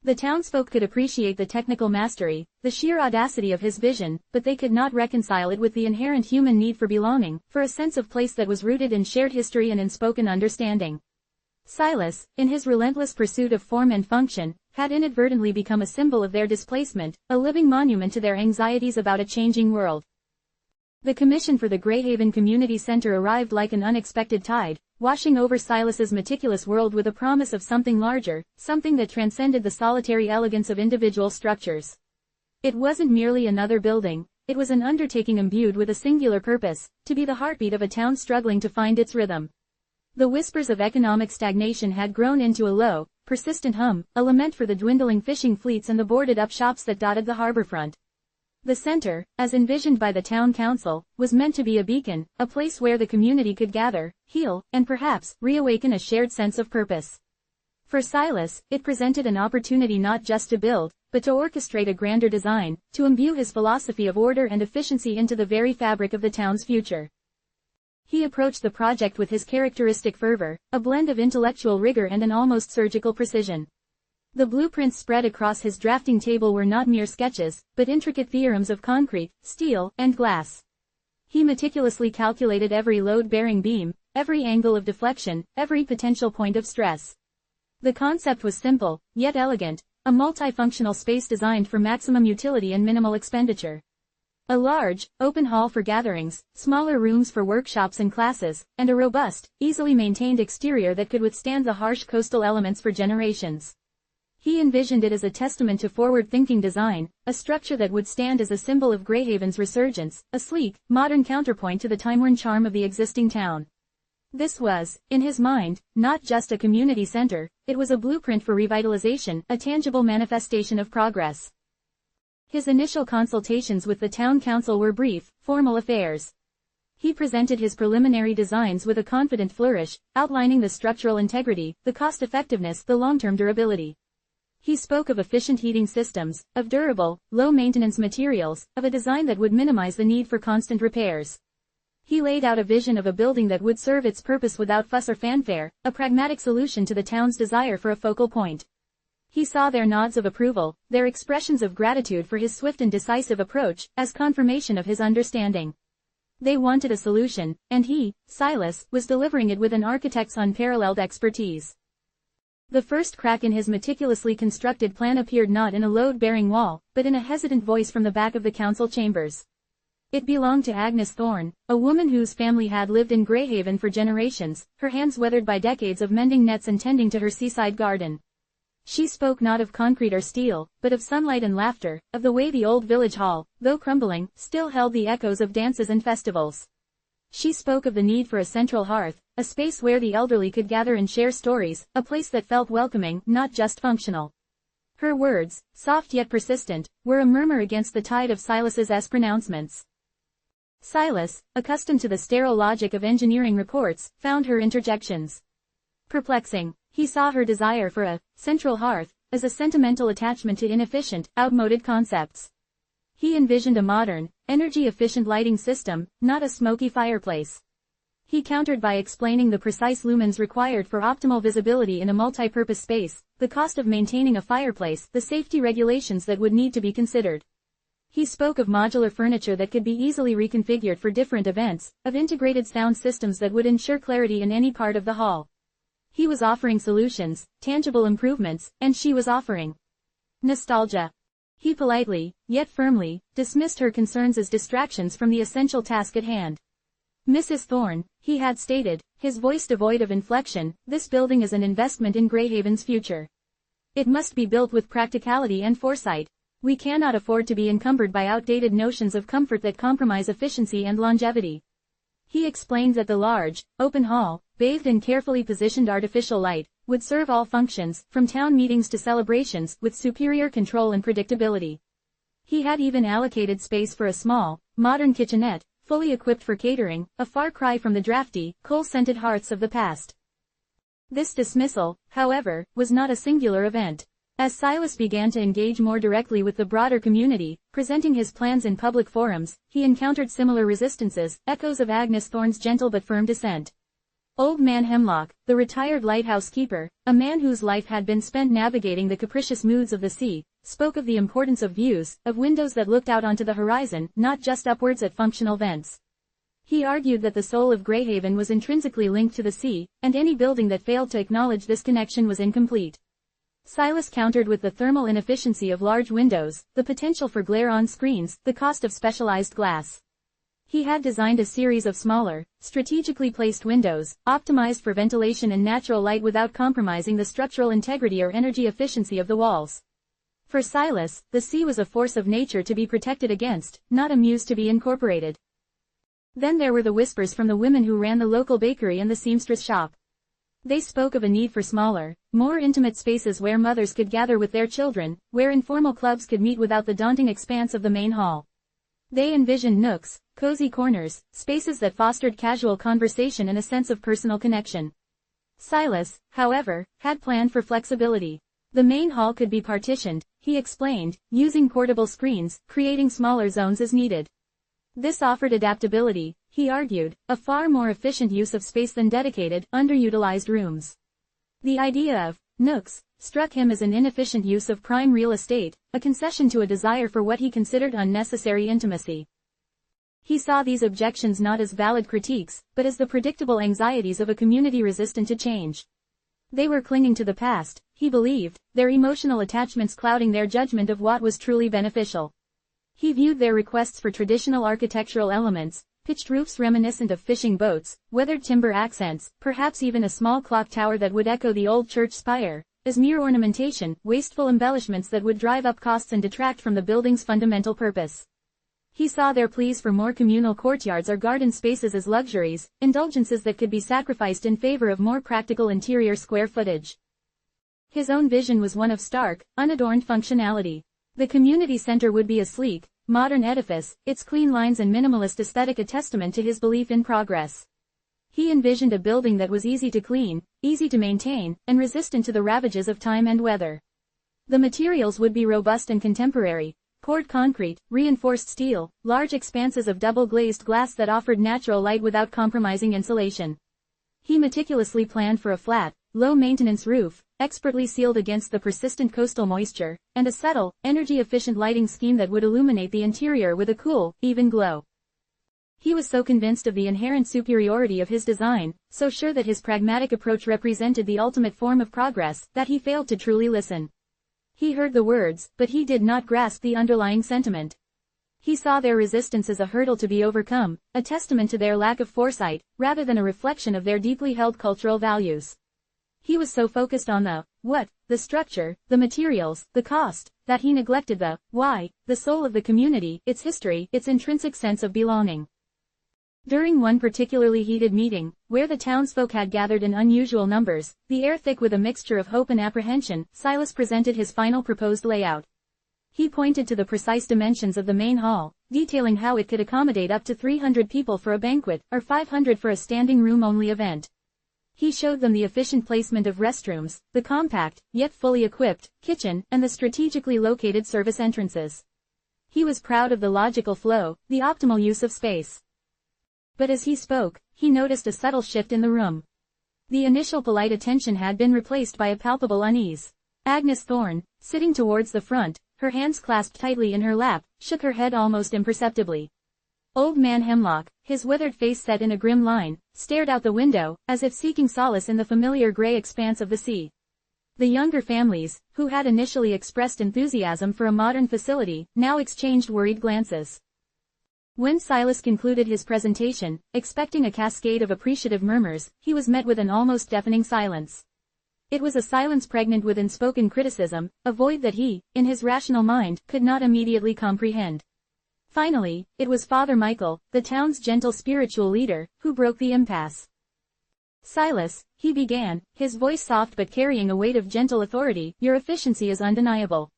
The townsfolk could appreciate the technical mastery, the sheer audacity of his vision, but they could not reconcile it with the inherent human need for belonging, for a sense of place that was rooted in shared history and in spoken understanding. Silas, in his relentless pursuit of form and function, had inadvertently become a symbol of their displacement, a living monument to their anxieties about a changing world. The commission for the Greyhaven Community Center arrived like an unexpected tide, washing over Silas's meticulous world with a promise of something larger, something that transcended the solitary elegance of individual structures. It wasn't merely another building, it was an undertaking imbued with a singular purpose, to be the heartbeat of a town struggling to find its rhythm. The whispers of economic stagnation had grown into a low, persistent hum, a lament for the dwindling fishing fleets and the boarded-up shops that dotted the harborfront. The center, as envisioned by the town council, was meant to be a beacon, a place where the community could gather, heal, and perhaps, reawaken a shared sense of purpose. For Silas, it presented an opportunity not just to build, but to orchestrate a grander design, to imbue his philosophy of order and efficiency into the very fabric of the town's future. He approached the project with his characteristic fervor, a blend of intellectual rigor and an almost surgical precision. The blueprints spread across his drafting table were not mere sketches, but intricate theorems of concrete, steel, and glass. He meticulously calculated every load-bearing beam, every angle of deflection, every potential point of stress. The concept was simple, yet elegant, a multifunctional space designed for maximum utility and minimal expenditure. A large, open hall for gatherings, smaller rooms for workshops and classes, and a robust, easily maintained exterior that could withstand the harsh coastal elements for generations. He envisioned it as a testament to forward-thinking design, a structure that would stand as a symbol of Greyhaven's resurgence, a sleek, modern counterpoint to the time-worn charm of the existing town. This was, in his mind, not just a community center, it was a blueprint for revitalization, a tangible manifestation of progress. His initial consultations with the town council were brief, formal affairs. He presented his preliminary designs with a confident flourish, outlining the structural integrity, the cost-effectiveness, the long-term durability. He spoke of efficient heating systems, of durable, low-maintenance materials, of a design that would minimize the need for constant repairs. He laid out a vision of a building that would serve its purpose without fuss or fanfare, a pragmatic solution to the town's desire for a focal point. He saw their nods of approval, their expressions of gratitude for his swift and decisive approach, as confirmation of his understanding. They wanted a solution, and he, Silas, was delivering it with an architect's unparalleled expertise. The first crack in his meticulously constructed plan appeared not in a load-bearing wall, but in a hesitant voice from the back of the council chambers. It belonged to Agnes Thorne, a woman whose family had lived in Greyhaven for generations, her hands weathered by decades of mending nets and tending to her seaside garden. She spoke not of concrete or steel, but of sunlight and laughter, of the way the old village hall, though crumbling, still held the echoes of dances and festivals. She spoke of the need for a central hearth, a space where the elderly could gather and share stories, a place that felt welcoming, not just functional. Her words, soft yet persistent, were a murmur against the tide of Silas's pronouncements. Silas, accustomed to the sterile logic of engineering reports, found her interjections perplexing. He saw her desire for a central hearth as a sentimental attachment to inefficient, outmoded concepts. He envisioned a modern, energy-efficient lighting system, not a smoky fireplace. He countered by explaining the precise lumens required for optimal visibility in a multi-purpose space, the cost of maintaining a fireplace, the safety regulations that would need to be considered. He spoke of modular furniture that could be easily reconfigured for different events, of integrated sound systems that would ensure clarity in any part of the hall. He was offering solutions, tangible improvements, and she was offering nostalgia. He politely, yet firmly, dismissed her concerns as distractions from the essential task at hand. Mrs. Thorne, he had stated, his voice devoid of inflection, this building is an investment in Greyhaven's future. It must be built with practicality and foresight. We cannot afford to be encumbered by outdated notions of comfort that compromise efficiency and longevity. He explained that the large, open hall, bathed in carefully positioned artificial light, would serve all functions, from town meetings to celebrations, with superior control and predictability. He had even allocated space for a small, modern kitchenette, fully equipped for catering, a far cry from the drafty, coal-scented hearths of the past. This dismissal, however, was not a singular event. As Silas began to engage more directly with the broader community, presenting his plans in public forums, he encountered similar resistances, echoes of Agnes Thorne's gentle but firm dissent. Old Man Hemlock, the retired lighthouse keeper, a man whose life had been spent navigating the capricious moods of the sea, spoke of the importance of views, of windows that looked out onto the horizon, not just upwards at functional vents. He argued that the soul of Greyhaven was intrinsically linked to the sea, and any building that failed to acknowledge this connection was incomplete. Silas countered with the thermal inefficiency of large windows, the potential for glare on screens, the cost of specialized glass. He had designed a series of smaller, strategically placed windows, optimized for ventilation and natural light without compromising the structural integrity or energy efficiency of the walls. For Silas, the sea was a force of nature to be protected against, not a muse to be incorporated. Then there were the whispers from the women who ran the local bakery and the seamstress shop. They spoke of a need for smaller, more intimate spaces where mothers could gather with their children, where informal clubs could meet without the daunting expanse of the main hall. They envisioned nooks, cozy corners, spaces that fostered casual conversation and a sense of personal connection. Silas, however, had planned for flexibility. The main hall could be partitioned, he explained, using portable screens, creating smaller zones as needed. This offered adaptability, he argued, a far more efficient use of space than dedicated, underutilized rooms. The idea of nooks struck him as an inefficient use of prime real estate, a concession to a desire for what he considered unnecessary intimacy. He saw these objections not as valid critiques, but as the predictable anxieties of a community resistant to change. They were clinging to the past, he believed, their emotional attachments clouding their judgment of what was truly beneficial. He viewed their requests for traditional architectural elements, pitched roofs reminiscent of fishing boats, weathered timber accents, perhaps even a small clock tower that would echo the old church spire, as mere ornamentation, wasteful embellishments that would drive up costs and detract from the building's fundamental purpose. He saw their pleas for more communal courtyards or garden spaces as luxuries, indulgences that could be sacrificed in favor of more practical interior square footage. His own vision was one of stark, unadorned functionality. The community center would be a sleek, modern edifice, its clean lines and minimalist aesthetic a testament to his belief in progress. He envisioned a building that was easy to clean, easy to maintain, and resistant to the ravages of time and weather. The materials would be robust and contemporary, poured concrete, reinforced steel, large expanses of double-glazed glass that offered natural light without compromising insulation. He meticulously planned for a flat, low-maintenance roof, expertly sealed against the persistent coastal moisture, and a subtle, energy-efficient lighting scheme that would illuminate the interior with a cool, even glow. He was so convinced of the inherent superiority of his design, so sure that his pragmatic approach represented the ultimate form of progress, that he failed to truly listen. He heard the words, but he did not grasp the underlying sentiment. He saw their resistance as a hurdle to be overcome, a testament to their lack of foresight, rather than a reflection of their deeply held cultural values. He was so focused on the what, the structure, the materials, the cost, that he neglected the why, the soul of the community, its history, its intrinsic sense of belonging. During one particularly heated meeting, where the townsfolk had gathered in unusual numbers, the air thick with a mixture of hope and apprehension, Silas presented his final proposed layout. He pointed to the precise dimensions of the main hall, detailing how it could accommodate up to 300 people for a banquet, or 500 for a standing room-only event. He showed them the efficient placement of restrooms, the compact, yet fully equipped, kitchen, and the strategically located service entrances. He was proud of the logical flow, the optimal use of space. But as he spoke, he noticed a subtle shift in the room. The initial polite attention had been replaced by a palpable unease. Agnes Thorne, sitting towards the front, her hands clasped tightly in her lap, shook her head almost imperceptibly. Old man Hemlock, his withered face set in a grim line, stared out the window, as if seeking solace in the familiar gray expanse of the sea. The younger families, who had initially expressed enthusiasm for a modern facility, now exchanged worried glances. When Silas concluded his presentation, expecting a cascade of appreciative murmurs, he was met with an almost deafening silence. It was a silence pregnant with unspoken criticism, a void that he, in his rational mind, could not immediately comprehend. Finally, it was Father Michael, the town's gentle spiritual leader, who broke the impasse. Silas, he began, his voice soft but carrying a weight of gentle authority, your efficiency is undeniable.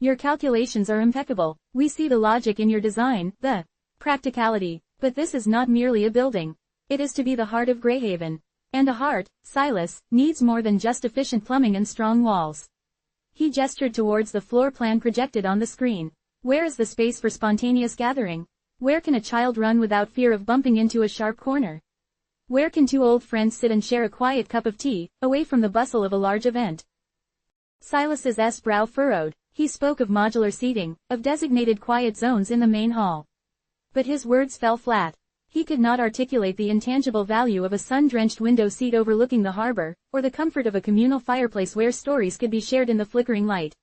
Your calculations are impeccable, we see the logic in your design, the practicality, but this is not merely a building. It is to be the heart of Greyhaven. And a heart, Silas, needs more than just efficient plumbing and strong walls. He gestured towards the floor plan projected on the screen. Where is the space for spontaneous gathering? Where can a child run without fear of bumping into a sharp corner? Where can two old friends sit and share a quiet cup of tea, away from the bustle of a large event? Silas's brow furrowed. He spoke of modular seating, of designated quiet zones in the main hall. But his words fell flat. He could not articulate the intangible value of a sun-drenched window seat overlooking the harbor, or the comfort of a communal fireplace where stories could be shared in the flickering light.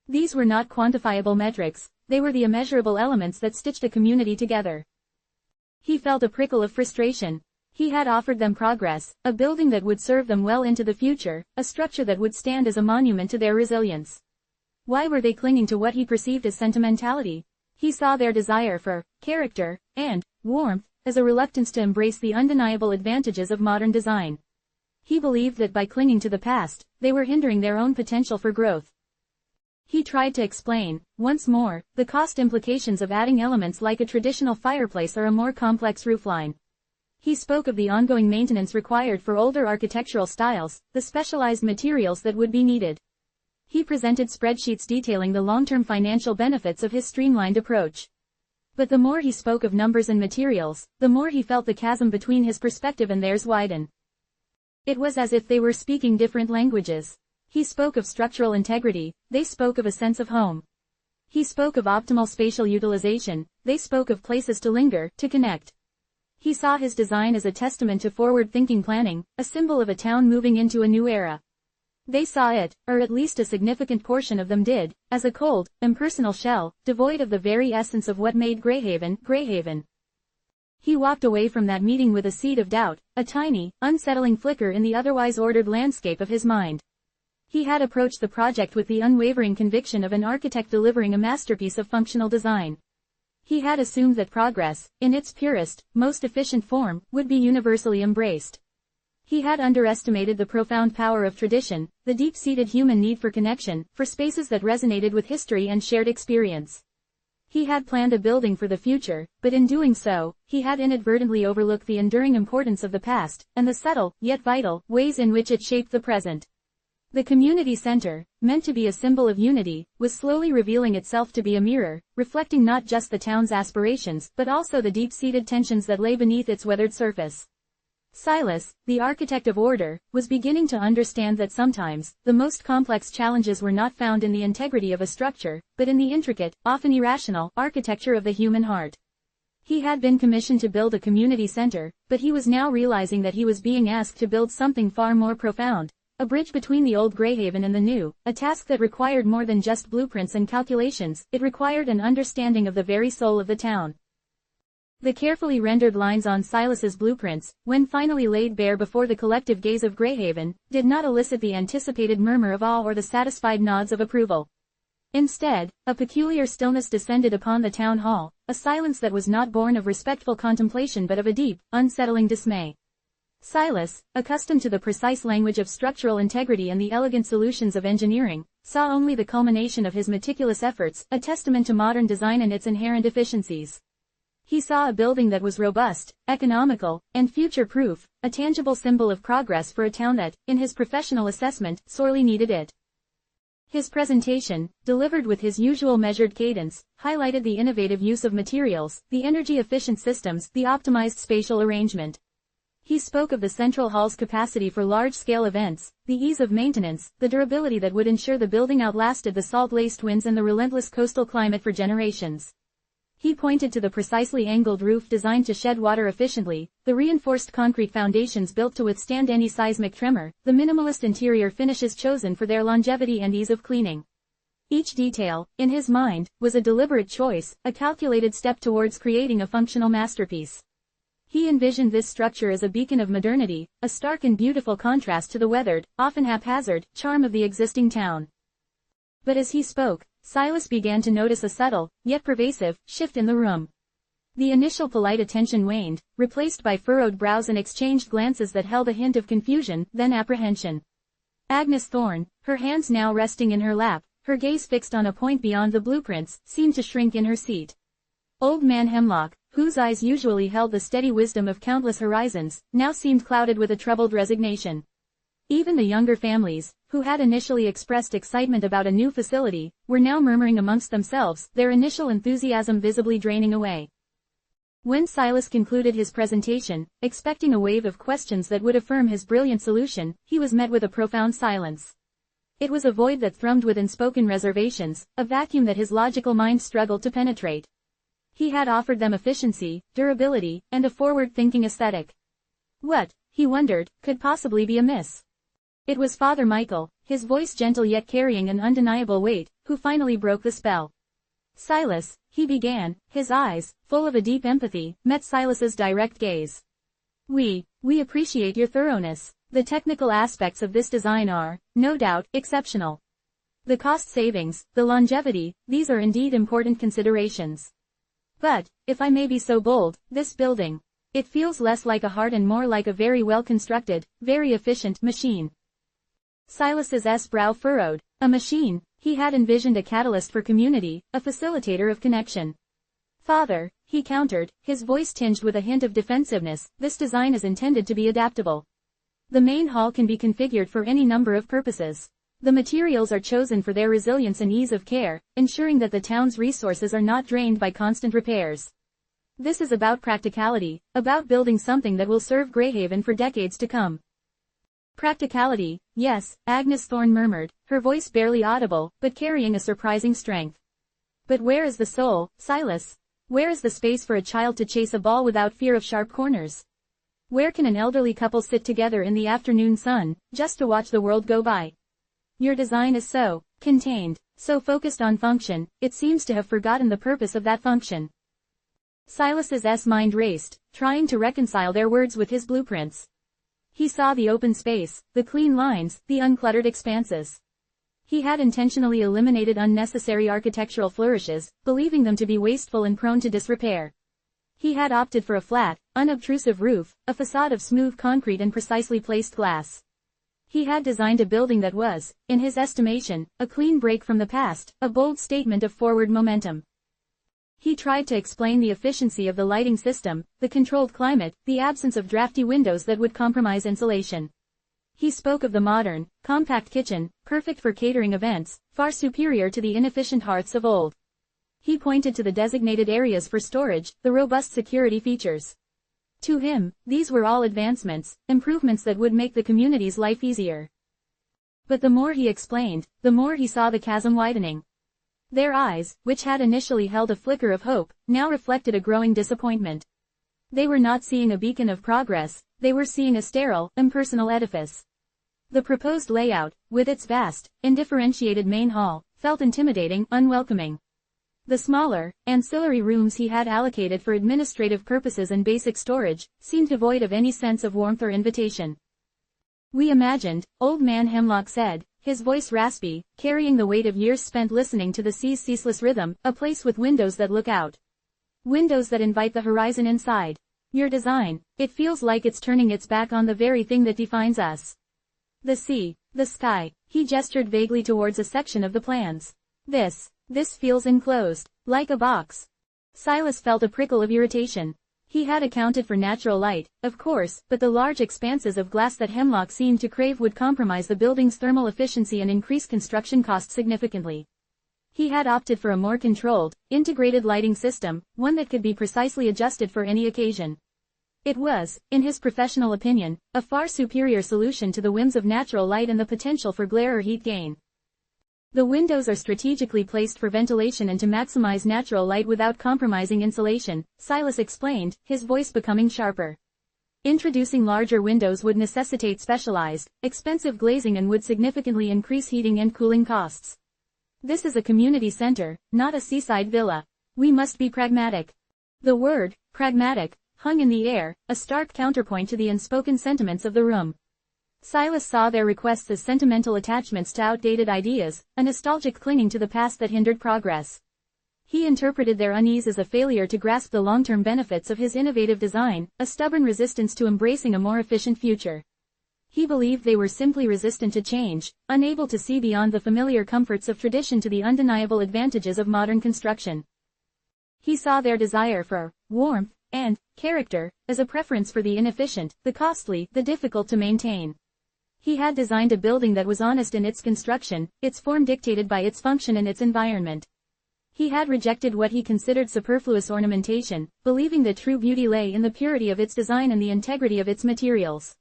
These were not quantifiable metrics, they were the immeasurable elements that stitched a community together. He felt a prickle of frustration. He had offered them progress, a building that would serve them well into the future, a structure that would stand as a monument to their resilience. Why were they clinging to what he perceived as sentimentality? He saw their desire for character and warmth as a reluctance to embrace the undeniable advantages of modern design. He believed that by clinging to the past, they were hindering their own potential for growth. He tried to explain, once more, the cost implications of adding elements like a traditional fireplace or a more complex roofline. He spoke of the ongoing maintenance required for older architectural styles, the specialized materials that would be needed. He presented spreadsheets detailing the long-term financial benefits of his streamlined approach. But the more he spoke of numbers and materials, the more he felt the chasm between his perspective and theirs widen. It was as if they were speaking different languages. He spoke of structural integrity, they spoke of a sense of home. He spoke of optimal spatial utilization, they spoke of places to linger, to connect. He saw his design as a testament to forward-thinking planning, a symbol of a town moving into a new era. They saw it, or at least a significant portion of them did, as a cold, impersonal shell, devoid of the very essence of what made Greyhaven, Greyhaven. He walked away from that meeting with a seed of doubt, a tiny, unsettling flicker in the otherwise ordered landscape of his mind. He had approached the project with the unwavering conviction of an architect delivering a masterpiece of functional design. He had assumed that progress, in its purest, most efficient form, would be universally embraced. He had underestimated the profound power of tradition, the deep-seated human need for connection, for spaces that resonated with history and shared experience. He had planned a building for the future, but in doing so, he had inadvertently overlooked the enduring importance of the past, and the subtle, yet vital, ways in which it shaped the present. The community center, meant to be a symbol of unity, was slowly revealing itself to be a mirror, reflecting not just the town's aspirations, but also the deep-seated tensions that lay beneath its weathered surface. Silas, the architect of order, was beginning to understand that sometimes, the most complex challenges were not found in the integrity of a structure, but in the intricate, often irrational, architecture of the human heart. He had been commissioned to build a community center, but he was now realizing that he was being asked to build something far more profound. A bridge between the old Greyhaven and the new, a task that required more than just blueprints and calculations, it required an understanding of the very soul of the town. The carefully rendered lines on Silas's blueprints, when finally laid bare before the collective gaze of Greyhaven, did not elicit the anticipated murmur of awe or the satisfied nods of approval. Instead, a peculiar stillness descended upon the town hall, a silence that was not born of respectful contemplation but of a deep, unsettling dismay. Silas, accustomed to the precise language of structural integrity and the elegant solutions of engineering, saw only the culmination of his meticulous efforts, a testament to modern design and its inherent efficiencies. He saw a building that was robust, economical, and future-proof, a tangible symbol of progress for a town that, in his professional assessment, sorely needed it. His presentation, delivered with his usual measured cadence, highlighted the innovative use of materials, the energy-efficient systems, the optimized spatial arrangement. He spoke of the central hall's capacity for large-scale events, the ease of maintenance, the durability that would ensure the building outlasted the salt-laced winds and the relentless coastal climate for generations. He pointed to the precisely angled roof designed to shed water efficiently, the reinforced concrete foundations built to withstand any seismic tremor, the minimalist interior finishes chosen for their longevity and ease of cleaning. Each detail, in his mind, was a deliberate choice, a calculated step towards creating a functional masterpiece. He envisioned this structure as a beacon of modernity, a stark and beautiful contrast to the weathered, often haphazard, charm of the existing town. But as he spoke, Silas began to notice a subtle, yet pervasive, shift in the room. The initial polite attention waned, replaced by furrowed brows and exchanged glances that held a hint of confusion, then apprehension. Agnes Thorne, her hands now resting in her lap, her gaze fixed on a point beyond the blueprints, seemed to shrink in her seat. Old Man Hemlock, whose eyes usually held the steady wisdom of countless horizons, now seemed clouded with a troubled resignation. Even the younger families, who had initially expressed excitement about a new facility, were now murmuring amongst themselves, their initial enthusiasm visibly draining away. When Silas concluded his presentation, expecting a wave of questions that would affirm his brilliant solution, he was met with a profound silence. It was a void that thrummed with unspoken reservations, a vacuum that his logical mind struggled to penetrate. He had offered them efficiency, durability, and a forward-thinking aesthetic. What, he wondered, could possibly be amiss? It was Father Michael, his voice gentle yet carrying an undeniable weight, who finally broke the spell. Silas, he began, his eyes, full of a deep empathy, met Silas's direct gaze. We appreciate your thoroughness. The technical aspects of this design are, no doubt, exceptional. The cost savings, the longevity, these are indeed important considerations. But, if I may be so bold, this building. It feels less like a heart and more like a very well-constructed, very efficient machine. Silas's brow furrowed. A machine. He had envisioned a catalyst for community, a facilitator of connection. Father, he countered, his voice tinged with a hint of defensiveness, this design is intended to be adaptable. The main hall can be configured for any number of purposes. The materials are chosen for their resilience and ease of care, ensuring that the town's resources are not drained by constant repairs. This is about practicality, about building something that will serve Greyhaven for decades to come. Practicality, yes, Agnes Thorne murmured, her voice barely audible, but carrying a surprising strength. But where is the soul, Silas? Where is the space for a child to chase a ball without fear of sharp corners? Where can an elderly couple sit together in the afternoon sun, just to watch the world go by? Your design is so contained, so focused on function, it seems to have forgotten the purpose of that function. Silas's mind raced, trying to reconcile their words with his blueprints. He saw the open space, the clean lines, the uncluttered expanses. He had intentionally eliminated unnecessary architectural flourishes, believing them to be wasteful and prone to disrepair. He had opted for a flat, unobtrusive roof, a facade of smooth concrete and precisely placed glass. He had designed a building that was, in his estimation, a clean break from the past, a bold statement of forward momentum. He tried to explain the efficiency of the lighting system, the controlled climate, the absence of drafty windows that would compromise insulation. He spoke of the modern, compact kitchen, perfect for catering events, far superior to the inefficient hearths of old. He pointed to the designated areas for storage, the robust security features. To him, these were all advancements, improvements that would make the community's life easier. But the more he explained, the more he saw the chasm widening. Their eyes, which had initially held a flicker of hope, now reflected a growing disappointment. They were not seeing a beacon of progress, they were seeing a sterile, impersonal edifice. The proposed layout, with its vast, undifferentiated main hall, felt intimidating, unwelcoming. The smaller, ancillary rooms he had allocated for administrative purposes and basic storage, seemed devoid of any sense of warmth or invitation. "We imagined," Old Man Hemlock said, his voice raspy, carrying the weight of years spent listening to the sea's ceaseless rhythm, "a place with windows that look out. Windows that invite the horizon inside. Your design, it feels like it's turning its back on the very thing that defines us. The sea, the sky." He gestured vaguely towards a section of the plans. This feels enclosed, like a box." Silas felt a prickle of irritation. He had accounted for natural light, of course, but the large expanses of glass that Hemlock seemed to crave would compromise the building's thermal efficiency and increase construction costs significantly. He had opted for a more controlled, integrated lighting system, one that could be precisely adjusted for any occasion. It was, in his professional opinion, a far superior solution to the whims of natural light and the potential for glare or heat gain. The windows are strategically placed for ventilation and to maximize natural light without compromising insulation, Silas explained, his voice becoming sharper. Introducing larger windows would necessitate specialized, expensive glazing and would significantly increase heating and cooling costs. This is a community center, not a seaside villa. We must be pragmatic. The word, pragmatic, hung in the air, a stark counterpoint to the unspoken sentiments of the room. Silas saw their requests as sentimental attachments to outdated ideas, a nostalgic clinging to the past that hindered progress. He interpreted their unease as a failure to grasp the long-term benefits of his innovative design, a stubborn resistance to embracing a more efficient future. He believed they were simply resistant to change, unable to see beyond the familiar comforts of tradition to the undeniable advantages of modern construction. He saw their desire for warmth and character as a preference for the inefficient, the costly, the difficult to maintain. He had designed a building that was honest in its construction, its form dictated by its function and its environment. He had rejected what he considered superfluous ornamentation, believing that true beauty lay in the purity of its design and the integrity of its materials.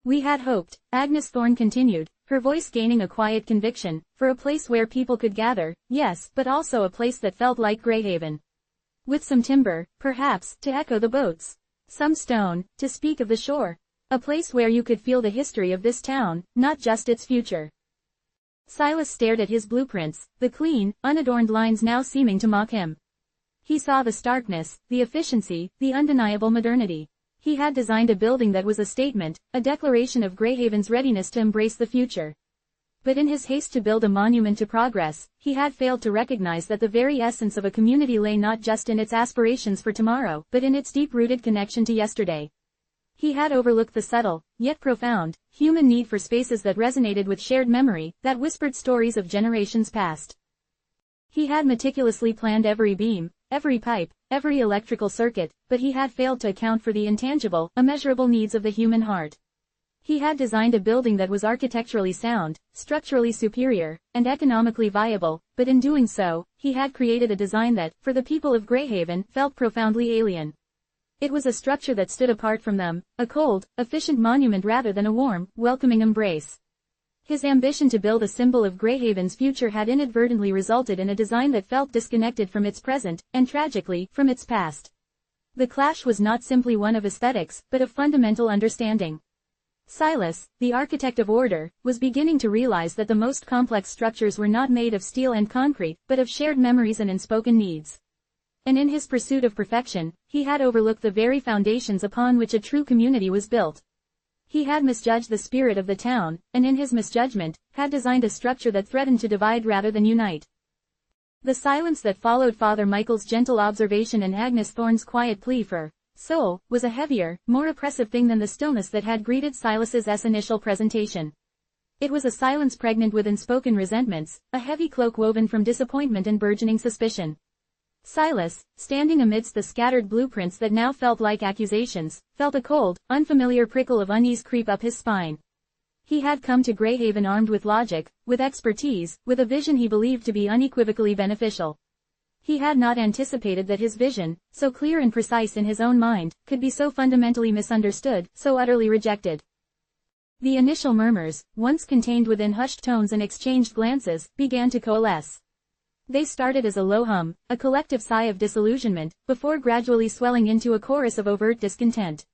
"We had hoped," Agnes Thorne continued, her voice gaining a quiet conviction, "for a place where people could gather, yes, but also a place that felt like Greyhaven. With some timber, perhaps, to echo the boats. Some stone, to speak of the shore. A place where you could feel the history of this town, not just its future." Silas stared at his blueprints, the clean, unadorned lines now seeming to mock him. He saw the starkness, the efficiency, the undeniable modernity. He had designed a building that was a statement, a declaration of Greyhaven's readiness to embrace the future. But in his haste to build a monument to progress, he had failed to recognize that the very essence of a community lay not just in its aspirations for tomorrow, but in its deep-rooted connection to yesterday. He had overlooked the subtle, yet profound, human need for spaces that resonated with shared memory, that whispered stories of generations past. He had meticulously planned every beam, every pipe, every electrical circuit, but he had failed to account for the intangible, immeasurable needs of the human heart. He had designed a building that was architecturally sound, structurally superior, and economically viable, but in doing so, he had created a design that, for the people of Greyhaven, felt profoundly alien. It was a structure that stood apart from them, a cold, efficient monument rather than a warm, welcoming embrace. His ambition to build a symbol of Greyhaven's future had inadvertently resulted in a design that felt disconnected from its present, and tragically, from its past. The clash was not simply one of aesthetics, but of fundamental understanding. Silas, the architect of order, was beginning to realize that the most complex structures were not made of steel and concrete, but of shared memories and unspoken needs. And in his pursuit of perfection, he had overlooked the very foundations upon which a true community was built. He had misjudged the spirit of the town, and in his misjudgment, had designed a structure that threatened to divide rather than unite. The silence that followed Father Michael's gentle observation and Agnes Thorne's quiet plea for soul was a heavier, more oppressive thing than the stillness that had greeted Silas's initial presentation. It was a silence pregnant with unspoken resentments, a heavy cloak woven from disappointment and burgeoning suspicion. Silas, standing amidst the scattered blueprints that now felt like accusations, felt a cold, unfamiliar prickle of unease creep up his spine. He had come to Greyhaven armed with logic, with expertise, with a vision he believed to be unequivocally beneficial. He had not anticipated that his vision, so clear and precise in his own mind, could be so fundamentally misunderstood, so utterly rejected. The initial murmurs, once contained within hushed tones and exchanged glances, began to coalesce. They started as a low hum, a collective sigh of disillusionment, before gradually swelling into a chorus of overt discontent.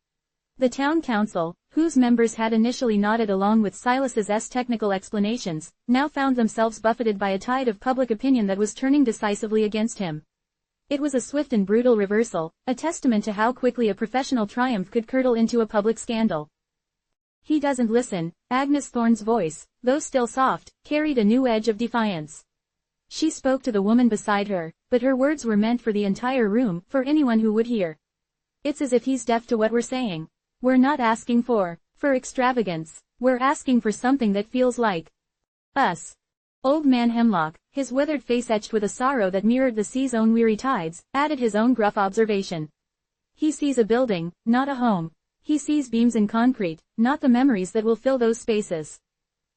The town council, whose members had initially nodded along with Silas's technical explanations, now found themselves buffeted by a tide of public opinion that was turning decisively against him. It was a swift and brutal reversal, a testament to how quickly a professional triumph could curdle into a public scandal. "He doesn't listen." Agnes Thorne's voice, though still soft, carried a new edge of defiance. She spoke to the woman beside her, but her words were meant for the entire room, for anyone who would hear. "It's as if he's deaf to what we're saying. We're not asking for extravagance. We're asking for something that feels like us." Old man Hemlock, his withered face etched with a sorrow that mirrored the sea's own weary tides, added his own gruff observation. "He sees a building, not a home. He sees beams in concrete, not the memories that will fill those spaces.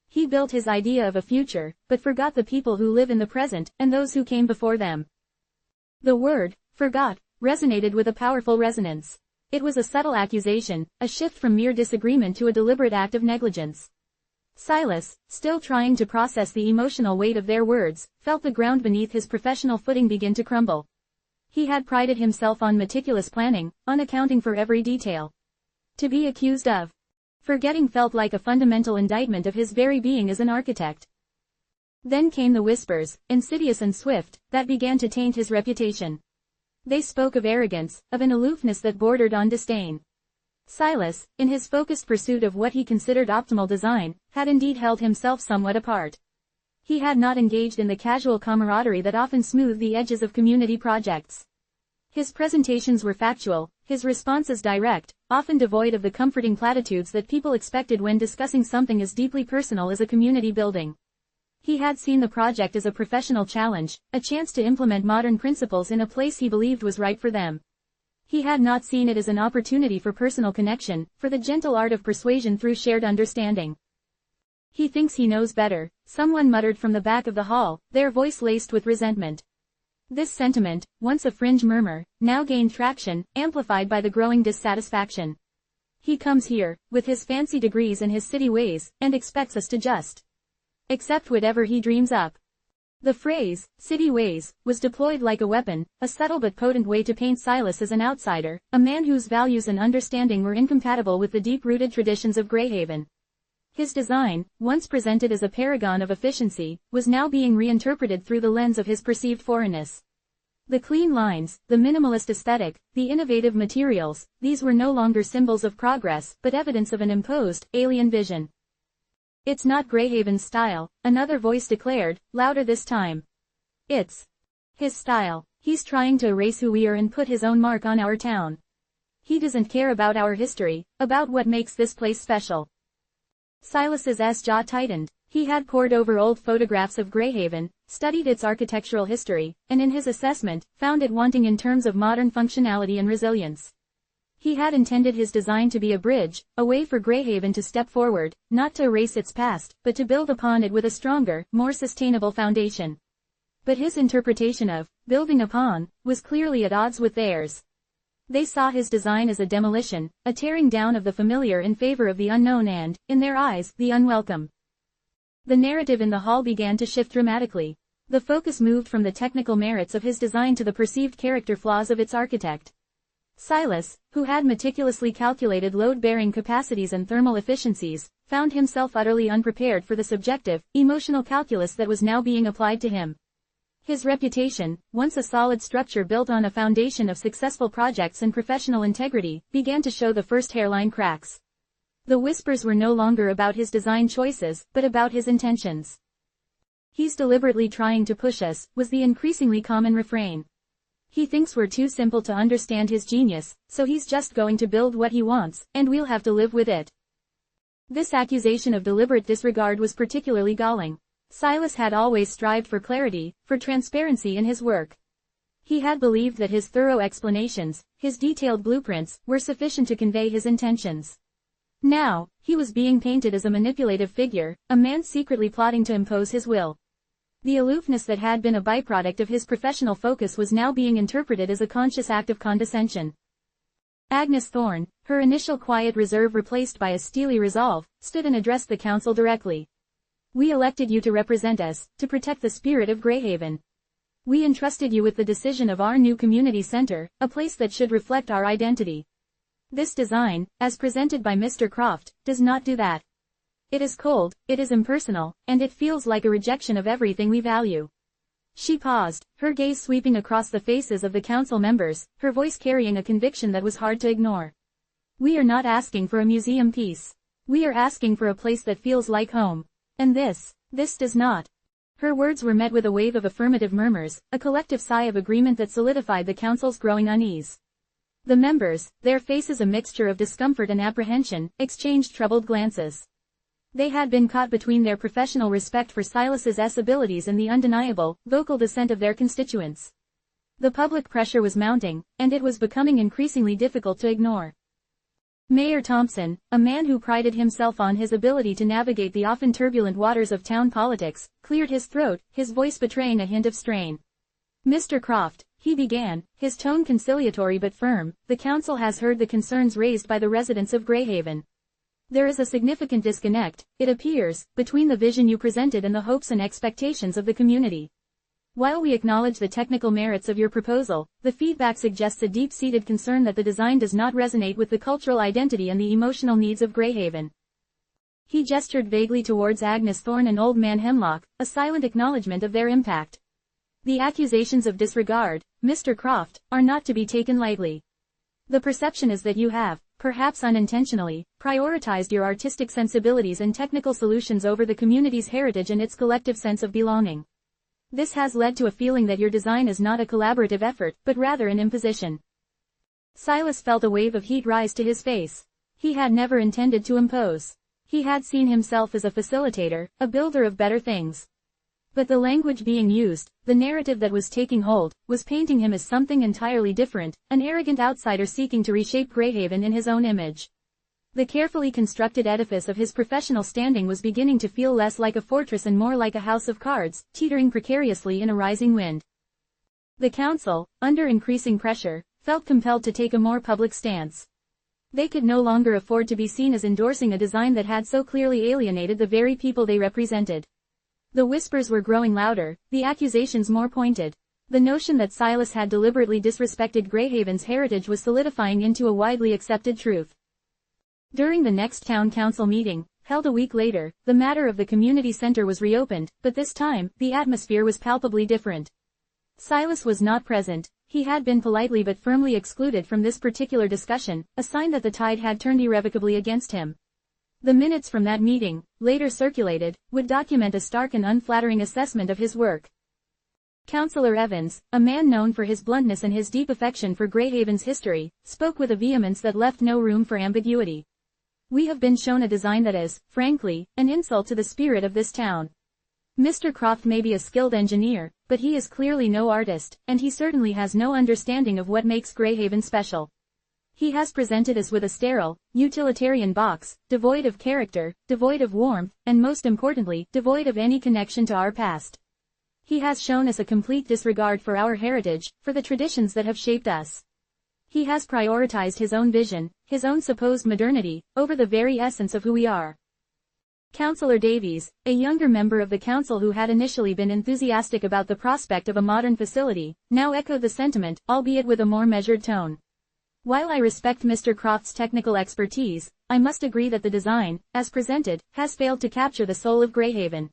He built his idea of a future, but forgot the people who live in the present, and those who came before them." The word, forgot, resonated with a powerful resonance. It was a subtle accusation, a shift from mere disagreement to a deliberate act of negligence. Silas, still trying to process the emotional weight of their words, felt the ground beneath his professional footing begin to crumble. He had prided himself on meticulous planning, on accounting for every detail. To be accused of forgetting felt like a fundamental indictment of his very being as an architect. Then came the whispers, insidious and swift, that began to taint his reputation. They spoke of arrogance, of an aloofness that bordered on disdain. Silas, in his focused pursuit of what he considered optimal design, had indeed held himself somewhat apart. He had not engaged in the casual camaraderie that often smoothed the edges of community projects. His presentations were factual, his responses direct, often devoid of the comforting platitudes that people expected when discussing something as deeply personal as a community building. He had seen the project as a professional challenge, a chance to implement modern principles in a place he believed was right for them. He had not seen it as an opportunity for personal connection, for the gentle art of persuasion through shared understanding. "He thinks he knows better," someone muttered from the back of the hall, their voice laced with resentment. This sentiment, once a fringe murmur, now gained traction, amplified by the growing dissatisfaction. "He comes here, with his fancy degrees and his city ways, and expects us to just accept whatever he dreams up." The phrase, "city ways," was deployed like a weapon, a subtle but potent way to paint Silas as an outsider, a man whose values and understanding were incompatible with the deep-rooted traditions of Greyhaven. His design, once presented as a paragon of efficiency, was now being reinterpreted through the lens of his perceived foreignness. The clean lines, the minimalist aesthetic, the innovative materials, these were no longer symbols of progress, but evidence of an imposed, alien vision. "It's not Greyhaven's style," another voice declared, louder this time. "It's his style. He's trying to erase who we are and put his own mark on our town. He doesn't care about our history, about what makes this place special." Silas's jaw tightened. He had pored over old photographs of Greyhaven, studied its architectural history, and in his assessment, found it wanting in terms of modern functionality and resilience. He had intended his design to be a bridge, a way for Greyhaven to step forward, not to erase its past, but to build upon it with a stronger, more sustainable foundation. But his interpretation of building upon was clearly at odds with theirs. They saw his design as a demolition, a tearing down of the familiar in favor of the unknown and, in their eyes, the unwelcome. The narrative in the hall began to shift dramatically. The focus moved from the technical merits of his design to the perceived character flaws of its architect. Silas, who had meticulously calculated load-bearing capacities and thermal efficiencies, found himself utterly unprepared for the subjective, emotional calculus that was now being applied to him. His reputation, once a solid structure built on a foundation of successful projects and professional integrity, began to show the first hairline cracks. The whispers were no longer about his design choices, but about his intentions. "He's deliberately trying to push us," was the increasingly common refrain. "He thinks we're too simple to understand his genius, so he's just going to build what he wants, and we'll have to live with it." This accusation of deliberate disregard was particularly galling. Silas had always strived for clarity, for transparency in his work. He had believed that his thorough explanations, his detailed blueprints, were sufficient to convey his intentions. Now, he was being painted as a manipulative figure, a man secretly plotting to impose his will. The aloofness that had been a byproduct of his professional focus was now being interpreted as a conscious act of condescension. Agnes Thorne, her initial quiet reserve replaced by a steely resolve, stood and addressed the council directly. "We elected you to represent us, to protect the spirit of Greyhaven. We entrusted you with the decision of our new community center, a place that should reflect our identity. This design, as presented by Mr. Croft, does not do that. It is cold, it is impersonal, and it feels like a rejection of everything we value. She paused, her gaze sweeping across the faces of the council members, her voice carrying a conviction that was hard to ignore. We are not asking for a museum piece. We are asking for a place that feels like home. And this does not. Her words were met with a wave of affirmative murmurs, a collective sigh of agreement that solidified the council's growing unease. The members, their faces a mixture of discomfort and apprehension, exchanged troubled glances. They had been caught between their professional respect for Silas's abilities and the undeniable, vocal dissent of their constituents. The public pressure was mounting, and it was becoming increasingly difficult to ignore. Mayor Thompson, a man who prided himself on his ability to navigate the often turbulent waters of town politics, cleared his throat, his voice betraying a hint of strain. Mr. Croft, he began, his tone conciliatory but firm, the council has heard the concerns raised by the residents of Greyhaven. There is a significant disconnect, it appears, between the vision you presented and the hopes and expectations of the community. While we acknowledge the technical merits of your proposal, the feedback suggests a deep-seated concern that the design does not resonate with the cultural identity and the emotional needs of Greyhaven. He gestured vaguely towards Agnes Thorne and Old Man Hemlock, a silent acknowledgement of their impact. The accusations of disregard, Mr. Croft, are not to be taken lightly. The perception is that you have, perhaps unintentionally, prioritized your artistic sensibilities and technical solutions over the community's heritage and its collective sense of belonging. This has led to a feeling that your design is not a collaborative effort, but rather an imposition. Silas felt a wave of heat rise to his face. He had never intended to impose. He had seen himself as a facilitator, a builder of better things. But the language being used, the narrative that was taking hold, was painting him as something entirely different, an arrogant outsider seeking to reshape Greyhaven in his own image. The carefully constructed edifice of his professional standing was beginning to feel less like a fortress and more like a house of cards, teetering precariously in a rising wind. The council, under increasing pressure, felt compelled to take a more public stance. They could no longer afford to be seen as endorsing a design that had so clearly alienated the very people they represented. The whispers were growing louder, the accusations more pointed. The notion that Silas had deliberately disrespected Greyhaven's heritage was solidifying into a widely accepted truth. During the next town council meeting, held a week later, the matter of the community center was reopened, but this time, the atmosphere was palpably different. Silas was not present. He had been politely but firmly excluded from this particular discussion, a sign that the tide had turned irrevocably against him. The minutes from that meeting, later circulated, would document a stark and unflattering assessment of his work. Councillor Evans, a man known for his bluntness and his deep affection for Greyhaven's history, spoke with a vehemence that left no room for ambiguity. We have been shown a design that is, frankly, an insult to the spirit of this town. Mr. Croft may be a skilled engineer, but he is clearly no artist, and he certainly has no understanding of what makes Greyhaven special. He has presented us with a sterile, utilitarian box, devoid of character, devoid of warmth, and most importantly, devoid of any connection to our past. He has shown us a complete disregard for our heritage, for the traditions that have shaped us. He has prioritized his own vision, his own supposed modernity, over the very essence of who we are. Councillor Davies, a younger member of the council who had initially been enthusiastic about the prospect of a modern facility, now echoed the sentiment, albeit with a more measured tone. While I respect Mr. Croft's technical expertise, I must agree that the design, as presented, has failed to capture the soul of Greyhaven.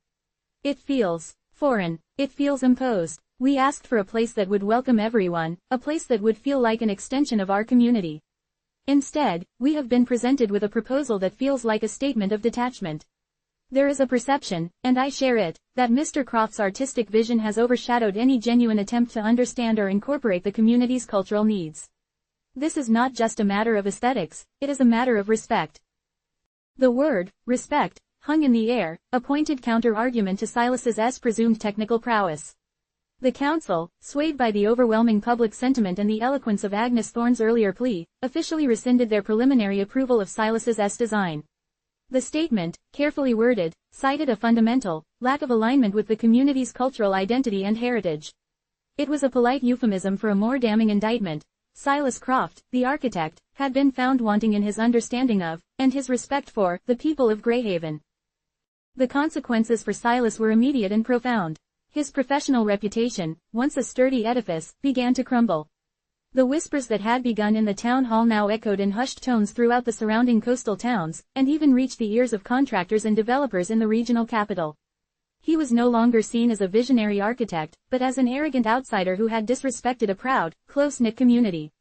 It feels foreign, it feels imposed. We asked for a place that would welcome everyone, a place that would feel like an extension of our community. Instead, we have been presented with a proposal that feels like a statement of detachment. There is a perception, and I share it, that Mr. Croft's artistic vision has overshadowed any genuine attempt to understand or incorporate the community's cultural needs. This is not just a matter of aesthetics, it is a matter of respect. The word, respect, hung in the air, a pointed counter-argument to Silas's presumed technical prowess. The council, swayed by the overwhelming public sentiment and the eloquence of Agnes Thorne's earlier plea, officially rescinded their preliminary approval of Silas's design. The statement, carefully worded, cited a fundamental lack of alignment with the community's cultural identity and heritage. It was a polite euphemism for a more damning indictment. Silas Croft, the architect, had been found wanting in his understanding of, and his respect for, the people of Greyhaven. The consequences for Silas were immediate and profound. His professional reputation, once a sturdy edifice, began to crumble. The whispers that had begun in the town hall now echoed in hushed tones throughout the surrounding coastal towns, and even reached the ears of contractors and developers in the regional capital. He was no longer seen as a visionary architect, but as an arrogant outsider who had disrespected a proud, close-knit community.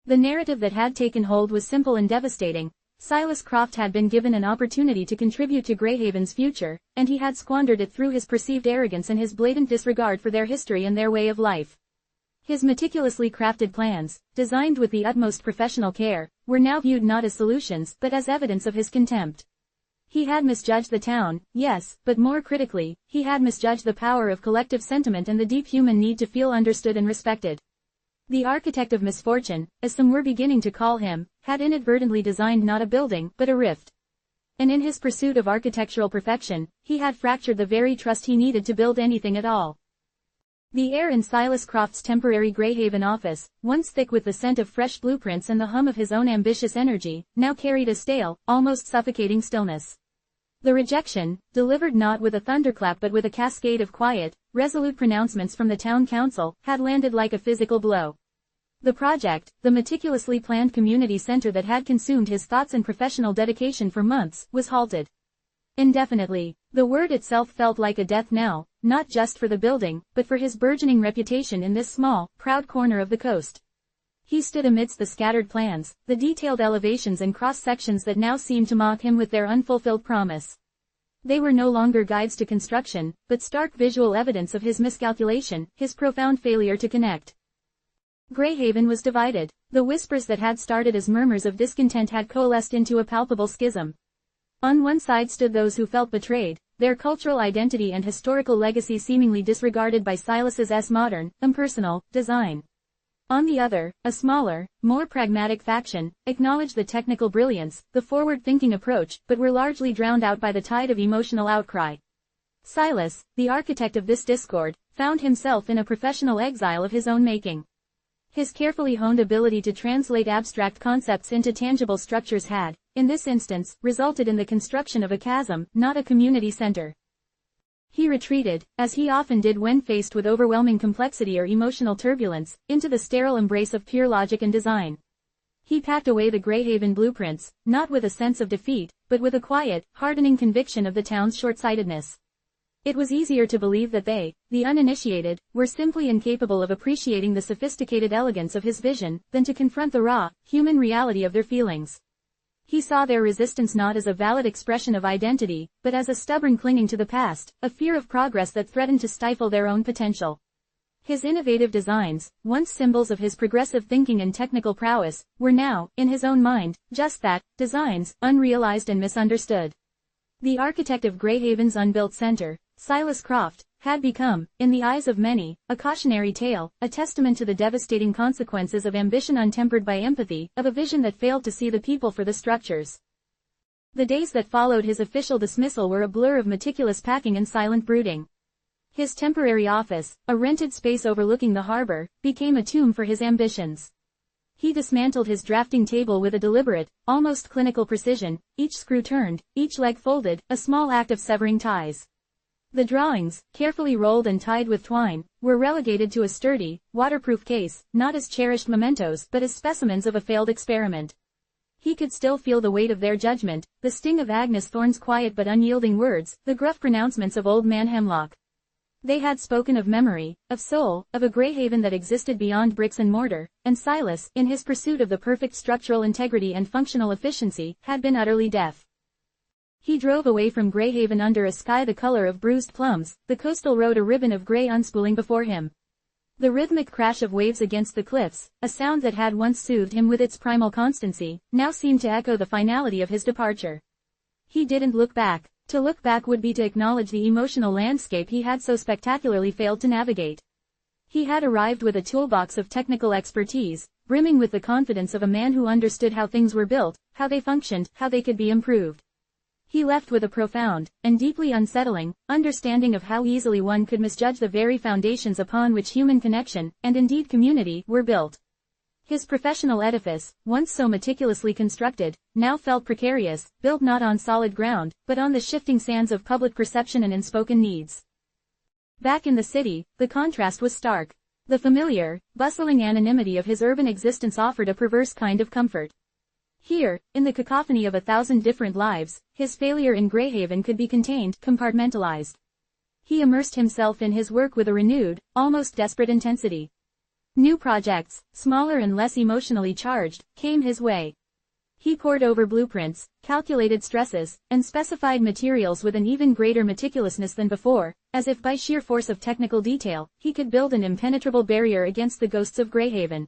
The narrative that had taken hold was simple and devastating. Silas Croft had been given an opportunity to contribute to Greyhaven's future, and he had squandered it through his perceived arrogance and his blatant disregard for their history and their way of life. His meticulously crafted plans, designed with the utmost professional care, were now viewed not as solutions but as evidence of his contempt. He had misjudged the town, yes, but more critically, he had misjudged the power of collective sentiment and the deep human need to feel understood and respected. The architect of misfortune, as some were beginning to call him, had inadvertently designed not a building, but a rift. And in his pursuit of architectural perfection, he had fractured the very trust he needed to build anything at all. The air in Silas Croft's temporary Greyhaven office, once thick with the scent of fresh blueprints and the hum of his own ambitious energy, now carried a stale, almost suffocating stillness. The rejection, delivered not with a thunderclap but with a cascade of quiet, resolute pronouncements from the town council, had landed like a physical blow. The project, the meticulously planned community center that had consumed his thoughts and professional dedication for months, was halted. Indefinitely. The word itself felt like a death knell, not just for the building, but for his burgeoning reputation in this small, proud corner of the coast. He stood amidst the scattered plans, the detailed elevations and cross-sections that now seemed to mock him with their unfulfilled promise. They were no longer guides to construction, but stark visual evidence of his miscalculation, his profound failure to connect. Greyhaven was divided. The whispers that had started as murmurs of discontent had coalesced into a palpable schism. On one side stood those who felt betrayed, their cultural identity and historical legacy seemingly disregarded by Silas's modern, impersonal, design. On the other, a smaller, more pragmatic faction, acknowledged the technical brilliance, the forward-thinking approach, but were largely drowned out by the tide of emotional outcry. Silas, the architect of this discord, found himself in a professional exile of his own making. His carefully honed ability to translate abstract concepts into tangible structures had, in this instance, resulted in the construction of a chasm, not a community center. He retreated, as he often did when faced with overwhelming complexity or emotional turbulence, into the sterile embrace of pure logic and design. He packed away the Greyhaven blueprints, not with a sense of defeat, but with a quiet, hardening conviction of the town's short-sightedness. It was easier to believe that they, the uninitiated, were simply incapable of appreciating the sophisticated elegance of his vision, than to confront the raw, human reality of their feelings. He saw their resistance not as a valid expression of identity, but as a stubborn clinging to the past, a fear of progress that threatened to stifle their own potential. His innovative designs, once symbols of his progressive thinking and technical prowess, were now, in his own mind, just that, designs, unrealized and misunderstood. The architect of Greyhaven's unbuilt center, Silas Croft, had become, in the eyes of many, a cautionary tale, a testament to the devastating consequences of ambition untempered by empathy, of a vision that failed to see the people for the structures. The days that followed his official dismissal were a blur of meticulous packing and silent brooding. His temporary office, a rented space overlooking the harbor, became a tomb for his ambitions. He dismantled his drafting table with a deliberate, almost clinical precision, each screw turned, each leg folded, a small act of severing ties. The drawings, carefully rolled and tied with twine, were relegated to a sturdy, waterproof case, not as cherished mementos but as specimens of a failed experiment. He could still feel the weight of their judgment, the sting of Agnes Thorne's quiet but unyielding words, the gruff pronouncements of Old Man Hemlock. They had spoken of memory, of soul, of a Greyhaven that existed beyond bricks and mortar, and Silas, in his pursuit of the perfect structural integrity and functional efficiency, had been utterly deaf. He drove away from Greyhaven under a sky the color of bruised plums, the coastal road a ribbon of grey unspooling before him. The rhythmic crash of waves against the cliffs, a sound that had once soothed him with its primal constancy, now seemed to echo the finality of his departure. He didn't look back. To look back would be to acknowledge the emotional landscape he had so spectacularly failed to navigate. He had arrived with a toolbox of technical expertise, brimming with the confidence of a man who understood how things were built, how they functioned, how they could be improved. He left with a profound, and deeply unsettling, understanding of how easily one could misjudge the very foundations upon which human connection, and indeed community, were built. His professional edifice, once so meticulously constructed, now felt precarious, built not on solid ground, but on the shifting sands of public perception and unspoken needs. Back in the city, the contrast was stark. The familiar, bustling anonymity of his urban existence offered a perverse kind of comfort. Here, in the cacophony of 1,000 different lives, his failure in Greyhaven could be contained, compartmentalized. He immersed himself in his work with a renewed, almost desperate intensity. New projects, smaller and less emotionally charged, came his way. He pored over blueprints, calculated stresses, and specified materials with an even greater meticulousness than before, as if by sheer force of technical detail, he could build an impenetrable barrier against the ghosts of Greyhaven.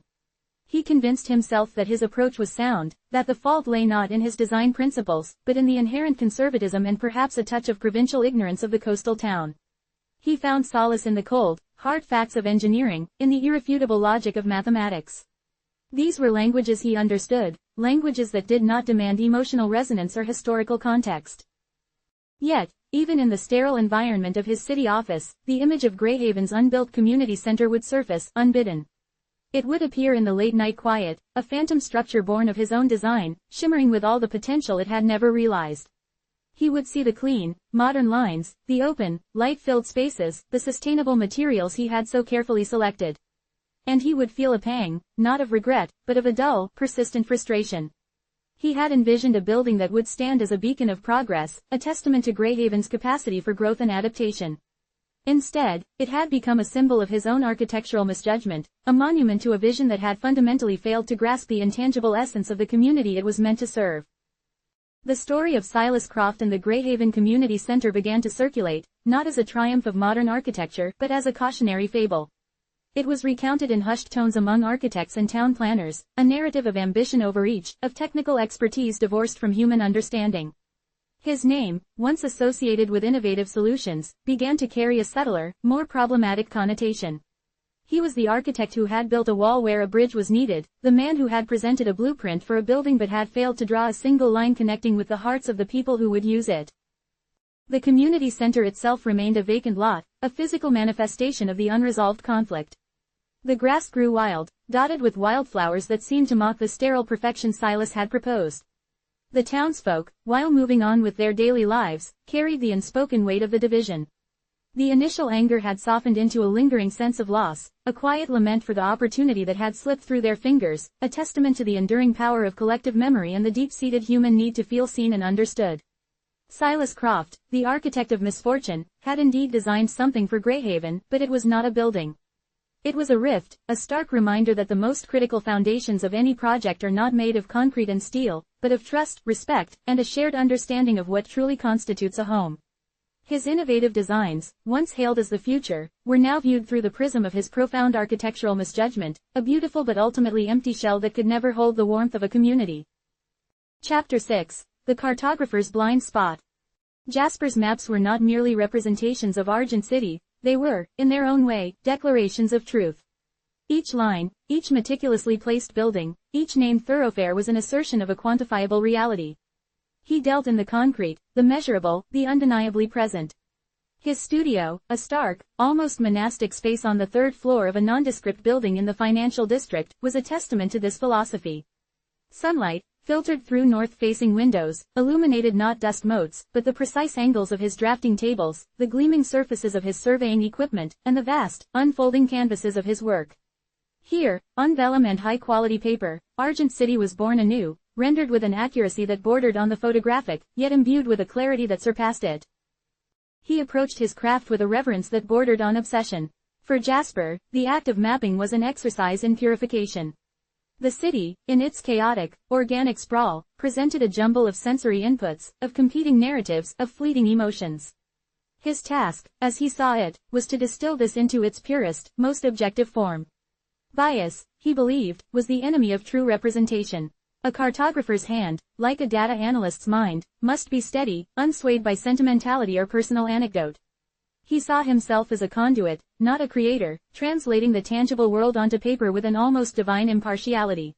He convinced himself that his approach was sound, that the fault lay not in his design principles, but in the inherent conservatism and perhaps a touch of provincial ignorance of the coastal town. He found solace in the cold, hard facts of engineering, in the irrefutable logic of mathematics. These were languages he understood, languages that did not demand emotional resonance or historical context. Yet, even in the sterile environment of his city office, the image of Greyhaven's unbuilt community center would surface, unbidden. It would appear in the late-night quiet, a phantom structure born of his own design, shimmering with all the potential it had never realized. He would see the clean, modern lines, the open, light-filled spaces, the sustainable materials he had so carefully selected. And he would feel a pang, not of regret, but of a dull, persistent frustration. He had envisioned a building that would stand as a beacon of progress, a testament to Greyhaven's capacity for growth and adaptation. Instead, it had become a symbol of his own architectural misjudgment, a monument to a vision that had fundamentally failed to grasp the intangible essence of the community it was meant to serve. The story of Silas Croft and the Greyhaven Community Center began to circulate, not as a triumph of modern architecture but as a cautionary fable. It was recounted in hushed tones among architects and town planners, a narrative of ambition overreach, of technical expertise divorced from human understanding. His name, once associated with innovative solutions, began to carry a subtler, more problematic connotation. He was the architect who had built a wall where a bridge was needed, the man who had presented a blueprint for a building but had failed to draw a single line connecting with the hearts of the people who would use it. The community center itself remained a vacant lot, a physical manifestation of the unresolved conflict. The grass grew wild, dotted with wildflowers that seemed to mock the sterile perfection Silas had proposed. The townsfolk, while moving on with their daily lives, carried the unspoken weight of the division. The initial anger had softened into a lingering sense of loss, a quiet lament for the opportunity that had slipped through their fingers, a testament to the enduring power of collective memory and the deep-seated human need to feel seen and understood. Silas Croft, the architect of misfortune, had indeed designed something for Greyhaven, but it was not a building. It was a rift, a stark reminder that the most critical foundations of any project are not made of concrete and steel, but of trust, respect, and a shared understanding of what truly constitutes a home. His innovative designs, once hailed as the future, were now viewed through the prism of his profound architectural misjudgment, a beautiful but ultimately empty shell that could never hold the warmth of a community. Chapter 6. The Cartographer's Blind Spot. Jasper's maps were not merely representations of Argent City, they were, in their own way, declarations of truth. Each line, each meticulously placed building, each named thoroughfare was an assertion of a quantifiable reality. He dealt in the concrete, the measurable, the undeniably present. His studio, a stark, almost monastic space on the third floor of a nondescript building in the financial district, was a testament to this philosophy. Sunlight, filtered through north-facing windows, illuminated not dust motes, but the precise angles of his drafting tables, the gleaming surfaces of his surveying equipment, and the vast, unfolding canvases of his work. Here, on vellum and high-quality paper, Argent City was born anew, rendered with an accuracy that bordered on the photographic, yet imbued with a clarity that surpassed it. He approached his craft with a reverence that bordered on obsession. For Jasper, the act of mapping was an exercise in purification. The city, in its chaotic, organic sprawl, presented a jumble of sensory inputs, of competing narratives, of fleeting emotions. His task, as he saw it, was to distill this into its purest, most objective form. Bias, he believed, was the enemy of true representation. A cartographer's hand, like a data analyst's mind, must be steady, unswayed by sentimentality or personal anecdote. He saw himself as a conduit, not a creator, translating the tangible world onto paper with an almost divine impartiality.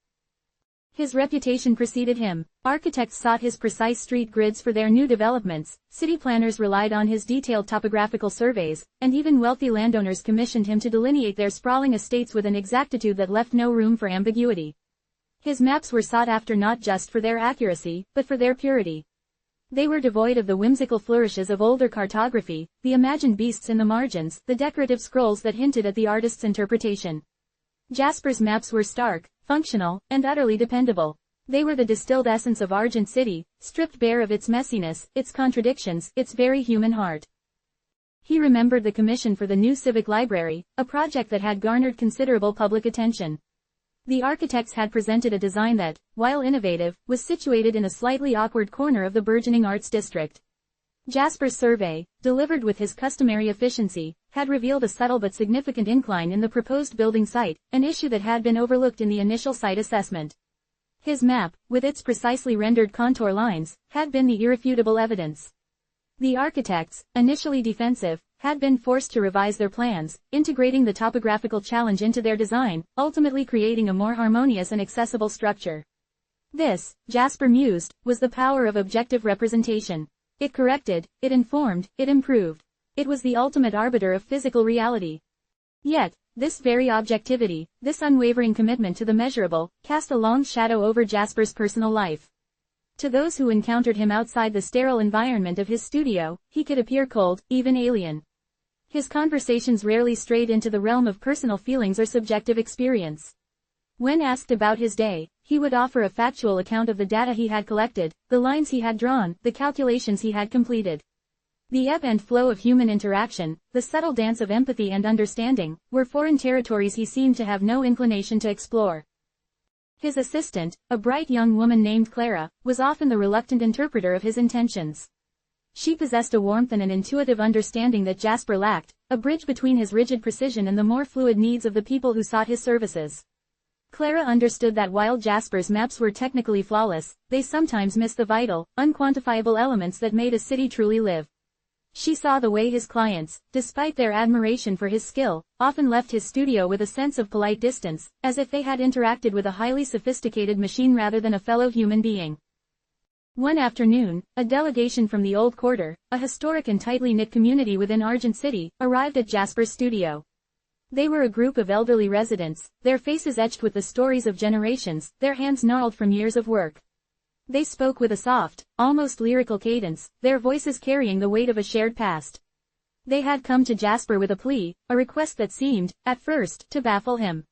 His reputation preceded him. Architects sought his precise street grids for their new developments, city planners relied on his detailed topographical surveys, and even wealthy landowners commissioned him to delineate their sprawling estates with an exactitude that left no room for ambiguity. His maps were sought after not just for their accuracy, but for their purity. They were devoid of the whimsical flourishes of older cartography, the imagined beasts in the margins, the decorative scrolls that hinted at the artist's interpretation. Jasper's maps were stark, functional, and utterly dependable. They were the distilled essence of Argent City, stripped bare of its messiness, its contradictions, its very human heart. He remembered the commission for the new civic library, a project that had garnered considerable public attention. The architects had presented a design that, while innovative, was situated in a slightly awkward corner of the burgeoning arts district. Jasper's survey, delivered with his customary efficiency, had revealed a subtle but significant incline in the proposed building site, an issue that had been overlooked in the initial site assessment. His map, with its precisely rendered contour lines, had been the irrefutable evidence. The architects, initially defensive, had been forced to revise their plans, integrating the topographical challenge into their design, ultimately creating a more harmonious and accessible structure. This, Jasper mused, was the power of objective representation. It corrected, it informed, it improved. It was the ultimate arbiter of physical reality. Yet, this very objectivity, this unwavering commitment to the measurable, cast a long shadow over Jasper's personal life. To those who encountered him outside the sterile environment of his studio, he could appear cold, even alien. His conversations rarely strayed into the realm of personal feelings or subjective experience. When asked about his day, he would offer a factual account of the data he had collected, the lines he had drawn, the calculations he had completed. The ebb and flow of human interaction, the subtle dance of empathy and understanding, were foreign territories he seemed to have no inclination to explore. His assistant, a bright young woman named Clara, was often the reluctant interpreter of his intentions. She possessed a warmth and an intuitive understanding that Jasper lacked, a bridge between his rigid precision and the more fluid needs of the people who sought his services. Clara understood that while Jasper's maps were technically flawless, they sometimes missed the vital, unquantifiable elements that made a city truly live. She saw the way his clients, despite their admiration for his skill, often left his studio with a sense of polite distance, as if they had interacted with a highly sophisticated machine rather than a fellow human being. One afternoon, a delegation from the Old Quarter, a historic and tightly knit community within Argent City, arrived at Jasper's studio. They were a group of elderly residents, their faces etched with the stories of generations, their hands gnarled from years of work. They spoke with a soft, almost lyrical cadence, their voices carrying the weight of a shared past. They had come to Jasper with a plea, a request that seemed, at first, to baffle him.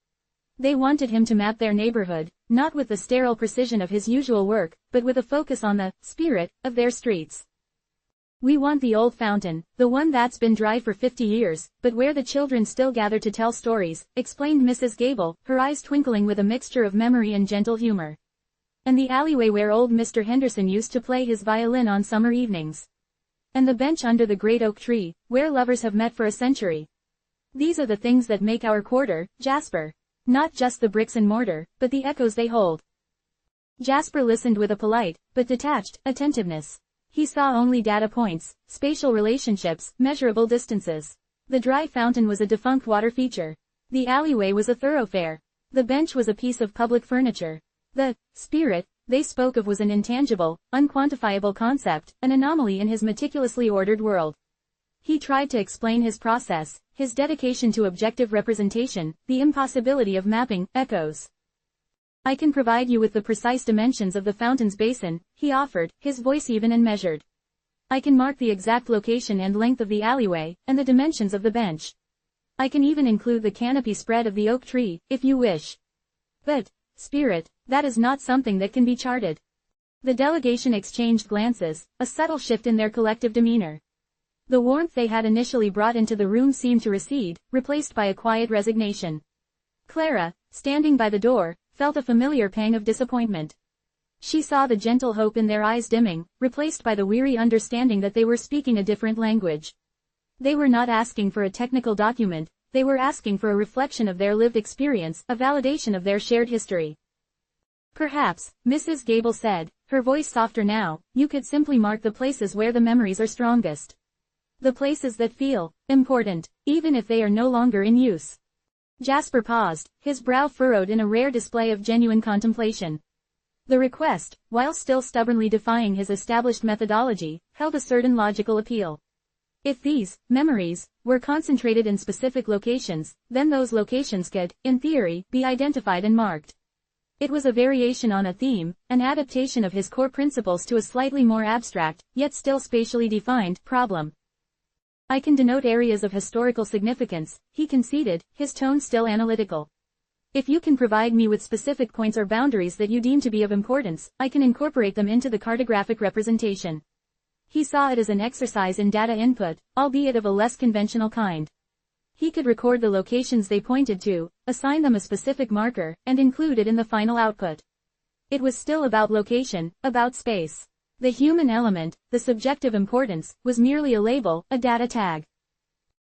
They wanted him to map their neighborhood, not with the sterile precision of his usual work, but with a focus on the spirit of their streets. "We want the old fountain, the one that's been dry for 50 years, but where the children still gather to tell stories," explained Mrs. Gable, her eyes twinkling with a mixture of memory and gentle humor. "And the alleyway where old Mr. Henderson used to play his violin on summer evenings. And the bench under the great oak tree, where lovers have met for a century. These are the things that make our quarter, Jasper. Not just the bricks and mortar, but the echoes they hold." Jasper listened with a polite, but detached, attentiveness. He saw only data points, spatial relationships, measurable distances. The dry fountain was a defunct water feature. The alleyway was a thoroughfare. The bench was a piece of public furniture. The spirit they spoke of was an intangible, unquantifiable concept, an anomaly in his meticulously ordered world. He tried to explain his process, his dedication to objective representation, the impossibility of mapping echoes. "I can provide you with the precise dimensions of the fountain's basin," he offered, his voice even and measured. "I can mark the exact location and length of the alleyway, and the dimensions of the bench. I can even include the canopy spread of the oak tree, if you wish. But, spirit, that is not something that can be charted." The delegation exchanged glances, a subtle shift in their collective demeanor. The warmth they had initially brought into the room seemed to recede, replaced by a quiet resignation. Clara, standing by the door, felt a familiar pang of disappointment. She saw the gentle hope in their eyes dimming, replaced by the weary understanding that they were speaking a different language. They were not asking for a technical document, they were asking for a reflection of their lived experience, a validation of their shared history. "Perhaps," Mrs. Gable said, her voice softer now, "you could simply mark the places where the memories are strongest. The places that feel important, even if they are no longer in use." Jasper paused, his brow furrowed in a rare display of genuine contemplation. The request, while still stubbornly defying his established methodology, held a certain logical appeal. If these memories were concentrated in specific locations, then those locations could, in theory, be identified and marked. It was a variation on a theme, an adaptation of his core principles to a slightly more abstract, yet still spatially defined, problem. I can denote areas of historical significance, he conceded, his tone still analytical. If you can provide me with specific points or boundaries that you deem to be of importance, I can incorporate them into the cartographic representation. He saw it as an exercise in data input, albeit of a less conventional kind. He could record the locations they pointed to, assign them a specific marker, and include it in the final output. It was still about location, about space. The human element, the subjective importance, was merely a label, a data tag.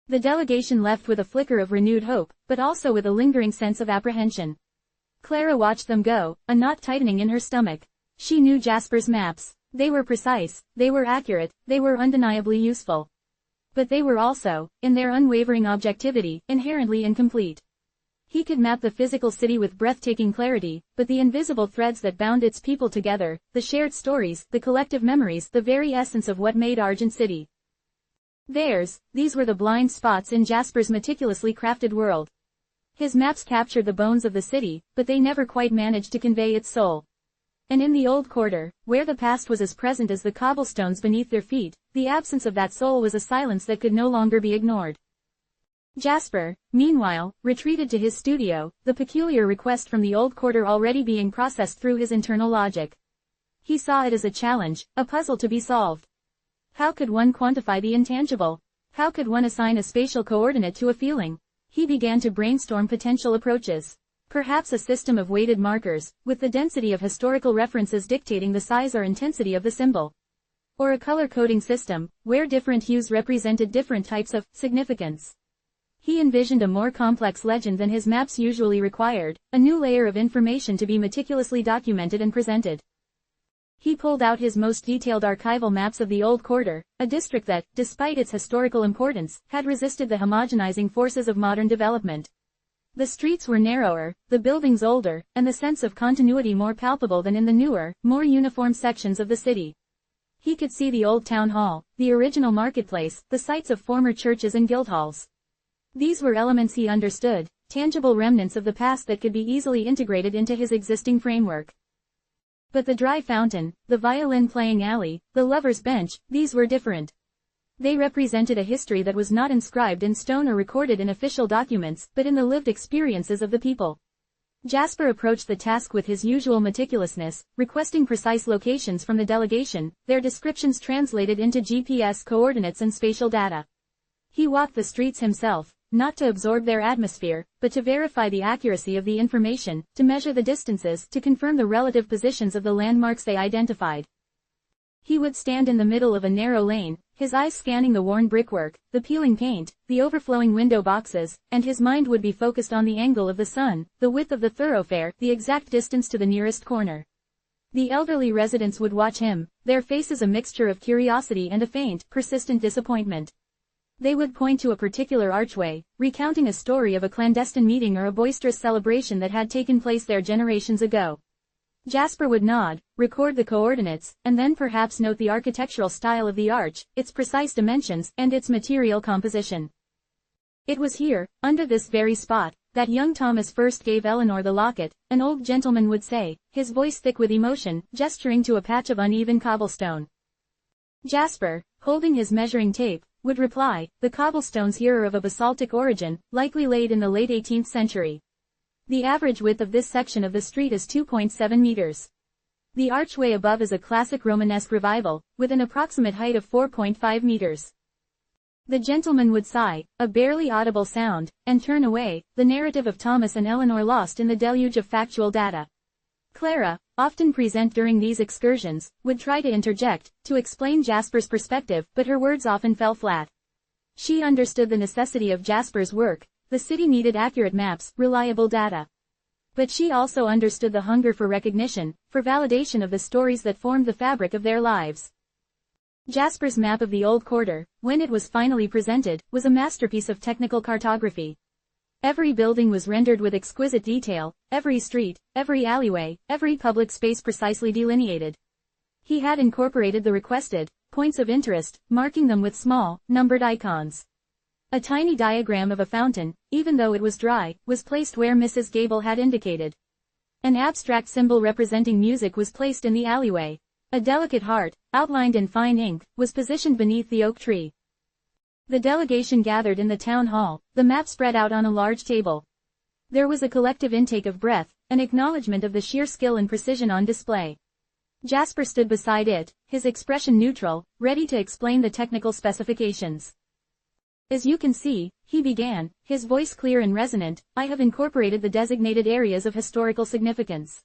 The delegation left with a flicker of renewed hope, but also with a lingering sense of apprehension. Clara watched them go, a knot tightening in her stomach. She knew Jasper's maps. They were precise, they were accurate, they were undeniably useful. But they were also, in their unwavering objectivity, inherently incomplete. He could map the physical city with breathtaking clarity, but the invisible threads that bound its people together, the shared stories, the collective memories, the very essence of what made Argent City theirs, these were the blind spots in Jasper's meticulously crafted world. His maps captured the bones of the city, but they never quite managed to convey its soul. And in the old quarter, where the past was as present as the cobblestones beneath their feet, the absence of that soul was a silence that could no longer be ignored. Jasper, meanwhile, retreated to his studio, the peculiar request from the old quarter already being processed through his internal logic. He saw it as a challenge, a puzzle to be solved. How could one quantify the intangible? How could one assign a spatial coordinate to a feeling? He began to brainstorm potential approaches. Perhaps a system of weighted markers, with the density of historical references dictating the size or intensity of the symbol. Or a color-coding system, where different hues represented different types of significance. He envisioned a more complex legend than his maps usually required, a new layer of information to be meticulously documented and presented. He pulled out his most detailed archival maps of the old quarter, a district that, despite its historical importance, had resisted the homogenizing forces of modern development. The streets were narrower, the buildings older, and the sense of continuity more palpable than in the newer, more uniform sections of the city. He could see the old town hall, the original marketplace, the sites of former churches and guildhalls. These were elements he understood, tangible remnants of the past that could be easily integrated into his existing framework. But the dry fountain, the violin-playing alley, the lover's bench, these were different. They represented a history that was not inscribed in stone or recorded in official documents, but in the lived experiences of the people. Jasper approached the task with his usual meticulousness, requesting precise locations from the delegation, their descriptions translated into GPS coordinates and spatial data. He walked the streets himself, not to absorb their atmosphere, but to verify the accuracy of the information, to measure the distances, to confirm the relative positions of the landmarks they identified. He would stand in the middle of a narrow lane, his eyes scanning the worn brickwork, the peeling paint, the overflowing window boxes, and his mind would be focused on the angle of the sun, the width of the thoroughfare, the exact distance to the nearest corner. The elderly residents would watch him, their faces a mixture of curiosity and a faint, persistent disappointment. They would point to a particular archway, recounting a story of a clandestine meeting or a boisterous celebration that had taken place there generations ago. Jasper would nod, record the coordinates, and then perhaps note the architectural style of the arch, its precise dimensions, and its material composition. It was here, under this very spot, that young Thomas first gave Eleanor the locket, an old gentleman would say, his voice thick with emotion, gesturing to a patch of uneven cobblestone. Jasper, holding his measuring tape, would reply, the cobblestones here are of a basaltic origin, likely laid in the late 18th century. The average width of this section of the street is 2.7 meters. The archway above is a classic Romanesque revival, with an approximate height of 4.5 meters. The gentleman would sigh, a barely audible sound, and turn away, the narrative of Thomas and Eleanor lost in the deluge of factual data. Clara, often present during these excursions, would try to interject, to explain Jasper's perspective, but her words often fell flat. She understood the necessity of Jasper's work. The city needed accurate maps, reliable data. But she also understood the hunger for recognition, for validation of the stories that formed the fabric of their lives. Jasper's map of the old quarter, when it was finally presented, was a masterpiece of technical cartography. Every building was rendered with exquisite detail, every street, every alleyway, every public space precisely delineated. He had incorporated the requested points of interest, marking them with small, numbered icons. A tiny diagram of a fountain, even though it was dry, was placed where Mrs. Gable had indicated. An abstract symbol representing music was placed in the alleyway. A delicate heart, outlined in fine ink, was positioned beneath the oak tree. The delegation gathered in the town hall, the map spread out on a large table. There was a collective intake of breath, an acknowledgement of the sheer skill and precision on display. Jasper stood beside it, his expression neutral, ready to explain the technical specifications. As you can see, he began, his voice clear and resonant, I have incorporated the designated areas of historical significance.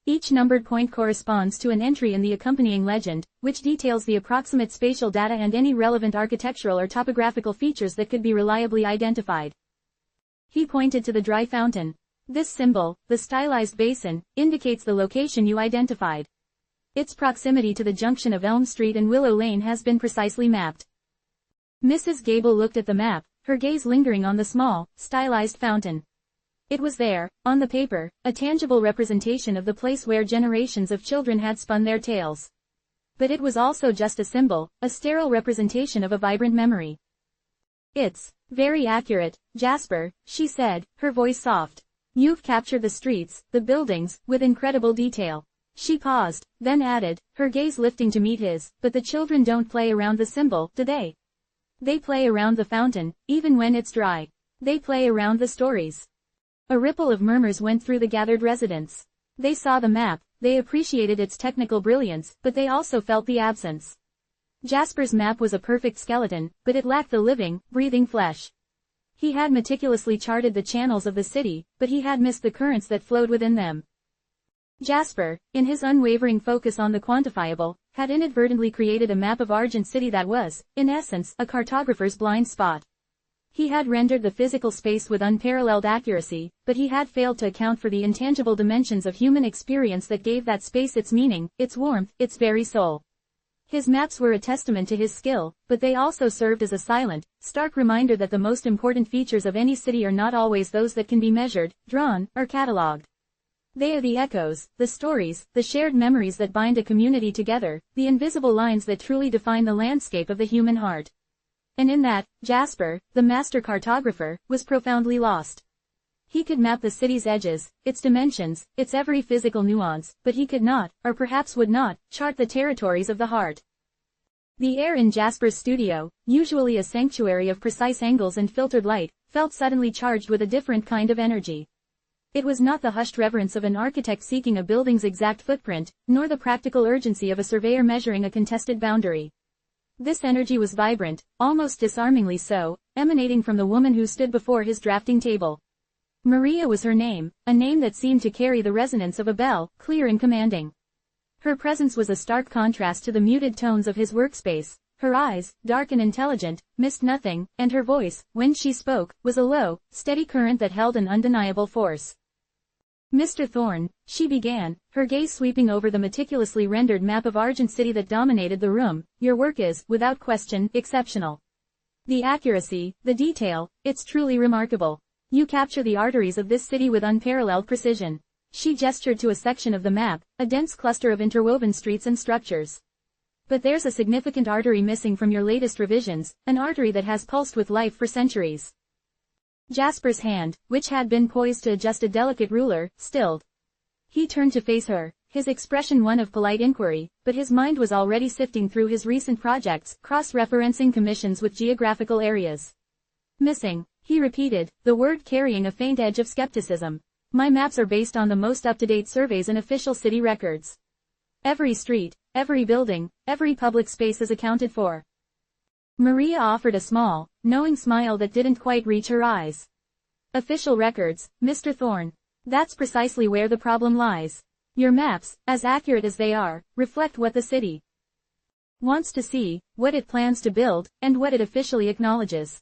Each numbered point corresponds to an entry in the accompanying legend, which details the approximate spatial data and any relevant architectural or topographical features that could be reliably identified. He pointed to the dry fountain. This symbol, the stylized basin, indicates the location you identified. Its proximity to the junction of Elm Street and Willow Lane has been precisely mapped. Mrs. Gable looked at the map, her gaze lingering on the small, stylized fountain. It was there, on the paper, a tangible representation of the place where generations of children had spun their tales. But it was also just a symbol, a sterile representation of a vibrant memory. It's very accurate, Jasper, she said, her voice soft. You've captured the streets, the buildings, with incredible detail. She paused, then added, her gaze lifting to meet his, but the children don't play around the symbol, do they? They play around the fountain, even when it's dry. They play around the stories. A ripple of murmurs went through the gathered residents. They saw the map, they appreciated its technical brilliance, but they also felt the absence. Jasper's map was a perfect skeleton, but it lacked the living, breathing flesh. He had meticulously charted the channels of the city, but he had missed the currents that flowed within them. Jasper, in his unwavering focus on the quantifiable, had inadvertently created a map of Argent City that was, in essence, a cartographer's blind spot. He had rendered the physical space with unparalleled accuracy, but he had failed to account for the intangible dimensions of human experience that gave that space its meaning, its warmth, its very soul. His maps were a testament to his skill, but they also served as a silent, stark reminder that the most important features of any city are not always those that can be measured, drawn, or catalogued. They are the echoes, the stories, the shared memories that bind a community together, the invisible lines that truly define the landscape of the human heart. And in that, Jasper, the master cartographer, was profoundly lost. He could map the city's edges, its dimensions, its every physical nuance, but he could not, or perhaps would not, chart the territories of the heart. The air in Jasper's studio, usually a sanctuary of precise angles and filtered light, felt suddenly charged with a different kind of energy. It was not the hushed reverence of an architect seeking a building's exact footprint, nor the practical urgency of a surveyor measuring a contested boundary. This energy was vibrant, almost disarmingly so, emanating from the woman who stood before his drafting table. Maria was her name, a name that seemed to carry the resonance of a bell, clear and commanding. Her presence was a stark contrast to the muted tones of his workspace. Her eyes, dark and intelligent, missed nothing, and her voice, when she spoke, was a low, steady current that held an undeniable force. Mr. Thorne, she began, her gaze sweeping over the meticulously rendered map of Argent City that dominated the room, your work is, without question, exceptional. The accuracy, the detail, it's truly remarkable. You capture the arteries of this city with unparalleled precision. She gestured to a section of the map, a dense cluster of interwoven streets and structures. But there's a significant artery missing from your latest revisions, an artery that has pulsed with life for centuries. Jasper's hand, which had been poised to adjust a delicate ruler, stilled. He turned to face her, his expression one of polite inquiry, but his mind was already sifting through his recent projects, cross-referencing commissions with geographical areas. Missing, he repeated, the word carrying a faint edge of skepticism. My maps are based on the most up-to-date surveys and official city records. Every street, every building, every public space is accounted for. Maria offered a small, knowing smile that didn't quite reach her eyes. Official records, Mr. Thorne. That's precisely where the problem lies. Your maps, as accurate as they are, reflect what the city wants to see, what it plans to build, and what it officially acknowledges.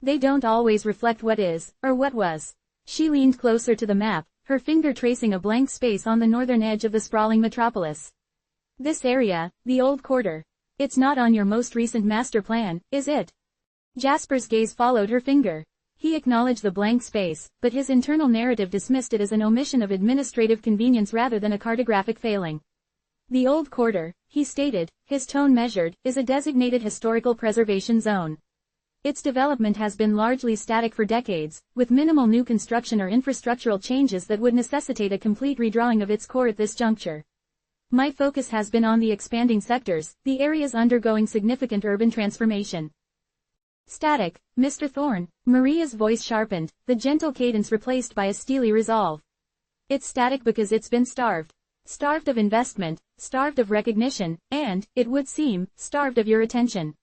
They don't always reflect what is, or what was. She leaned closer to the map, her finger tracing a blank space on the northern edge of the sprawling metropolis. This area, the Old Quarter. It's not on your most recent master plan, is it? Jasper's gaze followed her finger. He acknowledged the blank space, but his internal narrative dismissed it as an omission of administrative convenience rather than a cartographic failing. The Old Quarter, he stated, his tone measured, is a designated historical preservation zone. Its development has been largely static for decades, with minimal new construction or infrastructural changes that would necessitate a complete redrawing of its core at this juncture. My focus has been on the expanding sectors, the areas undergoing significant urban transformation. Static, Mr. Thorne. Maria's voice sharpened, the gentle cadence replaced by a steely resolve. It's static because it's been starved. Starved of investment, starved of recognition, and, it would seem, starved of your attention.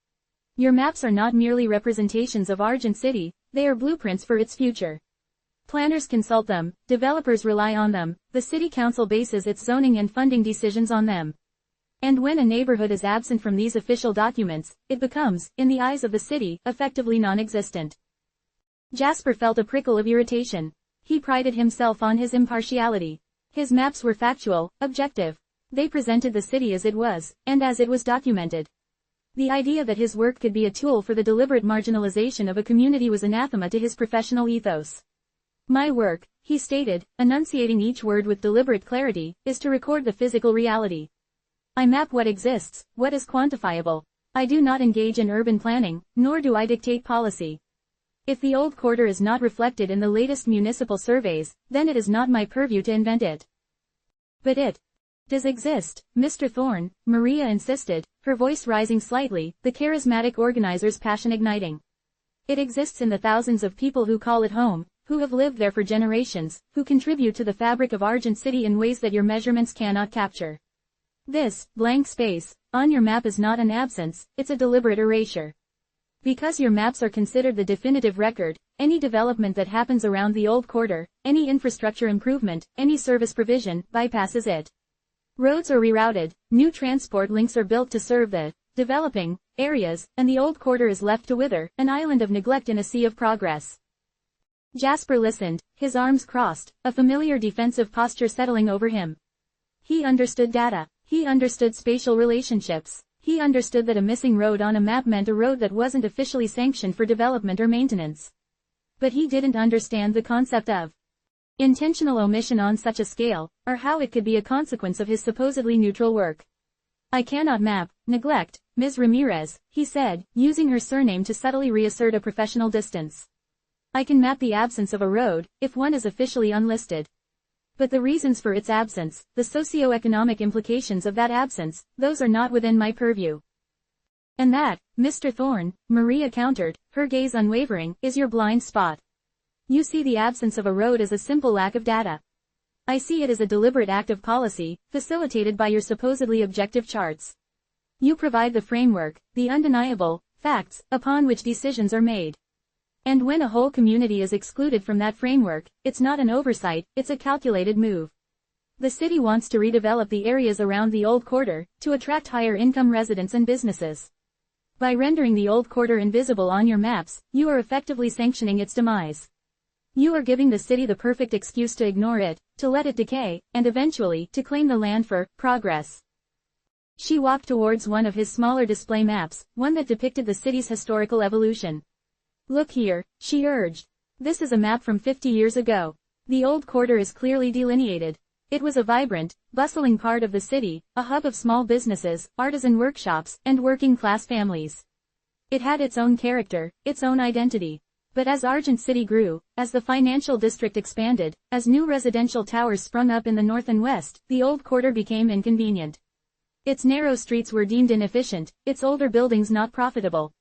Your maps are not merely representations of Argent City, they are blueprints for its future. Planners consult them, developers rely on them, the city council bases its zoning and funding decisions on them. And when a neighborhood is absent from these official documents, it becomes, in the eyes of the city, effectively non-existent. Jasper felt a prickle of irritation. He prided himself on his impartiality. His maps were factual, objective. They presented the city as it was, and as it was documented. The idea that his work could be a tool for the deliberate marginalization of a community was anathema to his professional ethos. My work, he stated, enunciating each word with deliberate clarity, is to record the physical reality. I map what exists, what is quantifiable. I do not engage in urban planning, nor do I dictate policy. If the old quarter is not reflected in the latest municipal surveys, then it is not my purview to invent it. But it does exist, Mr. Thorne, Maria insisted, her voice rising slightly, the charismatic organizer's passion igniting. It exists in the thousands of people who call it home, who have lived there for generations, who contribute to the fabric of Argent City in ways that your measurements cannot capture. This, blank space, on your map is not an absence, it's a deliberate erasure. Because your maps are considered the definitive record, any development that happens around the old quarter, any infrastructure improvement, any service provision, bypasses it. Roads are rerouted, new transport links are built to serve the developing areas, and the old quarter is left to wither, an island of neglect in a sea of progress. Jasper listened, his arms crossed, a familiar defensive posture settling over him. He understood data. He understood spatial relationships. He understood that a missing road on a map meant a road that wasn't officially sanctioned for development or maintenance. But he didn't understand the concept of intentional omission on such a scale, or how it could be a consequence of his supposedly neutral work. I cannot map, neglect, Ms. Ramirez, he said, using her surname to subtly reassert a professional distance. I can map the absence of a road, if one is officially unlisted. But the reasons for its absence, the socio-economic implications of that absence, those are not within my purview. And that, Mr. Thorne, Maria countered, her gaze unwavering, is your blind spot. You see the absence of a road as a simple lack of data. I see it as a deliberate act of policy, facilitated by your supposedly objective charts. You provide the framework, the undeniable facts, upon which decisions are made. And when a whole community is excluded from that framework, it's not an oversight, it's a calculated move. The city wants to redevelop the areas around the old quarter, to attract higher income residents and businesses. By rendering the old quarter invisible on your maps, you are effectively sanctioning its demise. You are giving the city the perfect excuse to ignore it, to let it decay, and eventually, to claim the land for progress. She walked towards one of his smaller display maps, one that depicted the city's historical evolution. Look here, she urged. This is a map from 50 years ago. The old quarter is clearly delineated. It was a vibrant, bustling part of the city, a hub of small businesses, artisan workshops, and working-class families. It had its own character, its own identity. But as Argent City grew, as the financial district expanded, as new residential towers sprung up in the north and west, the old quarter became inconvenient. Its narrow streets were deemed inefficient, its older buildings not profitable.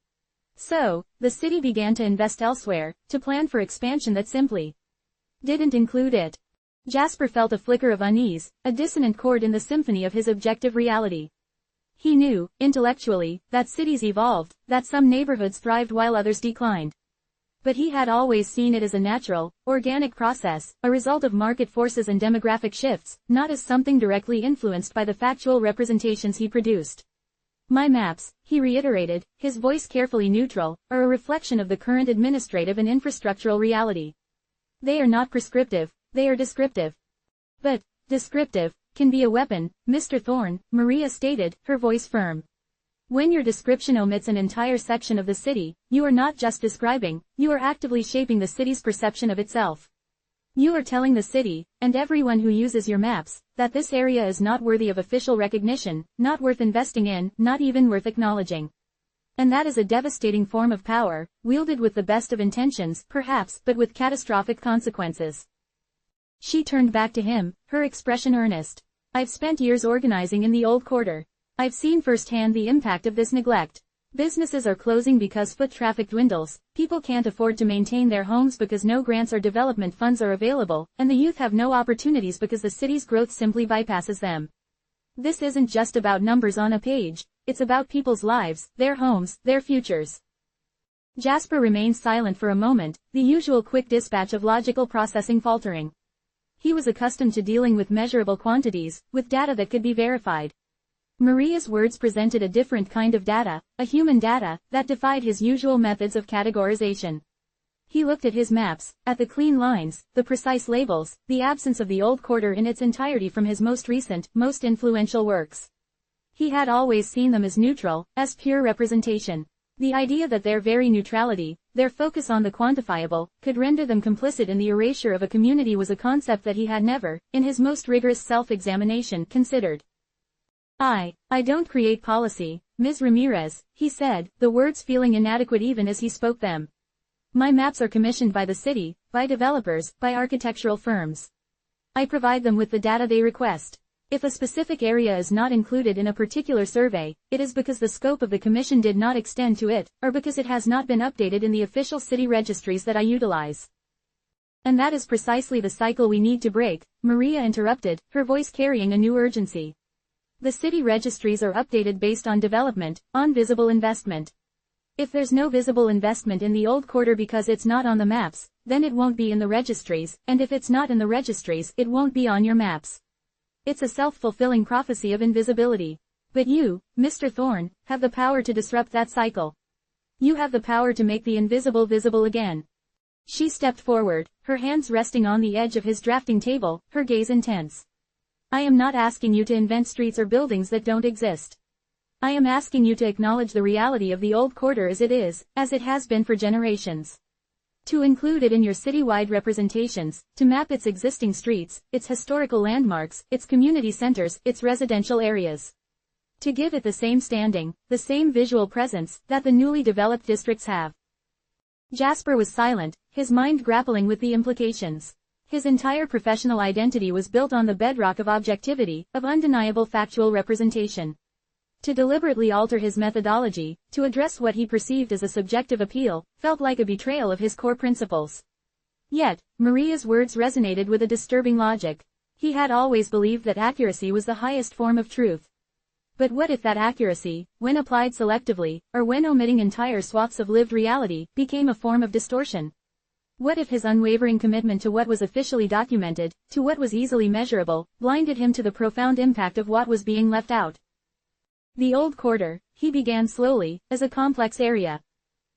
So, the city began to invest elsewhere, to plan for expansion that simply didn't include it. Jasper felt a flicker of unease, a dissonant chord in the symphony of his objective reality. He knew, intellectually, that cities evolved, that some neighborhoods thrived while others declined. But he had always seen it as a natural, organic process, a result of market forces and demographic shifts, not as something directly influenced by the factual representations he produced. My maps, he reiterated, his voice carefully neutral, are a reflection of the current administrative and infrastructural reality. They are not prescriptive, they are descriptive. But, descriptive, can be a weapon, Mr. Thorne, Maria stated, her voice firm. When your description omits an entire section of the city, you are not just describing, you are actively shaping the city's perception of itself. You are telling the city, and everyone who uses your maps, that this area is not worthy of official recognition, not worth investing in, not even worth acknowledging. And that is a devastating form of power, wielded with the best of intentions, perhaps, but with catastrophic consequences. She turned back to him, her expression earnest. I've spent years organizing in the old quarter. I've seen firsthand the impact of this neglect. Businesses are closing because foot traffic dwindles, people can't afford to maintain their homes because no grants or development funds are available, and the youth have no opportunities because the city's growth simply bypasses them. This isn't just about numbers on a page, it's about people's lives, their homes, their futures. Jasper remained silent for a moment, the usual quick dispatch of logical processing faltering. He was accustomed to dealing with measurable quantities, with data that could be verified. Maria's words presented a different kind of data, a human data, that defied his usual methods of categorization. He looked at his maps, at the clean lines, the precise labels, the absence of the old quarter in its entirety from his most recent, most influential works. He had always seen them as neutral, as pure representation. The idea that their very neutrality, their focus on the quantifiable, could render them complicit in the erasure of a community was a concept that he had never, in his most rigorous self-examination, considered. I don't create policy, Ms. Ramirez, he said, the words feeling inadequate even as he spoke them. My maps are commissioned by the city, by developers, by architectural firms. I provide them with the data they request. If a specific area is not included in a particular survey, it is because the scope of the commission did not extend to it, or because it has not been updated in the official city registries that I utilize. And that is precisely the cycle we need to break, Maria interrupted, her voice carrying a new urgency. The city registries are updated based on development, on visible investment. If there's no visible investment in the old quarter because it's not on the maps, then it won't be in the registries, and if it's not in the registries, it won't be on your maps. It's a self-fulfilling prophecy of invisibility. But you, Mr. Thorne, have the power to disrupt that cycle. You have the power to make the invisible visible again. She stepped forward, her hands resting on the edge of his drafting table, her gaze intense. I am not asking you to invent streets or buildings that don't exist. I am asking you to acknowledge the reality of the old quarter as it is, as it has been for generations. To include it in your citywide representations, to map its existing streets, its historical landmarks, its community centers, its residential areas. To give it the same standing, the same visual presence, that the newly developed districts have. Jasper was silent, his mind grappling with the implications. His entire professional identity was built on the bedrock of objectivity, of undeniable factual representation. To deliberately alter his methodology, to address what he perceived as a subjective appeal, felt like a betrayal of his core principles. Yet, Maria's words resonated with a disturbing logic. He had always believed that accuracy was the highest form of truth. But what if that accuracy, when applied selectively, or when omitting entire swaths of lived reality, became a form of distortion? What if his unwavering commitment to what was officially documented, to what was easily measurable, blinded him to the profound impact of what was being left out? The old quarter, he began slowly, is a complex area.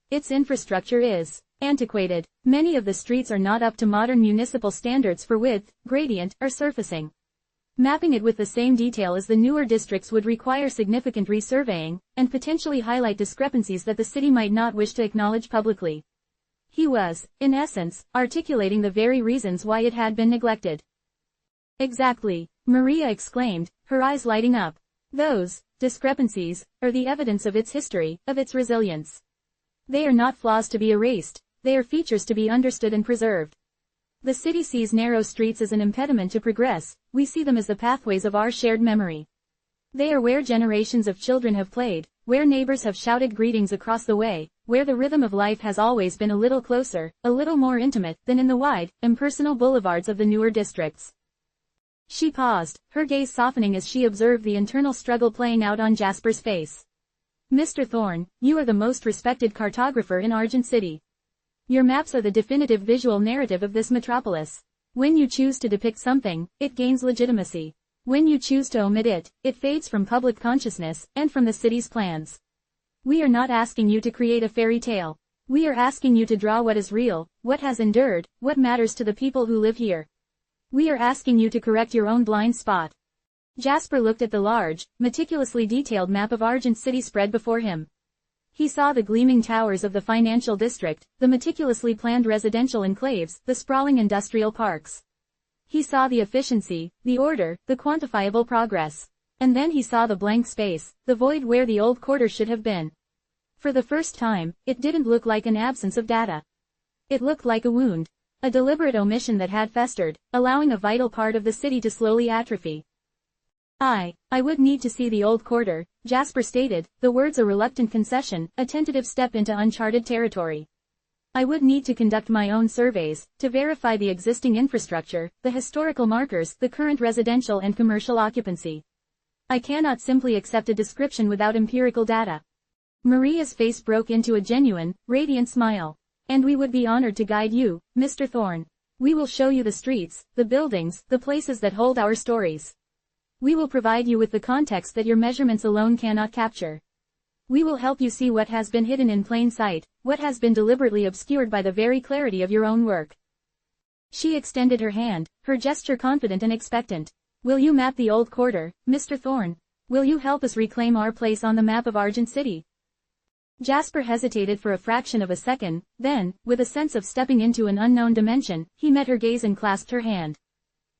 Its infrastructure is antiquated. Many of the streets are not up to modern municipal standards for width, gradient, or surfacing. Mapping it with the same detail as the newer districts would require significant resurveying, and potentially highlight discrepancies that the city might not wish to acknowledge publicly. He was, in essence, articulating the very reasons why it had been neglected. Exactly, Maria exclaimed, her eyes lighting up. Those discrepancies are the evidence of its history, of its resilience. They are not flaws to be erased, they are features to be understood and preserved. The city sees narrow streets as an impediment to progress, we see them as the pathways of our shared memory. They are where generations of children have played, where neighbors have shouted greetings across the way, where the rhythm of life has always been a little closer, a little more intimate, than in the wide, impersonal boulevards of the newer districts. She paused, her gaze softening as she observed the internal struggle playing out on Jasper's face. Mr. Thorne, you are the most respected cartographer in Argent City. Your maps are the definitive visual narrative of this metropolis. When you choose to depict something, it gains legitimacy. When you choose to omit it, it fades from public consciousness, and from the city's plans. We are not asking you to create a fairy tale. We are asking you to draw what is real, what has endured, what matters to the people who live here. We are asking you to correct your own blind spot. Jasper looked at the large, meticulously detailed map of Argent City spread before him. He saw the gleaming towers of the financial district, the meticulously planned residential enclaves, the sprawling industrial parks. He saw the efficiency, the order, the quantifiable progress. And then he saw the blank space, the void where the old quarter should have been. For the first time, it didn't look like an absence of data. It looked like a wound. A deliberate omission that had festered, allowing a vital part of the city to slowly atrophy. I would need to see the old quarter, Jasper stated, the words a reluctant concession, a tentative step into uncharted territory. I would need to conduct my own surveys, to verify the existing infrastructure, the historical markers, the current residential and commercial occupancy. I cannot simply accept a description without empirical data. Maria's face broke into a genuine, radiant smile. And we would be honored to guide you, Mr. Thorne. We will show you the streets, the buildings, the places that hold our stories. We will provide you with the context that your measurements alone cannot capture. We will help you see what has been hidden in plain sight, what has been deliberately obscured by the very clarity of your own work. She extended her hand, her gesture confident and expectant. Will you map the old quarter, Mr. Thorne? Will you help us reclaim our place on the map of Argent City? Jasper hesitated for a fraction of a second, then, with a sense of stepping into an unknown dimension, he met her gaze and clasped her hand.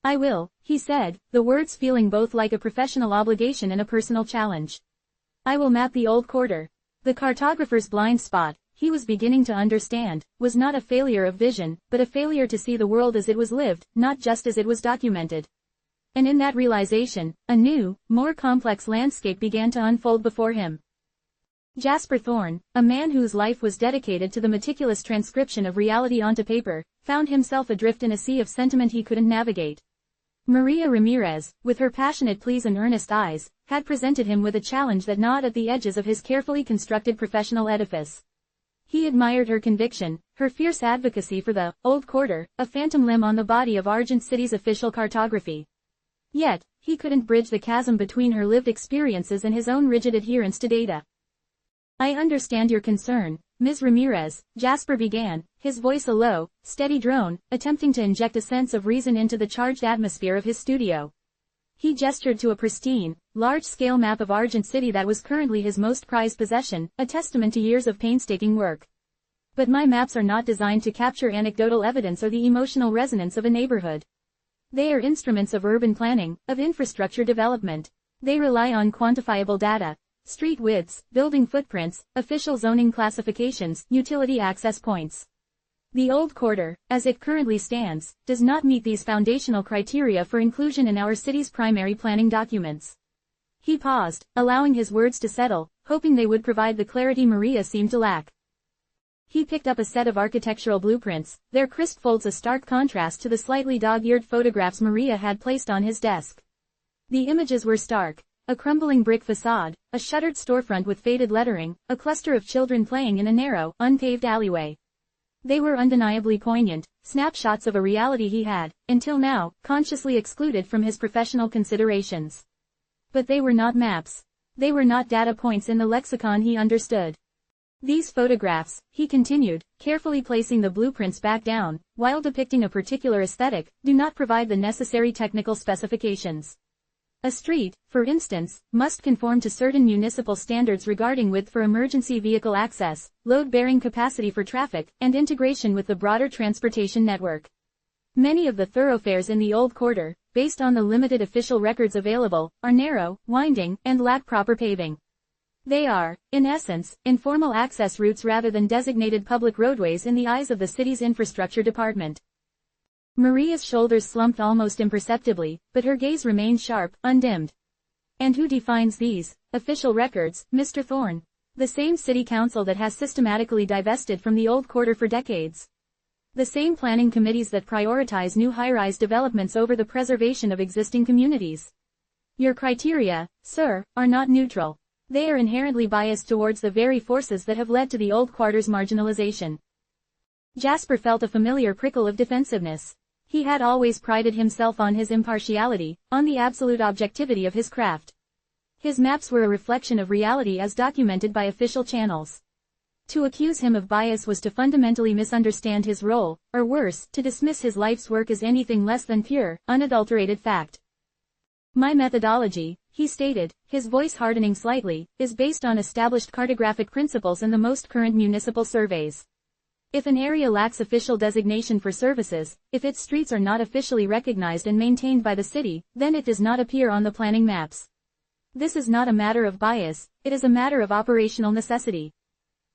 I will, he said, the words feeling both like a professional obligation and a personal challenge. I will map the old quarter. The cartographer's blind spot, he was beginning to understand, was not a failure of vision, but a failure to see the world as it was lived, not just as it was documented. And in that realization, a new, more complex landscape began to unfold before him. Jasper Thorne, a man whose life was dedicated to the meticulous transcription of reality onto paper, found himself adrift in a sea of sentiment he couldn't navigate. Maria Ramirez, with her passionate pleas and earnest eyes, had presented him with a challenge that gnawed at the edges of his carefully constructed professional edifice. He admired her conviction, her fierce advocacy for the old quarter, a phantom limb on the body of Argent City's official cartography. Yet, he couldn't bridge the chasm between her lived experiences and his own rigid adherence to data. I understand your concern, Ms. Ramirez, Jasper began, his voice a low, steady drone, attempting to inject a sense of reason into the charged atmosphere of his studio. He gestured to a pristine, large-scale map of Argent City that was currently his most prized possession, a testament to years of painstaking work. But my maps are not designed to capture anecdotal evidence or the emotional resonance of a neighborhood. They are instruments of urban planning, of infrastructure development. They rely on quantifiable data. Street widths, building footprints, official zoning classifications, utility access points. The old quarter, as it currently stands, does not meet these foundational criteria for inclusion in our city's primary planning documents. He paused, allowing his words to settle, hoping they would provide the clarity Maria seemed to lack. He picked up a set of architectural blueprints, their crisp folds a stark contrast to the slightly dog-eared photographs Maria had placed on his desk. The images were stark. A crumbling brick facade, a shuttered storefront with faded lettering, a cluster of children playing in a narrow, unpaved alleyway. They were undeniably poignant, snapshots of a reality he had, until now, consciously excluded from his professional considerations. But they were not maps. They were not data points in the lexicon he understood. These photographs, he continued, carefully placing the blueprints back down, while depicting a particular aesthetic, do not provide the necessary technical specifications. A street, for instance, must conform to certain municipal standards regarding width for emergency vehicle access, load-bearing capacity for traffic, and integration with the broader transportation network. Many of the thoroughfares in the old quarter, based on the limited official records available, are narrow, winding, and lack proper paving. They are, in essence, informal access routes rather than designated public roadways in the eyes of the city's infrastructure department. Maria's shoulders slumped almost imperceptibly, but her gaze remained sharp, undimmed. And who defines these official records, Mr. Thorne? The same city council that has systematically divested from the old quarter for decades. The same planning committees that prioritize new high-rise developments over the preservation of existing communities. Your criteria, sir, are not neutral. They are inherently biased towards the very forces that have led to the old quarter's marginalization. Jasper felt a familiar prickle of defensiveness. He had always prided himself on his impartiality, on the absolute objectivity of his craft. His maps were a reflection of reality as documented by official channels. To accuse him of bias was to fundamentally misunderstand his role, or worse, to dismiss his life's work as anything less than pure, unadulterated fact. My methodology, he stated, his voice hardening slightly, is based on established cartographic principles and the most current municipal surveys. If an area lacks official designation for services, if its streets are not officially recognized and maintained by the city, then it does not appear on the planning maps. This is not a matter of bias, it is a matter of operational necessity.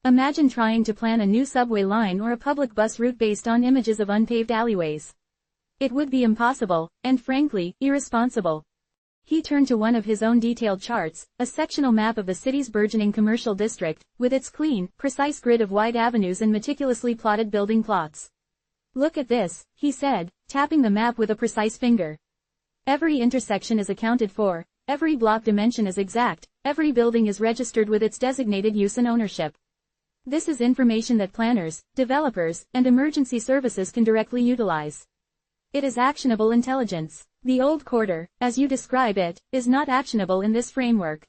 Imagine trying to plan a new subway line or a public bus route based on images of unpaved alleyways. It would be impossible, and frankly, irresponsible. He turned to one of his own detailed charts, a sectional map of the city's burgeoning commercial district, with its clean, precise grid of wide avenues and meticulously plotted building plots. Look at this, he said, tapping the map with a precise finger. Every intersection is accounted for, every block dimension is exact, every building is registered with its designated use and ownership. This is information that planners, developers, and emergency services can directly utilize. It is actionable intelligence. The old quarter, as you describe it, is not actionable in this framework.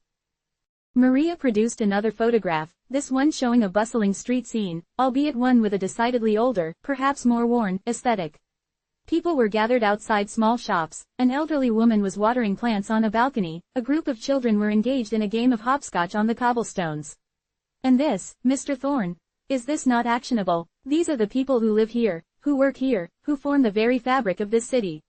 Maria produced another photograph, this one showing a bustling street scene, albeit one with a decidedly older, perhaps more worn, aesthetic. People were gathered outside small shops, an elderly woman was watering plants on a balcony, a group of children were engaged in a game of hopscotch on the cobblestones. And this, Mr. Thorne, is this not actionable? These are the people who live here, who work here, who form the very fabric of this city.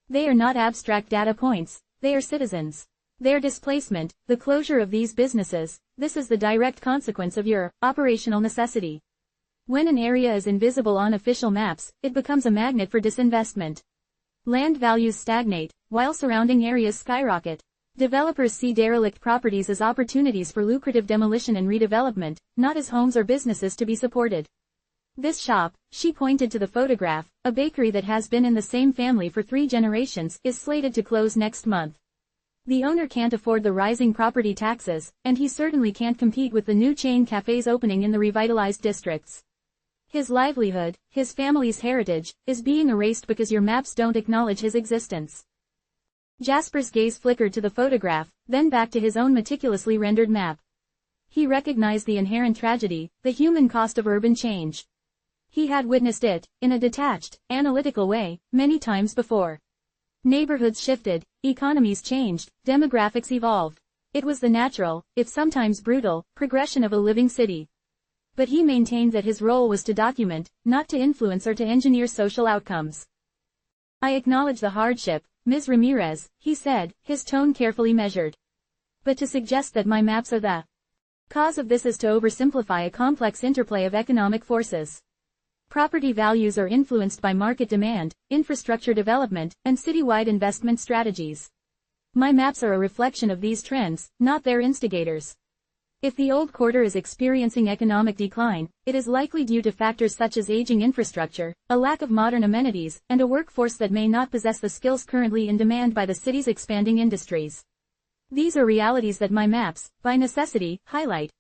They are not abstract data points, they are citizens. Their displacement, the closure of these businesses, this is the direct consequence of your operational necessity. When an area is invisible on official maps, it becomes a magnet for disinvestment. Land values stagnate, while surrounding areas skyrocket. Developers see derelict properties as opportunities for lucrative demolition and redevelopment, not as homes or businesses to be supported. This shop, she pointed to the photograph, a bakery that has been in the same family for 3 generations, is slated to close next month. The owner can't afford the rising property taxes, and he certainly can't compete with the new chain cafes opening in the revitalized districts. His livelihood, his family's heritage, is being erased because your maps don't acknowledge his existence. Jasper's gaze flickered to the photograph, then back to his own meticulously rendered map. He recognized the inherent tragedy, the human cost of urban change. He had witnessed it, in a detached, analytical way, many times before. Neighborhoods shifted, economies changed, demographics evolved. It was the natural, if sometimes brutal, progression of a living city. But he maintained that his role was to document, not to influence or to engineer social outcomes. I acknowledge the hardship, Ms. Ramirez, he said, his tone carefully measured. But to suggest that my maps are the cause of this is to oversimplify a complex interplay of economic forces. Property values are influenced by market demand, infrastructure development, and citywide investment strategies. My maps are a reflection of these trends, not their instigators. If the old quarter is experiencing economic decline, it is likely due to factors such as aging infrastructure, a lack of modern amenities, and a workforce that may not possess the skills currently in demand by the city's expanding industries. These are realities that my maps, by necessity, highlight.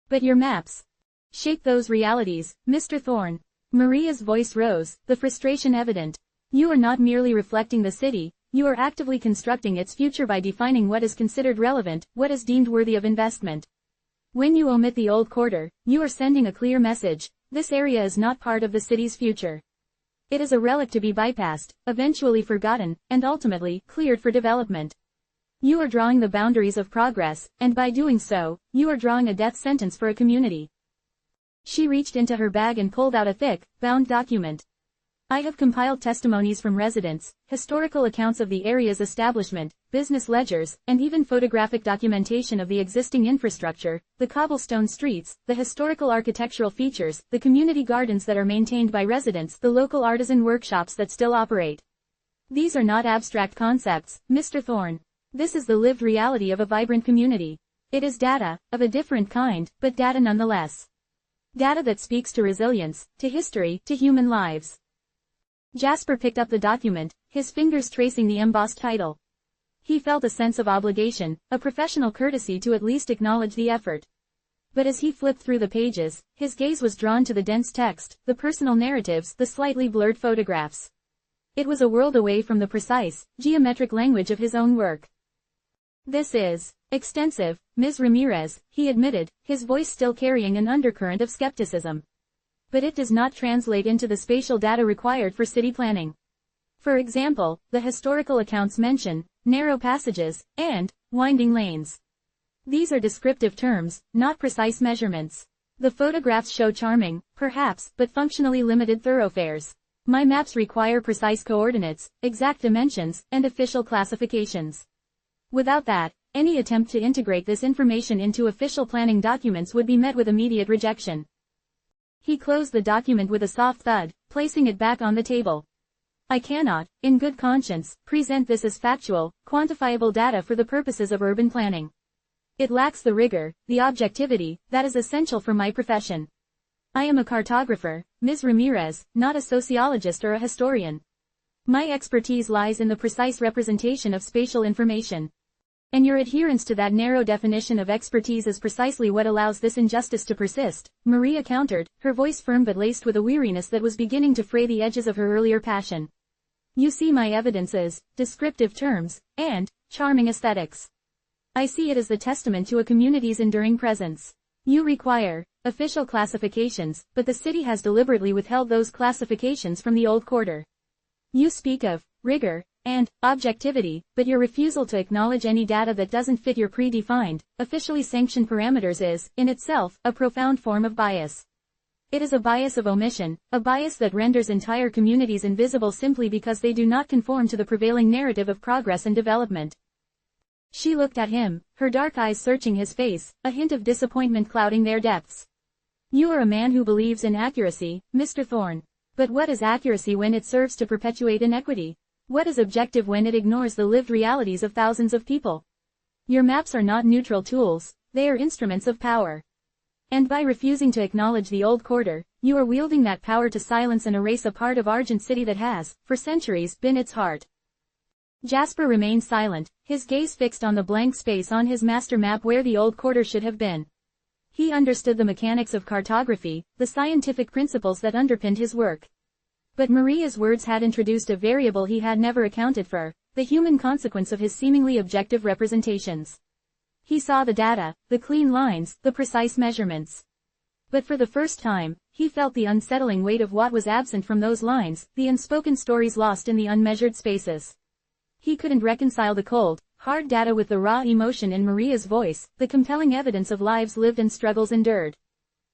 But your maps shape those realities, Mr. Thorne. Maria's voice rose, the frustration evident. You are not merely reflecting the city, you are actively constructing its future by defining what is considered relevant, what is deemed worthy of investment. When you omit the old quarter, you are sending a clear message: this area is not part of the city's future. It is a relic to be bypassed, eventually forgotten, and ultimately, cleared for development. You are drawing the boundaries of progress, and by doing so, you are drawing a death sentence for a community. She reached into her bag and pulled out a thick, bound document. I have compiled testimonies from residents, historical accounts of the area's establishment, business ledgers, and even photographic documentation of the existing infrastructure, the cobblestone streets, the historical architectural features, the community gardens that are maintained by residents, the local artisan workshops that still operate. These are not abstract concepts, Mr. Thorne. This is the lived reality of a vibrant community. It is data, of a different kind, but data nonetheless. Data that speaks to resilience, to history, to human lives. Jasper picked up the document, his fingers tracing the embossed title. He felt a sense of obligation, a professional courtesy to at least acknowledge the effort. But as he flipped through the pages, his gaze was drawn to the dense text, the personal narratives, the slightly blurred photographs. It was a world away from the precise, geometric language of his own work. This is extensive, Ms. Ramirez, he admitted, his voice still carrying an undercurrent of skepticism. But it does not translate into the spatial data required for city planning. For example, the historical accounts mention narrow passages and winding lanes. These are descriptive terms, not precise measurements. The photographs show charming, perhaps, but functionally limited thoroughfares. My maps require precise coordinates, exact dimensions, and official classifications. Without that, Any attempt to integrate this information into official planning documents would be met with immediate rejection. He closed the document with a soft thud, placing it back on the table. I cannot, in good conscience, present this as factual, quantifiable data for the purposes of urban planning. It lacks the rigor, the objectivity, that is essential for my profession. I am a cartographer, Ms. Ramirez, not a sociologist or a historian. My expertise lies in the precise representation of spatial information. And your adherence to that narrow definition of expertise is precisely what allows this injustice to persist, Maria countered, her voice firm but laced with a weariness that was beginning to fray the edges of her earlier passion. You see my evidences, descriptive terms, and charming aesthetics. I see it as the testament to a community's enduring presence. You require official classifications, but the city has deliberately withheld those classifications from the old quarter. You speak of rigor and objectivity, but your refusal to acknowledge any data that doesn't fit your predefined, officially sanctioned parameters is, in itself, a profound form of bias. It is a bias of omission, a bias that renders entire communities invisible simply because they do not conform to the prevailing narrative of progress and development. She looked at him, her dark eyes searching his face, a hint of disappointment clouding their depths. You are a man who believes in accuracy, Mr. Thorne. But what is accuracy when it serves to perpetuate inequity? What is objective when it ignores the lived realities of thousands of people? Your maps are not neutral tools, they are instruments of power. And by refusing to acknowledge the old quarter, you are wielding that power to silence and erase a part of Argent City that has, for centuries, been its heart. Jasper remained silent, his gaze fixed on the blank space on his master map where the old quarter should have been. He understood the mechanics of cartography, the scientific principles that underpinned his work. But Maria's words had introduced a variable he had never accounted for, the human consequence of his seemingly objective representations. He saw the data, the clean lines, the precise measurements. But for the first time, he felt the unsettling weight of what was absent from those lines, the unspoken stories lost in the unmeasured spaces. He couldn't reconcile the cold, hard data with the raw emotion in Maria's voice, the compelling evidence of lives lived and struggles endured.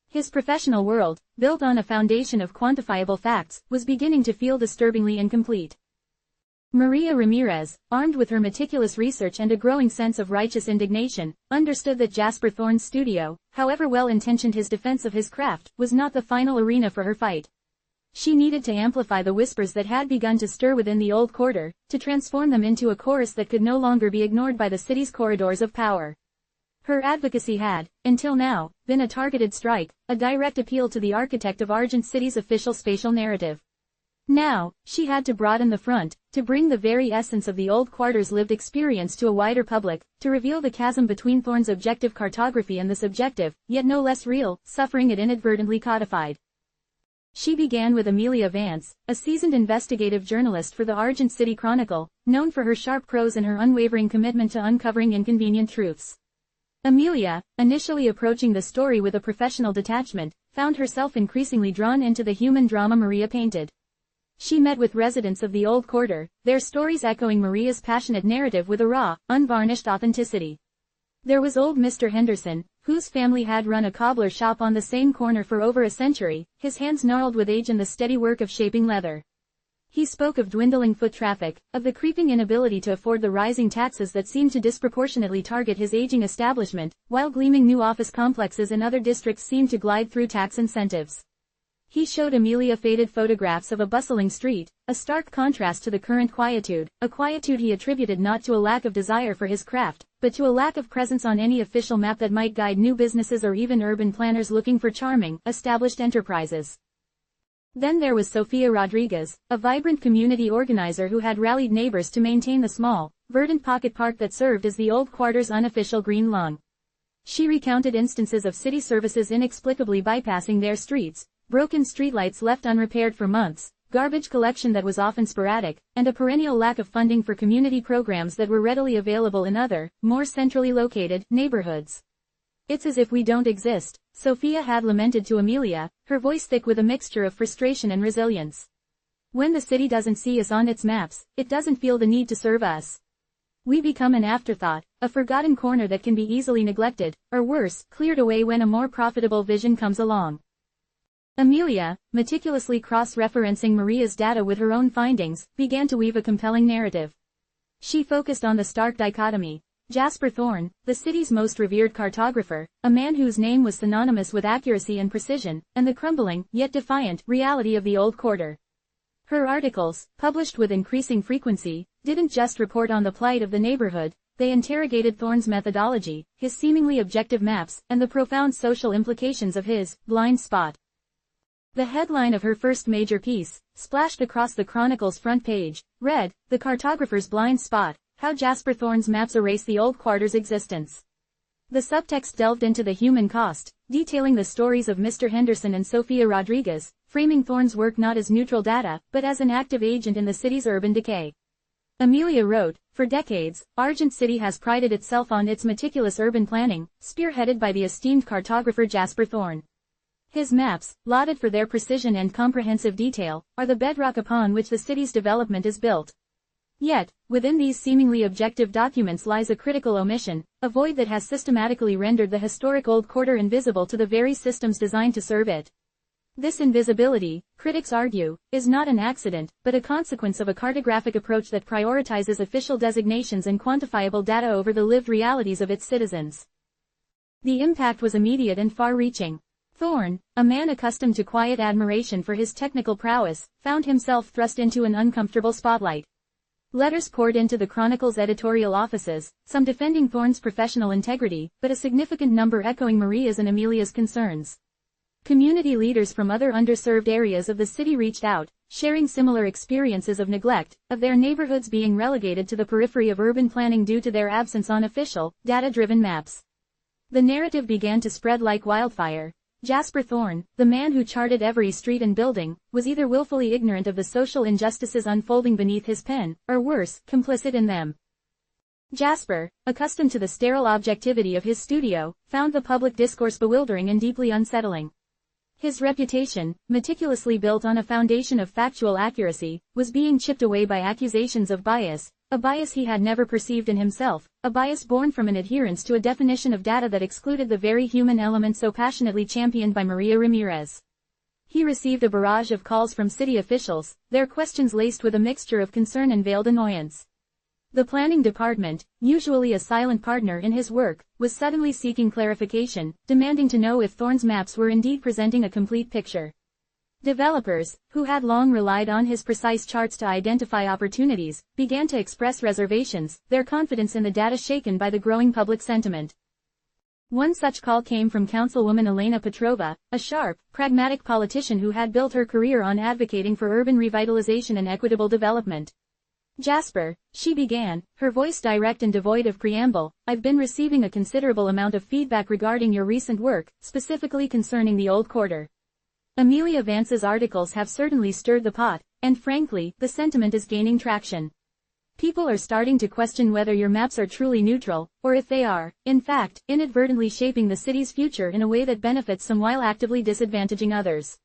His professional world, built on a foundation of quantifiable facts, was beginning to feel disturbingly incomplete. Maria Ramirez, armed with her meticulous research and a growing sense of righteous indignation, understood that Jasper Thorne's studio, however well-intentioned his defense of his craft, was not the final arena for her fight. She needed to amplify the whispers that had begun to stir within the old quarter, to transform them into a chorus that could no longer be ignored by the city's corridors of power. Her advocacy had, until now, been a targeted strike, a direct appeal to the architect of Argent City's official spatial narrative. Now, she had to broaden the front, to bring the very essence of the old quarter's lived experience to a wider public, to reveal the chasm between Thorne's objective cartography and the subjective, yet no less real, suffering it inadvertently codified. She began with Amelia Vance, a seasoned investigative journalist for the Argent City Chronicle, known for her sharp prose and her unwavering commitment to uncovering inconvenient truths. Amelia, initially approaching the story with a professional detachment, found herself increasingly drawn into the human drama Maria painted. She met with residents of the old quarter, their stories echoing Maria's passionate narrative with a raw, unvarnished authenticity. There was old Mr. Henderson, whose family had run a cobbler shop on the same corner for over a century, his hands gnarled with age and the steady work of shaping leather. He spoke of dwindling foot traffic, of the creeping inability to afford the rising taxes that seemed to disproportionately target his aging establishment, while gleaming new office complexes in other districts seemed to glide through tax incentives. He showed Amelia faded photographs of a bustling street, a stark contrast to the current quietude, a quietude he attributed not to a lack of desire for his craft, but to a lack of presence on any official map that might guide new businesses or even urban planners looking for charming, established enterprises. Then there was Sofia Rodriguez, a vibrant community organizer who had rallied neighbors to maintain the small, verdant pocket park that served as the old quarter's unofficial green lung. She recounted instances of city services inexplicably bypassing their streets, broken streetlights left unrepaired for months, garbage collection that was often sporadic, and a perennial lack of funding for community programs that were readily available in other, more centrally located, neighborhoods. It's as if we don't exist, Sophia had lamented to Amelia, her voice thick with a mixture of frustration and resilience. When the city doesn't see us on its maps, it doesn't feel the need to serve us. We become an afterthought, a forgotten corner that can be easily neglected, or worse, cleared away when a more profitable vision comes along. Amelia, meticulously cross-referencing Maria's data with her own findings, began to weave a compelling narrative. She focused on the stark dichotomy. Jasper Thorne, the city's most revered cartographer, a man whose name was synonymous with accuracy and precision, and the crumbling, yet defiant, reality of the old quarter. Her articles, published with increasing frequency, didn't just report on the plight of the neighborhood, they interrogated Thorne's methodology, his seemingly objective maps, and the profound social implications of his blind spot. The headline of her first major piece, splashed across the Chronicle's front page, read, "The Cartographer's Blind Spot, How Jasper Thorne's Maps Erase the Old Quarter's Existence." The subtext delved into the human cost, detailing the stories of Mr. Henderson and Sophia Rodriguez, framing Thorne's work not as neutral data, but as an active agent in the city's urban decay. Amelia wrote, "For decades, Argent City has prided itself on its meticulous urban planning, spearheaded by the esteemed cartographer Jasper Thorne. His maps, lauded for their precision and comprehensive detail, are the bedrock upon which the city's development is built. Yet, within these seemingly objective documents lies a critical omission, a void that has systematically rendered the historic old quarter invisible to the very systems designed to serve it. This invisibility, critics argue, is not an accident, but a consequence of a cartographic approach that prioritizes official designations and quantifiable data over the lived realities of its citizens." The impact was immediate and far-reaching. Thorne, a man accustomed to quiet admiration for his technical prowess, found himself thrust into an uncomfortable spotlight. Letters poured into the Chronicle's editorial offices, some defending Thorne's professional integrity, but a significant number echoing Maria's and Amelia's concerns. Community leaders from other underserved areas of the city reached out, sharing similar experiences of neglect, of their neighborhoods being relegated to the periphery of urban planning due to their absence on official, data-driven maps. The narrative began to spread like wildfire. Jasper Thorne, the man who charted every street and building, was either willfully ignorant of the social injustices unfolding beneath his pen, or worse, complicit in them. Jasper, accustomed to the sterile objectivity of his studio, found the public discourse bewildering and deeply unsettling. His reputation, meticulously built on a foundation of factual accuracy, was being chipped away by accusations of bias, a bias he had never perceived in himself, a bias born from an adherence to a definition of data that excluded the very human element so passionately championed by Maria Ramirez. He received a barrage of calls from city officials, their questions laced with a mixture of concern and veiled annoyance. The planning department, usually a silent partner in his work, was suddenly seeking clarification, demanding to know if Thorne's maps were indeed presenting a complete picture. Developers, who had long relied on his precise charts to identify opportunities, began to express reservations, their confidence in the data shaken by the growing public sentiment. One such call came from Councilwoman Elena Petrova, a sharp, pragmatic politician who had built her career on advocating for urban revitalization and equitable development. "Jasper," she began, her voice direct and devoid of preamble, "I've been receiving a considerable amount of feedback regarding your recent work, specifically concerning the old quarter. Amelia Vance's articles have certainly stirred the pot, and frankly, the sentiment is gaining traction. People are starting to question whether your maps are truly neutral, or if they are, in fact, inadvertently shaping the city's future in a way that benefits some while actively disadvantaging others.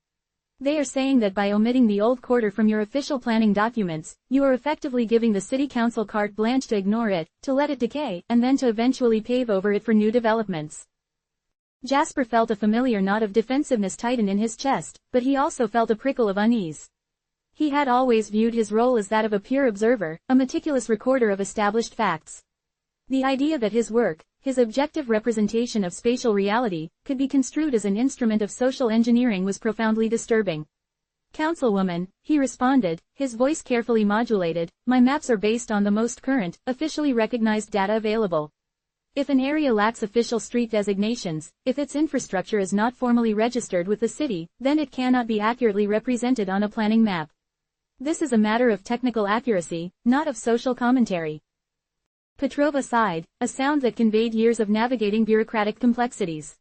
They are saying that by omitting the old quarter from your official planning documents, you are effectively giving the city council carte blanche to ignore it, to let it decay, and then to eventually pave over it for new developments." Jasper felt a familiar knot of defensiveness tighten in his chest, but he also felt a prickle of unease. He had always viewed his role as that of a pure observer, a meticulous recorder of established facts. The idea that his work, his objective representation of spatial reality, could be construed as an instrument of social engineering was profoundly disturbing. "Councilwoman," he responded, his voice carefully modulated, "my maps are based on the most current, officially recognized data available. If an area lacks official street designations, if its infrastructure is not formally registered with the city, then it cannot be accurately represented on a planning map. This is a matter of technical accuracy, not of social commentary." Petrova sighed, a sound that conveyed years of navigating bureaucratic complexities.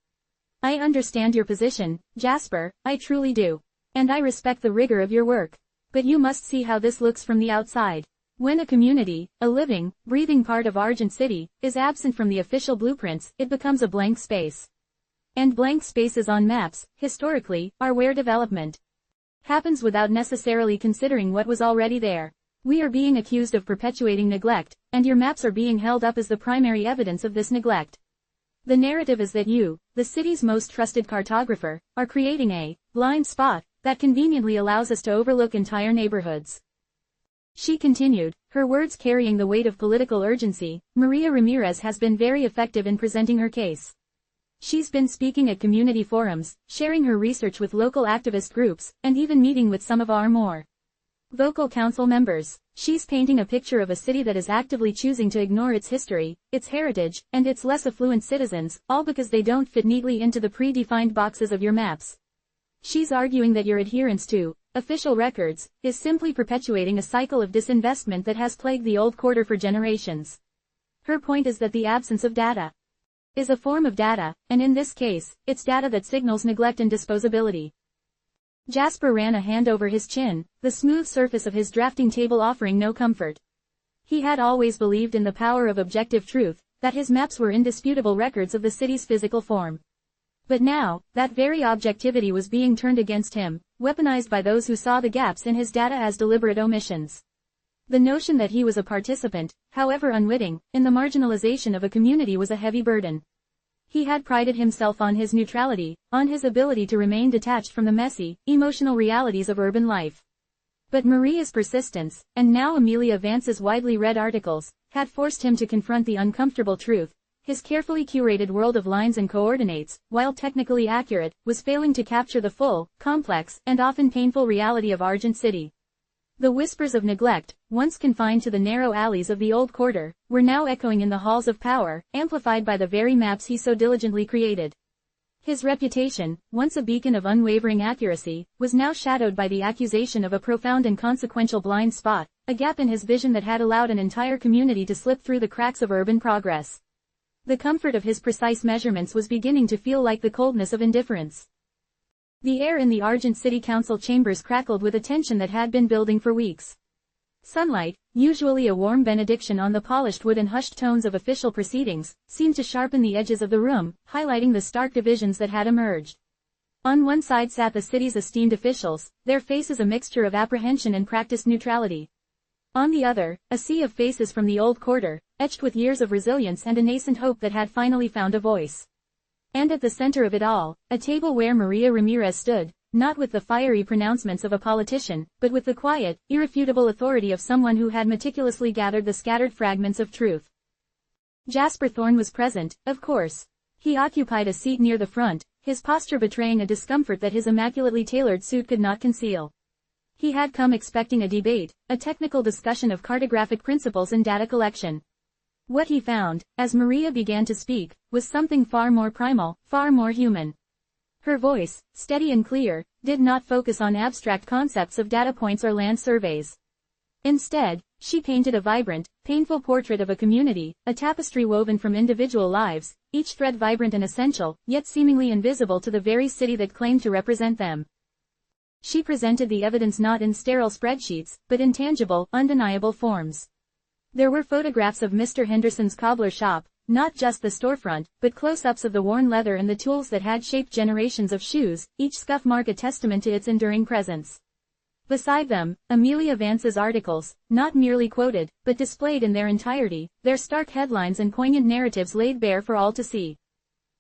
"I understand your position, Jasper, I truly do. And I respect the rigor of your work. But you must see how this looks from the outside. When a community, a living, breathing part of Argent City, is absent from the official blueprints, it becomes a blank space. And blank spaces on maps, historically, are where development happens without necessarily considering what was already there. We are being accused of perpetuating neglect, and your maps are being held up as the primary evidence of this neglect. The narrative is that you, the city's most trusted cartographer, are creating a blind spot that conveniently allows us to overlook entire neighborhoods. She continued, her words carrying the weight of political urgency. Maria Ramirez has been very effective in presenting her case. She's been speaking at community forums, sharing her research with local activist groups, and even meeting with some of our more vocal council members. She's painting a picture of a city that is actively choosing to ignore its history, its heritage, and its less affluent citizens, all because they don't fit neatly into the predefined boxes of your maps. She's arguing that your adherence to official records is simply perpetuating a cycle of disinvestment that has plagued the old quarter for generations. Her point is that the absence of data is a form of data, and in this case, it's data that signals neglect and disposability. Jasper ran a hand over his chin, the smooth surface of his drafting table offering no comfort. He had always believed in the power of objective truth, that his maps were indisputable records of the city's physical form. But now, that very objectivity was being turned against him, weaponized by those who saw the gaps in his data as deliberate omissions. The notion that he was a participant, however unwitting, in the marginalization of a community was a heavy burden. He had prided himself on his neutrality, on his ability to remain detached from the messy, emotional realities of urban life. But Maria's persistence, and now Amelia Vance's widely read articles, had forced him to confront the uncomfortable truth. His carefully curated world of lines and coordinates, while technically accurate, was failing to capture the full, complex, and often painful reality of Argent City. The whispers of neglect, once confined to the narrow alleys of the old quarter, were now echoing in the halls of power, amplified by the very maps he so diligently created. His reputation, once a beacon of unwavering accuracy, was now shadowed by the accusation of a profound and consequential blind spot, a gap in his vision that had allowed an entire community to slip through the cracks of urban progress. The comfort of his precise measurements was beginning to feel like the coldness of indifference. The air in the Argent City Council chambers crackled with a tension that had been building for weeks. Sunlight, usually a warm benediction on the polished wood and hushed tones of official proceedings, seemed to sharpen the edges of the room, highlighting the stark divisions that had emerged. On one side sat the city's esteemed officials, their faces a mixture of apprehension and practiced neutrality. On the other, a sea of faces from the old quarter, etched with years of resilience and a nascent hope that had finally found a voice. And at the center of it all, a table where Maria Ramirez stood, not with the fiery pronouncements of a politician, but with the quiet, irrefutable authority of someone who had meticulously gathered the scattered fragments of truth. Jasper Thorne was present, of course. He occupied a seat near the front, his posture betraying a discomfort that his immaculately tailored suit could not conceal. He had come expecting a debate, a technical discussion of cartographic principles and data collection. What he found, as Maria began to speak, was something far more primal, far more human. Her voice, steady and clear, did not focus on abstract concepts of data points or land surveys. Instead, she painted a vibrant, painful portrait of a community, a tapestry woven from individual lives, each thread vibrant and essential, yet seemingly invisible to the very city that claimed to represent them. She presented the evidence not in sterile spreadsheets, but in tangible, undeniable forms. There were photographs of Mr. Henderson's cobbler shop, not just the storefront, but close-ups of the worn leather and the tools that had shaped generations of shoes, each scuff mark a testament to its enduring presence. Beside them, Amelia Vance's articles, not merely quoted, but displayed in their entirety, their stark headlines and poignant narratives laid bare for all to see.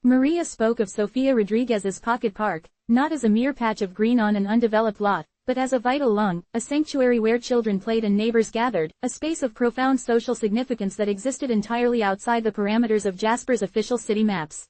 Maria spoke of Sofia Rodriguez's Pocket Park, not as a mere patch of green on an undeveloped lot, but as a vital lung, a sanctuary where children played and neighbors gathered, a space of profound social significance that existed entirely outside the parameters of Jasper's official city maps.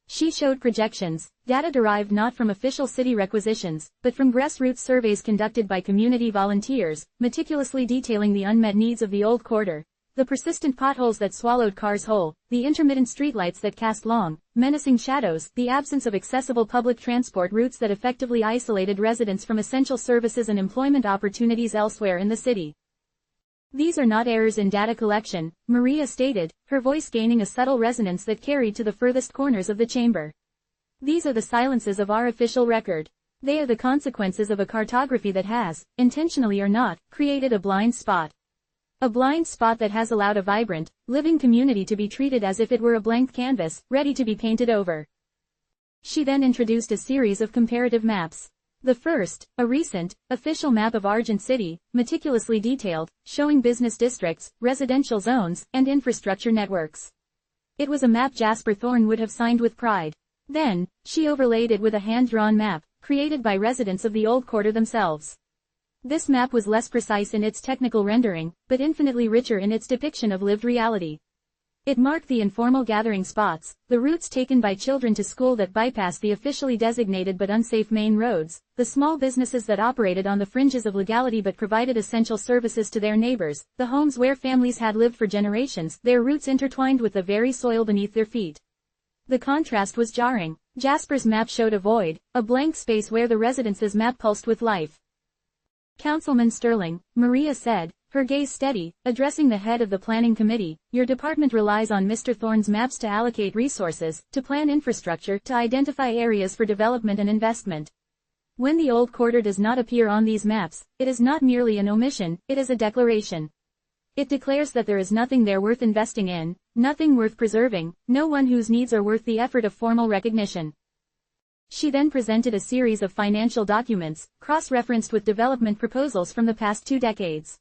She showed projections, data derived not from official city requisitions, but from grassroots surveys conducted by community volunteers, meticulously detailing the unmet needs of the old quarter. The persistent potholes that swallowed cars whole, the intermittent streetlights that cast long, menacing shadows, the absence of accessible public transport routes that effectively isolated residents from essential services and employment opportunities elsewhere in the city. These are not errors in data collection, Maria stated, her voice gaining a subtle resonance that carried to the furthest corners of the chamber. These are the silences of our official record. They are the consequences of a cartography that has, intentionally or not, created a blind spot. A blind spot that has allowed a vibrant, living community to be treated as if it were a blank canvas, ready to be painted over. She then introduced a series of comparative maps. The first, a recent, official map of Argent City, meticulously detailed, showing business districts, residential zones, and infrastructure networks. It was a map Jasper Thorne would have signed with pride. Then, she overlaid it with a hand-drawn map, created by residents of the old quarter themselves. This map was less precise in its technical rendering, but infinitely richer in its depiction of lived reality. It marked the informal gathering spots, the routes taken by children to school that bypassed the officially designated but unsafe main roads, the small businesses that operated on the fringes of legality but provided essential services to their neighbors, the homes where families had lived for generations, their roots intertwined with the very soil beneath their feet. The contrast was jarring. Jasper's map showed a void, a blank space where the residence's map pulsed with life. "Councilman Sterling," Maria said, her gaze steady, addressing the head of the planning committee, "your department relies on Mr. Thorne's maps to allocate resources, to plan infrastructure, to identify areas for development and investment. When the old quarter does not appear on these maps, it is not merely an omission, it is a declaration. It declares that there is nothing there worth investing in, nothing worth preserving, no one whose needs are worth the effort of formal recognition." She then presented a series of financial documents, cross-referenced with development proposals from the past 2 decades.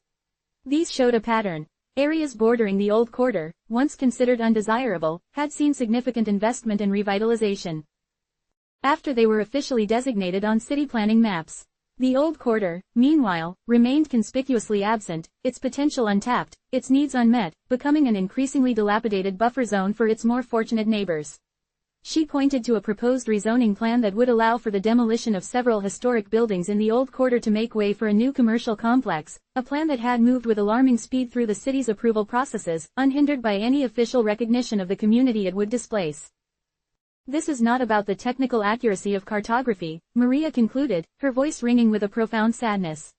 These showed a pattern. Areas bordering the old quarter, once considered undesirable, had seen significant investment and revitalization. After they were officially designated on city planning maps, the old quarter, meanwhile, remained conspicuously absent, its potential untapped, its needs unmet, becoming an increasingly dilapidated buffer zone for its more fortunate neighbors. She pointed to a proposed rezoning plan that would allow for the demolition of several historic buildings in the old quarter to make way for a new commercial complex, a plan that had moved with alarming speed through the city's approval processes, unhindered by any official recognition of the community it would displace. "This is not about the technical accuracy of cartography," Maria concluded, her voice ringing with a profound sadness.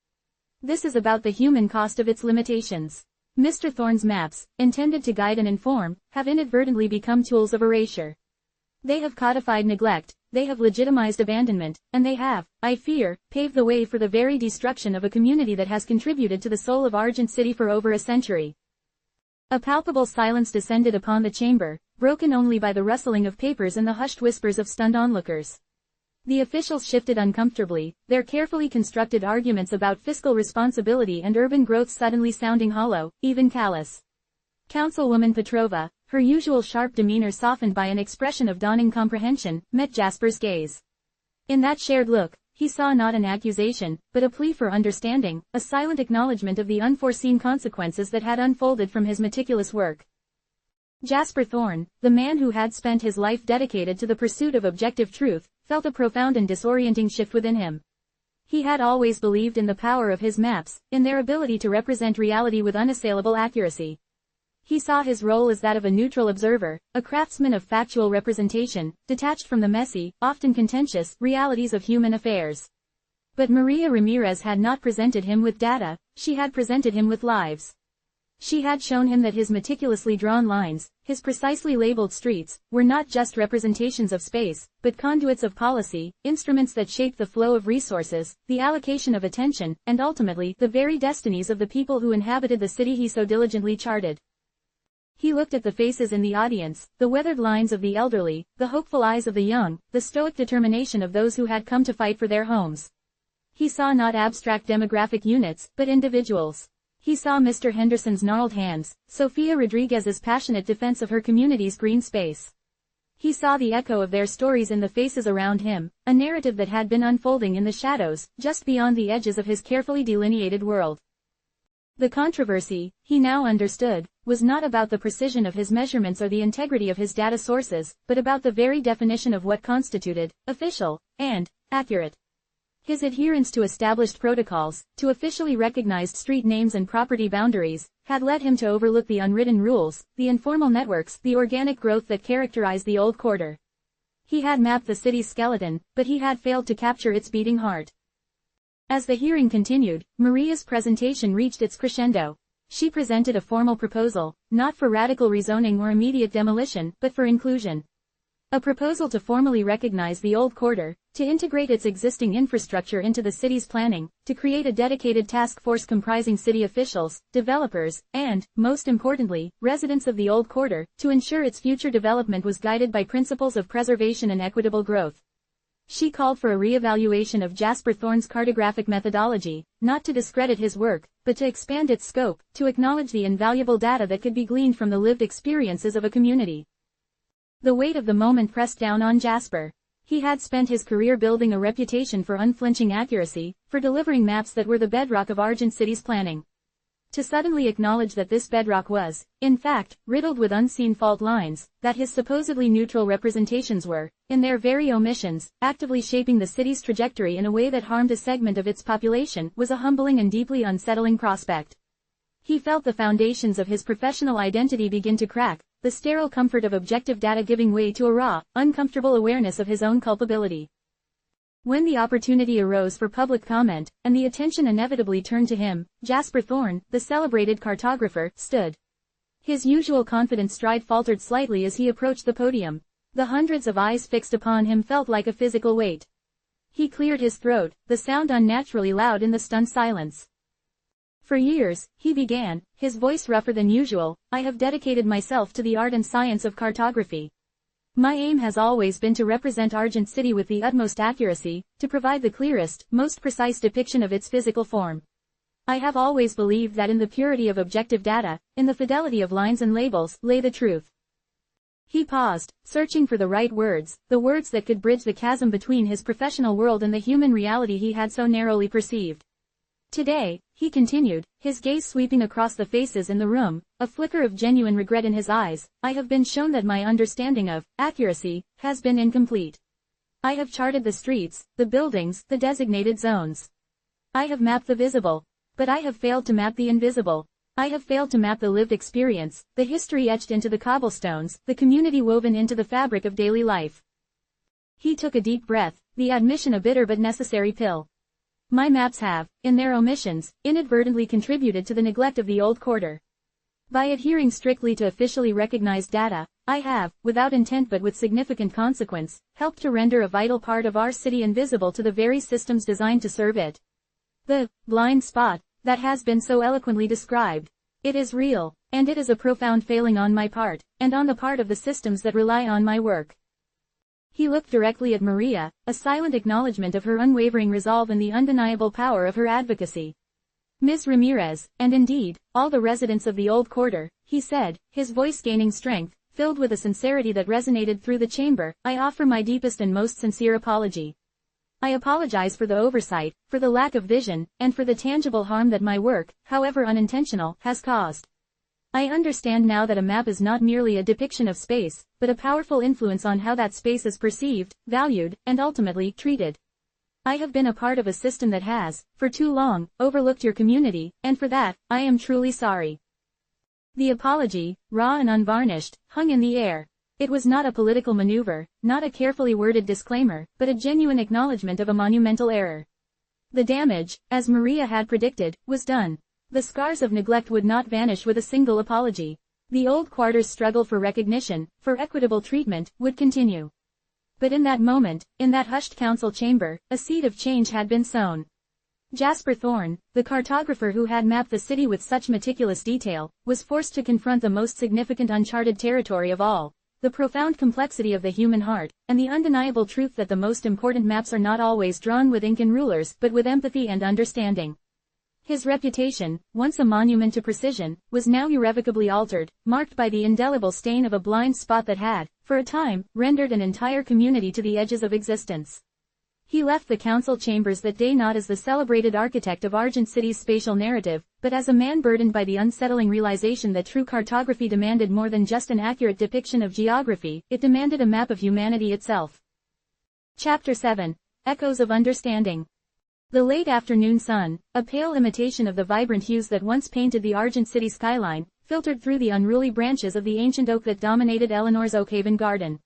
"This is about the human cost of its limitations. Mr. Thorne's maps, intended to guide and inform, have inadvertently become tools of erasure. They have codified neglect, they have legitimized abandonment, and they have, I fear, paved the way for the very destruction of a community that has contributed to the soul of Argent City for over a century." A palpable silence descended upon the chamber, broken only by the rustling of papers and the hushed whispers of stunned onlookers. The officials shifted uncomfortably, their carefully constructed arguments about fiscal responsibility and urban growth suddenly sounding hollow, even callous. Councilwoman Petrova, her usual sharp demeanor softened by an expression of dawning comprehension, met Jasper's gaze. In that shared look, he saw not an accusation, but a plea for understanding, a silent acknowledgement of the unforeseen consequences that had unfolded from his meticulous work. Jasper Thorne, the man who had spent his life dedicated to the pursuit of objective truth, felt a profound and disorienting shift within him. He had always believed in the power of his maps, in their ability to represent reality with unassailable accuracy. He saw his role as that of a neutral observer, a craftsman of factual representation, detached from the messy, often contentious, realities of human affairs. But Maria Ramirez had not presented him with data, she had presented him with lives. She had shown him that his meticulously drawn lines, his precisely labeled streets, were not just representations of space, but conduits of policy, instruments that shaped the flow of resources, the allocation of attention, and ultimately, the very destinies of the people who inhabited the city he so diligently charted. He looked at the faces in the audience, the weathered lines of the elderly, the hopeful eyes of the young, the stoic determination of those who had come to fight for their homes. He saw not abstract demographic units, but individuals. He saw Mr. Henderson's gnarled hands, Sofia Rodriguez's passionate defense of her community's green space. He saw the echo of their stories in the faces around him, a narrative that had been unfolding in the shadows, just beyond the edges of his carefully delineated world. The controversy, he now understood, was not about the precision of his measurements or the integrity of his data sources, but about the very definition of what constituted official and accurate. His adherence to established protocols, to officially recognized street names and property boundaries, had led him to overlook the unwritten rules, the informal networks, the organic growth that characterized the old quarter. He had mapped the city's skeleton, but he had failed to capture its beating heart. As the hearing continued, Maria's presentation reached its crescendo. She presented a formal proposal, not for radical rezoning or immediate demolition, but for inclusion. A proposal to formally recognize the old quarter, to integrate its existing infrastructure into the city's planning, to create a dedicated task force comprising city officials, developers, and, most importantly, residents of the old quarter, to ensure its future development was guided by principles of preservation and equitable growth. She called for a re-evaluation of Jasper Thorne's cartographic methodology, not to discredit his work, but to expand its scope, to acknowledge the invaluable data that could be gleaned from the lived experiences of a community. The weight of the moment pressed down on Jasper. He had spent his career building a reputation for unflinching accuracy, for delivering maps that were the bedrock of Argent City's planning. To suddenly acknowledge that this bedrock was, in fact, riddled with unseen fault lines, that his supposedly neutral representations were, in their very omissions, actively shaping the city's trajectory in a way that harmed a segment of its population, was a humbling and deeply unsettling prospect. He felt the foundations of his professional identity begin to crack, the sterile comfort of objective data giving way to a raw, uncomfortable awareness of his own culpability. When the opportunity arose for public comment, and the attention inevitably turned to him, Jasper Thorne, the celebrated cartographer, stood. His usual confident stride faltered slightly as he approached the podium. The hundreds of eyes fixed upon him felt like a physical weight. He cleared his throat, the sound unnaturally loud in the stunned silence. For years, he began, his voice rougher than usual, I have dedicated myself to the art and science of cartography. My aim has always been to represent Argent City with the utmost accuracy, to provide the clearest, most precise depiction of its physical form. I have always believed that in the purity of objective data, in the fidelity of lines and labels, lay the truth. He paused, searching for the right words, the words that could bridge the chasm between his professional world and the human reality he had so narrowly perceived. Today, he continued, his gaze sweeping across the faces in the room, a flicker of genuine regret in his eyes, I have been shown that my understanding of accuracy has been incomplete. I have charted the streets, the buildings, the designated zones. I have mapped the visible. But I have failed to map the invisible. I have failed to map the lived experience, the history etched into the cobblestones, the community woven into the fabric of daily life. He took a deep breath, the admission a bitter but necessary pill. My maps have, in their omissions, inadvertently contributed to the neglect of the old quarter. By adhering strictly to officially recognized data, I have, without intent but with significant consequence, helped to render a vital part of our city invisible to the very systems designed to serve it. The blind spot that has been so eloquently described. It is real, and it is a profound failing on my part, and on the part of the systems that rely on my work. He looked directly at Maria, a silent acknowledgement of her unwavering resolve and the undeniable power of her advocacy. Ms. Ramirez, and indeed, all the residents of the old quarter, he said, his voice gaining strength, filled with a sincerity that resonated through the chamber, I offer my deepest and most sincere apology. I apologize for the oversight, for the lack of vision, and for the tangible harm that my work, however unintentional, has caused. I understand now that a map is not merely a depiction of space, but a powerful influence on how that space is perceived, valued, and ultimately treated. I have been a part of a system that has, for too long, overlooked your community, and for that, I am truly sorry. The apology, raw and unvarnished, hung in the air. It was not a political maneuver, not a carefully worded disclaimer, but a genuine acknowledgement of a monumental error. The damage, as Maria had predicted, was done. The scars of neglect would not vanish with a single apology. The old quarter's struggle for recognition, for equitable treatment, would continue. But in that moment, in that hushed council chamber, a seed of change had been sown. Jasper Thorne, the cartographer who had mapped the city with such meticulous detail, was forced to confront the most significant uncharted territory of all, the profound complexity of the human heart, and the undeniable truth that the most important maps are not always drawn with ink and rulers but with empathy and understanding. His reputation, once a monument to precision, was now irrevocably altered, marked by the indelible stain of a blind spot that had, for a time, rendered an entire community to the edges of existence. He left the council chambers that day not as the celebrated architect of Argent City's spatial narrative, but as a man burdened by the unsettling realization that true cartography demanded more than just an accurate depiction of geography, it demanded a map of humanity itself. Chapter 7. Echoes of Understanding. The late afternoon sun, a pale imitation of the vibrant hues that once painted the Argent City skyline, filtered through the unruly branches of the ancient oak that dominated Eleanor's Oakhaven garden.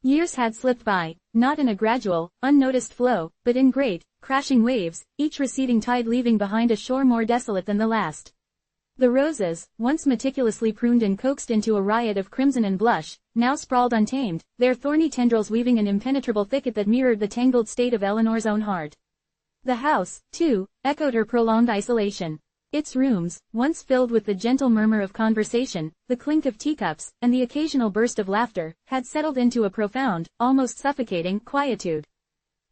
Years had slipped by, not in a gradual, unnoticed flow, but in great, crashing waves, each receding tide leaving behind a shore more desolate than the last. The roses, once meticulously pruned and coaxed into a riot of crimson and blush, now sprawled untamed, their thorny tendrils weaving an impenetrable thicket that mirrored the tangled state of Eleanor's own heart. The house, too, echoed her prolonged isolation. Its rooms, once filled with the gentle murmur of conversation, the clink of teacups, and the occasional burst of laughter, had settled into a profound, almost suffocating, quietude.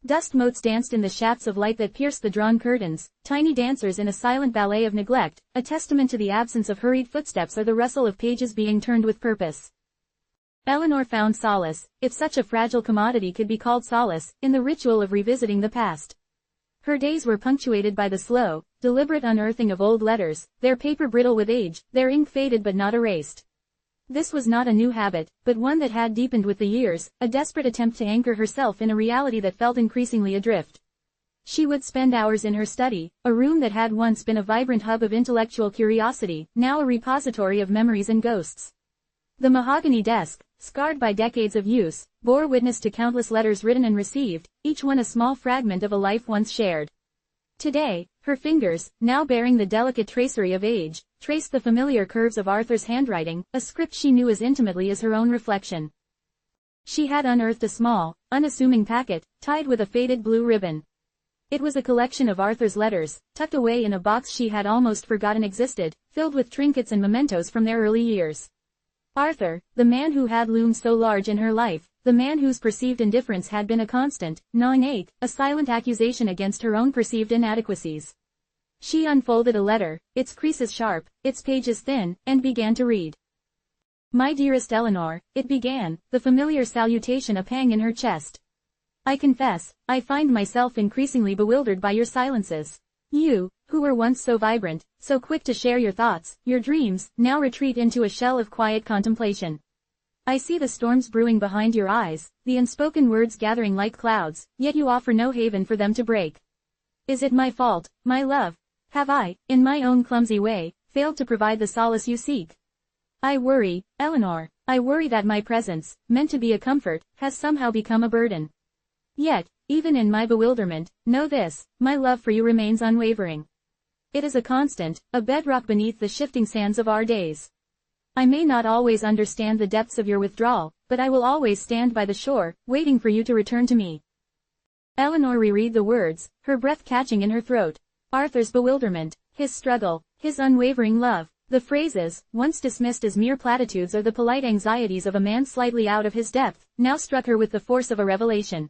Dust motes danced in the shafts of light that pierced the drawn curtains, tiny dancers in a silent ballet of neglect, a testament to the absence of hurried footsteps or the rustle of pages being turned with purpose. Eleanor found solace, if such a fragile commodity could be called solace, in the ritual of revisiting the past. Her days were punctuated by the slow, deliberate unearthing of old letters, their paper brittle with age, their ink faded but not erased. This was not a new habit, but one that had deepened with the years, a desperate attempt to anchor herself in a reality that felt increasingly adrift. She would spend hours in her study, a room that had once been a vibrant hub of intellectual curiosity, now a repository of memories and ghosts. The mahogany desk, scarred by decades of use, bore witness to countless letters written and received, each one a small fragment of a life once shared. Today, her fingers, now bearing the delicate tracery of age, traced the familiar curves of Arthur's handwriting, a script she knew as intimately as her own reflection. She had unearthed a small, unassuming packet, tied with a faded blue ribbon. It was a collection of Arthur's letters, tucked away in a box she had almost forgotten existed, filled with trinkets and mementos from their early years. Arthur, the man who had loomed so large in her life, the man whose perceived indifference had been a constant, gnawing ache, a silent accusation against her own perceived inadequacies. She unfolded a letter, its creases sharp, its pages thin, and began to read. "My dearest Eleanor," it began, the familiar salutation a pang in her chest. "I confess, I find myself increasingly bewildered by your silences. You, who were once so vibrant, so quick to share your thoughts, your dreams, now retreat into a shell of quiet contemplation. I see the storms brewing behind your eyes, the unspoken words gathering like clouds, yet you offer no haven for them to break. Is it my fault, my love? Have I, in my own clumsy way, failed to provide the solace you seek? I worry, Eleanor, I worry that my presence, meant to be a comfort, has somehow become a burden. Yet, even in my bewilderment, know this, my love for you remains unwavering. It is a constant, a bedrock beneath the shifting sands of our days. I may not always understand the depths of your withdrawal, but I will always stand by the shore, waiting for you to return to me." Eleanor reread the words, her breath catching in her throat. Arthur's bewilderment, his struggle, his unwavering love, the phrases, once dismissed as mere platitudes or the polite anxieties of a man slightly out of his depth, now struck her with the force of a revelation.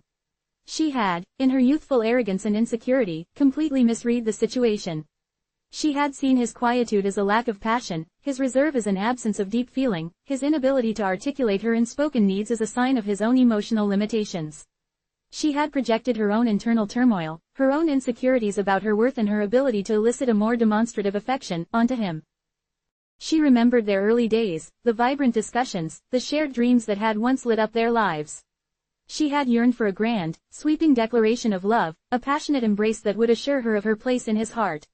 She had, in her youthful arrogance and insecurity, completely misread the situation. She had seen his quietude as a lack of passion, his reserve as an absence of deep feeling, his inability to articulate her unspoken needs as a sign of his own emotional limitations. She had projected her own internal turmoil, her own insecurities about her worth and her ability to elicit a more demonstrative affection, onto him. She remembered their early days, the vibrant discussions, the shared dreams that had once lit up their lives. She had yearned for a grand, sweeping declaration of love, a passionate embrace that would assure her of her place in his heart.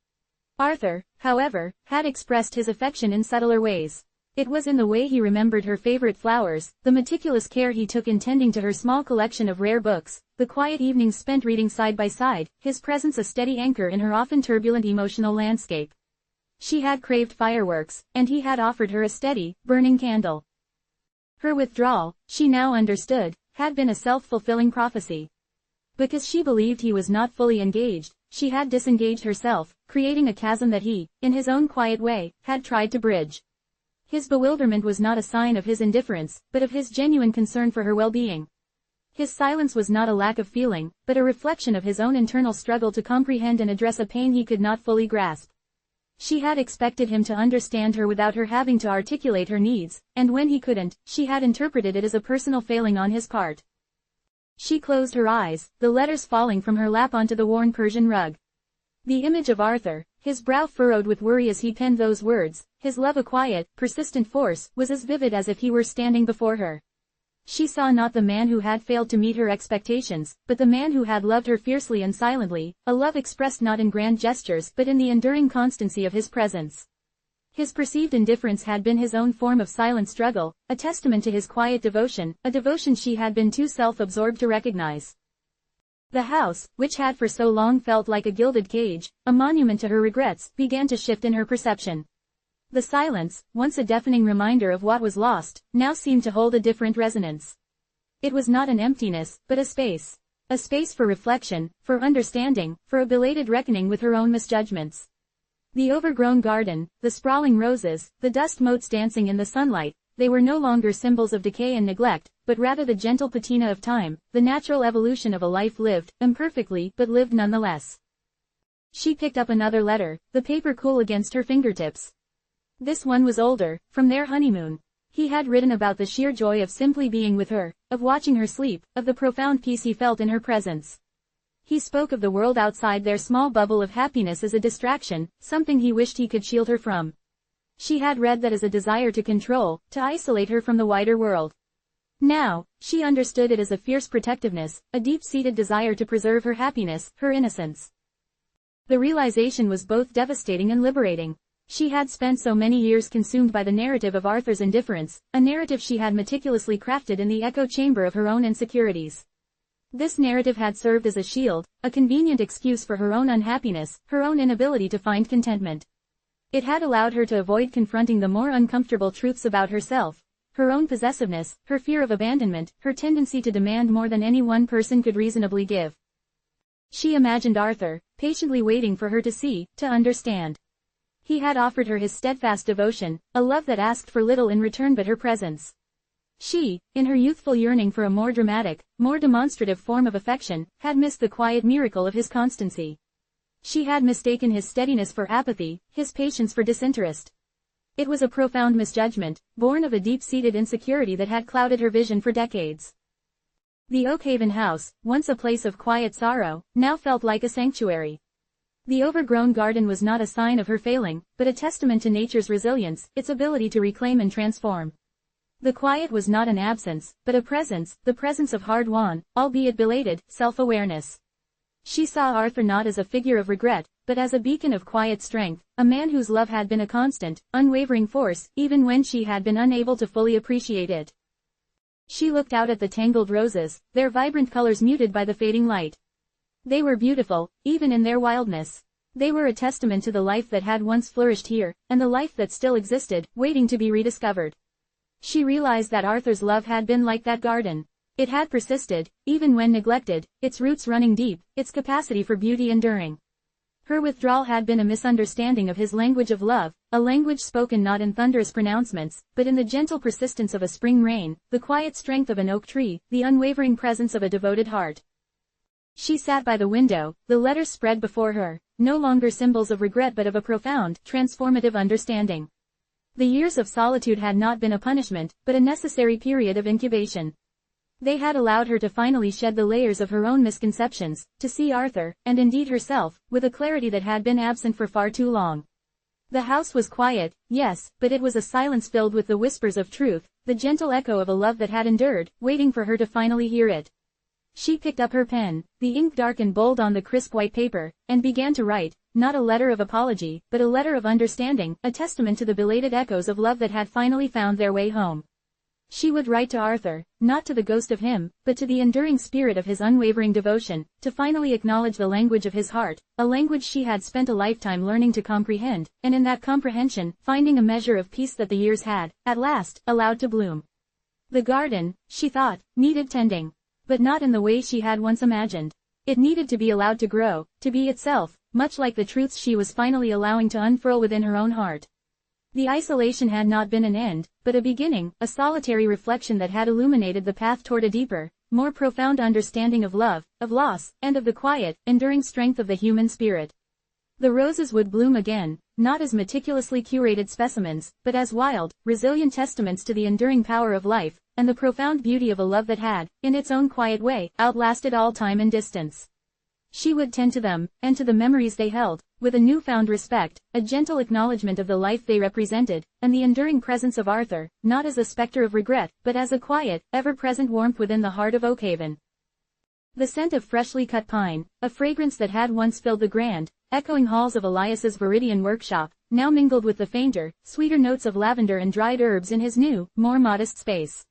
Arthur, however, had expressed his affection in subtler ways. It was in the way he remembered her favorite flowers, the meticulous care he took in tending to her small collection of rare books, the quiet evenings spent reading side by side, his presence a steady anchor in her often turbulent emotional landscape. She had craved fireworks, and he had offered her a steady, burning candle. Her withdrawal, she now understood, had been a self-fulfilling prophecy. Because she believed he was not fully engaged, she had disengaged herself, creating a chasm that he, in his own quiet way, had tried to bridge. His bewilderment was not a sign of his indifference, but of his genuine concern for her well-being. His silence was not a lack of feeling, but a reflection of his own internal struggle to comprehend and address a pain he could not fully grasp. She had expected him to understand her without her having to articulate her needs, and when he couldn't, she had interpreted it as a personal failing on his part. She closed her eyes, the letters falling from her lap onto the worn Persian rug. The image of Arthur, his brow furrowed with worry as he penned those words, his love a quiet, persistent force, was as vivid as if he were standing before her. She saw not the man who had failed to meet her expectations, but the man who had loved her fiercely and silently, a love expressed not in grand gestures but in the enduring constancy of his presence. His perceived indifference had been his own form of silent struggle, a testament to his quiet devotion, a devotion she had been too self-absorbed to recognize. The house, which had for so long felt like a gilded cage, a monument to her regrets, began to shift in her perception. The silence, once a deafening reminder of what was lost, now seemed to hold a different resonance. It was not an emptiness, but a space. A space for reflection, for understanding, for a belated reckoning with her own misjudgments. The overgrown garden, the sprawling roses, the dust motes dancing in the sunlight, they were no longer symbols of decay and neglect, but rather the gentle patina of time, the natural evolution of a life lived, imperfectly, but lived nonetheless. She picked up another letter, the paper cool against her fingertips. This one was older, from their honeymoon. He had written about the sheer joy of simply being with her, of watching her sleep, of the profound peace he felt in her presence. He spoke of the world outside their small bubble of happiness as a distraction, something he wished he could shield her from. She had read that as a desire to control, to isolate her from the wider world. Now, she understood it as a fierce protectiveness, a deep-seated desire to preserve her happiness, her innocence. The realization was both devastating and liberating. She had spent so many years consumed by the narrative of Arthur's indifference, a narrative she had meticulously crafted in the echo chamber of her own insecurities. This narrative had served as a shield, a convenient excuse for her own unhappiness, her own inability to find contentment. It had allowed her to avoid confronting the more uncomfortable truths about herself, her own possessiveness, her fear of abandonment, her tendency to demand more than any one person could reasonably give. She imagined Arthur, patiently waiting for her to see, to understand. He had offered her his steadfast devotion, a love that asked for little in return but her presence. She, in her youthful yearning for a more dramatic, more demonstrative form of affection, had missed the quiet miracle of his constancy. She had mistaken his steadiness for apathy, his patience for disinterest. It was a profound misjudgment, born of a deep-seated insecurity that had clouded her vision for decades. The Oakhaven house, once a place of quiet sorrow, now felt like a sanctuary. The overgrown garden was not a sign of her failing, but a testament to nature's resilience, its ability to reclaim and transform. The quiet was not an absence, but a presence, the presence of hard-won, albeit belated, self-awareness. She saw Arthur not as a figure of regret, but as a beacon of quiet strength, a man whose love had been a constant, unwavering force, even when she had been unable to fully appreciate it. She looked out at the tangled roses, their vibrant colors muted by the fading light. They were beautiful, even in their wildness. They were a testament to the life that had once flourished here, and the life that still existed, waiting to be rediscovered. She realized that Arthur's love had been like that garden. It had persisted, even when neglected, its roots running deep, its capacity for beauty enduring. Her withdrawal had been a misunderstanding of his language of love, a language spoken not in thunderous pronouncements, but in the gentle persistence of a spring rain, the quiet strength of an oak tree, the unwavering presence of a devoted heart. She sat by the window, the letters spread before her, no longer symbols of regret but of a profound, transformative understanding. The years of solitude had not been a punishment, but a necessary period of incubation. They had allowed her to finally shed the layers of her own misconceptions, to see Arthur, and indeed herself, with a clarity that had been absent for far too long. The house was quiet, yes, but it was a silence filled with the whispers of truth, the gentle echo of a love that had endured, waiting for her to finally hear it. She picked up her pen, the ink dark and bold on the crisp white paper, and began to write, not a letter of apology, but a letter of understanding, a testament to the belated echoes of love that had finally found their way home. She would write to Arthur, not to the ghost of him, but to the enduring spirit of his unwavering devotion, to finally acknowledge the language of his heart, a language she had spent a lifetime learning to comprehend, and in that comprehension, finding a measure of peace that the years had, at last, allowed to bloom. The garden, she thought, needed tending. But not in the way she had once imagined. It needed to be allowed to grow, to be itself, much like the truths she was finally allowing to unfurl within her own heart. The isolation had not been an end, but a beginning, a solitary reflection that had illuminated the path toward a deeper, more profound understanding of love, of loss, and of the quiet, enduring strength of the human spirit. The roses would bloom again, not as meticulously curated specimens, but as wild, resilient testaments to the enduring power of life, and the profound beauty of a love that had, in its own quiet way, outlasted all time and distance. She would tend to them, and to the memories they held, with a newfound respect, a gentle acknowledgement of the life they represented, and the enduring presence of Arthur, not as a specter of regret, but as a quiet, ever-present warmth within the heart of Oakhaven. The scent of freshly cut pine, a fragrance that had once filled the grand, echoing halls of Elias's Viridian workshop, now mingled with the fainter, sweeter notes of lavender and dried herbs in his new, more modest space.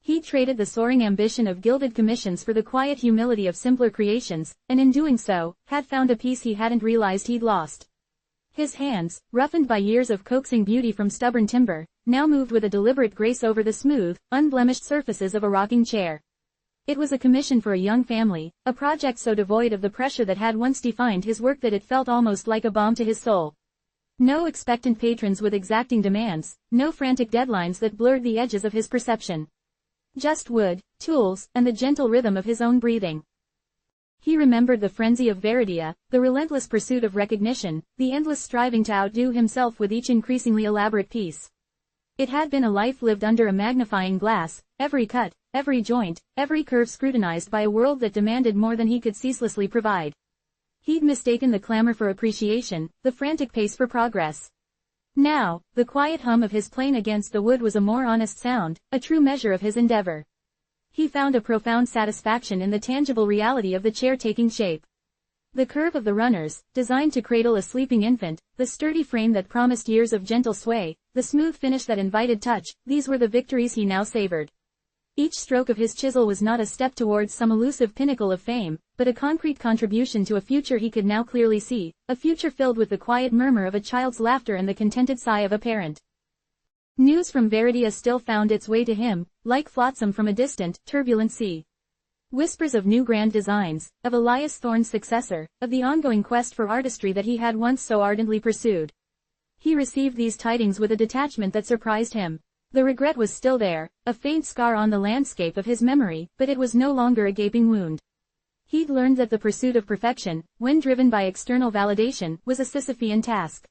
He traded the soaring ambition of gilded commissions for the quiet humility of simpler creations, and in doing so, had found a peace he hadn't realized he'd lost. His hands, roughened by years of coaxing beauty from stubborn timber, now moved with a deliberate grace over the smooth, unblemished surfaces of a rocking chair. It was a commission for a young family, a project so devoid of the pressure that had once defined his work that it felt almost like a balm to his soul. No expectant patrons with exacting demands, no frantic deadlines that blurred the edges of his perception. Just wood, tools, and the gentle rhythm of his own breathing. He remembered the frenzy of Veridia, the relentless pursuit of recognition, the endless striving to outdo himself with each increasingly elaborate piece. It had been a life lived under a magnifying glass, every cut, every joint, every curve scrutinized by a world that demanded more than he could ceaselessly provide. He'd mistaken the clamor for appreciation, the frantic pace for progress. Now, the quiet hum of his plane against the wood was a more honest sound, a true measure of his endeavor. He found a profound satisfaction in the tangible reality of the chair taking shape. The curve of the runners, designed to cradle a sleeping infant, the sturdy frame that promised years of gentle sway, the smooth finish that invited touch, these were the victories he now savored. Each stroke of his chisel was not a step towards some elusive pinnacle of fame, but a concrete contribution to a future he could now clearly see, a future filled with the quiet murmur of a child's laughter and the contented sigh of a parent. News from Veridia still found its way to him, like flotsam from a distant, turbulent sea. Whispers of new grand designs, of Elias Thorne's successor, of the ongoing quest for artistry that he had once so ardently pursued. He received these tidings with a detachment that surprised him. The regret was still there, a faint scar on the landscape of his memory, but it was no longer a gaping wound. He'd learned that the pursuit of perfection, when driven by external validation, was a Sisyphean task.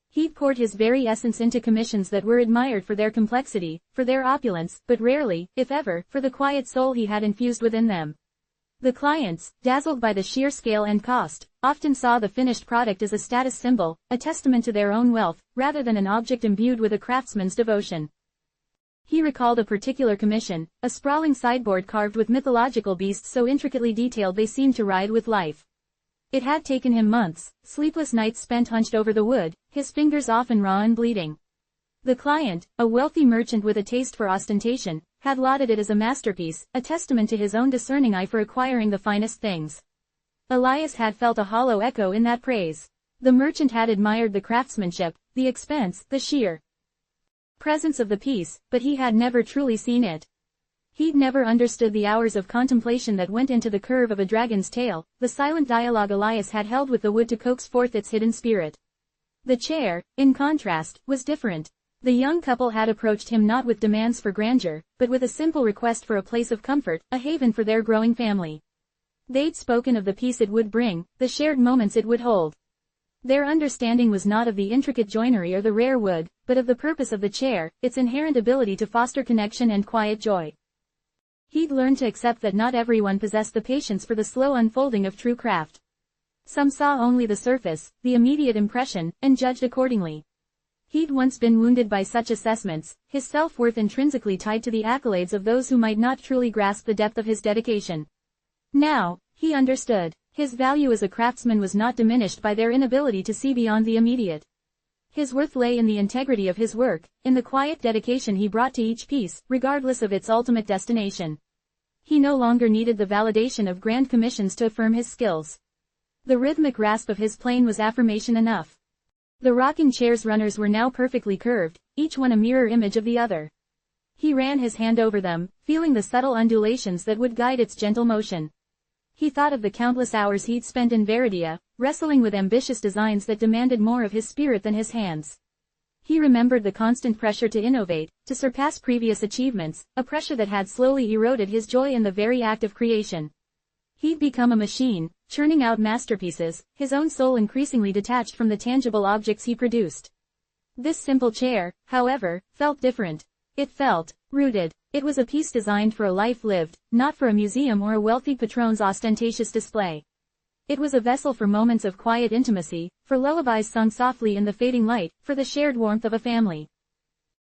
He'd poured his very essence into commissions that were admired for their complexity, for their opulence, but rarely, if ever, for the quiet soul he had infused within them. The clients, dazzled by the sheer scale and cost, often saw the finished product as a status symbol, a testament to their own wealth, rather than an object imbued with a craftsman's devotion. He recalled a particular commission, a sprawling sideboard carved with mythological beasts so intricately detailed they seemed to ride with life. It had taken him months, sleepless nights spent hunched over the wood, his fingers often raw and bleeding. The client, a wealthy merchant with a taste for ostentation, had lauded it as a masterpiece, a testament to his own discerning eye for acquiring the finest things. Elias had felt a hollow echo in that praise. The merchant had admired the craftsmanship, the expense, the sheer presence of the piece, but he had never truly seen it. He'd never understood the hours of contemplation that went into the curve of a dragon's tail, the silent dialogue Elias had held with the wood to coax forth its hidden spirit. The chair, in contrast, was different. The young couple had approached him not with demands for grandeur, but with a simple request for a place of comfort, a haven for their growing family. They'd spoken of the peace it would bring, the shared moments it would hold. Their understanding was not of the intricate joinery or the rare wood, but of the purpose of the chair, its inherent ability to foster connection and quiet joy. He'd learned to accept that not everyone possessed the patience for the slow unfolding of true craft. Some saw only the surface, the immediate impression, and judged accordingly. He'd once been wounded by such assessments, his self-worth intrinsically tied to the accolades of those who might not truly grasp the depth of his dedication. Now, he understood. His value as a craftsman was not diminished by their inability to see beyond the immediate. His worth lay in the integrity of his work, in the quiet dedication he brought to each piece, regardless of its ultimate destination. He no longer needed the validation of grand commissions to affirm his skills. The rhythmic rasp of his plane was affirmation enough. The rocking chair's runners were now perfectly curved, each one a mirror image of the other. He ran his hand over them, feeling the subtle undulations that would guide its gentle motion. He thought of the countless hours he'd spent in Veridia, wrestling with ambitious designs that demanded more of his spirit than his hands. He remembered the constant pressure to innovate, to surpass previous achievements, a pressure that had slowly eroded his joy in the very act of creation. He'd become a machine, churning out masterpieces, his own soul increasingly detached from the tangible objects he produced. This simple chair, however, felt different. It felt rooted. It was a piece designed for a life lived, not for a museum or a wealthy patron's ostentatious display. It was a vessel for moments of quiet intimacy, for lullabies sung softly in the fading light, for the shared warmth of a family.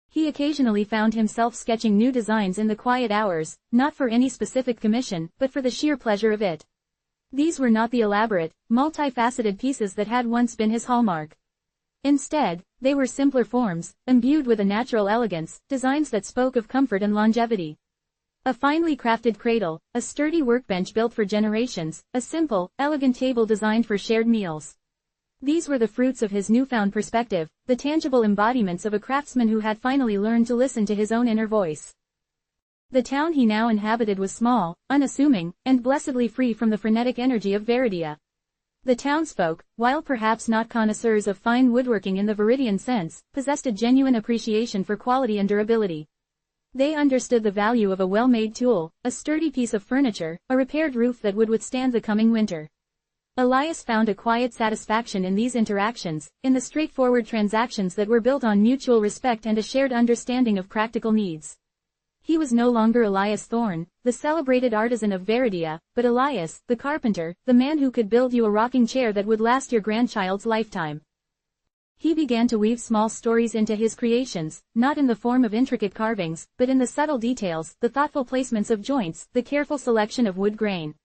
He occasionally found himself sketching new designs in the quiet hours, not for any specific commission, but for the sheer pleasure of it. These were not the elaborate, multifaceted pieces that had once been his hallmark. Instead, they were simpler forms, imbued with a natural elegance, designs that spoke of comfort and longevity. A finely crafted cradle, a sturdy workbench built for generations, a simple, elegant table designed for shared meals. These were the fruits of his newfound perspective, the tangible embodiments of a craftsman who had finally learned to listen to his own inner voice. The town he now inhabited was small, unassuming, and blessedly free from the frenetic energy of Veridia. The townsfolk, while perhaps not connoisseurs of fine woodworking in the Viridian sense, possessed a genuine appreciation for quality and durability. They understood the value of a well-made tool, a sturdy piece of furniture, a repaired roof that would withstand the coming winter. Elias found a quiet satisfaction in these interactions, in the straightforward transactions that were built on mutual respect and a shared understanding of practical needs. He was no longer Elias Thorne, the celebrated artisan of Veridia, but Elias, the carpenter, the man who could build you a rocking chair that would last your grandchild's lifetime. He began to weave small stories into his creations, not in the form of intricate carvings, but in the subtle details, the thoughtful placements of joints, the careful selection of wood grain.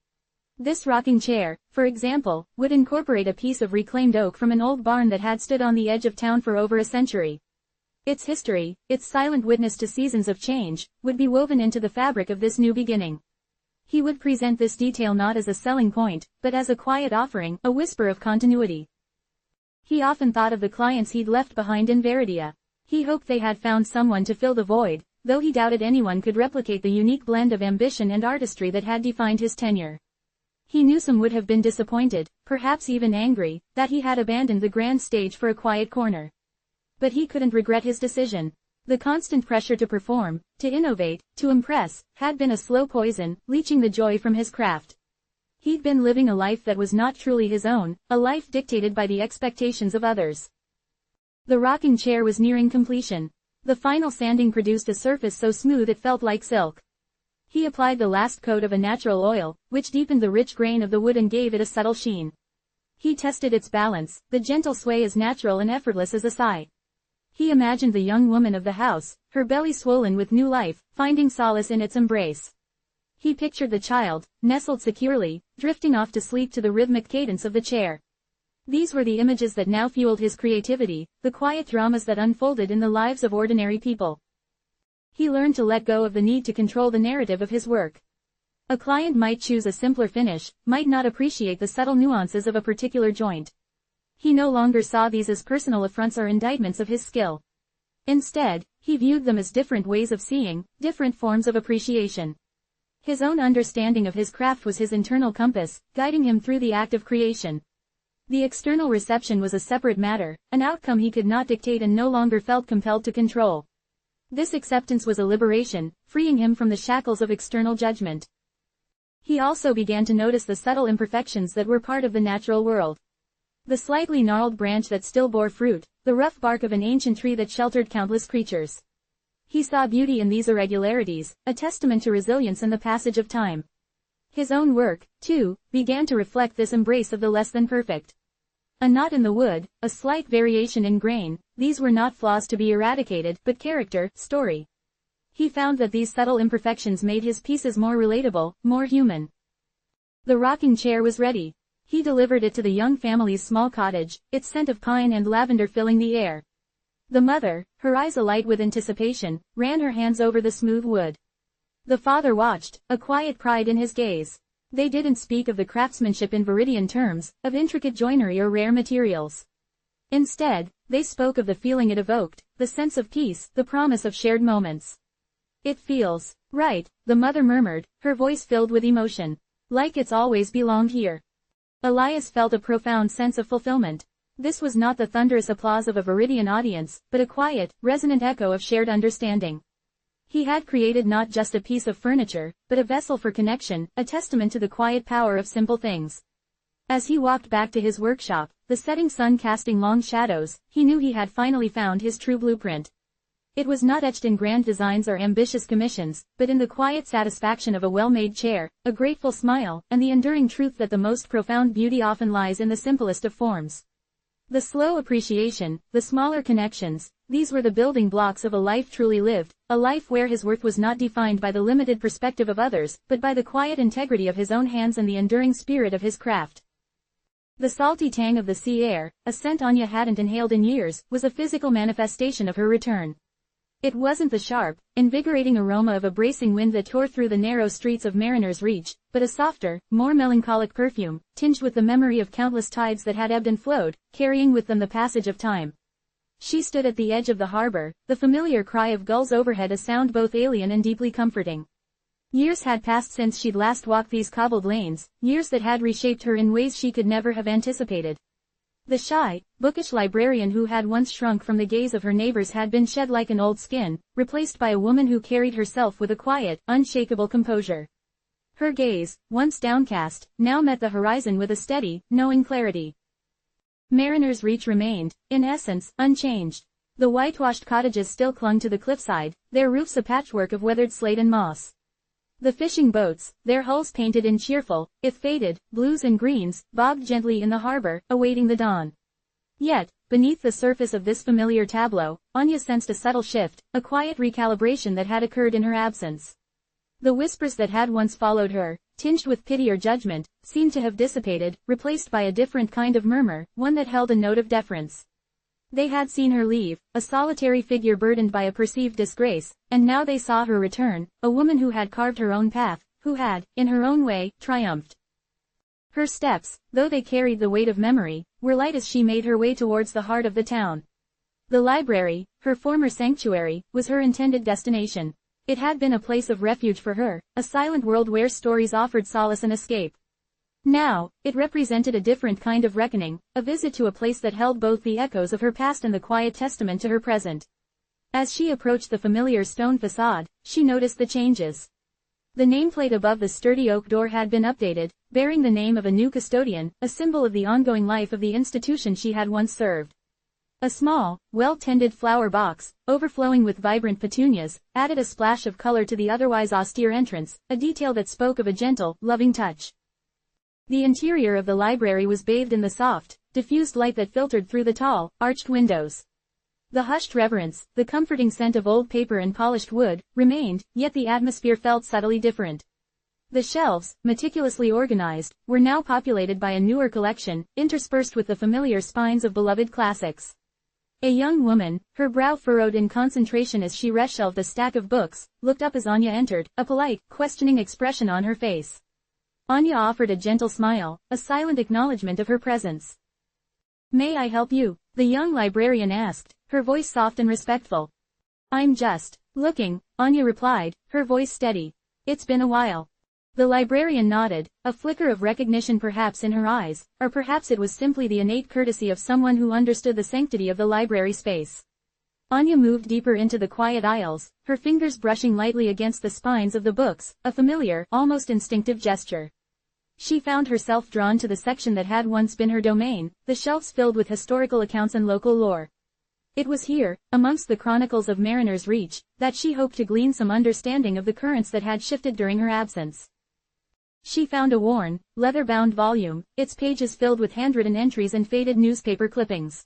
This rocking chair, for example, would incorporate a piece of reclaimed oak from an old barn that had stood on the edge of town for over a century. Its history, its silent witness to seasons of change, would be woven into the fabric of this new beginning. He would present this detail not as a selling point, but as a quiet offering, a whisper of continuity. He often thought of the clients he'd left behind in Veridia. He hoped they had found someone to fill the void, though he doubted anyone could replicate the unique blend of ambition and artistry that had defined his tenure. He knew some would have been disappointed, perhaps even angry, that he had abandoned the grand stage for a quiet corner. But he couldn't regret his decision. The constant pressure to perform, to innovate, to impress, had been a slow poison, leaching the joy from his craft. He'd been living a life that was not truly his own, a life dictated by the expectations of others. The rocking chair was nearing completion. The final sanding produced a surface so smooth it felt like silk. He applied the last coat of a natural oil, which deepened the rich grain of the wood and gave it a subtle sheen. He tested its balance, the gentle sway as natural and effortless as a sigh. He imagined the young woman of the house, her belly swollen with new life, finding solace in its embrace. He pictured the child, nestled securely, drifting off to sleep to the rhythmic cadence of the chair. These were the images that now fueled his creativity, the quiet dramas that unfolded in the lives of ordinary people. He learned to let go of the need to control the narrative of his work. A client might choose a simpler finish, might not appreciate the subtle nuances of a particular joint. He no longer saw these as personal affronts or indictments of his skill. Instead, he viewed them as different ways of seeing, different forms of appreciation. His own understanding of his craft was his internal compass, guiding him through the act of creation. The external reception was a separate matter, an outcome he could not dictate and no longer felt compelled to control. This acceptance was a liberation, freeing him from the shackles of external judgment. He also began to notice the subtle imperfections that were part of the natural world. The slightly gnarled branch that still bore fruit, the rough bark of an ancient tree that sheltered countless creatures. He saw beauty in these irregularities, a testament to resilience and the passage of time. His own work, too, began to reflect this embrace of the less than perfect. A knot in the wood, a slight variation in grain, these were not flaws to be eradicated, but character, story. He found that these subtle imperfections made his pieces more relatable, more human. The rocking chair was ready. He delivered it to the young family's small cottage, its scent of pine and lavender filling the air. The mother, her eyes alight with anticipation, ran her hands over the smooth wood. The father watched, a quiet pride in his gaze. They didn't speak of the craftsmanship in Viridian terms, of intricate joinery or rare materials. Instead, they spoke of the feeling it evoked, the sense of peace, the promise of shared moments. "It feels right," the mother murmured, her voice filled with emotion. "Like it's always belonged here." Elias felt a profound sense of fulfillment. This was not the thunderous applause of a Viridian audience, but a quiet, resonant echo of shared understanding. He had created not just a piece of furniture, but a vessel for connection, a testament to the quiet power of simple things. As he walked back to his workshop, the setting sun casting long shadows, he knew he had finally found his true blueprint. It was not etched in grand designs or ambitious commissions, but in the quiet satisfaction of a well-made chair, a grateful smile, and the enduring truth that the most profound beauty often lies in the simplest of forms. The slow appreciation, the smaller connections, these were the building blocks of a life truly lived, a life where his worth was not defined by the limited perspective of others, but by the quiet integrity of his own hands and the enduring spirit of his craft. The salty tang of the sea air, a scent Anya hadn't inhaled in years, was a physical manifestation of her return. It wasn't the sharp, invigorating aroma of a bracing wind that tore through the narrow streets of Mariner's Reach, but a softer, more melancholic perfume, tinged with the memory of countless tides that had ebbed and flowed, carrying with them the passage of time. She stood at the edge of the harbor, the familiar cry of gulls overhead a sound both alien and deeply comforting. Years had passed since she'd last walked these cobbled lanes, years that had reshaped her in ways she could never have anticipated. The shy, bookish librarian who had once shrunk from the gaze of her neighbors had been shed like an old skin, replaced by a woman who carried herself with a quiet, unshakable composure. Her gaze, once downcast, now met the horizon with a steady, knowing clarity. Mariner's Reach remained, in essence, unchanged. The whitewashed cottages still clung to the cliffside, their roofs a patchwork of weathered slate and moss. The fishing boats, their hulls painted in cheerful, if faded, blues and greens, bobbed gently in the harbor, awaiting the dawn. Yet, beneath the surface of this familiar tableau, Anya sensed a subtle shift, a quiet recalibration that had occurred in her absence. The whispers that had once followed her, tinged with pity or judgment, seemed to have dissipated, replaced by a different kind of murmur, one that held a note of deference. They had seen her leave, a solitary figure burdened by a perceived disgrace, and now they saw her return, a woman who had carved her own path, who had, in her own way, triumphed. Her steps, though they carried the weight of memory, were light as she made her way towards the heart of the town. The library, her former sanctuary, was her intended destination. It had been a place of refuge for her, a silent world where stories offered solace and escape. Now, it represented a different kind of reckoning, a visit to a place that held both the echoes of her past and the quiet testament to her present. As she approached the familiar stone facade, she noticed the changes. The nameplate above the sturdy oak door had been updated, bearing the name of a new custodian, a symbol of the ongoing life of the institution she had once served. A small, well-tended flower box, overflowing with vibrant petunias, added a splash of color to the otherwise austere entrance, a detail that spoke of a gentle, loving touch. The interior of the library was bathed in the soft, diffused light that filtered through the tall, arched windows. The hushed reverence, the comforting scent of old paper and polished wood, remained, yet the atmosphere felt subtly different. The shelves, meticulously organized, were now populated by a newer collection, interspersed with the familiar spines of beloved classics. A young woman, her brow furrowed in concentration as she reshelved a stack of books, looked up as Anya entered, a polite, questioning expression on her face. Anya offered a gentle smile, a silent acknowledgement of her presence. "May I help you?" the young librarian asked, her voice soft and respectful. "I'm just looking," Anya replied, her voice steady. "It's been a while." The librarian nodded, a flicker of recognition perhaps in her eyes, or perhaps it was simply the innate courtesy of someone who understood the sanctity of the library space. Anya moved deeper into the quiet aisles, her fingers brushing lightly against the spines of the books, a familiar, almost instinctive gesture. She found herself drawn to the section that had once been her domain, the shelves filled with historical accounts and local lore. It was here, amongst the chronicles of Mariner's Reach, that she hoped to glean some understanding of the currents that had shifted during her absence. She found a worn, leather-bound volume, its pages filled with handwritten entries and faded newspaper clippings.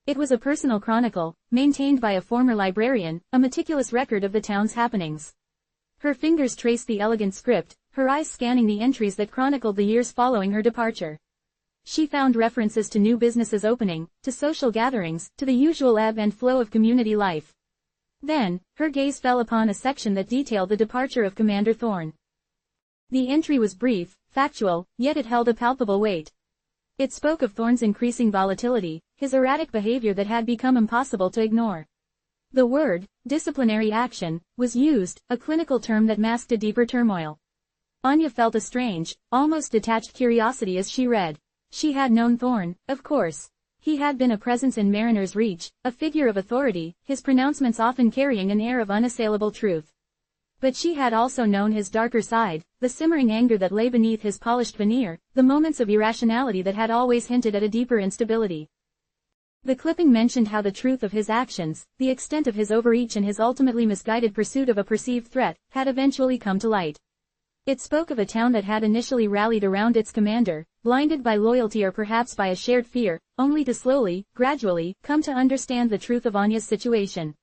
It was a personal chronicle, maintained by a former librarian, a meticulous record of the town's happenings. Her fingers traced the elegant script, her eyes scanning the entries that chronicled the years following her departure. She found references to new businesses opening, to social gatherings, to the usual ebb and flow of community life. Then, her gaze fell upon a section that detailed the departure of Commander Thorne. The entry was brief, factual, yet it held a palpable weight. It spoke of Thorne's increasing volatility, his erratic behavior that had become impossible to ignore. The word, disciplinary action, was used, a clinical term that masked a deeper turmoil. Anya felt a strange, almost detached curiosity as she read. She had known Thorne, of course. He had been a presence in Mariner's Reach, a figure of authority, his pronouncements often carrying an air of unassailable truth. But she had also known his darker side, the simmering anger that lay beneath his polished veneer, the moments of irrationality that had always hinted at a deeper instability. The clipping mentioned how the truth of his actions, the extent of his overreach and his ultimately misguided pursuit of a perceived threat, had eventually come to light. It spoke of a town that had initially rallied around its commander, blinded by loyalty or perhaps by a shared fear, only to slowly, gradually, come to understand the truth of Anya's situation.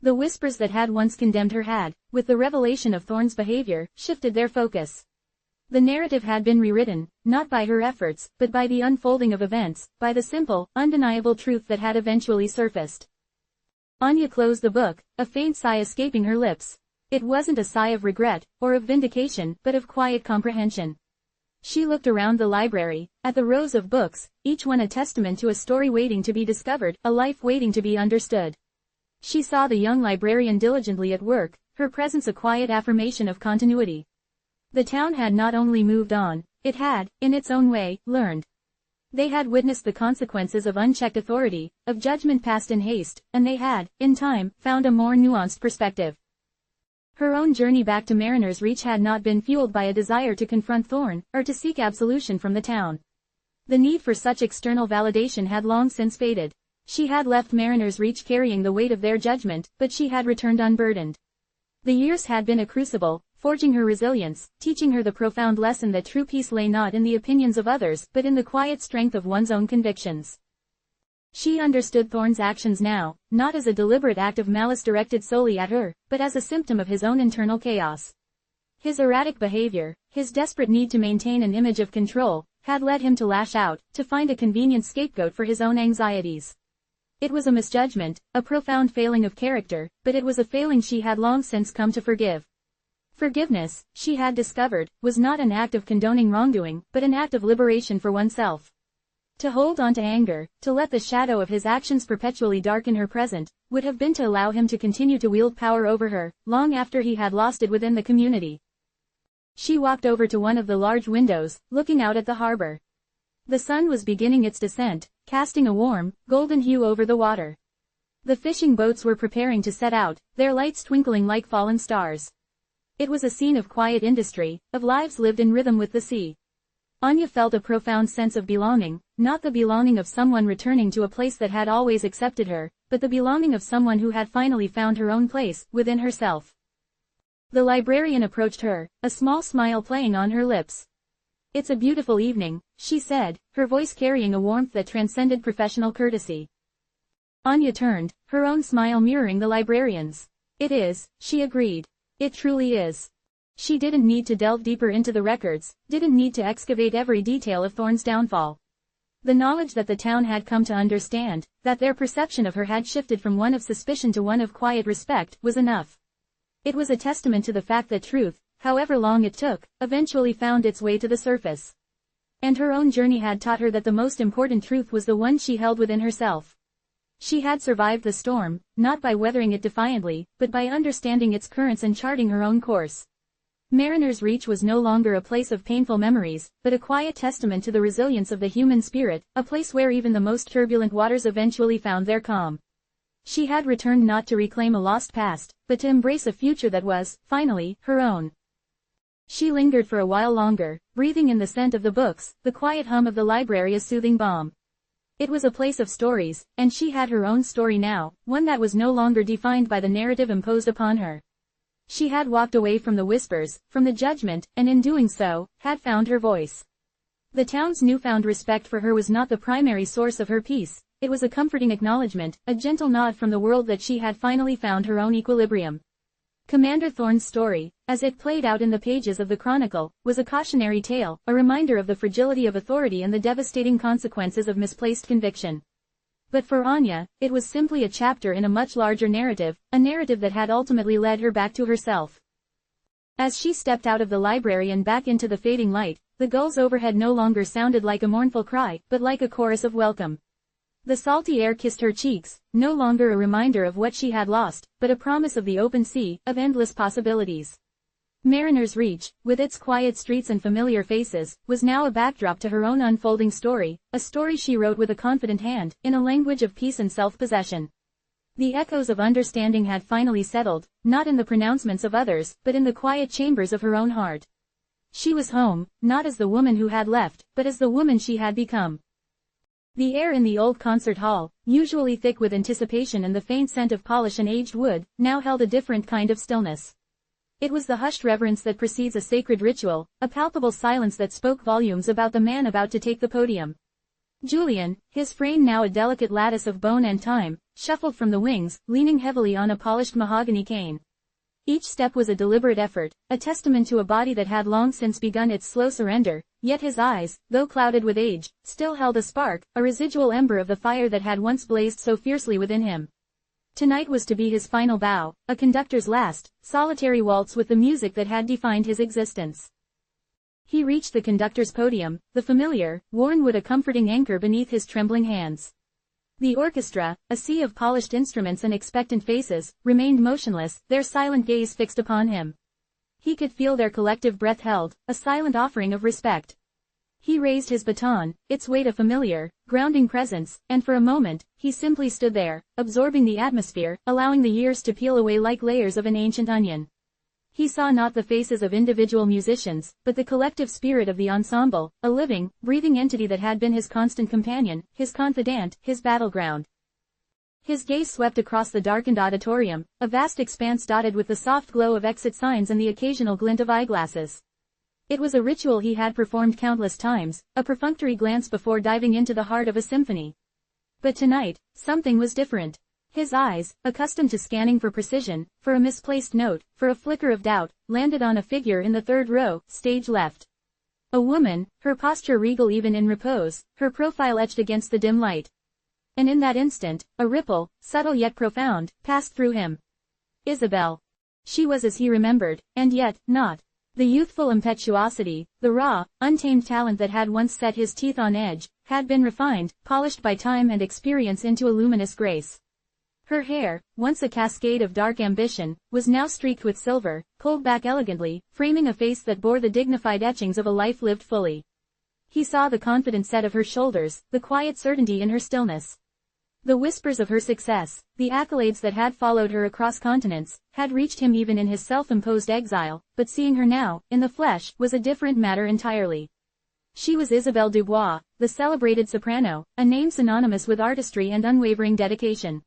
The whispers that had once condemned her had, with the revelation of Thorne's behavior, shifted their focus. The narrative had been rewritten, not by her efforts, but by the unfolding of events, by the simple, undeniable truth that had eventually surfaced. Anya closed the book, a faint sigh escaping her lips. It wasn't a sigh of regret, or of vindication, but of quiet comprehension. She looked around the library, at the rows of books, each one a testament to a story waiting to be discovered, a life waiting to be understood. She saw the young librarian diligently at work, her presence a quiet affirmation of continuity. The town had not only moved on, it had, in its own way, learned. They had witnessed the consequences of unchecked authority, of judgment passed in haste, and they had, in time, found a more nuanced perspective. Her own journey back to Mariner's Reach had not been fueled by a desire to confront Thorn, or to seek absolution from the town. The need for such external validation had long since faded. She had left Mariner's Reach carrying the weight of their judgment, but she had returned unburdened. The years had been a crucible, forging her resilience, teaching her the profound lesson that true peace lay not in the opinions of others but in the quiet strength of one's own convictions. She understood Thorn's actions now, not as a deliberate act of malice directed solely at her, but as a symptom of his own internal chaos. His erratic behavior, his desperate need to maintain an image of control, had led him to lash out, to find a convenient scapegoat for his own anxieties. It was a misjudgment, a profound failing of character, but it was a failing she had long since come to forgive. Forgiveness, she had discovered, was not an act of condoning wrongdoing, but an act of liberation for oneself. To hold on to anger, to let the shadow of his actions perpetually darken her present, would have been to allow him to continue to wield power over her, long after he had lost it within the community. She walked over to one of the large windows, looking out at the harbor. The sun was beginning its descent, casting a warm, golden hue over the water. The fishing boats were preparing to set out, their lights twinkling like fallen stars. It was a scene of quiet industry, of lives lived in rhythm with the sea. Anya felt a profound sense of belonging, not the belonging of someone returning to a place that had always accepted her, but the belonging of someone who had finally found her own place, within herself. The librarian approached her, a small smile playing on her lips. "It's a beautiful evening," she said, her voice carrying a warmth that transcended professional courtesy. Anya turned, her own smile mirroring the librarian's. "It is," she agreed. "It truly is." She didn't need to delve deeper into the records, didn't need to excavate every detail of Thorn's downfall. The knowledge that the town had come to understand, that their perception of her had shifted from one of suspicion to one of quiet respect, was enough. It was a testament to the fact that truth, however long it took, eventually found its way to the surface. And her own journey had taught her that the most important truth was the one she held within herself. She had survived the storm, not by weathering it defiantly, but by understanding its currents and charting her own course. Mariner's Reach was no longer a place of painful memories, but a quiet testament to the resilience of the human spirit, a place where even the most turbulent waters eventually found their calm. She had returned not to reclaim a lost past, but to embrace a future that was, finally, her own. She lingered for a while longer, breathing in the scent of the books, the quiet hum of the library a soothing balm. It was a place of stories, and she had her own story now, one that was no longer defined by the narrative imposed upon her. She had walked away from the whispers, from the judgment, and in doing so, had found her voice. The town's newfound respect for her was not the primary source of her peace, it was a comforting acknowledgement, a gentle nod from the world that she had finally found her own equilibrium. Commander Thorn's story, as it played out in the pages of the Chronicle, was a cautionary tale, a reminder of the fragility of authority and the devastating consequences of misplaced conviction. But for Anya, it was simply a chapter in a much larger narrative, a narrative that had ultimately led her back to herself. As she stepped out of the library and back into the fading light, the gulls overhead no longer sounded like a mournful cry, but like a chorus of welcome. The salty air kissed her cheeks, no longer a reminder of what she had lost, but a promise of the open sea, of endless possibilities. Mariner's Reach, with its quiet streets and familiar faces, was now a backdrop to her own unfolding story, a story she wrote with a confident hand, in a language of peace and self-possession. The echoes of understanding had finally settled, not in the pronouncements of others, but in the quiet chambers of her own heart. She was home, not as the woman who had left, but as the woman she had become. The air in the old concert hall, usually thick with anticipation and the faint scent of polish and aged wood, now held a different kind of stillness. It was the hushed reverence that precedes a sacred ritual, a palpable silence that spoke volumes about the man about to take the podium. Julian, his frame now a delicate lattice of bone and time, shuffled from the wings, leaning heavily on a polished mahogany cane. Each step was a deliberate effort, a testament to a body that had long since begun its slow surrender, yet his eyes, though clouded with age, still held a spark, a residual ember of the fire that had once blazed so fiercely within him. Tonight was to be his final bow, a conductor's last, solitary waltz with the music that had defined his existence. He reached the conductor's podium, the familiar, worn wood a comforting anchor beneath his trembling hands. The orchestra, a sea of polished instruments and expectant faces, remained motionless, their silent gaze fixed upon him. He could feel their collective breath held, a silent offering of respect. He raised his baton, its weight a familiar, grounding presence, and for a moment, he simply stood there, absorbing the atmosphere, allowing the years to peel away like layers of an ancient onion. He saw not the faces of individual musicians, but the collective spirit of the ensemble, a living, breathing entity that had been his constant companion, his confidant, his battleground. His gaze swept across the darkened auditorium, a vast expanse dotted with the soft glow of exit signs and the occasional glint of eyeglasses. It was a ritual he had performed countless times, a perfunctory glance before diving into the heart of a symphony. But tonight, something was different. His eyes, accustomed to scanning for precision, for a misplaced note, for a flicker of doubt, landed on a figure in the third row, stage left. A woman, her posture regal even in repose, her profile etched against the dim light. And in that instant, a ripple, subtle yet profound, passed through him. Isabel. She was as he remembered, and yet, not. The youthful impetuosity, the raw, untamed talent that had once set his teeth on edge, had been refined, polished by time and experience into a luminous grace. Her hair, once a cascade of dark ambition, was now streaked with silver, pulled back elegantly, framing a face that bore the dignified etchings of a life lived fully. He saw the confident set of her shoulders, the quiet certainty in her stillness. The whispers of her success, the accolades that had followed her across continents, had reached him even in his self-imposed exile, but seeing her now, in the flesh, was a different matter entirely. She was Isabelle Dubois, the celebrated soprano, a name synonymous with artistry and unwavering dedication.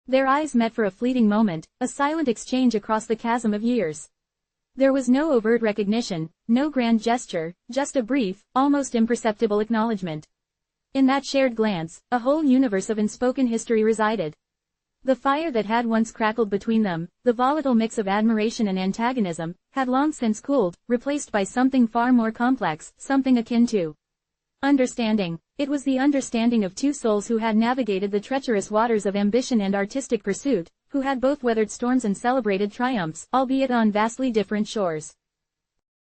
Their eyes met for a fleeting moment, a silent exchange across the chasm of years. There was no overt recognition, no grand gesture, just a brief, almost imperceptible acknowledgement. In that shared glance, a whole universe of unspoken history resided. The fire that had once crackled between them, the volatile mix of admiration and antagonism, had long since cooled, replaced by something far more complex, something akin to understanding. It was the understanding of two souls who had navigated the treacherous waters of ambition and artistic pursuit, who had both weathered storms and celebrated triumphs, albeit on vastly different shores.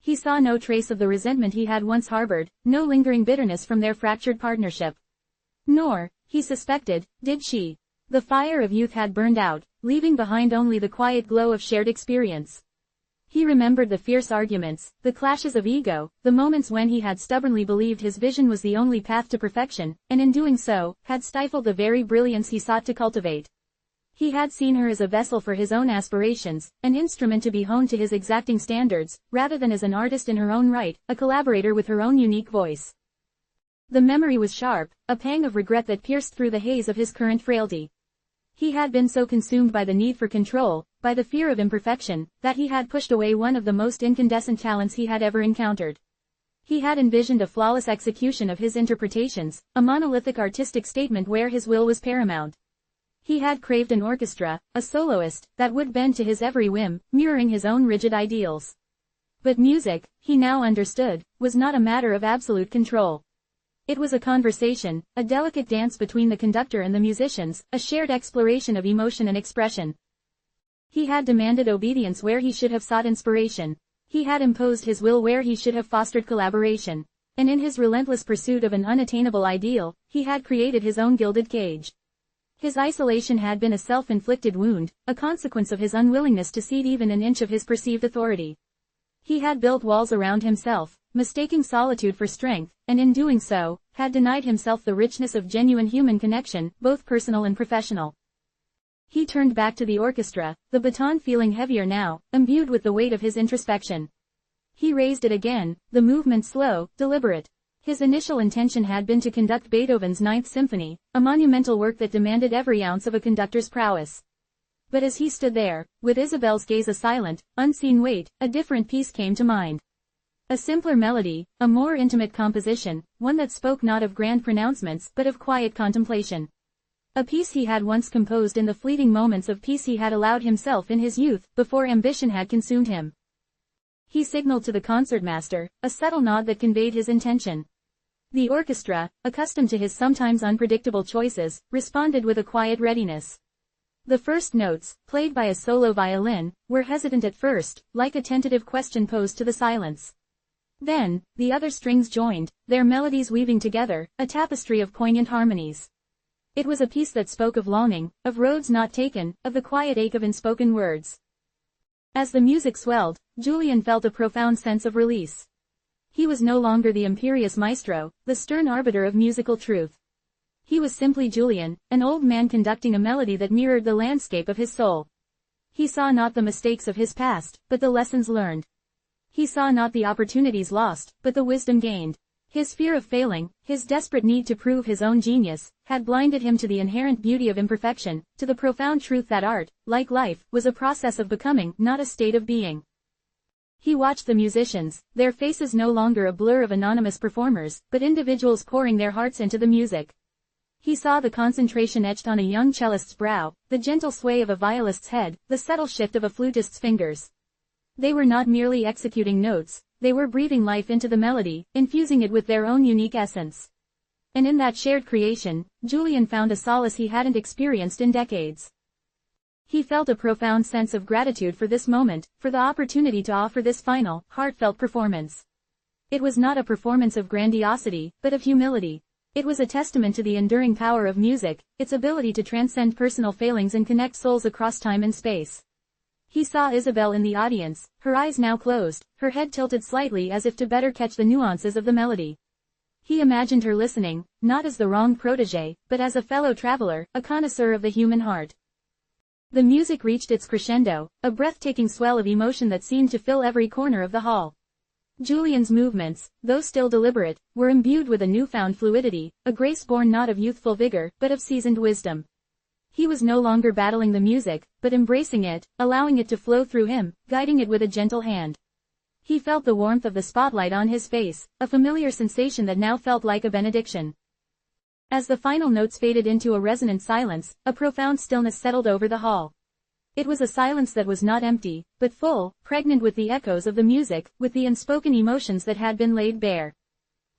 He saw no trace of the resentment he had once harbored, no lingering bitterness from their fractured partnership. Nor, he suspected, did she. The fire of youth had burned out, leaving behind only the quiet glow of shared experience. He remembered the fierce arguments, the clashes of ego, the moments when he had stubbornly believed his vision was the only path to perfection, and in doing so, had stifled the very brilliance he sought to cultivate. He had seen her as a vessel for his own aspirations, an instrument to be honed to his exacting standards, rather than as an artist in her own right, a collaborator with her own unique voice. The memory was sharp, a pang of regret that pierced through the haze of his current frailty. He had been so consumed by the need for control, by the fear of imperfection, that he had pushed away one of the most incandescent talents he had ever encountered. He had envisioned a flawless execution of his interpretations, a monolithic artistic statement where his will was paramount. He had craved an orchestra, a soloist, that would bend to his every whim, mirroring his own rigid ideals. But music, he now understood, was not a matter of absolute control. It was a conversation, a delicate dance between the conductor and the musicians, a shared exploration of emotion and expression. He had demanded obedience where he should have sought inspiration. He had imposed his will where he should have fostered collaboration. And in his relentless pursuit of an unattainable ideal, he had created his own gilded cage. His isolation had been a self-inflicted wound, a consequence of his unwillingness to cede even an inch of his perceived authority. He had built walls around himself, mistaking solitude for strength, and in doing so, had denied himself the richness of genuine human connection, both personal and professional. He turned back to the orchestra, the baton feeling heavier now, imbued with the weight of his introspection. He raised it again, the movement slow, deliberate. His initial intention had been to conduct Beethoven's Ninth Symphony, a monumental work that demanded every ounce of a conductor's prowess. But as he stood there, with Isabel's gaze a silent, unseen weight, a different piece came to mind. A simpler melody, a more intimate composition, one that spoke not of grand pronouncements but of quiet contemplation. A piece he had once composed in the fleeting moments of peace he had allowed himself in his youth, before ambition had consumed him. He signaled to the concertmaster, a subtle nod that conveyed his intention. The orchestra, accustomed to his sometimes unpredictable choices, responded with a quiet readiness. The first notes, played by a solo violin, were hesitant at first, like a tentative question posed to the silence. Then, the other strings joined, their melodies weaving together, a tapestry of poignant harmonies. It was a piece that spoke of longing, of roads not taken, of the quiet ache of unspoken words. As the music swelled, Julian felt a profound sense of release. He was no longer the imperious maestro, the stern arbiter of musical truth. He was simply Julian, an old man conducting a melody that mirrored the landscape of his soul. He saw not the mistakes of his past, but the lessons learned. He saw not the opportunities lost, but the wisdom gained. His fear of failing, his desperate need to prove his own genius, had blinded him to the inherent beauty of imperfection, to the profound truth that art, like life, was a process of becoming, not a state of being. He watched the musicians, their faces no longer a blur of anonymous performers, but individuals pouring their hearts into the music. He saw the concentration etched on a young cellist's brow, the gentle sway of a violist's head, the subtle shift of a flutist's fingers. They were not merely executing notes, they were breathing life into the melody, infusing it with their own unique essence. And in that shared creation, Julian found a solace he hadn't experienced in decades. He felt a profound sense of gratitude for this moment, for the opportunity to offer this final, heartfelt performance. It was not a performance of grandiosity, but of humility. It was a testament to the enduring power of music, its ability to transcend personal failings and connect souls across time and space. He saw Isabel in the audience, her eyes now closed, her head tilted slightly as if to better catch the nuances of the melody. He imagined her listening, not as the wrong protégé, but as a fellow traveler, a connoisseur of the human heart. The music reached its crescendo, a breathtaking swell of emotion that seemed to fill every corner of the hall. Julian's movements, though still deliberate, were imbued with a newfound fluidity, a grace born not of youthful vigor, but of seasoned wisdom. He was no longer battling the music, but embracing it, allowing it to flow through him, guiding it with a gentle hand. He felt the warmth of the spotlight on his face, a familiar sensation that now felt like a benediction. As the final notes faded into a resonant silence, a profound stillness settled over the hall. It was a silence that was not empty, but full, pregnant with the echoes of the music, with the unspoken emotions that had been laid bare.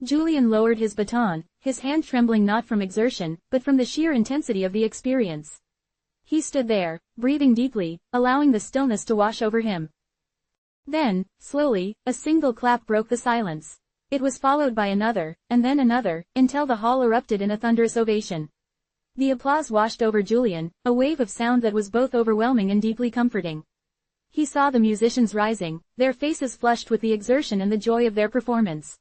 Julian lowered his baton, his hand trembling not from exertion, but from the sheer intensity of the experience. He stood there, breathing deeply, allowing the stillness to wash over him. Then, slowly, a single clap broke the silence. It was followed by another, and then another, until the hall erupted in a thunderous ovation. The applause washed over Julian, a wave of sound that was both overwhelming and deeply comforting. He saw the musicians rising, their faces flushed with the exertion and the joy of their performance.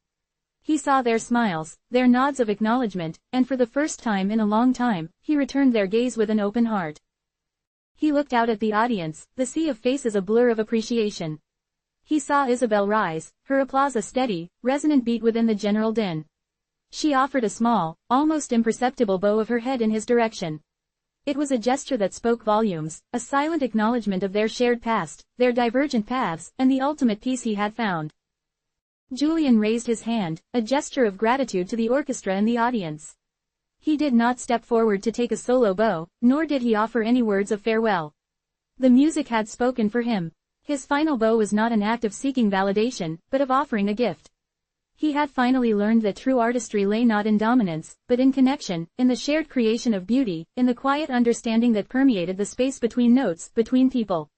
He saw their smiles, their nods of acknowledgement, and for the first time in a long time, he returned their gaze with an open heart. He looked out at the audience, the sea of faces a blur of appreciation. He saw Isabel rise, her applause a steady, resonant beat within the general din. She offered a small, almost imperceptible bow of her head in his direction. It was a gesture that spoke volumes, a silent acknowledgement of their shared past, their divergent paths, and the ultimate peace he had found. Julian raised his hand, a gesture of gratitude to the orchestra and the audience. He did not step forward to take a solo bow, nor did he offer any words of farewell. The music had spoken for him. His final bow was not an act of seeking validation, but of offering a gift. He had finally learned that true artistry lay not in dominance, but in connection, in the shared creation of beauty, in the quiet understanding that permeated the space between notes, between people.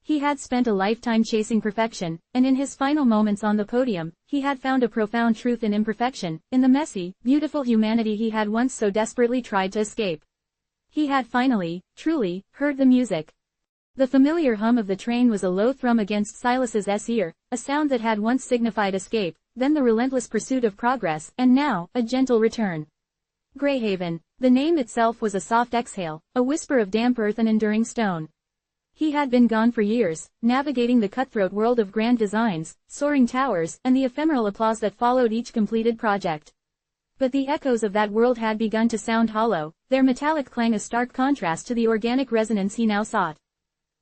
He had spent a lifetime chasing perfection, and in his final moments on the podium, he had found a profound truth in imperfection, in the messy, beautiful humanity he had once so desperately tried to escape. He had finally, truly, heard the music. The familiar hum of the train was a low thrum against Silas's ear, a sound that had once signified escape, then the relentless pursuit of progress, and now, a gentle return. Greyhaven. The name itself was a soft exhale, a whisper of damp earth and enduring stone. He had been gone for years, navigating the cutthroat world of grand designs, soaring towers, and the ephemeral applause that followed each completed project. But the echoes of that world had begun to sound hollow, their metallic clang a stark contrast to the organic resonance he now sought.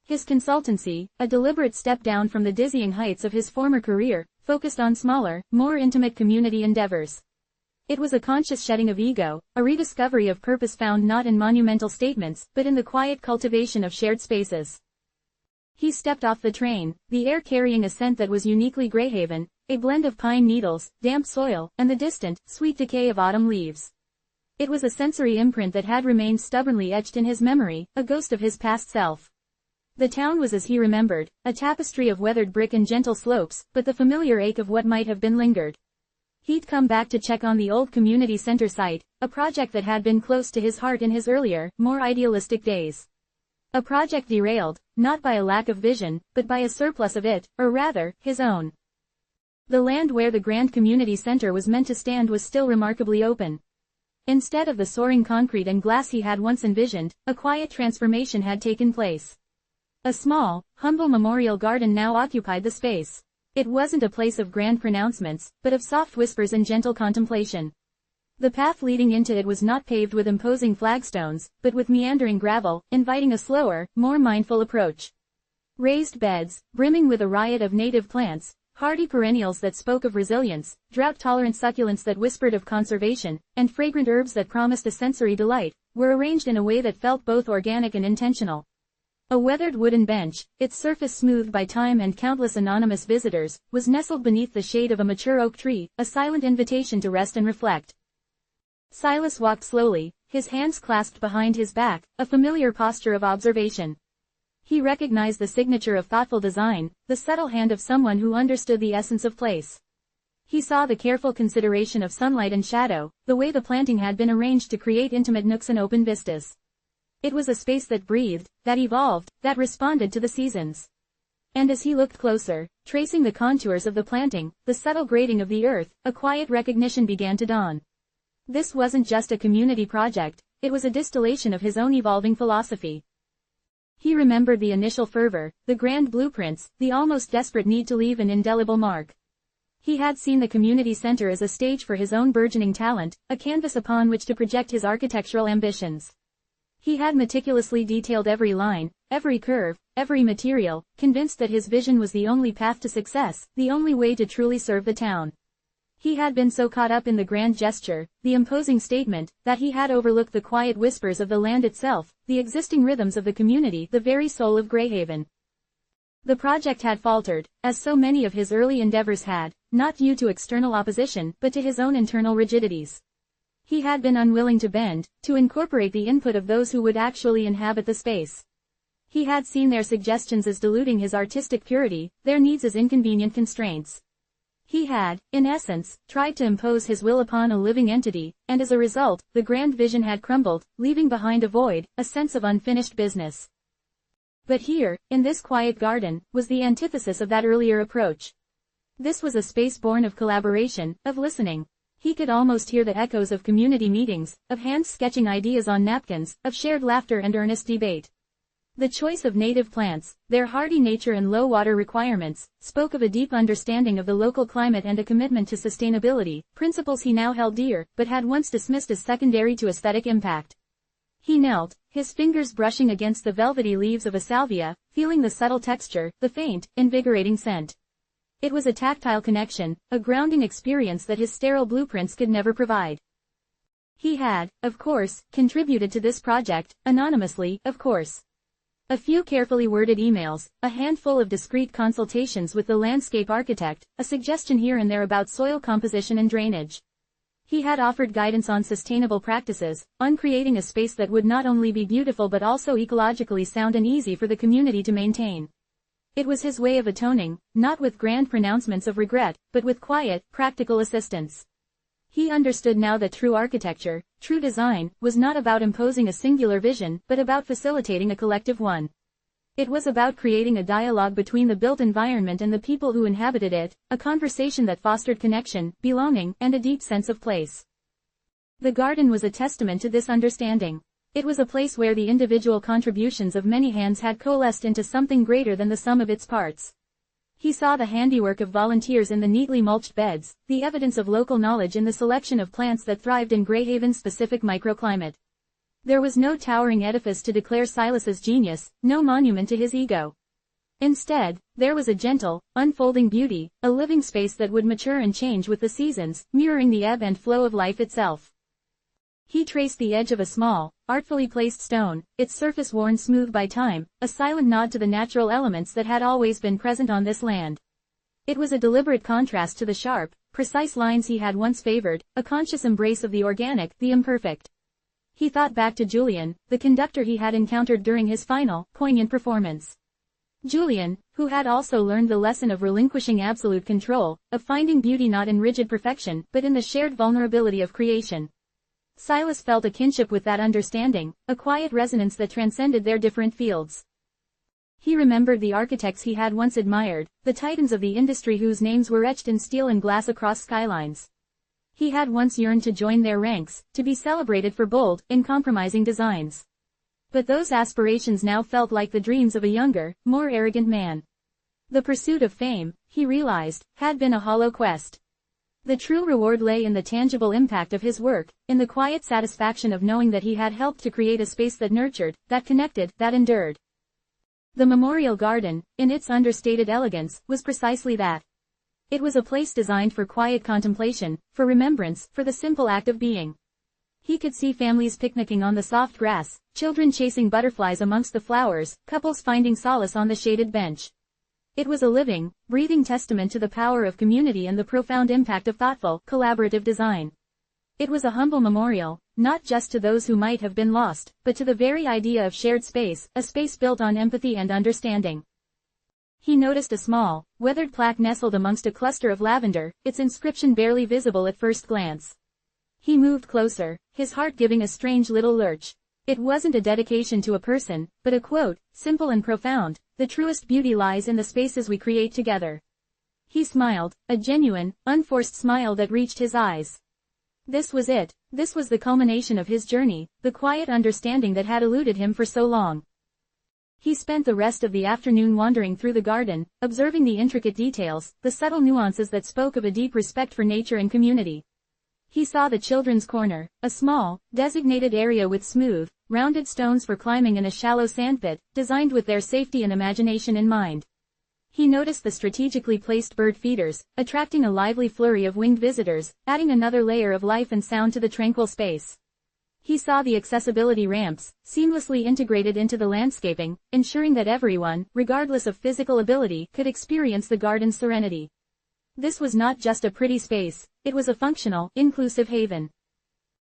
His consultancy, a deliberate step down from the dizzying heights of his former career, focused on smaller, more intimate community endeavors. It was a conscious shedding of ego, a rediscovery of purpose found not in monumental statements, but in the quiet cultivation of shared spaces. He stepped off the train, the air carrying a scent that was uniquely Greyhaven, a blend of pine needles, damp soil, and the distant, sweet decay of autumn leaves. It was a sensory imprint that had remained stubbornly etched in his memory, a ghost of his past self. The town was as he remembered, a tapestry of weathered brick and gentle slopes, but the familiar ache of what might have been lingered. He'd come back to check on the old community center site, a project that had been close to his heart in his earlier, more idealistic days. A project derailed, not by a lack of vision, but by a surplus of it, or rather, his own. The land where the grand community center was meant to stand was still remarkably open. Instead of the soaring concrete and glass he had once envisioned, a quiet transformation had taken place. A small, humble memorial garden now occupied the space. It wasn't a place of grand pronouncements, but of soft whispers and gentle contemplation. The path leading into it was not paved with imposing flagstones, but with meandering gravel, inviting a slower, more mindful approach. Raised beds, brimming with a riot of native plants, hardy perennials that spoke of resilience, drought-tolerant succulents that whispered of conservation, and fragrant herbs that promised a sensory delight, were arranged in a way that felt both organic and intentional. A weathered wooden bench, its surface smoothed by time and countless anonymous visitors, was nestled beneath the shade of a mature oak tree, a silent invitation to rest and reflect. Silas walked slowly, his hands clasped behind his back, a familiar posture of observation. He recognized the signature of thoughtful design, the subtle hand of someone who understood the essence of place. He saw the careful consideration of sunlight and shadow, the way the planting had been arranged to create intimate nooks and open vistas. It was a space that breathed, that evolved, that responded to the seasons. And as he looked closer, tracing the contours of the planting, the subtle grading of the earth, a quiet recognition began to dawn. This wasn't just a community project, it was a distillation of his own evolving philosophy. He remembered the initial fervor, the grand blueprints, the almost desperate need to leave an indelible mark. He had seen the community center as a stage for his own burgeoning talent, a canvas upon which to project his architectural ambitions. He had meticulously detailed every line, every curve, every material, convinced that his vision was the only path to success, the only way to truly serve the town. He had been so caught up in the grand gesture, the imposing statement, that he had overlooked the quiet whispers of the land itself, the existing rhythms of the community, the very soul of Greyhaven. The project had faltered, as so many of his early endeavors had, not due to external opposition, but to his own internal rigidities. He had been unwilling to bend, to incorporate the input of those who would actually inhabit the space. He had seen their suggestions as diluting his artistic purity, their needs as inconvenient constraints. He had, in essence, tried to impose his will upon a living entity, and as a result, the grand vision had crumbled, leaving behind a void, a sense of unfinished business. But here, in this quiet garden, was the antithesis of that earlier approach. This was a space born of collaboration, of listening. He could almost hear the echoes of community meetings, of hands sketching ideas on napkins, of shared laughter and earnest debate. The choice of native plants, their hardy nature and low water requirements, spoke of a deep understanding of the local climate and a commitment to sustainability, principles he now held dear, but had once dismissed as secondary to aesthetic impact. He knelt, his fingers brushing against the velvety leaves of a salvia, feeling the subtle texture, the faint, invigorating scent. It was a tactile connection, a grounding experience that his sterile blueprints could never provide. He had, of course, contributed to this project, anonymously, of course. A few carefully worded emails, a handful of discreet consultations with the landscape architect, a suggestion here and there about soil composition and drainage. He had offered guidance on sustainable practices, on creating a space that would not only be beautiful but also ecologically sound and easy for the community to maintain. It was his way of atoning, not with grand pronouncements of regret, but with quiet, practical assistance. He understood now that true architecture, true design, was not about imposing a singular vision, but about facilitating a collective one. It was about creating a dialogue between the built environment and the people who inhabited it, a conversation that fostered connection, belonging, and a deep sense of place. The garden was a testament to this understanding. It was a place where the individual contributions of many hands had coalesced into something greater than the sum of its parts. He saw the handiwork of volunteers in the neatly mulched beds, the evidence of local knowledge in the selection of plants that thrived in Greyhaven's specific microclimate. There was no towering edifice to declare Silas's genius, no monument to his ego. Instead, there was a gentle, unfolding beauty, a living space that would mature and change with the seasons, mirroring the ebb and flow of life itself. He traced the edge of a small, artfully placed stone, its surface worn smooth by time, a silent nod to the natural elements that had always been present on this land. It was a deliberate contrast to the sharp, precise lines he had once favored, a conscious embrace of the organic, the imperfect. He thought back to Julian, the conductor he had encountered during his final, poignant performance. Julian, who had also learned the lesson of relinquishing absolute control, of finding beauty not in rigid perfection, but in the shared vulnerability of creation. Silas felt a kinship with that understanding, a quiet resonance that transcended their different fields. He remembered the architects he had once admired, the titans of the industry whose names were etched in steel and glass across skylines. He had once yearned to join their ranks, to be celebrated for bold, uncompromising designs. But those aspirations now felt like the dreams of a younger, more arrogant man. The pursuit of fame, he realized, had been a hollow quest. The true reward lay in the tangible impact of his work, in the quiet satisfaction of knowing that he had helped to create a space that nurtured, that connected, that endured. The Memorial Garden, in its understated elegance, was precisely that. It was a place designed for quiet contemplation, for remembrance, for the simple act of being. He could see families picnicking on the soft grass, children chasing butterflies amongst the flowers, couples finding solace on the shaded bench. It was a living, breathing testament to the power of community and the profound impact of thoughtful, collaborative design. It was a humble memorial, not just to those who might have been lost, but to the very idea of shared space, a space built on empathy and understanding. He noticed a small, weathered plaque nestled amongst a cluster of lavender, its inscription barely visible at first glance. He moved closer, his heart giving a strange little lurch. It wasn't a dedication to a person, but a quote, simple and profound: "The truest beauty lies in the spaces we create together." He smiled, a genuine, unforced smile that reached his eyes. This was it. This was the culmination of his journey, the quiet understanding that had eluded him for so long. He spent the rest of the afternoon wandering through the garden, observing the intricate details, the subtle nuances that spoke of a deep respect for nature and community. He saw the children's corner, a small, designated area with smooth, rounded stones for climbing and a shallow sandpit, designed with their safety and imagination in mind. He noticed the strategically placed bird feeders, attracting a lively flurry of winged visitors, adding another layer of life and sound to the tranquil space. He saw the accessibility ramps, seamlessly integrated into the landscaping, ensuring that everyone, regardless of physical ability, could experience the garden's serenity. This was not just a pretty space, it was a functional, inclusive haven.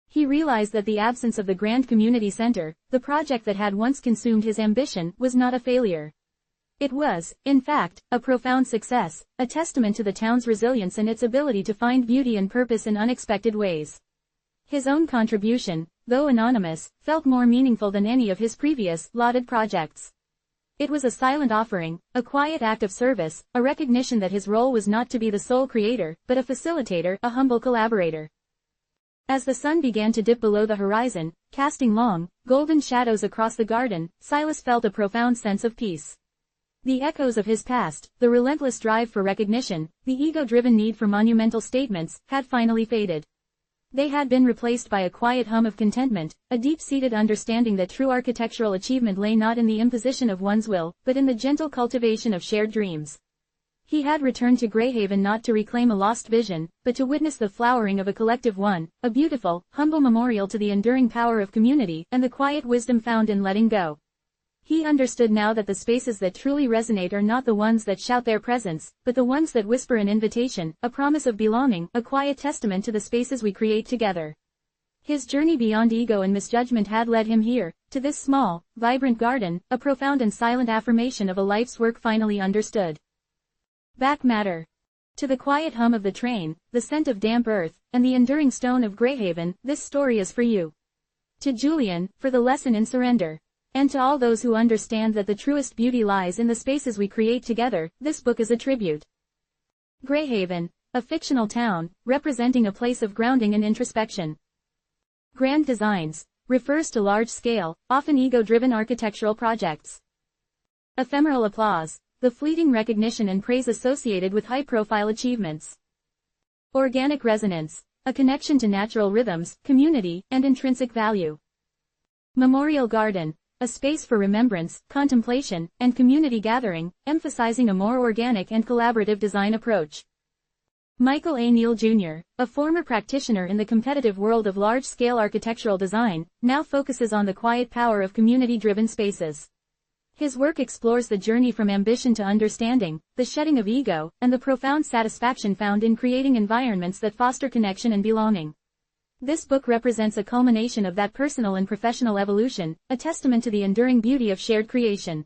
He realized that the absence of the grand community center, the project that had once consumed his ambition, was not a failure. It was, in fact, a profound success, a testament to the town's resilience and its ability to find beauty and purpose in unexpected ways. His own contribution, though anonymous, felt more meaningful than any of his previous, lauded projects. It was a silent offering, a quiet act of service, a recognition that his role was not to be the sole creator, but a facilitator, a humble collaborator. As the sun began to dip below the horizon, casting long, golden shadows across the garden, Silas felt a profound sense of peace. The echoes of his past, the relentless drive for recognition, the ego-driven need for monumental statements, had finally faded. They had been replaced by a quiet hum of contentment, a deep-seated understanding that true architectural achievement lay not in the imposition of one's will, but in the gentle cultivation of shared dreams. He had returned to Greyhaven not to reclaim a lost vision, but to witness the flowering of a collective one, a beautiful, humble memorial to the enduring power of community and the quiet wisdom found in letting go. He understood now that the spaces that truly resonate are not the ones that shout their presence, but the ones that whisper an invitation, a promise of belonging, a quiet testament to the spaces we create together. His journey beyond ego and misjudgment had led him here, to this small, vibrant garden, a profound and silent affirmation of a life's work finally understood. Back matter. To the quiet hum of the train, the scent of damp earth, and the enduring stone of Greyhaven, this story is for you. To Julian, for the lesson in surrender. And to all those who understand that the truest beauty lies in the spaces we create together, this book is a tribute. Greyhaven, a fictional town, representing a place of grounding and introspection. Grand designs, refers to large-scale, often ego-driven architectural projects. Ephemeral applause, the fleeting recognition and praise associated with high-profile achievements. Organic resonance, a connection to natural rhythms, community, and intrinsic value. Memorial garden, a space for remembrance, contemplation, and community gathering, emphasizing a more organic and collaborative design approach. Michael A. Neal Jr., a former practitioner in the competitive world of large-scale architectural design, now focuses on the quiet power of community-driven spaces. His work explores the journey from ambition to understanding, the shedding of ego, and the profound satisfaction found in creating environments that foster connection and belonging. This book represents a culmination of that personal and professional evolution, a testament to the enduring beauty of shared creation.